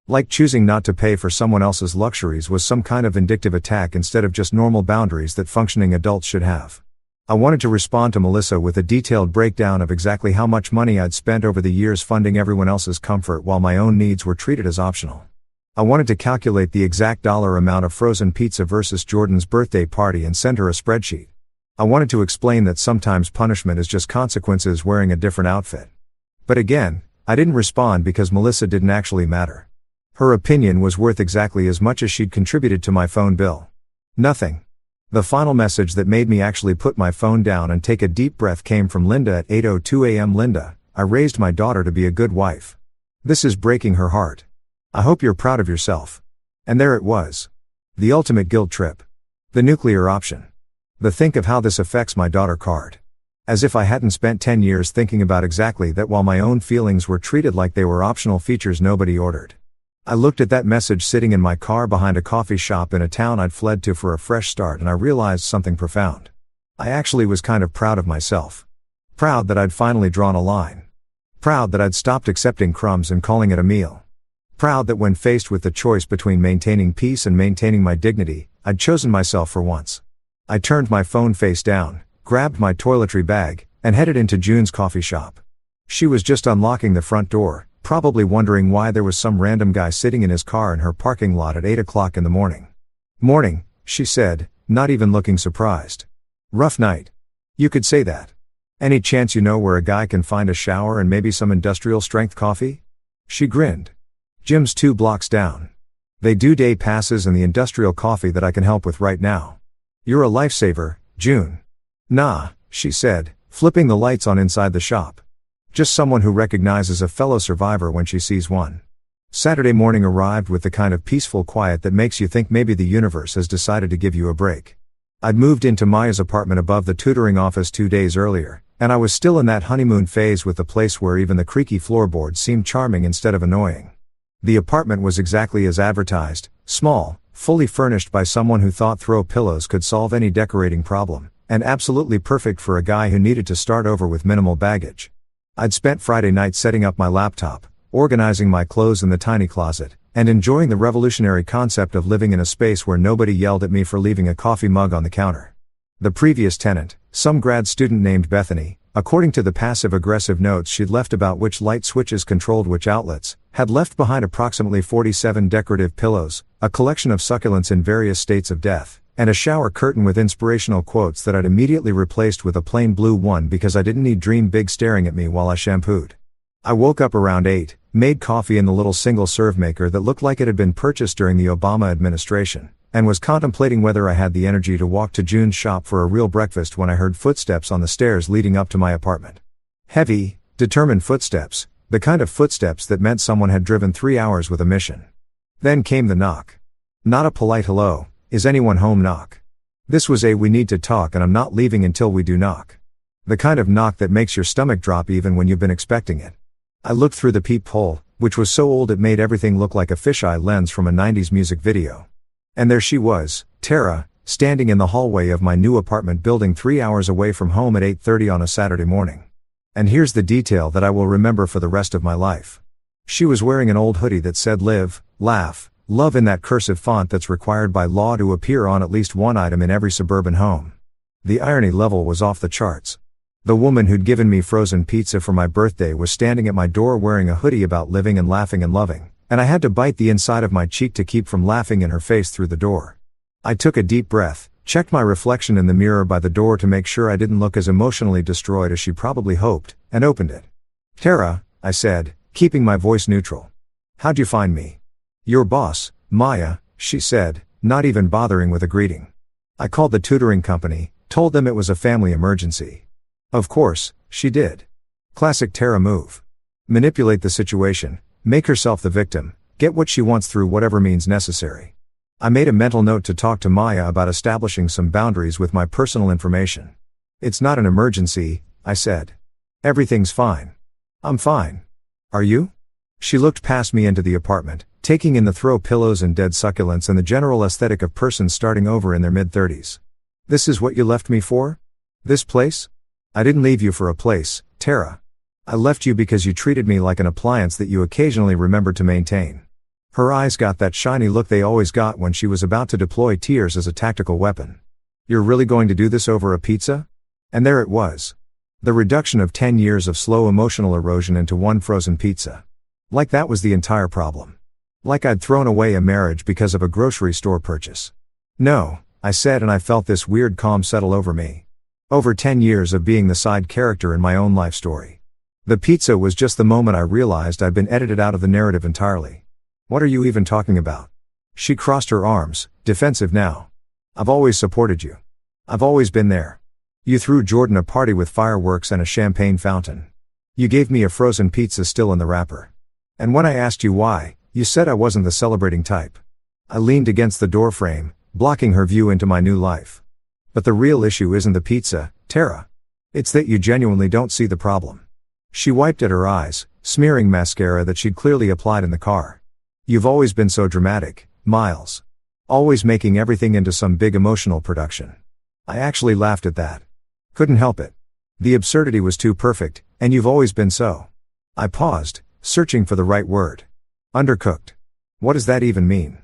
Like choosing not to pay for someone else's luxuries was some kind of vindictive attack instead of just normal boundaries that functioning adults should have. I wanted to respond to Melissa with a detailed breakdown of exactly how much money I'd spent over the years funding everyone else's comfort while my own needs were treated as optional. I wanted to calculate the exact dollar amount of frozen pizza versus Jordan's birthday party and send her a spreadsheet. I wanted to explain that sometimes punishment is just consequences wearing a different outfit. But again, I didn't respond because Melissa didn't actually matter. Her opinion was worth exactly as much as she'd contributed to my phone bill. Nothing. The final message that made me actually put my phone down and take a deep breath came from Linda at 8:02 a.m. Linda, I raised my daughter to be a good wife. This is breaking her heart. I hope you're proud of yourself. And there it was. The ultimate guilt trip. The nuclear option. The think of how this affects my daughter card. As if I hadn't spent 10 years thinking about exactly that while my own feelings were treated like they were optional features nobody ordered. I looked at that message sitting in my car behind a coffee shop in a town I'd fled to for a fresh start and I realized something profound. I actually was kind of proud of myself. Proud that I'd finally drawn a line. Proud that I'd stopped accepting crumbs and calling it a meal. Proud that when faced with the choice between maintaining peace and maintaining my dignity, I'd chosen myself for once. I turned my phone face down, grabbed my toiletry bag, and headed into June's coffee shop. She was just unlocking the front door, probably wondering why there was some random guy sitting in his car in her parking lot at 8 o'clock in the morning. Morning, she said, not even looking surprised. Rough night. You could say that. Any chance you know where a guy can find a shower and maybe some industrial strength coffee? She grinned. Gym's 2 blocks down. They do day passes and the industrial coffee that I can help with right now. You're a lifesaver, June. Nah, she said, flipping the lights on inside the shop. Just someone who recognizes a fellow survivor when she sees one. Saturday morning arrived with the kind of peaceful quiet that makes you think maybe the universe has decided to give you a break. I'd moved into Maya's apartment above the tutoring office 2 days earlier, and I was still in that honeymoon phase with the place where even the creaky floorboards seemed charming instead of annoying. The apartment was exactly as advertised, small, fully furnished by someone who thought throw pillows could solve any decorating problem, and absolutely perfect for a guy who needed to start over with minimal baggage. I'd spent Friday night setting up my laptop, organizing my clothes in the tiny closet, and enjoying the revolutionary concept of living in a space where nobody yelled at me for leaving a coffee mug on the counter. The previous tenant, some grad student named Bethany, according to the passive-aggressive notes she'd left about which light switches controlled which outlets, had left behind approximately 47 decorative pillows, a collection of succulents in various states of death, and a shower curtain with inspirational quotes that I'd immediately replaced with a plain blue one because I didn't need Dream Big staring at me while I shampooed. I woke up around 8, made coffee in the little single-serve maker that looked like it had been purchased during the Obama administration, and was contemplating whether I had the energy to walk to June's shop for a real breakfast when I heard footsteps on the stairs leading up to my apartment. Heavy, determined footsteps, the kind of footsteps that meant someone had driven 3 hours with a mission. Then came the knock. Not a polite hello, is anyone home knock. This was a we need to talk and I'm not leaving until we do knock. The kind of knock that makes your stomach drop even when you've been expecting it. I looked through the peephole, which was so old it made everything look like a fisheye lens from a 90s music video. And there she was, Tara, standing in the hallway of my new apartment building 3 hours away from home at 8:30 on a Saturday morning. And here's the detail that I will remember for the rest of my life. She was wearing an old hoodie that said live, laugh, love in that cursive font that's required by law to appear on at least one item in every suburban home. The irony level was off the charts. The woman who'd given me frozen pizza for my birthday was standing at my door wearing a hoodie about living and laughing and loving, and I had to bite the inside of my cheek to keep from laughing in her face through the door. I took a deep breath, checked my reflection in the mirror by the door to make sure I didn't look as emotionally destroyed as she probably hoped, and opened it. Tara, I said, keeping my voice neutral. "How'd you find me?" "Your boss, Maya," she said, not even bothering with a greeting. "I called the tutoring company, told them it was a family emergency." Of course, she did. Classic Tara move. Manipulate the situation, make herself the victim, get what she wants through whatever means necessary. I made a mental note to talk to Maya about establishing some boundaries with my personal information. "It's not an emergency," I said. "Everything's fine." "I'm fine. Are you?" She looked past me into the apartment, taking in the throw pillows and dead succulents and the general aesthetic of persons starting over in their mid-30s. "This is what you left me for? This place?" "I didn't leave you for a place, Tara. I left you because you treated me like an appliance that you occasionally remembered to maintain." Her eyes got that shiny look they always got when she was about to deploy tears as a tactical weapon. "You're really going to do this over a pizza?" And there it was. The reduction of 10 years of slow emotional erosion into one frozen pizza. Like that was the entire problem. Like I'd thrown away a marriage because of a grocery store purchase. "No," I said, and I felt this weird calm settle over me. Over 10 years of being the side character in my own life story. The pizza was just the moment I realized I'd been edited out of the narrative entirely. "What are you even talking about?" She crossed her arms, defensive now. "I've always supported you. I've always been there. You threw Jordan a party with fireworks and a champagne fountain. You gave me a frozen pizza still in the wrapper. And when I asked you why, you said I wasn't the celebrating type." I leaned against the doorframe, blocking her view into my new life. "But the real issue isn't the pizza, Tara. It's that you genuinely don't see the problem." She wiped at her eyes, smearing mascara that she'd clearly applied in the car. "You've always been so dramatic, Miles. Always making everything into some big emotional production." I actually laughed at that. Couldn't help it. The absurdity was too perfect, and you've always been so. I paused, searching for the right word. "Undercooked. What does that even mean?"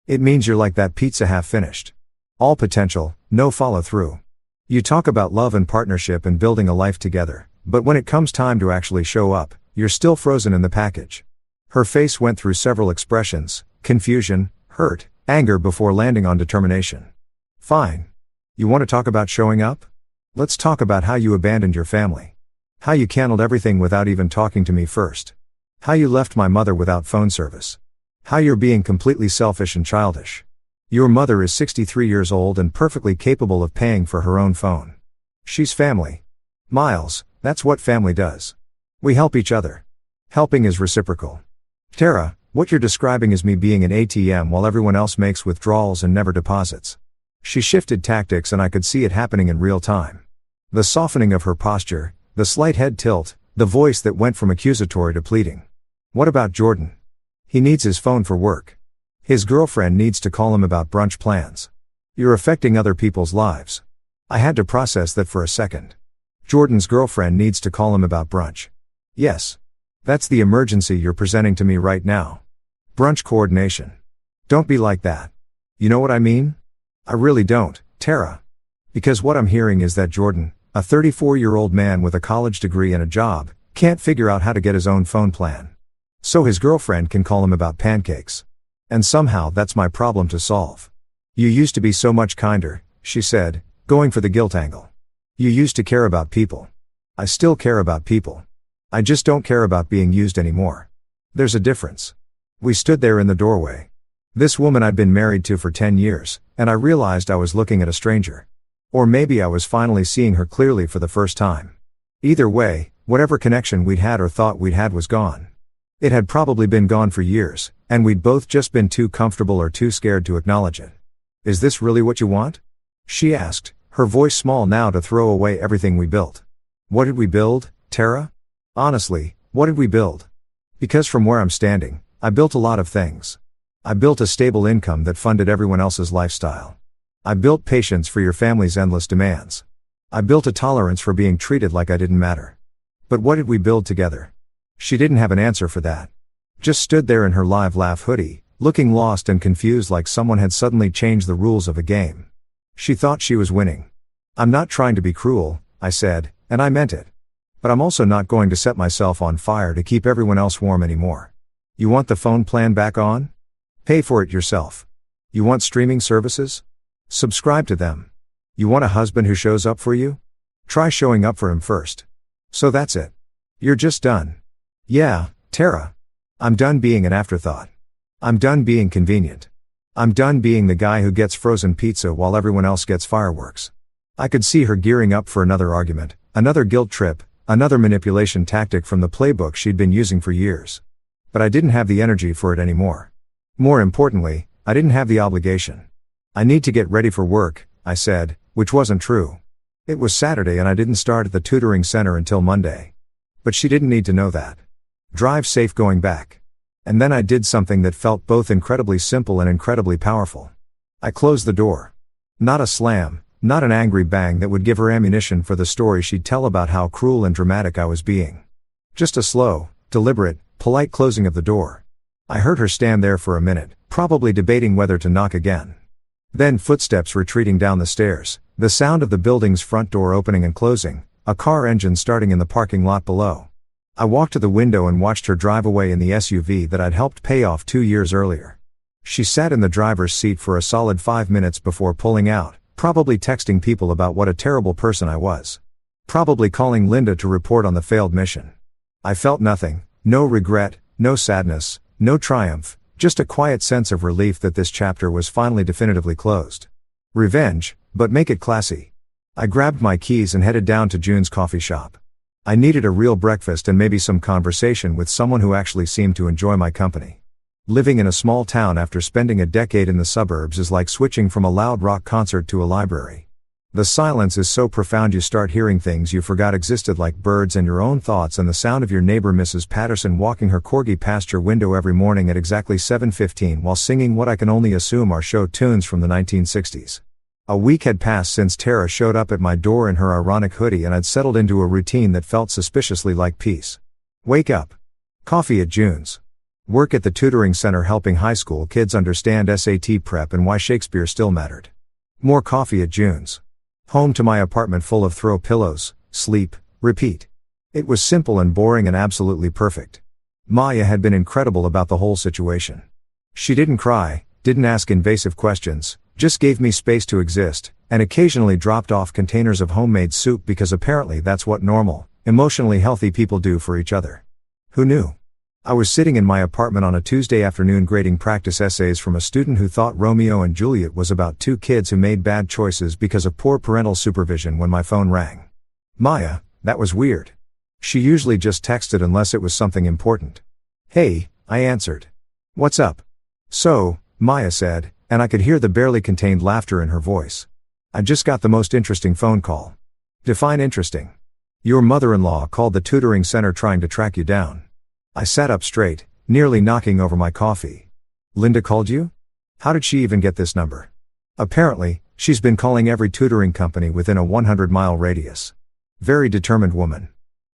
"It means you're like that pizza half finished. All potential, no follow through. You talk about love and partnership and building a life together, but when it comes time to actually show up, you're still frozen in the package." Her face went through several expressions: confusion, hurt, anger before landing on determination. "Fine. You want to talk about showing up? Let's talk about how you abandoned your family. How you canceled everything without even talking to me first. How you left my mother without phone service. How you're being completely selfish and childish. Your mother is 63 years old and perfectly capable of paying for her own phone. She's family. Miles, that's what family does. We help each other. Helping is reciprocal. Tara, what you're describing is me being an ATM while everyone else makes withdrawals and never deposits." She shifted tactics and I could see it happening in real time. The softening of her posture, the slight head tilt, the voice that went from accusatory to pleading. "What about Jordan? He needs his phone for work. His girlfriend needs to call him about brunch plans. You're affecting other people's lives." I had to process that for a second. Jordan's girlfriend needs to call him about brunch. Yes. That's the emergency you're presenting to me right now. Brunch coordination. Don't be like that. You know what I mean? I really don't, Tara. Because what I'm hearing is that Jordan, a 34-year-old man with a college degree and a job, can't figure out how to get his own phone plan. So his girlfriend can call him about pancakes. And somehow that's my problem to solve. "You used to be so much kinder," she said, going for the guilt angle. "You used to care about people. I still care about people. I just don't care about being used anymore. There's a difference." We stood there in the doorway. This woman I'd been married to for 10 years, and I realized I was looking at a stranger. Or maybe I was finally seeing her clearly for the first time. Either way, whatever connection we'd had or thought we'd had was gone. It had probably been gone for years, and we'd both just been too comfortable or too scared to acknowledge it. "Is this really what you want?" she asked, her voice small now to throw away everything we built. "What did we build, Tara? Honestly, what did we build?" Because from where I'm standing, I built a lot of things. I built a stable income that funded everyone else's lifestyle. I built patience for your family's endless demands. I built a tolerance for being treated like I didn't matter. But what did we build together? She didn't have an answer for that. Just stood there in her live laugh hoodie, looking lost and confused like someone had suddenly changed the rules of a game. She thought she was winning. "I'm not trying to be cruel," I said, and I meant it. "But I'm also not going to set myself on fire to keep everyone else warm anymore. You want the phone plan back on? Pay for it yourself. You want streaming services? Subscribe to them. You want a husband who shows up for you? Try showing up for him first. So that's it. You're just done." "Yeah, Tara. I'm done being an afterthought. I'm done being convenient. I'm done being the guy who gets frozen pizza while everyone else gets fireworks. I could see her gearing up for another argument, another guilt trip, another manipulation tactic from the playbook she'd been using for years. But I didn't have the energy for it anymore. More importantly, I didn't have the obligation. I need to get ready for work, I said, which wasn't true. It was Saturday and I didn't start at the tutoring center until Monday. But she didn't need to know that. Drive safe going back. And then I did something that felt both incredibly simple and incredibly powerful. I closed the door. Not a slam, not an angry bang that would give her ammunition for the story she'd tell about how cruel and dramatic I was being. Just a slow, deliberate, polite closing of the door. I heard her stand there for a minute, probably debating whether to knock again. Then footsteps retreating down the stairs, the sound of the building's front door opening and closing, a car engine starting in the parking lot below. I walked to the window and watched her drive away in the SUV that I'd helped pay off 2 years earlier. She sat in the driver's seat for a solid 5 minutes before pulling out, probably texting people about what a terrible person I was. Probably calling Linda to report on the failed mission. I felt nothing, no regret, no sadness, no triumph, just a quiet sense of relief that this chapter was finally definitively closed. Revenge, but make it classy. I grabbed my keys and headed down to June's coffee shop. I needed a real breakfast and maybe some conversation with someone who actually seemed to enjoy my company. Living in a small town after spending a decade in the suburbs is like switching from a loud rock concert to a library. The silence is so profound you start hearing things you forgot existed, like birds and your own thoughts and the sound of your neighbor Mrs. Patterson walking her corgi past your window every morning at exactly 7:15 while singing what I can only assume are show tunes from the 1960s. A week had passed since Tara showed up at my door in her ironic hoodie and I'd settled into a routine that felt suspiciously like peace. Wake up. Coffee at June's. Work at the tutoring center helping high school kids understand SAT prep and why Shakespeare still mattered. More coffee at June's. Home to my apartment full of throw pillows, sleep, repeat. It was simple and boring and absolutely perfect. Maya had been incredible about the whole situation. She didn't cry, didn't ask invasive questions, just gave me space to exist, and occasionally dropped off containers of homemade soup because apparently that's what normal, emotionally healthy people do for each other. Who knew? I was sitting in my apartment on a Tuesday afternoon grading practice essays from a student who thought Romeo and Juliet was about two kids who made bad choices because of poor parental supervision when my phone rang. Maya, that was weird. She usually just texted unless it was something important. Hey, I answered. What's up? So, Maya said, and I could hear the barely contained laughter in her voice. I just got the most interesting phone call. Define interesting. Your mother-in-law called the tutoring center trying to track you down. I sat up straight, nearly knocking over my coffee. Linda called you? How did she even get this number? Apparently, she's been calling every tutoring company within a 100-mile radius. Very determined woman.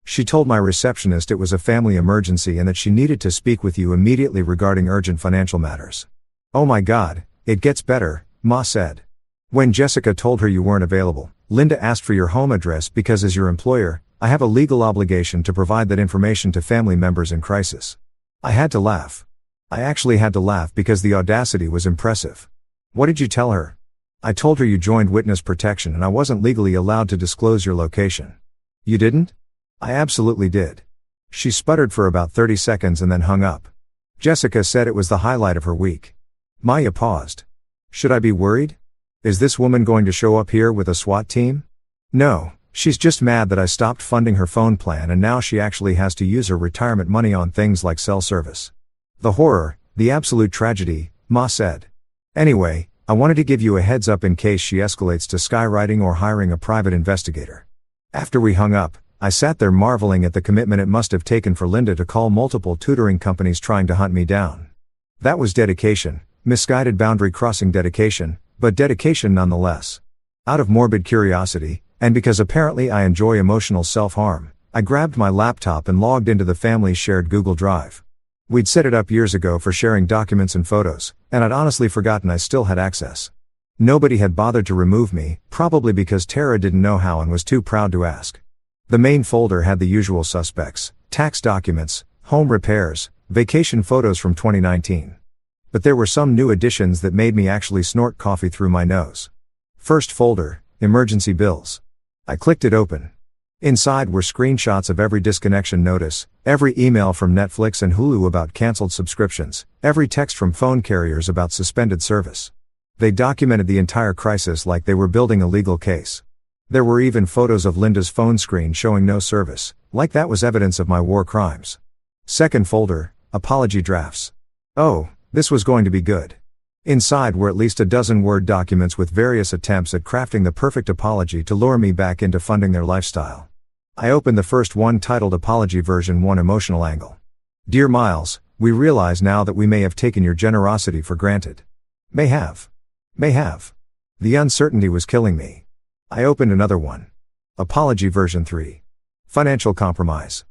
She told my receptionist it was a family emergency and that she needed to speak with you immediately regarding urgent financial matters. Oh my God, it gets better, Ma said. When Jessica told her you weren't available, Linda asked for your home address because as your employer, I have a legal obligation to provide that information to family members in crisis. I had to laugh. I actually had to laugh because the audacity was impressive. What did you tell her? I told her you joined witness protection and I wasn't legally allowed to disclose your location. You didn't? I absolutely did. She sputtered for about 30 seconds and then hung up. Jessica said it was the highlight of her week. Maya paused. Should I be worried? Is this woman going to show up here with a SWAT team? No, she's just mad that I stopped funding her phone plan and now she actually has to use her retirement money on things like cell service. The horror, the absolute tragedy, Ma said. Anyway, I wanted to give you a heads up in case she escalates to skywriting or hiring a private investigator. After we hung up, I sat there marveling at the commitment it must have taken for Linda to call multiple tutoring companies trying to hunt me down. That was dedication, misguided boundary-crossing dedication, but dedication nonetheless. Out of morbid curiosity, and because apparently I enjoy emotional self-harm, I grabbed my laptop and logged into the family's shared Google Drive. We'd set it up years ago for sharing documents and photos, and I'd honestly forgotten I still had access. Nobody had bothered to remove me, probably because Tara didn't know how and was too proud to ask. The main folder had the usual suspects: tax documents, home repairs, vacation photos from 2019. But there were some new additions that made me actually snort coffee through my nose. First folder, emergency bills. I clicked it open. Inside were screenshots of every disconnection notice, every email from Netflix and Hulu about canceled subscriptions, every text from phone carriers about suspended service. They documented the entire crisis like they were building a legal case. There were even photos of Linda's phone screen showing no service, like that was evidence of my war crimes. Second folder, apology drafts. Oh, this was going to be good. Inside were at least a dozen Word documents with various attempts at crafting the perfect apology to lure me back into funding their lifestyle. I opened the first one titled Apology Version 1 Emotional Angle. Dear Miles, we realize now that we may have taken your generosity for granted. May have. The uncertainty was killing me. I opened another one. Apology Version 3. Financial Compromise.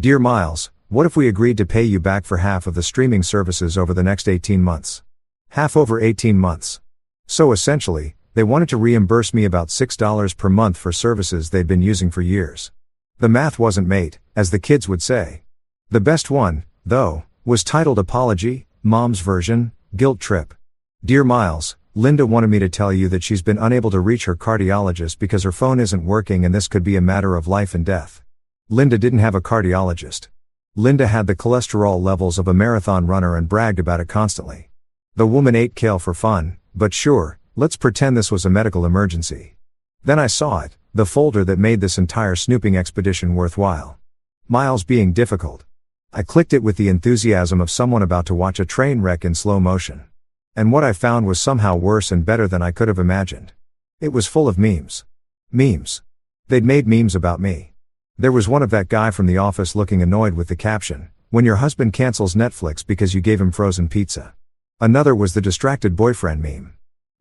Dear Miles, what if we agreed to pay you back for half of the streaming services over the next 18 months? Half over 18 months. So essentially, they wanted to reimburse me about $6 per month for services they'd been using for years. The math wasn't made, as the kids would say. The best one, though, was titled Apology, Mom's Version, Guilt Trip. Dear Miles, Linda wanted me to tell you that she's been unable to reach her cardiologist because her phone isn't working and this could be a matter of life and death. Linda didn't have a cardiologist. Linda had the cholesterol levels of a marathon runner and bragged about it constantly. The woman ate kale for fun, but sure, let's pretend this was a medical emergency. Then I saw it, the folder that made this entire snooping expedition worthwhile. Miles being difficult. I clicked it with the enthusiasm of someone about to watch a train wreck in slow motion. And what I found was somehow worse and better than I could have imagined. It was full of memes. Memes. They'd made memes about me. There was one of that guy from the office looking annoyed with the caption, "When your husband cancels Netflix because you gave him frozen pizza." Another was the distracted boyfriend meme.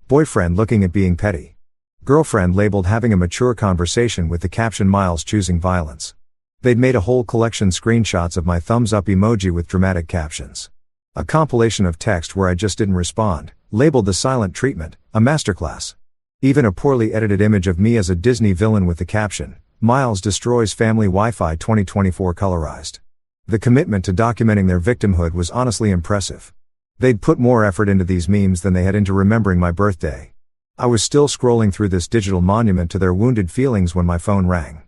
Boyfriend looking at being petty. Girlfriend labeled having a mature conversation with the caption Miles choosing violence. They'd made a whole collection screenshots of my thumbs up emoji with dramatic captions. A compilation of text where I just didn't respond, labeled the silent treatment, a masterclass. Even a poorly edited image of me as a Disney villain with the caption, Miles destroys family Wi-Fi 2024 colorized. The commitment to documenting their victimhood was honestly impressive. They'd put more effort into these memes than they had into remembering my birthday. I was still scrolling through this digital monument to their wounded feelings when my phone rang.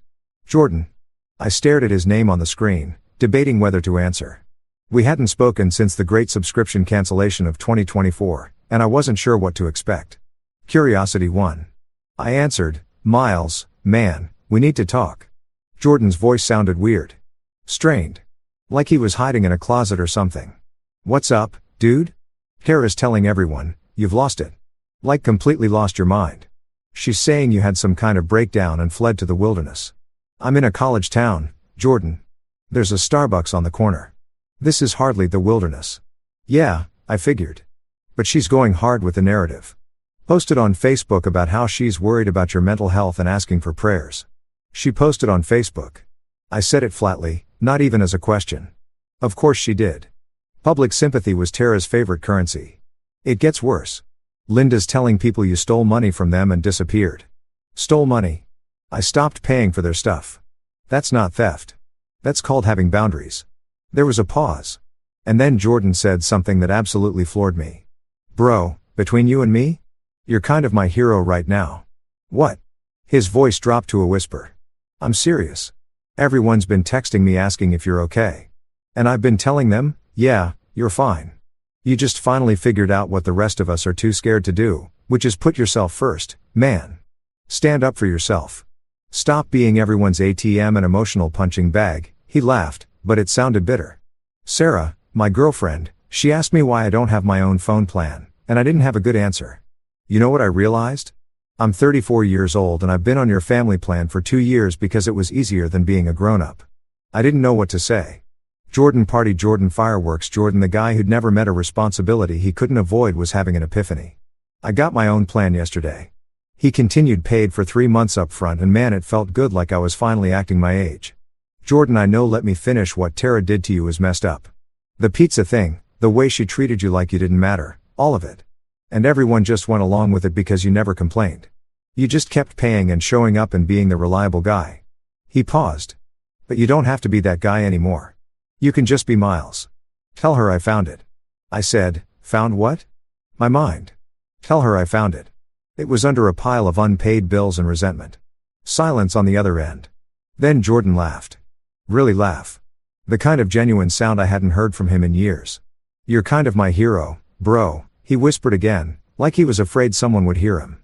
Jordan. I stared at his name on the screen, debating whether to answer. We hadn't spoken since the great subscription cancellation of 2024, and I wasn't sure what to expect. Curiosity won. I answered, Miles, man, we need to talk. Jordan's voice sounded weird. Strained. Like he was hiding in a closet or something. What's up, dude? Kara's telling everyone, you've lost it. Like completely lost your mind. She's saying you had some kind of breakdown and fled to the wilderness. I'm in a college town, Jordan. There's a Starbucks on the corner. This is hardly the wilderness. Yeah, I figured. But she's going hard with the narrative. Posted on Facebook about how she's worried about your mental health and asking for prayers. She posted on Facebook. I said it flatly, not even as a question. Of course she did. Public sympathy was Tara's favorite currency. It gets worse. Linda's telling people you stole money from them and disappeared. Stole money. I stopped paying for their stuff. That's not theft. That's called having boundaries. There was a pause. And then Jordan said something that absolutely floored me. Bro, between you and me? You're kind of my hero right now. What? His voice dropped to a whisper. I'm serious. Everyone's been texting me asking if you're okay. And I've been telling them, yeah, you're fine. You just finally figured out what the rest of us are too scared to do, which is put yourself first, man. Stand up for yourself. Stop being everyone's ATM and emotional punching bag. He laughed, but it sounded bitter. Sarah, my girlfriend, she asked me why I don't have my own phone plan, and I didn't have a good answer. You know what I realized? I'm 34 years old and I've been on your family plan for 2 years because it was easier than being a grown-up. I didn't know what to say. Jordan party, Jordan fireworks, Jordan the guy who'd never met a responsibility he couldn't avoid was having an epiphany. I got my own plan yesterday. He continued, paid for 3 months up front, and man, it felt good, like I was finally acting my age. Jordan, I know, let me finish. What Tara did to you is messed up. The pizza thing, the way she treated you like you didn't matter, all of it. And everyone just went along with it because you never complained. You just kept paying and showing up and being the reliable guy. He paused. But you don't have to be that guy anymore. You can just be Miles. Tell her I found it. I said, found what? My mind. Tell her I found it. It was under a pile of unpaid bills and resentment. Silence on the other end. Then Jordan laughed. Really laugh. The kind of genuine sound I hadn't heard from him in years. "You're kind of my hero, bro," he whispered again, like he was afraid someone would hear him.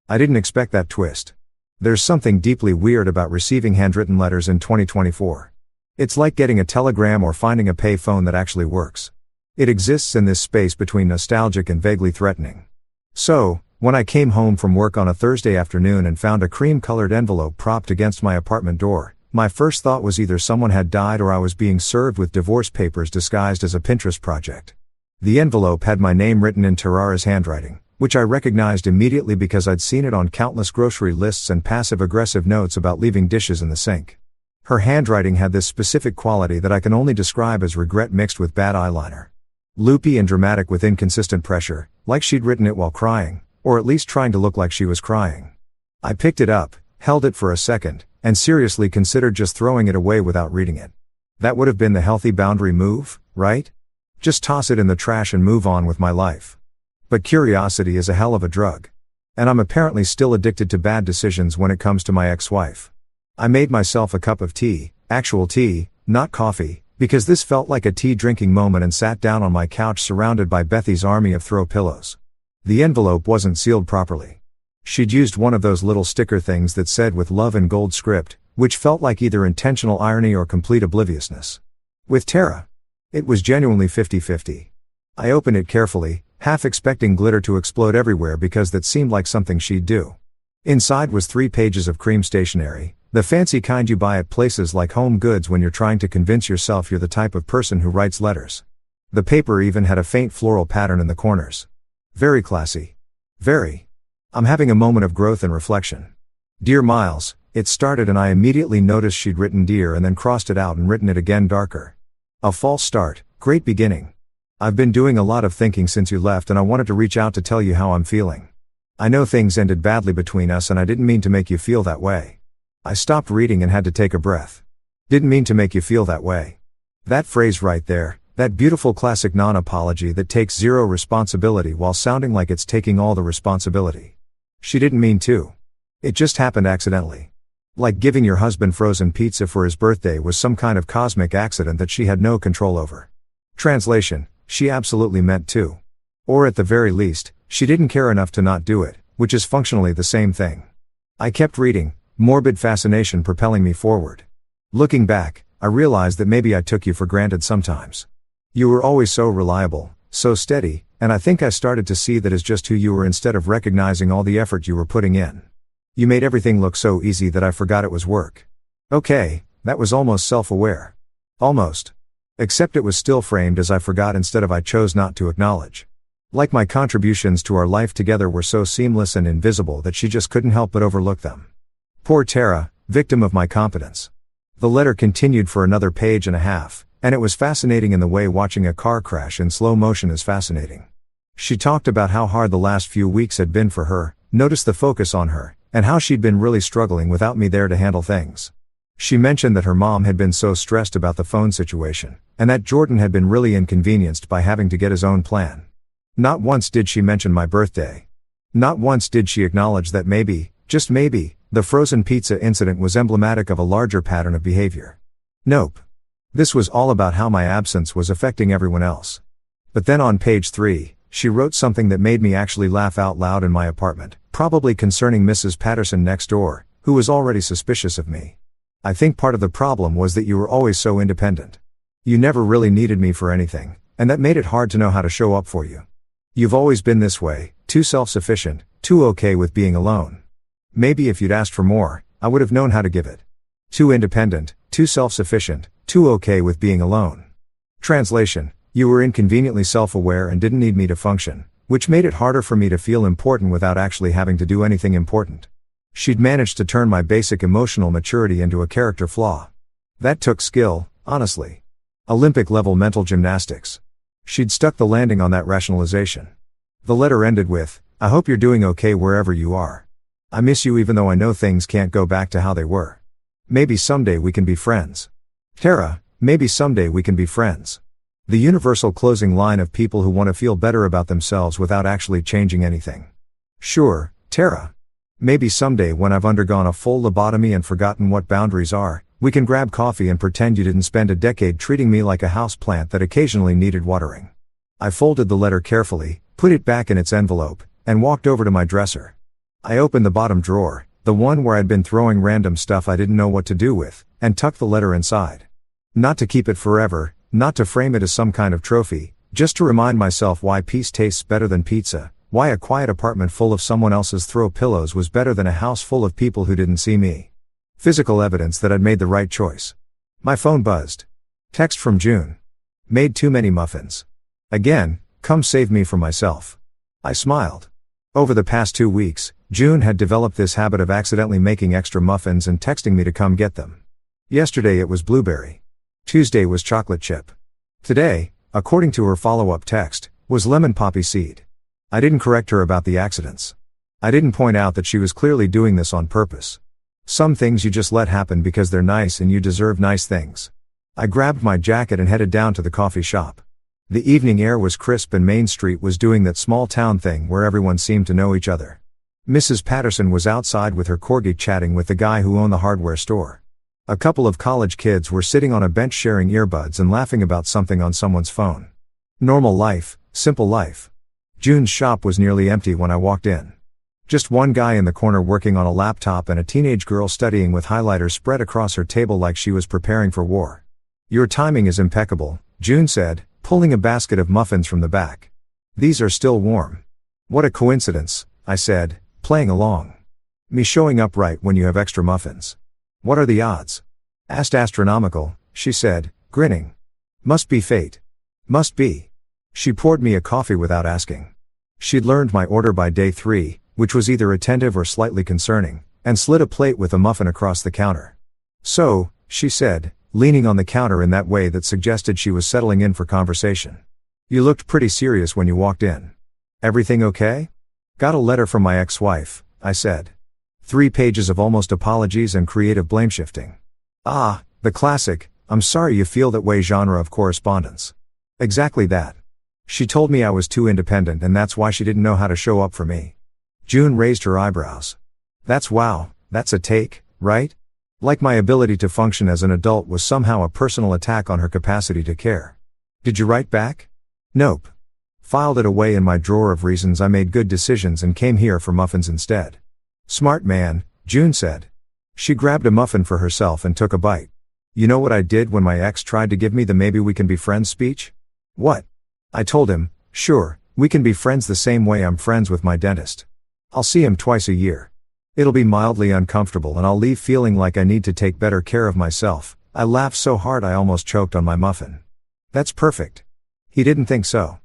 I didn't expect that twist. There's something deeply weird about receiving handwritten letters in 2024. It's like getting a telegram or finding a pay phone that actually works. It exists in this space between nostalgic and vaguely threatening. So, when I came home from work on a Thursday afternoon and found a cream-colored envelope propped against my apartment door, my first thought was either someone had died or I was being served with divorce papers disguised as a Pinterest project. The envelope had my name written in Tarara's handwriting, which I recognized immediately because I'd seen it on countless grocery lists and passive-aggressive notes about leaving dishes in the sink. Her handwriting had this specific quality that I can only describe as regret mixed with bad eyeliner. Loopy and dramatic with inconsistent pressure, like she'd written it while crying, or at least trying to look like she was crying. I picked it up, held it for a second, and seriously considered just throwing it away without reading it. That would have been the healthy boundary move, right? Just toss it in the trash and move on with my life. But curiosity is a hell of a drug. And I'm apparently still addicted to bad decisions when it comes to my ex-wife. I made myself a cup of tea, actual tea, not coffee, because this felt like a tea-drinking moment, and sat down on my couch surrounded by Bethy's army of throw pillows. The envelope wasn't sealed properly. She'd used one of those little sticker things that said "with love" in gold script, which felt like either intentional irony or complete obliviousness. With Tara, it was genuinely 50-50. I opened it carefully, half expecting glitter to explode everywhere because that seemed like something she'd do. Inside was 3 pages of cream stationery, the fancy kind you buy at places like Home Goods when you're trying to convince yourself you're the type of person who writes letters. The paper even had a faint floral pattern in the corners. Very classy. Very. I'm having a moment of growth and reflection. "Dear Miles," it started, and I immediately noticed she'd written "dear" and then crossed it out and written it again darker. A false start, great beginning. "I've been doing a lot of thinking since you left, and I wanted to reach out to tell you how I'm feeling. I know things ended badly between us, and I didn't mean to make you feel that way." I stopped reading and had to take a breath. Didn't mean to make you feel that way. That phrase right there, that beautiful classic non-apology that takes zero responsibility while sounding like it's taking all the responsibility. She didn't mean to. It just happened accidentally. Like giving your husband frozen pizza for his birthday was some kind of cosmic accident that she had no control over. Translation: she absolutely meant to. Or at the very least, she didn't care enough to not do it, which is functionally the same thing. I kept reading, morbid fascination propelling me forward. Looking back, I realized that maybe I took you for granted sometimes. You were always so reliable, so steady, and I think I started to see that as just who you were instead of recognizing all the effort you were putting in. You made everything look so easy that I forgot it was work. Okay, that was almost self-aware. Almost. Except it was still framed as I forgot instead of I chose not to acknowledge. Like my contributions to our life together were so seamless and invisible that she just couldn't help but overlook them. Poor Tara, victim of my competence. The letter continued for another page and a half, and it was fascinating in the way watching a car crash in slow motion is fascinating. She talked about how hard the last few weeks had been for her, noticed the focus on her, and how she'd been really struggling without me there to handle things. She mentioned that her mom had been so stressed about the phone situation, and that Jordan had been really inconvenienced by having to get his own plan. Not once did she mention my birthday. Not once did she acknowledge that maybe, just maybe, the frozen pizza incident was emblematic of a larger pattern of behavior. Nope. This was all about how my absence was affecting everyone else. But then on page 3, she wrote something that made me actually laugh out loud in my apartment, probably concerning Mrs. Patterson next door, who was already suspicious of me. "I think part of the problem was that you were always so independent. You never really needed me for anything, and that made it hard to know how to show up for you. You've always been this way, too self-sufficient, too okay with being alone. Maybe if you'd asked for more, I would have known how to give it. Too independent, too self-sufficient, too okay with being alone." Translation: you were inconveniently self-aware and didn't need me to function, which made it harder for me to feel important without actually having to do anything important. She'd managed to turn my basic emotional maturity into a character flaw. That took skill, honestly. Olympic-level mental gymnastics. She'd stuck the landing on that rationalization. The letter ended with, "I hope you're doing okay wherever you are. I miss you even though I know things can't go back to how they were. Maybe someday we can be friends. Tara, maybe someday we can be friends." The universal closing line of people who want to feel better about themselves without actually changing anything. Sure, Tara. Maybe someday when I've undergone a full lobotomy and forgotten what boundaries are, We can grab coffee and pretend you didn't spend a decade treating me like a house plant that occasionally needed watering. I folded the letter carefully, put it back in its envelope, and walked over to my dresser. I opened the bottom drawer, the one where I'd been throwing random stuff I didn't know what to do with, and tucked the letter inside. Not to keep it forever, not to frame it as some kind of trophy, just to remind myself why peace tastes better than pizza, why a quiet apartment full of someone else's throw pillows was better than a house full of people who didn't see me. Physical evidence that I'd made the right choice. My phone buzzed. Text from June. Made too many muffins. Again, come save me from myself. I smiled. Over the past 2 weeks, June had developed this habit of accidentally making extra muffins and texting me to come get them. Yesterday it was blueberry. Tuesday was chocolate chip. Today, according to her follow-up text, was lemon poppy seed. I didn't correct her about the accidents. I didn't point out that she was clearly doing this on purpose. Some things you just let happen because they're nice and you deserve nice things. I grabbed my jacket and headed down to the coffee shop. The evening air was crisp and Main Street was doing that small town thing where everyone seemed to know each other. Mrs. Patterson was outside with her corgi chatting with the guy who owned the hardware store. A couple of college kids were sitting on a bench sharing earbuds and laughing about something on someone's phone. Normal life, simple life. June's shop was nearly empty when I walked in. Just one guy in the corner working on a laptop and a teenage girl studying with highlighters spread across her table like she was preparing for war. Your timing is impeccable, June said, pulling a basket of muffins from the back. These are still warm. What a coincidence, I said, playing along. Me showing up right when you have extra muffins. What are the odds? Asked astronomical, she said, grinning. Must be fate. Must be. She poured me a coffee without asking. She'd learned my order by day 3, which was either attentive or slightly concerning, and slid a plate with a muffin across the counter. So, she said, leaning on the counter in that way that suggested she was settling in for conversation. You looked pretty serious when you walked in. Everything okay? Got a letter from my ex-wife, I said. 3 pages of almost apologies and creative blame-shifting. Ah, the classic, I'm sorry you feel that way genre of correspondence. Exactly that. She told me I was too independent and that's why she didn't know how to show up for me. June raised her eyebrows. That's a take, right? Like my ability to function as an adult was somehow a personal attack on her capacity to care. Did you write back? Nope. Filed it away in my drawer of reasons I made good decisions and came here for muffins instead. Smart man, June said. She grabbed a muffin for herself and took a bite. You know what I did when my ex tried to give me the maybe we can be friends speech? What? I told him, sure, we can be friends the same way I'm friends with my dentist. I'll see him twice a year. It'll be mildly uncomfortable and I'll leave feeling like I need to take better care of myself. I laughed so hard I almost choked on my muffin. That's perfect. He didn't think so.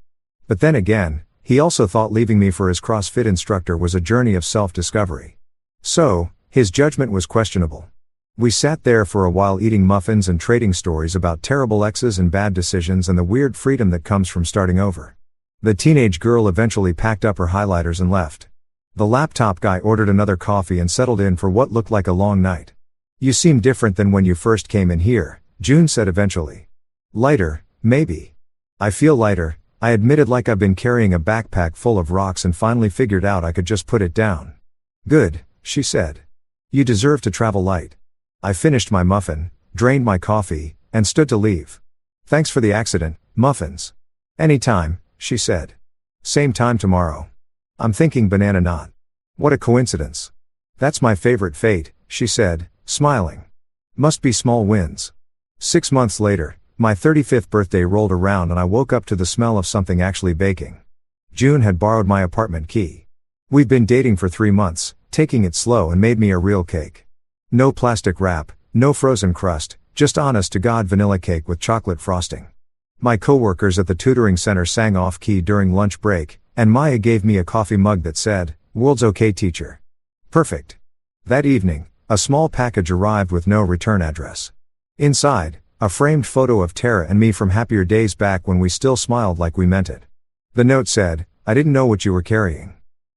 But then again, he also thought leaving me for his CrossFit instructor was a journey of self-discovery. So, his judgment was questionable. We sat there for a while eating muffins and trading stories about terrible exes and bad decisions and the weird freedom that comes from starting over. The teenage girl eventually packed up her highlighters and left. The laptop guy ordered another coffee and settled in for what looked like a long night. You seem different than when you first came in here, June said eventually. Lighter, maybe. I feel lighter, I admitted, like I've been carrying a backpack full of rocks and finally figured out I could just put it down. Good, she said. You deserve to travel light. I finished my muffin, drained my coffee, and stood to leave. Thanks for the accident, muffins. Anytime, she said. Same time tomorrow. I'm thinking banana knot. What a coincidence. That's my favorite fate, she said, smiling. Must be small wins. 6 months later, my 35th birthday rolled around and I woke up to the smell of something actually baking. June had borrowed my apartment key. We've been dating for 3 months, taking it slow, and made me a real cake. No plastic wrap, no frozen crust, just honest-to-God vanilla cake with chocolate frosting. My coworkers at the tutoring center sang off-key during lunch break, and Maya gave me a coffee mug that said, "World's okay, teacher." Perfect. That evening, a small package arrived with no return address. Inside, a framed photo of Tara and me from happier days back when we still smiled like we meant it. The note said, "I didn't know what you were carrying.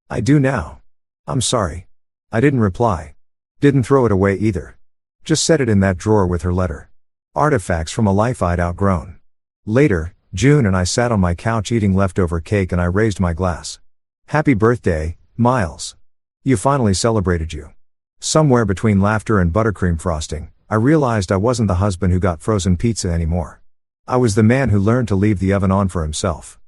I do now. I'm sorry." I didn't reply. Didn't throw it away either. Just set it in that drawer with her letter. Artifacts from a life I'd outgrown. Later, June and I sat on my couch eating leftover cake and I raised my glass. Happy birthday, Miles. You finally celebrated you. Somewhere between laughter and buttercream frosting, I realized I wasn't the husband who got frozen pizza anymore. I was the man who learned to leave the oven on for himself.